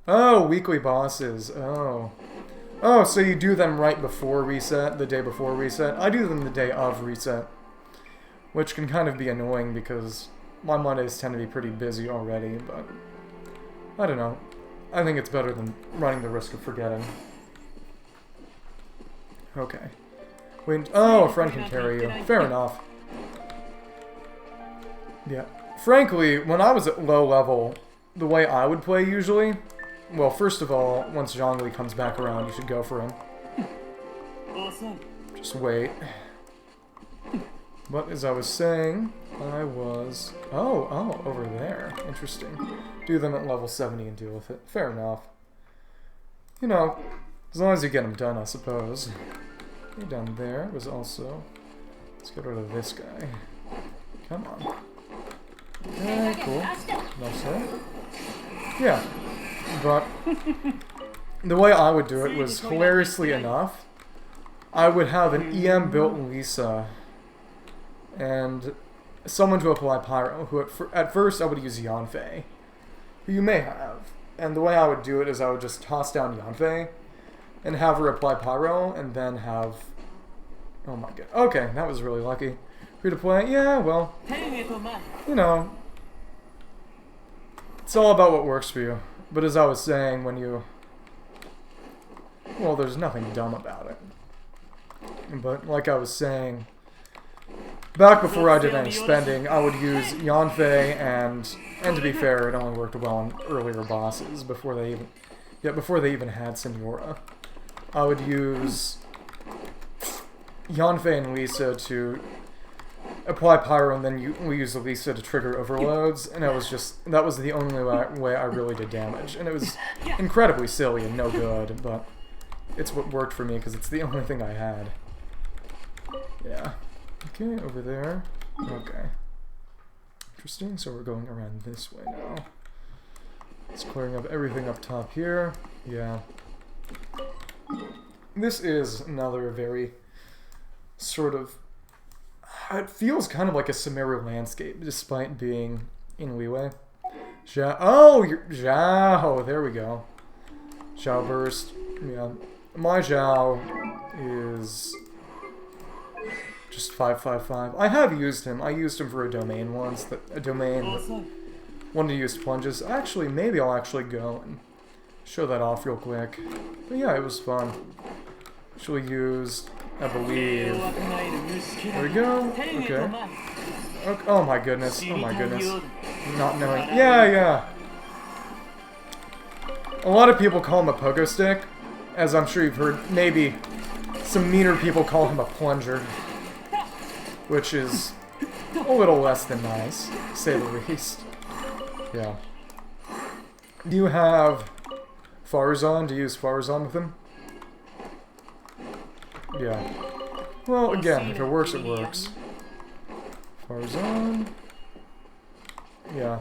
Oh, weekly bosses. Oh. Oh, so you do them right before reset, the day before reset? I do them the day of reset. Which can kind of be annoying because... my Mondays tend to be pretty busy already, but I don't know. I think it's better than running the risk of forgetting. Okay. Wait, oh, a friend can carry you. Fair enough. Yeah. Frankly, when I was at low level, the way I would play usually... Well, first of all, once Zhongli comes back around, you should go for him. Just wait. But as I was saying, I was... Oh, over there. Interesting. Do them at level 70 and deal with it. Fair enough. You know, as long as you get them done, I suppose. Okay, down there was also... Let's get rid of this guy. Come on. Okay, cool. Nice there. Yeah. But the way I would do it was, hilariously enough, I would have an EM-built Lisa... and someone to apply Pyro, who at first I would use Yanfei, who you may have. And the way I would do it is I would just toss down Yanfei, and have her apply Pyro, and then have... Oh my god. Okay, that was really lucky. Free to play? Yeah, well, you know, it's all about what works for you. But as I was saying, when you... Well, there's nothing dumb about it. But like I was saying... Back before I did any spending, I would use Yanfei, and to be fair, it only worked well on earlier bosses before they even had Senora. I would use Yanfei and Lisa to apply Pyro, and then we use Lisa to trigger overloads, and that was the only way I really did damage. And it was incredibly silly and no good, but it's what worked for me because it's the only thing I had. Yeah. Okay, over there. Okay. Interesting, so we're going around this way now. It's clearing up everything up top here. Yeah. This is another very sort of... It feels kind of like a Sumeru landscape, despite being in Liyue. Oh, Zhao! There we go. Zhao Burst. Yeah. My Zhao is... just 555. I have used him. I used him for a domain once. A domain that wanted to use plunges. Actually, maybe I'll actually go and show that off real quick. But yeah, it was fun. Actually used, I believe... There we go. Okay. Oh my goodness. Oh my goodness. Not knowing. Yeah. A lot of people call him a pogo stick. As I'm sure you've heard, maybe some meaner people call him a plunger. Which is a little less than nice, to say the least. Yeah. Do you have Farazan? Do you use Farazan with him? Yeah. Well, again, if it works, it works. Farazan. Yeah.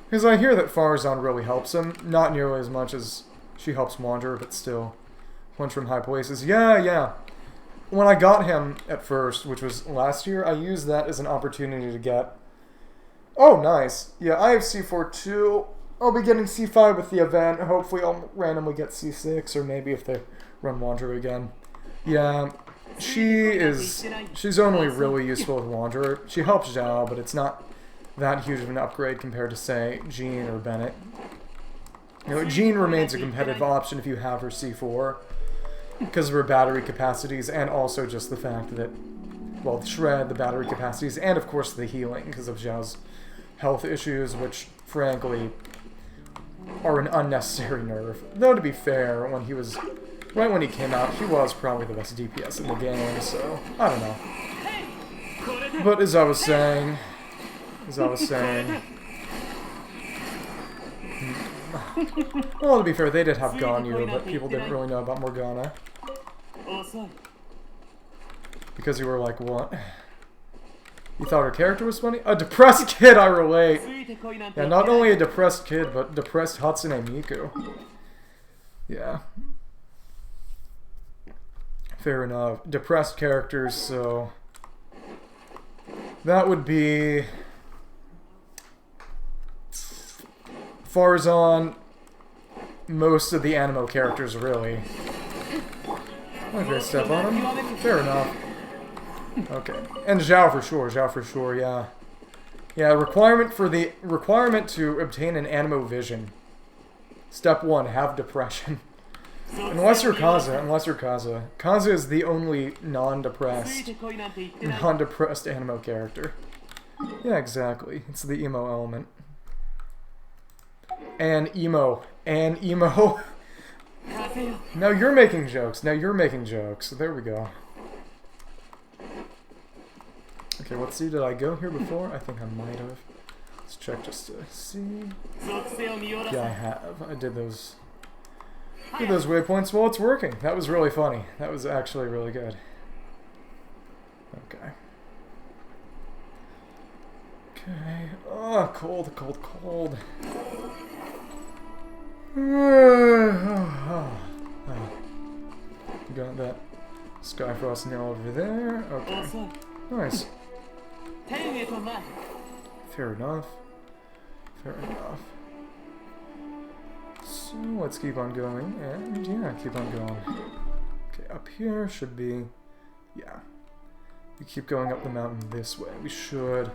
Because I hear that Farazan really helps him. Not nearly as much as she helps Wanderer, but still. Punch from high places. Yeah, yeah. When I got him at first, which was last year, I used that as an opportunity to get... Oh, nice. Yeah, I have C4 too. I'll be getting C5 with the event. Hopefully I'll randomly get C6, or maybe if they run Wanderer again. Yeah, she's only really useful with Wanderer. She helps Zhao, but it's not that huge of an upgrade compared to, say, Jean or Bennett. You know, Jean remains a competitive option if you have her C4, because of her battery capacities, and also just the fact that, well, the shred, the battery capacities, and of course the healing, because of Zhao's health issues, which, frankly, are an unnecessary nerf. Though, to be fair, when he was... Right when he came out, he was probably the best DPS in the game, so... I don't know. But as I was saying... Well, to be fair, they did have Ganyu, but people didn't really know about Morgana. Because you were like, what? You thought her character was funny? A depressed kid, I relate! Yeah, not only a depressed kid, but depressed Hatsune Miku. Yeah. Fair enough. Depressed characters, so... That would be... Farazan, most of the Animo characters, really. I'm gonna step on him. Fair enough. Okay. And Zhao for sure, yeah. Yeah, requirement to obtain an Animo vision. Step 1, have depression. Unless you're Kaza. Kaza is the only non-depressed Animo character. Yeah, exactly. It's the emo element. And emo. Now you're making jokes. There we go. Okay, let's see. Did I go here before? I think I might have. Let's check just to see. Yeah, I have. I did those waypoints. Well, it's working. That was really funny. That was actually really good. Okay. Okay. Oh, cold. Got that Skyfrost nail over there. Okay. Nice. Fair enough. So let's keep on going, and yeah, keep on going. Okay, up here should be, yeah. We keep going up the mountain this way. We should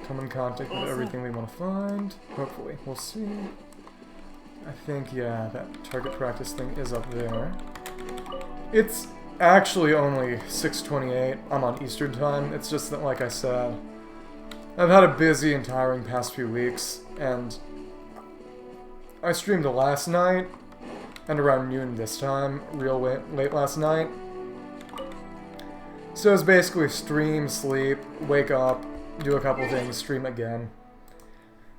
come in contact with everything we want to find. Hopefully, we'll see. I think, yeah, that target practice thing is up there. It's actually only 6:28. I'm on Eastern time. It's just that, like I said, I've had a busy and tiring past few weeks, and I streamed last night, and around noon this time, real late last night. So it's basically stream, sleep, wake up, do a couple things, stream again.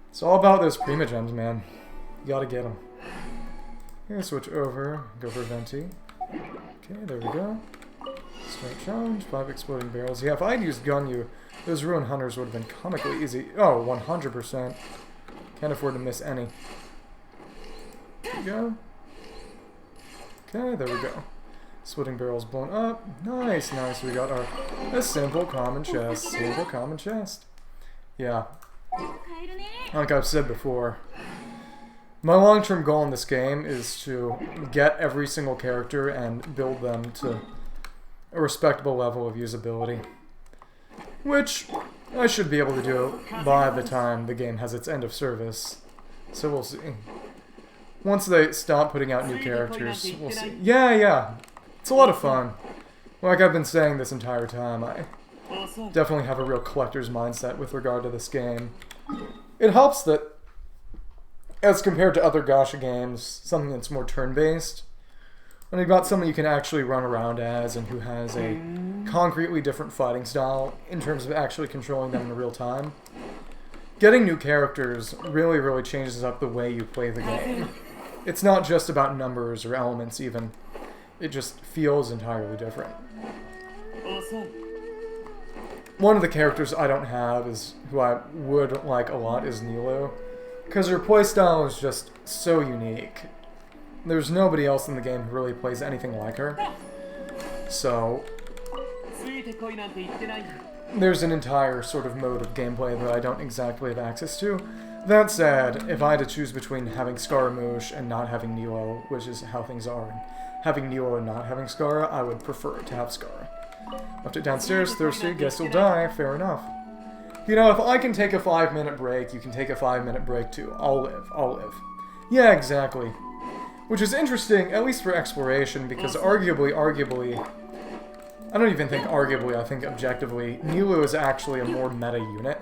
It's all about those primogens, man. You gotta get them. Okay, switch over, go for Venti. Okay, there we go. Start challenge, 5 exploding barrels. Yeah, if I'd used Ganyu, those Ruin Hunters would have been comically easy. Oh, 100%. Can't afford to miss any. There we go. Okay, there we go. Splitting barrels blown up. Nice. We got a simple common chest. Yeah. Like I've said before, my long-term goal in this game is to get every single character and build them to a respectable level of usability. Which I should be able to do by the time the game has its end of service. So we'll see. Once they stop putting out new characters, we'll see. Yeah. It's a lot of fun. Like I've been saying this entire time, I definitely have a real collector's mindset with regard to this game. It helps that, as compared to other gacha games, something that's more turn-based, when you've got someone you can actually run around as and who has a concretely different fighting style in terms of actually controlling them in real time. Getting new characters really, really changes up the way you play the game. It's not just about numbers or elements even. It just feels entirely different. One of the characters I don't have is who I would like a lot is Nilo, because her playstyle is just so unique. There's nobody else in the game who really plays anything like her. So there's an entire sort of mode of gameplay that I don't exactly have access to. That said, if I had to choose between having Scaramouche and not having Nilo, which is how things are, and having Nilo and not having Scara, I would prefer to have Scara. Left it downstairs, thirsty, guess you'll die, fair enough. You know, if I can take a 5-minute break, you can take a 5-minute break too. I'll live. Yeah, exactly. Which is interesting, at least for exploration, because arguably, I don't even think arguably, I think objectively, Nilo is actually a more meta unit.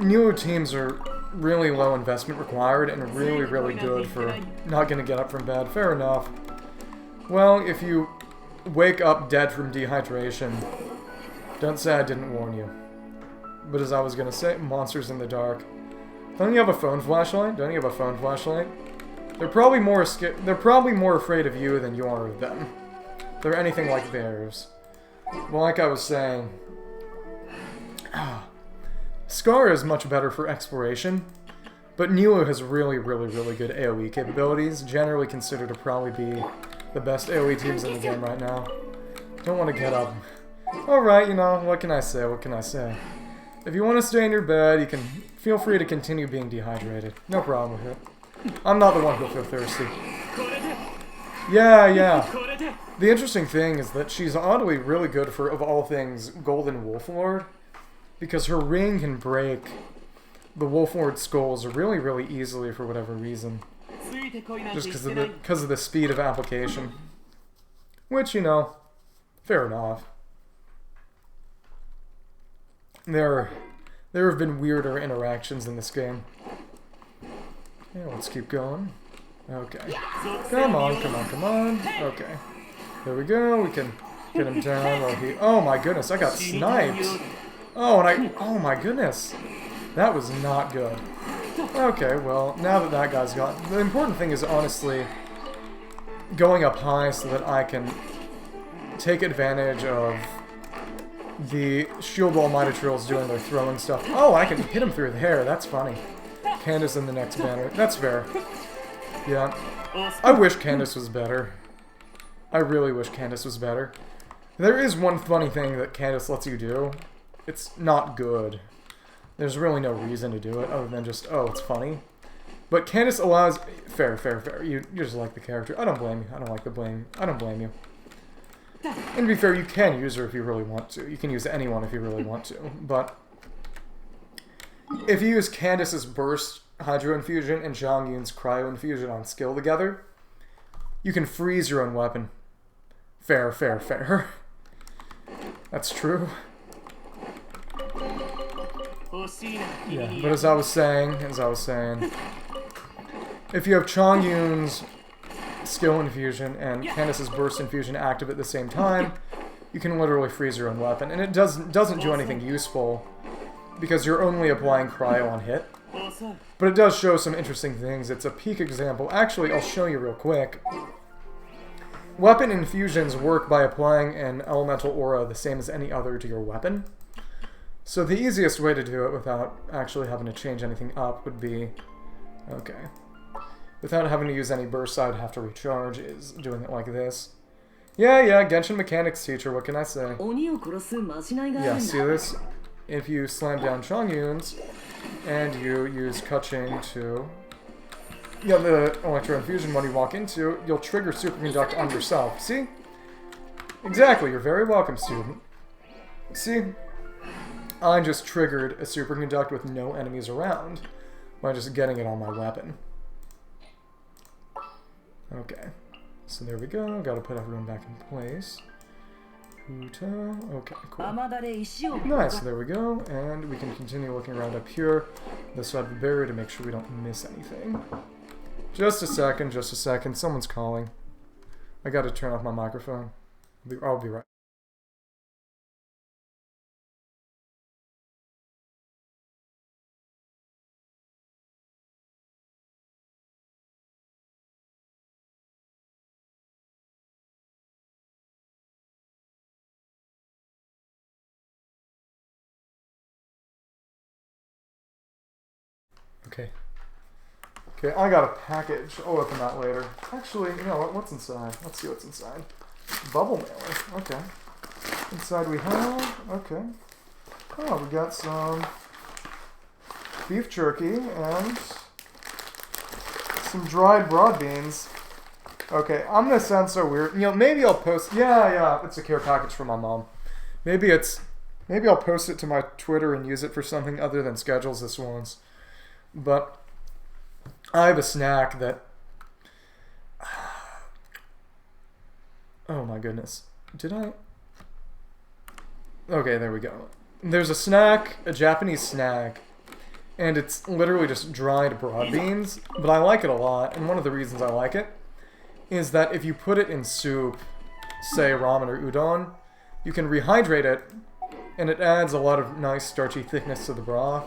Nilo teams are really low investment required and really, really good for not gonna get up from bed. Fair enough. Well, if you wake up dead from dehydration, don't say I didn't warn you. But as I was gonna say, monsters in the dark. Don't you have a phone flashlight? Don't you have a phone flashlight? They're probably more afraid of you than you are of them. If they're anything like theirs. Well, like I was saying, Scar is much better for exploration, but Nilo has really, really, really good AoE capabilities, generally considered to probably be the best AoE teams in the game right now. Don't want to get up. Alright, you know, what can I say, what can I say? If you want to stay in your bed, you can feel free to continue being dehydrated. No problem with it. I'm not the one who'll feel thirsty. Yeah. The interesting thing is that she's oddly really good for, of all things, Golden Wolf Lord, because her ring can break the Wolf Lord skulls really, really easily for whatever reason. Just because of the speed of application. Which, you know, fair enough. There have been weirder interactions in this game. Yeah, let's keep going. Okay. Come on. Okay. There we go. We can get him down while he... Oh my goodness, I got sniped. Oh my goodness. That was not good. Okay, well, now that guy's gone... The important thing is, honestly, going up high so that I can take advantage of the Shield Wall Mitotrils doing their throwing stuff. Oh, I can hit him through there. That's funny. Candace in the next banner. That's fair. Yeah. I wish Candace was better. I really wish Candace was better. There is one funny thing that Candace lets you do. It's not good. There's really no reason to do it other than just, oh, it's funny. But Candace allows... Fair. You just like the character. I don't blame you. I don't blame you. And to be fair, you can use her if you really want to. You can use anyone if you really want to. But if you use Candace's Burst Hydro Infusion and Zhang Yun's Cryo Infusion on skill together, you can freeze your own weapon. Fair. That's true. Yeah, but as I was saying, if you have Chong Yun's Skill Infusion and Candace's Burst Infusion active at the same time, you can literally freeze your own weapon. And it doesn't do anything useful, because you're only applying Cryo on hit. But it does show some interesting things. It's a peak example. Actually, I'll show you real quick. Weapon infusions work by applying an elemental aura the same as any other to your weapon. So the easiest way to do it without actually having to change anything up would be... Okay. Without having to use any burst I would have to recharge is doing it like this. Yeah, Genshin mechanics teacher, what can I say? Yeah, see this? If you slam down Chongyun's and you use Kuching to... Yeah, the Electro Infusion when you walk into, you'll trigger Superconduct on yourself. See? Exactly, you're very welcome, student. See? I just triggered a Superconduct with no enemies around by just getting it on my weapon. Okay. So there we go. Gotta put everyone back in place. Okay, cool. Nice, there we go. And we can continue looking around up here, this side of the barrier, to make sure we don't miss anything. Just a second, someone's calling. I gotta turn off my microphone. I'll be right. Okay. Okay, I got a package. I'll open that later. Actually, you know what? What's inside? Let's see what's inside. Bubble mailer. Okay. Inside we have... Okay. Oh, we got some beef jerky and some dried broad beans. Okay, I'm gonna sound so weird. You know, maybe I'll post... Yeah, it's a care package from my mom. Maybe I'll post it to my Twitter and use it for something other than schedules this once. But I have a snack that... Oh my goodness. Did I... Okay, there we go. There's a snack, a Japanese snack, and it's literally just dried broad beans, but I like it a lot, and one of the reasons I like it is that if you put it in soup, say ramen or udon, you can rehydrate it, and it adds a lot of nice starchy thickness to the broth.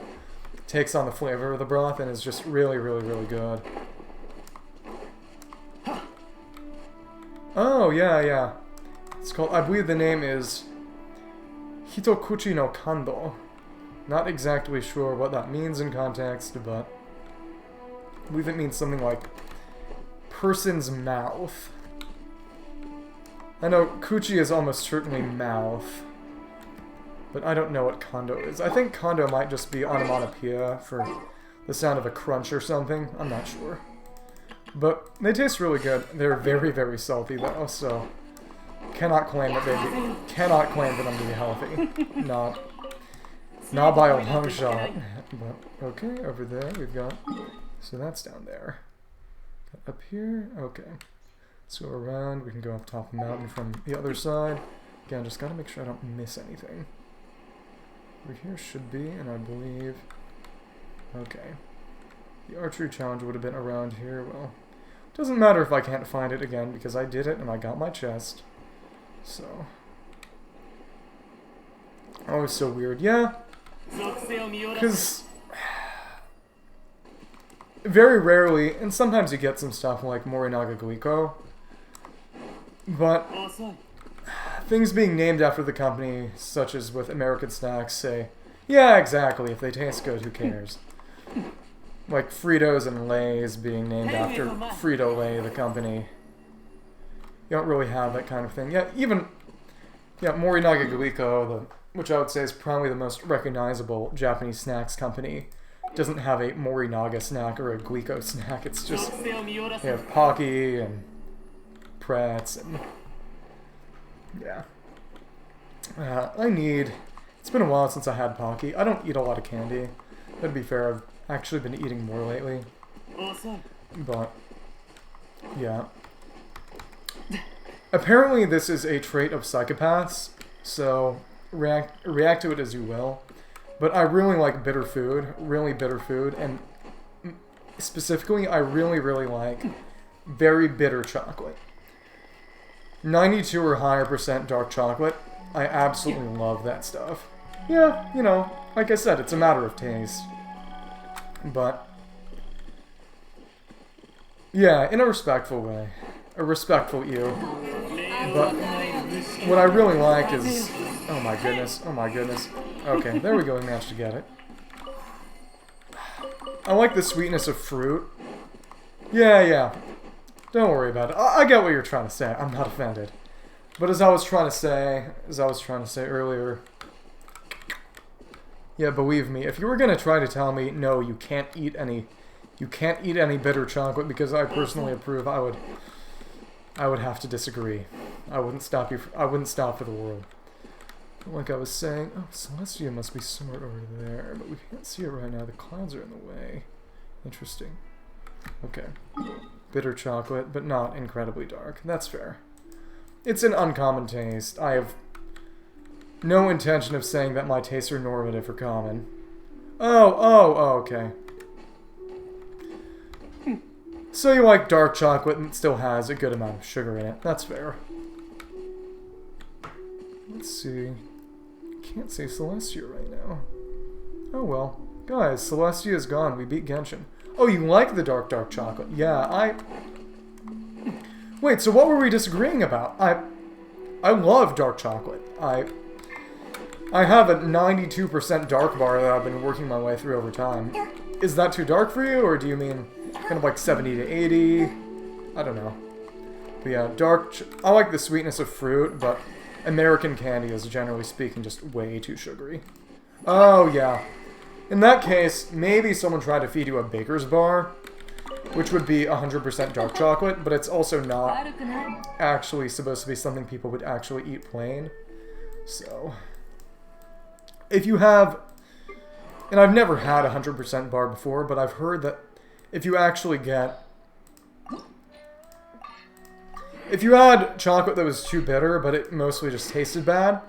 It takes on the flavor of the broth, and is just really, really, really good. Oh, yeah. It's called, I believe the name is Hitokuchi no Kando. Not exactly sure what that means in context, but I believe it means something like person's mouth. I know Kuchi is almost certainly mouth, but I don't know what Kando is. I think Kando might just be onomatopoeia for the sound of a crunch or something. I'm not sure. But they taste really good. They're very, very salty though, so cannot claim that I'm being healthy. Not by a long shot. But okay, over there we've got. So that's down there. Up here, okay. Let's go around. We can go up top of the mountain from the other side. Again, just gotta make sure I don't miss anything. Over here should be, and I believe. Okay. The archery challenge would have been around here. Well, doesn't matter if I can't find it again because I did it and I got my chest. So. Oh, it's so weird. Yeah. Because very rarely, and sometimes you get some stuff like Morinaga Glico, but things being named after the company, such as with American Snacks, say, yeah, exactly, if they taste good, who cares? Like Fritos and Lay's being named after Frito-Lay, the company. You don't really have that kind of thing. Yeah, even Morinaga Glico, which I would say is probably the most recognizable Japanese snacks company, doesn't have a Morinaga snack or a Glico snack. It's just, you have Pocky and Pretz and... Yeah. It's been a while since I had Pocky. I don't eat a lot of candy. To be fair, I've actually been eating more lately. But, yeah. Apparently this is a trait of psychopaths, so react to it as you will. But I really like bitter food, and specifically I really, really like very bitter chocolate. 92 or higher % dark chocolate. I absolutely love that stuff. Yeah, you know, like I said, it's a matter of taste. But, yeah, in a respectful way. A respectful ew. But what I really like is... Oh my goodness. Okay, there we go, we managed to get it. I like the sweetness of fruit. Yeah. Don't worry about it. I get what you're trying to say. I'm not offended. But as I was trying to say earlier... Yeah, believe me, if you were going to try to tell me, no, you can't eat any bitter chocolate because I personally approve, I would have to disagree. I wouldn't stop for the world. Like I was saying, oh, Celestia must be somewhere over there, but we can't see it right now. The clouds are in the way. Interesting. Okay. Bitter chocolate, but not incredibly dark. That's fair. It's an uncommon taste. I have no intention of saying that my tastes are normative or common. Oh, okay. So you like dark chocolate and it still has a good amount of sugar in it. That's fair. Let's see. Can't see Celestia right now. Oh well. Guys, Celestia is gone. We beat Genshin. Oh, you like the dark chocolate? Yeah, Wait, so what were we disagreeing about? I love dark chocolate. I have a 92% dark bar that I've been working my way through over time. Is that too dark for you, or do you mean kind of like 70 to 80? I don't know. But yeah, I like the sweetness of fruit, but American candy is, generally speaking, just way too sugary. Oh, yeah. In that case, maybe someone tried to feed you a baker's bar, which would be 100% dark chocolate, but it's also not actually supposed to be something people would actually eat plain. So, if you have, and I've never had a 100% bar before, but I've heard that if you actually if you had chocolate that was too bitter, but it mostly just tasted bad,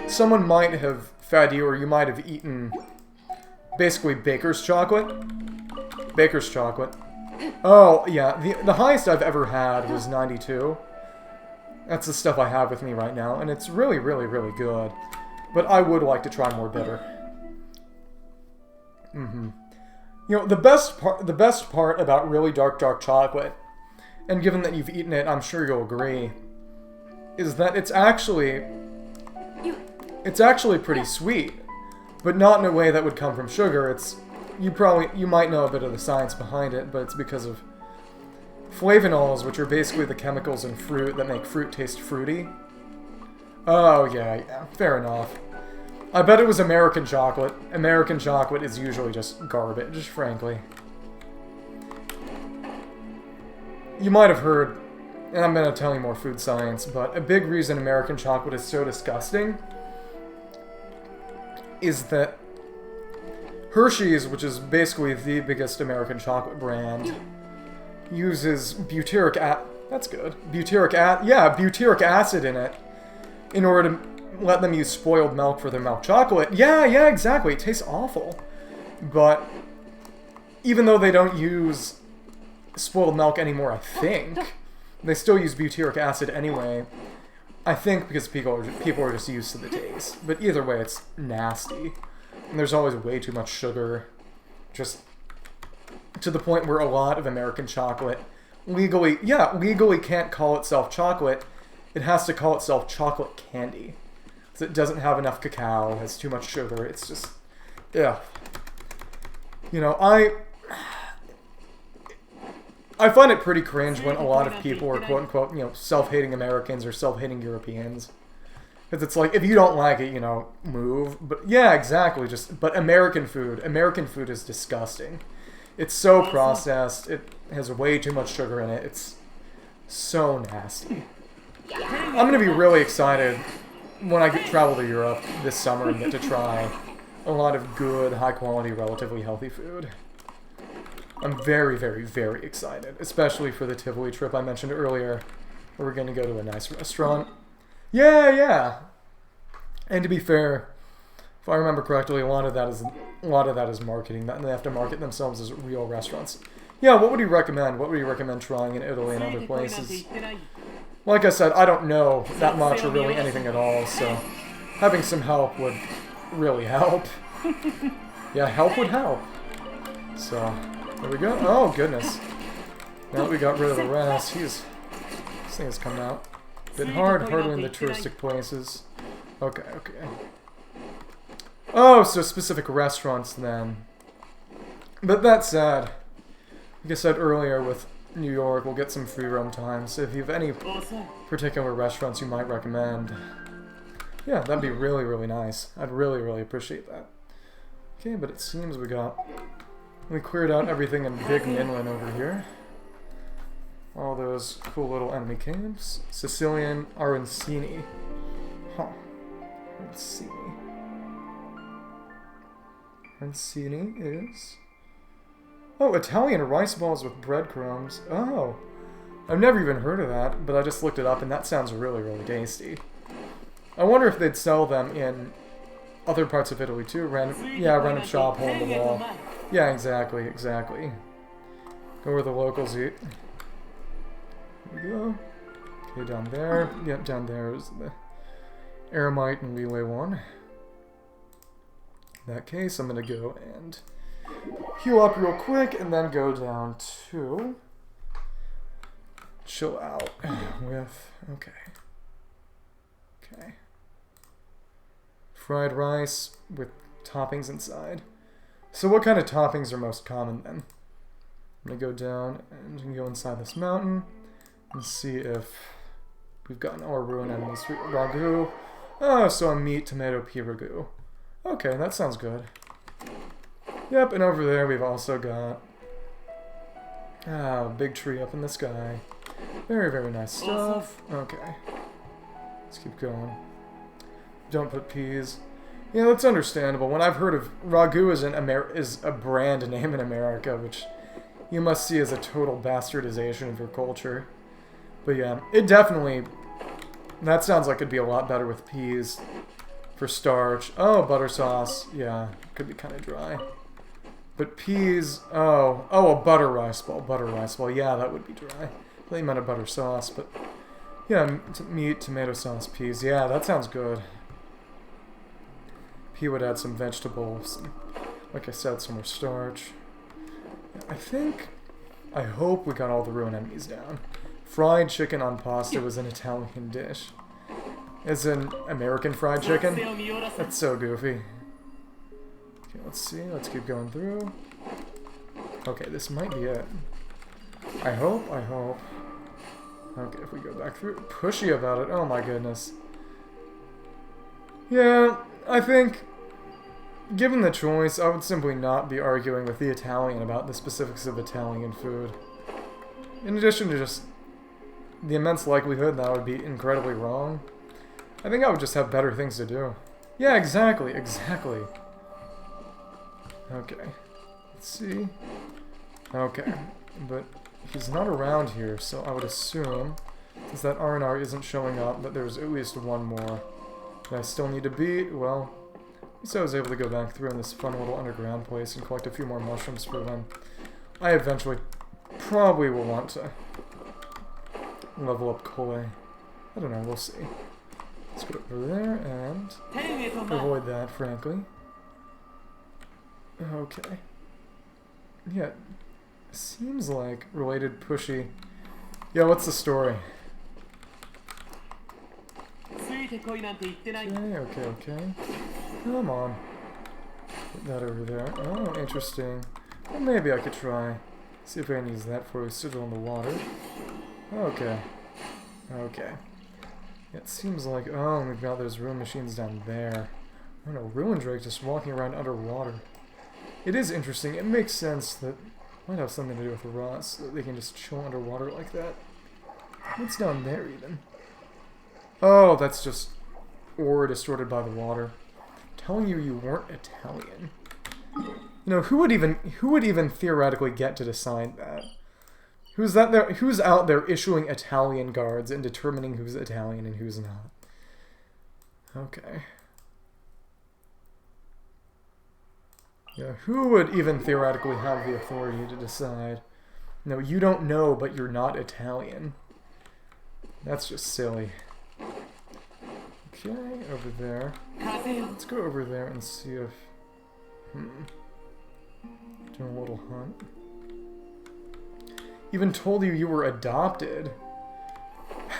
someone might have fed you, or you might have eaten basically baker's chocolate. Baker's chocolate. Oh, yeah, the highest I've ever had was 92. That's the stuff I have with me right now, and it's really, really, really good. But I would like to try more bitter. You know, the best part about really dark chocolate, and given that you've eaten it, I'm sure you'll agree, is that it's actually pretty sweet, but not in a way that would come from sugar. You might know a bit of the science behind it, but it's because of flavonols, which are basically the chemicals in fruit that make fruit taste fruity. Oh, yeah, fair enough. I bet it was American chocolate. American chocolate is usually just garbage, frankly. You might have heard, and I'm going to tell you more food science, but a big reason American chocolate is so disgusting is that Hershey's, which is basically the biggest American chocolate brand, uses butyric acid in it in order to let them use spoiled milk for their milk chocolate. Yeah, exactly. It tastes awful. But even though they don't use spoiled milk anymore, I think, they still use butyric acid anyway. I think because people are just used to the taste. But either way, it's nasty. And there's always way too much sugar. Just to the point where a lot of American chocolate legally can't call itself chocolate. It has to call itself chocolate candy. Because it doesn't have enough cacao, has too much sugar. It's just, yeah. You know, I find it pretty cringe when a lot of people are quote-unquote, you know, self-hating Americans or self-hating Europeans. Because it's like, if you don't like it, you know, move. But yeah, exactly. But American food is disgusting. It's so processed. It has way too much sugar in it. It's so nasty. I'm going to be really excited when I travel to Europe this summer and get to try a lot of good, high-quality, relatively healthy food. I'm very, very, very excited. Especially for the Tivoli trip I mentioned earlier, where we're going to go to a nice restaurant. Yeah. And to be fair, if I remember correctly, a lot of that is marketing. They have to market themselves as real restaurants. Yeah, what would you recommend? What would you recommend trying in Italy and other places? Like I said, I don't know that much or really anything at all, so having some help would really help. Yeah, help would help. So, there we go. Oh, goodness. Now that we got rid of the rest, this thing has come out. Bit harder in the touristic places. Okay. Oh, so specific restaurants then. But that said, like I said earlier with New York, we'll get some free roam time. So if you have any particular restaurants you might recommend, yeah, that'd be really, really nice. I'd really, really appreciate that. Okay, but it seems we cleared out everything in Big Minland over here. All those cool little enemy camps. Sicilian arancini. Huh. Arancini. Arancini is... Oh, Italian rice balls with breadcrumbs. Oh. I've never even heard of that, but I just looked it up and that sounds really, really tasty. I wonder if they'd sell them in other parts of Italy too. Random shop, hole in the wall. Yeah, exactly. Go where the locals eat. Here we go. Okay, down there. Yep, down there is the Aramite and Relay one. In that case, I'm gonna go and heal up real quick and then go down to chill out with, okay. Fried rice with toppings inside. So what kind of toppings are most common then? I'm gonna go down and go inside this mountain and see if we've gotten our ruined enemies. Ragu. Oh, so a meat, tomato, pea ragu. Okay, that sounds good. Yep, and over there we've also got a big tree up in the sky. Very, very nice stuff. Okay. Let's keep going. Don't put peas. Yeah, that's understandable. When I've heard of Ragu is a brand name in America, which you must see as a total bastardization of your culture. But yeah, it definitely... That sounds like it'd be a lot better with peas for starch. Oh, butter sauce. Yeah, could be kind of dry. But peas... Oh, a butter rice ball. Butter rice ball. Yeah, that would be dry. I thought you meant a butter sauce, but... Yeah, meat, tomato sauce, peas. Yeah, that sounds good. Pea would add some vegetables. And, like I said, some more starch. I hope we got all the ruined enemies down. Fried chicken on pasta was an Italian dish. As in American fried chicken? That's so goofy. Okay, let's see. Let's keep going through. Okay, this might be it. I hope. Okay, if we go back through. Pushy about it. Oh my goodness. Yeah, I think, given the choice, I would simply not be arguing with the Italian about the specifics of Italian food. In addition to just the immense likelihood that I would be incredibly wrong, I think I would just have better things to do. Yeah, exactly. Okay. Let's see. Okay. But he's not around here, so I would assume, since that R&R isn't showing up, that there's at least one more that I still need to beat. Well, at least I was able to go back through in this fun little underground place and collect a few more mushrooms for when I eventually probably will want to level up Kole. I don't know, we'll see. Let's go over there and avoid that, frankly. Okay. Yeah, seems like related pushy. Yeah, what's the story? Okay. Come on. Put that over there. Oh, interesting. Well, maybe I could try. See if I can use that before we sit on the water. Okay. It seems like... Oh, we've got those ruin machines down there. Oh no, Ruin Drake just walking around underwater. It is interesting. It makes sense that... Might have something to do with the rots, so that they can just chill underwater like that. What's down there, even? Oh, that's just ore distorted by the water. I'm telling you, you weren't Italian. You know, who would even theoretically get to decide that? Who's out there issuing Italian guards and determining who's Italian and who's not? Okay. Yeah, who would even theoretically have the authority to decide? No, you don't know, but you're not Italian. That's just silly. Okay, over there. Let's go over there and see if... Doing a little hunt. Even told you were adopted.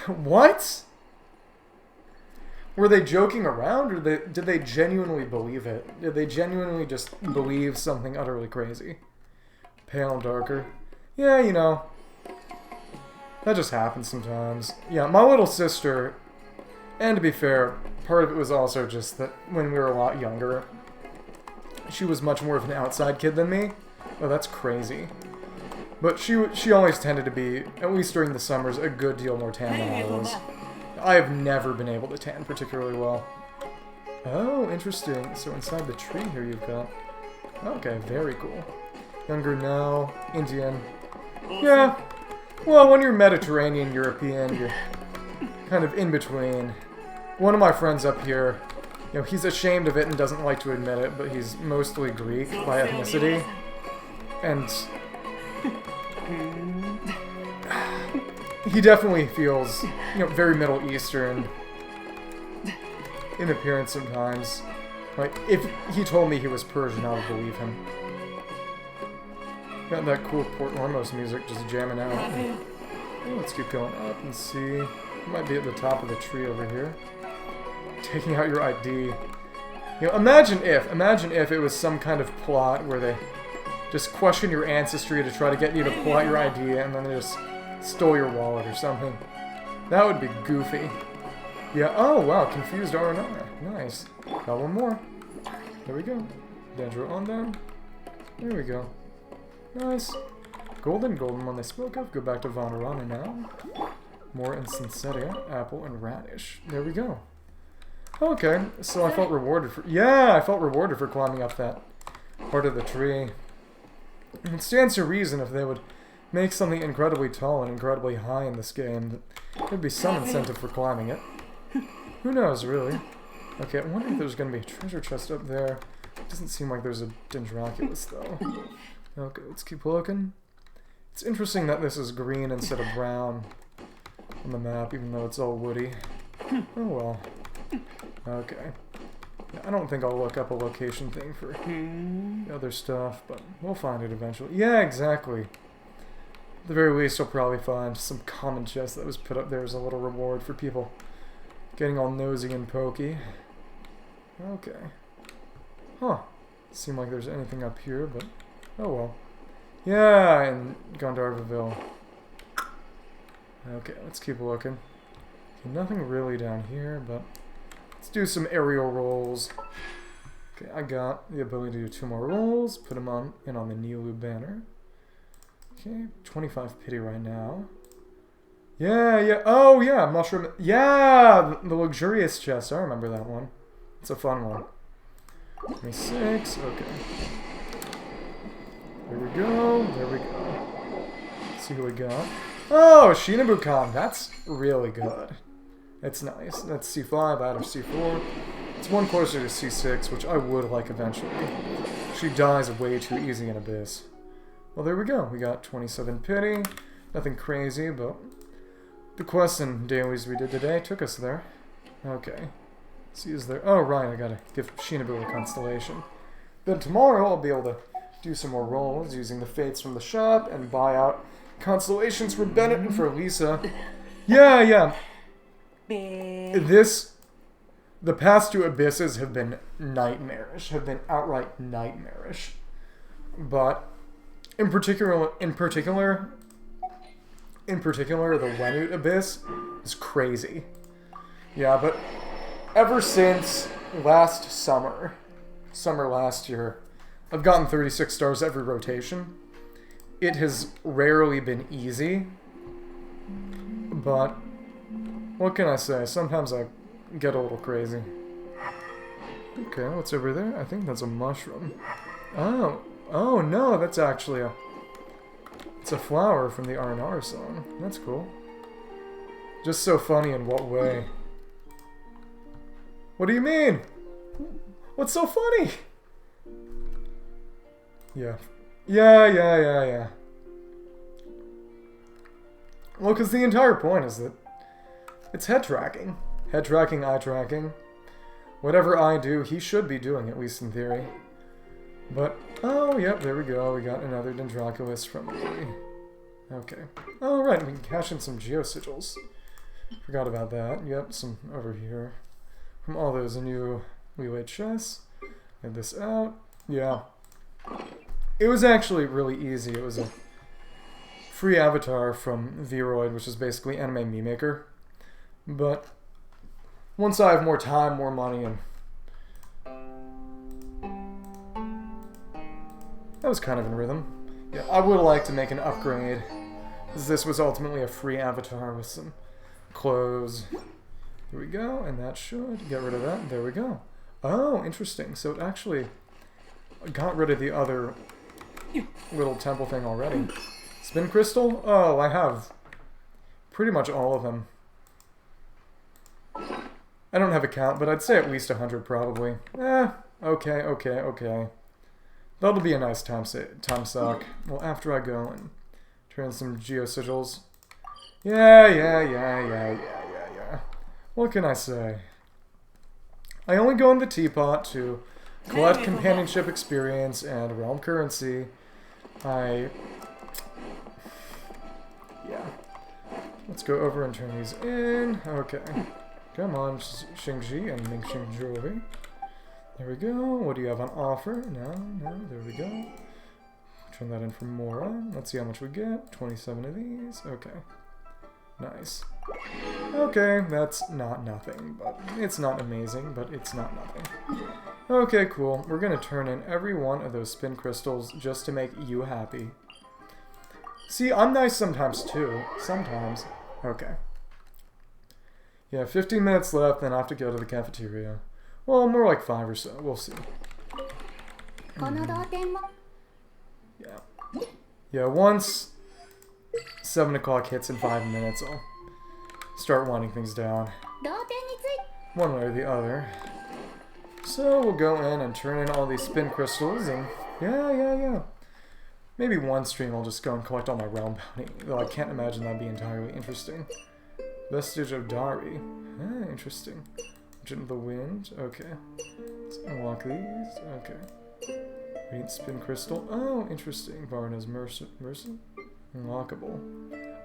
What? Were they joking around, or did they genuinely believe it? Did they genuinely just believe something utterly crazy? Pale and darker. Yeah, you know. That just happens sometimes. Yeah, my little sister, and to be fair, part of it was also just that when we were a lot younger, she was much more of an outside kid than me. Oh, that's crazy. But she always tended to be, at least during the summers, a good deal more tan than I was. I have never been able to tan particularly well. Oh, interesting. So inside the tree here you've got... Okay, very cool. Younger now, Indian. Yeah. Well, when you're Mediterranean, European, you're kind of in between. One of my friends up here, you know, he's ashamed of it and doesn't like to admit it, but he's mostly Greek by ethnicity. And He definitely feels, you know, very Middle Eastern in appearance sometimes. Like, if he told me he was Persian, I would believe him. Got that cool Port Ormos music just jamming out. Oh, let's keep going up and see. Might be at the top of the tree over here. Taking out your ID. You know, imagine if it was some kind of plot where they just question your ancestry to try to get you to pull out your ID and then they just stole your wallet or something. That would be goofy. Yeah, oh wow, confused R&R. Nice. Got one more. There we go. Dendro on them. There we go. Nice. Golden one they spoke of. Go back to Vonarana now. More Insensetia, apple, and radish. There we go. Okay, so I felt rewarded for... Yeah, I felt rewarded for climbing up that part of the tree. It stands to reason if they would make something incredibly tall and incredibly high in this game, that there'd be some incentive for climbing it. Who knows, really? Okay, I wonder if there's going to be a treasure chest up there. It doesn't seem like there's a Dendroculus, though. Okay, let's keep looking. It's interesting that this is green instead of brown on the map, even though it's all woody. Oh well. Okay. I don't think I'll look up a location thing for other stuff, but we'll find it eventually. Yeah, exactly. At the very least, I'll probably find some common chest that was put up there as a little reward for people getting all nosy and pokey. Okay. Huh. Seem like there's anything up here, but oh well. Yeah, in Gandharvaville. Okay, let's keep looking. Okay, nothing really down here, but let's do some aerial rolls. Okay, I got the ability to do 2 more rolls. Put them on the Nilu banner. Okay, 25 pity right now. Yeah. Oh, yeah, mushroom. Yeah, the luxurious chest. I remember that one. It's a fun one. 26. Okay. There we go. Let's see who we got. Oh, Shinabu-kan. That's really good. It's nice. That's C5 out of C4. It's one closer to C6, which I would like eventually. She dies way too easy in Abyss. Well, there we go. We got 27 pity. Nothing crazy, but the quests and dailies we did today took us there. Okay. See, is there... Oh, right. I gotta give Shinabu a constellation. Then tomorrow I'll be able to do some more rolls using the fates from the shop and buy out constellations for Bennett and for Lisa. Yeah. The past 2 abysses have been nightmarish, have been outright nightmarish. But in particular, the Wenut abyss is crazy. Yeah, but ever since last summer last year, I've gotten 36 stars every rotation. It has rarely been easy, but what can I say? Sometimes I get a little crazy. Okay, what's over there? I think that's a mushroom. Oh no, that's actually it's a flower from the R&R song. That's cool. Just so funny in what way? What do you mean? What's so funny? Yeah. Well, because the entire point is that it's head tracking. Head tracking, eye tracking. Whatever I do, he should be doing, at least in theory. But, oh, yep, there we go. We got another Dendroculus from the... Okay. Oh, right, we can cash in some Geosigils. Forgot about that. Yep, some over here. From all those new relay chests. Get this out. Yeah. It was actually really easy. It was a free avatar from Vroid, which is basically Anime Meme Maker. But once I have more time, more money, and that was kind of in rhythm. Yeah, I would like to make an upgrade, because this was ultimately a free avatar with some clothes. Here we go, and that should get rid of that. There we go. Oh, interesting. So it actually got rid of the other little temple thing already. Spin crystal? Oh, I have pretty much all of them. I don't have a count, but I'd say at least 100 probably. Okay. That'll be a nice time suck. Well, after I go and Turn in some geosigils. Yeah. What can I say? I only go in the teapot to collect companionship experience and realm currency. Yeah. Let's go over and turn these in. Okay. Come on, Xingji and Mingxing Jewelry. There we go. What do you have on offer? No. There we go. Turn that in for Mora. Let's see how much we get. 27 of these. Okay. Nice. Okay, that's not nothing, but it's not amazing, but it's not nothing. Okay, cool. We're gonna turn in every one of those spin crystals just to make you happy. See, I'm nice sometimes too. Sometimes. Okay. Yeah, 15 minutes left, then I have to go to the cafeteria. Well, more like 5 or so. We'll see. Yeah. Yeah, once 7 o'clock hits in 5 minutes, I'll start winding things down. One way or the other. So we'll go in and turn in all these spin crystals and yeah. Maybe one stream I'll just go and collect all my realm bounty, though I can't imagine that'd be entirely interesting. Vestige of Dari. Ah, interesting. Legend of the Wind. Okay. Let's unlock these. Okay. Radiant Spin Crystal. Oh, interesting. Varna's Mercy. Unlockable.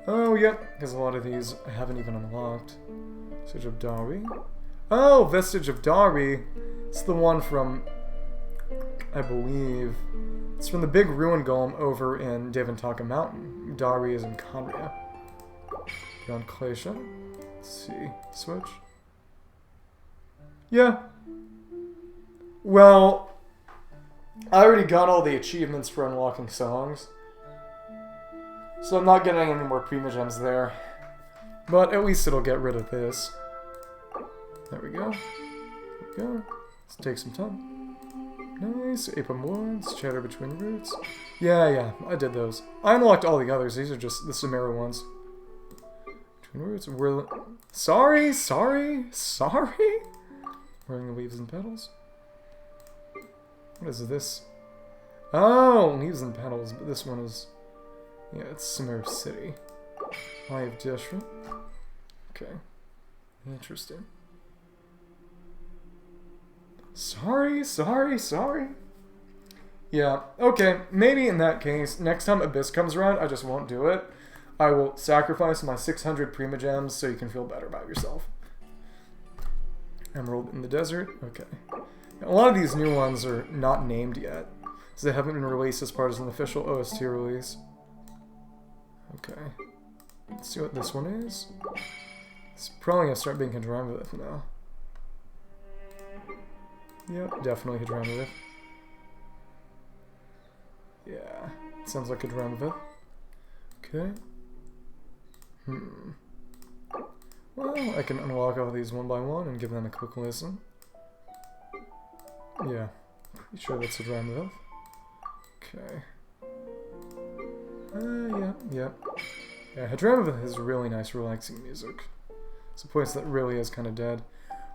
Oh, yep. Because a lot of these I haven't even unlocked. Vestige of Dari. Oh, Vestige of Dari. It's the one from, I believe, it's from the big ruin golem over in Devantaka Mountain. Dari is in Conria. Beyond Glacier. Let's see. Switch. Yeah. Well, I already got all the achievements for unlocking songs. So I'm not getting any more Primogems there. But at least it'll get rid of this. There we go. There we go. Let's take some time. Nice. Apum Woods. Chatter Between Roots. Yeah. I did those. I unlocked all the others. These are just the Sumeru ones. Between Roots. Sorry. Wearing the leaves and petals. What is this? Oh, leaves and petals. But this one is... yeah, it's Sumeru City. Eye of Dishra. Okay. Interesting. Sorry. Yeah, okay. Maybe in that case, next time Abyss comes around, I just won't do it. I will sacrifice my 600 Primogems so you can feel better about yourself. Emerald in the Desert. Okay. A lot of these new ones are not named yet, so they haven't been released as part of an official OST release. Okay. Let's see what this one is. It's probably going to start being Hadramavith now. Yep, definitely Hadramavith. Yeah, sounds like Hadramavith. Okay. Well, I can unlock all these one by one and give them a quick listen. Yeah, pretty sure that's Hadramavith. Okay. Yeah, Hadramavith has really nice relaxing music. It's a place that really is kind of dead.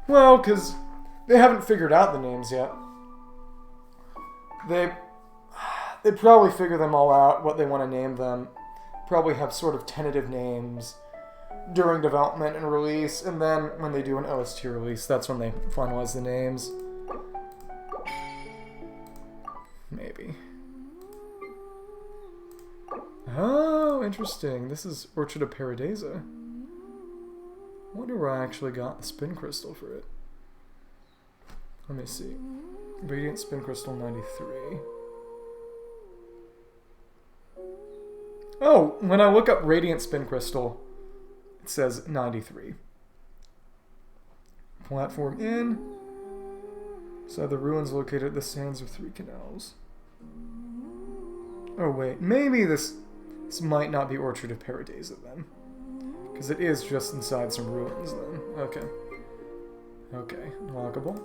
Well, because they haven't figured out the names yet. They probably figure them all out, what they want to name them. Probably have sort of tentative names during development and release, and then when they do an OST release, that's when they finalize the names. Maybe. Oh, interesting. This is Orchard of Paradisa. I wonder where I actually got the spin crystal for it. Let me see. Radiant Spin Crystal 93. Oh, when I look up Radiant Spin Crystal, it says 93. Platform in. So the ruins located at the sands of 3 canals. Oh wait, maybe this might not be Orchard of Paradisa then. Because it is just inside some ruins then. Okay, unlockable.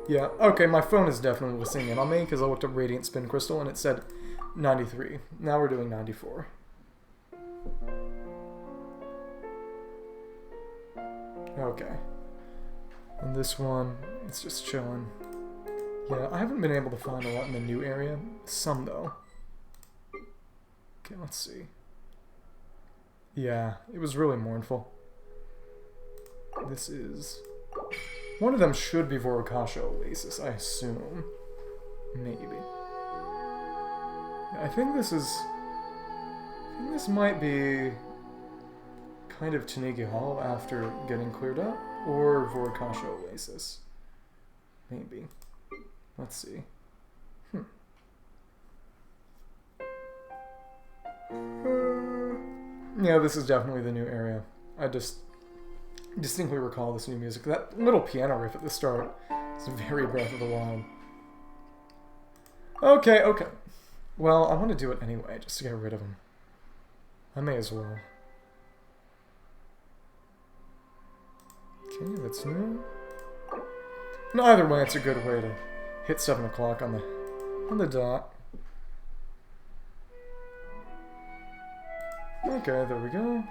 Yeah, okay, my phone is definitely listening in on me because I looked up Radiant Spin Crystal and it said 93. Now we're doing 94. Okay. And this one, it's just chilling. Yeah, I haven't been able to find a lot in the new area. Some, though. Okay, let's see. Yeah, it was really mournful. This is... One of them should be Vorokasha Oasis, I assume. Maybe. I think this is... I think this might be... kind of Tanegi Hall after getting cleared up, or Vorokasha Oasis. Maybe. Let's see. Yeah, this is definitely the new area. I just distinctly recall this new music. That little piano riff at the start is very Breath of the Wild. Okay, okay. Well, I want to do it anyway, just to get rid of him. I may as well. Okay, that's new. No, either way, it's a good way to hit 7 o'clock on the dot. Okay, there we go.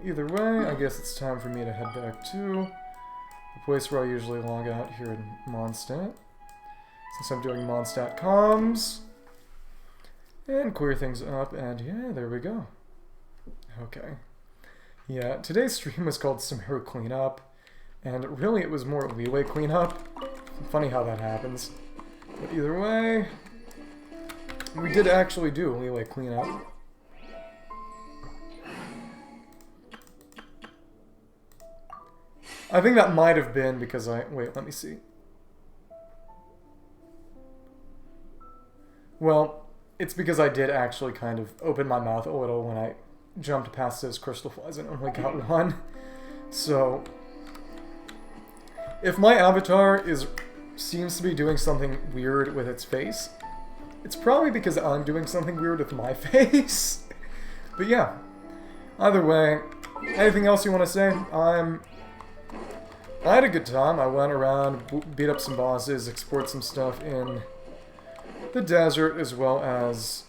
Either way, I guess it's time for me to head back to the place where I usually log out here in Mondstadt. Since I'm doing Mondstadt comms. And clear things up, and yeah, there we go. Okay. Yeah, today's stream was called Sumeru Cleanup, and really it was more Leeway Cleanup. Funny how that happens. But either way, we did actually do Leeway Cleanup. I think that might have been because wait, let me see. Well, it's because I did actually kind of open my mouth a little when I jumped past those crystal flies and only got one. So, if my avatar seems to be doing something weird with its face, it's probably because I'm doing something weird with my face. But yeah, either way, anything else you want to say? I had a good time. I went around, beat up some bosses, explored some stuff in the desert, as well as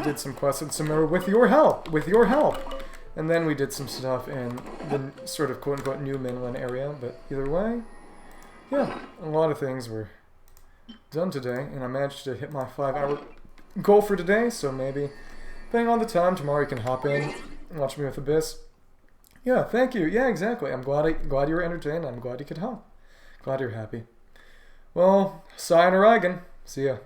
did some quests in Sumeru with your help! With your help! And then we did some stuff in the sort of quote-unquote new Minland area, but either way, yeah, a lot of things were done today, and I managed to hit my 5-hour goal for today, so maybe, depending on the time, tomorrow you can hop in and watch me with Abyss. Yeah, thank you. Yeah, exactly. I'm glad you were entertained. I'm glad you could help. Glad you're happy. Well, sayonara again. See ya.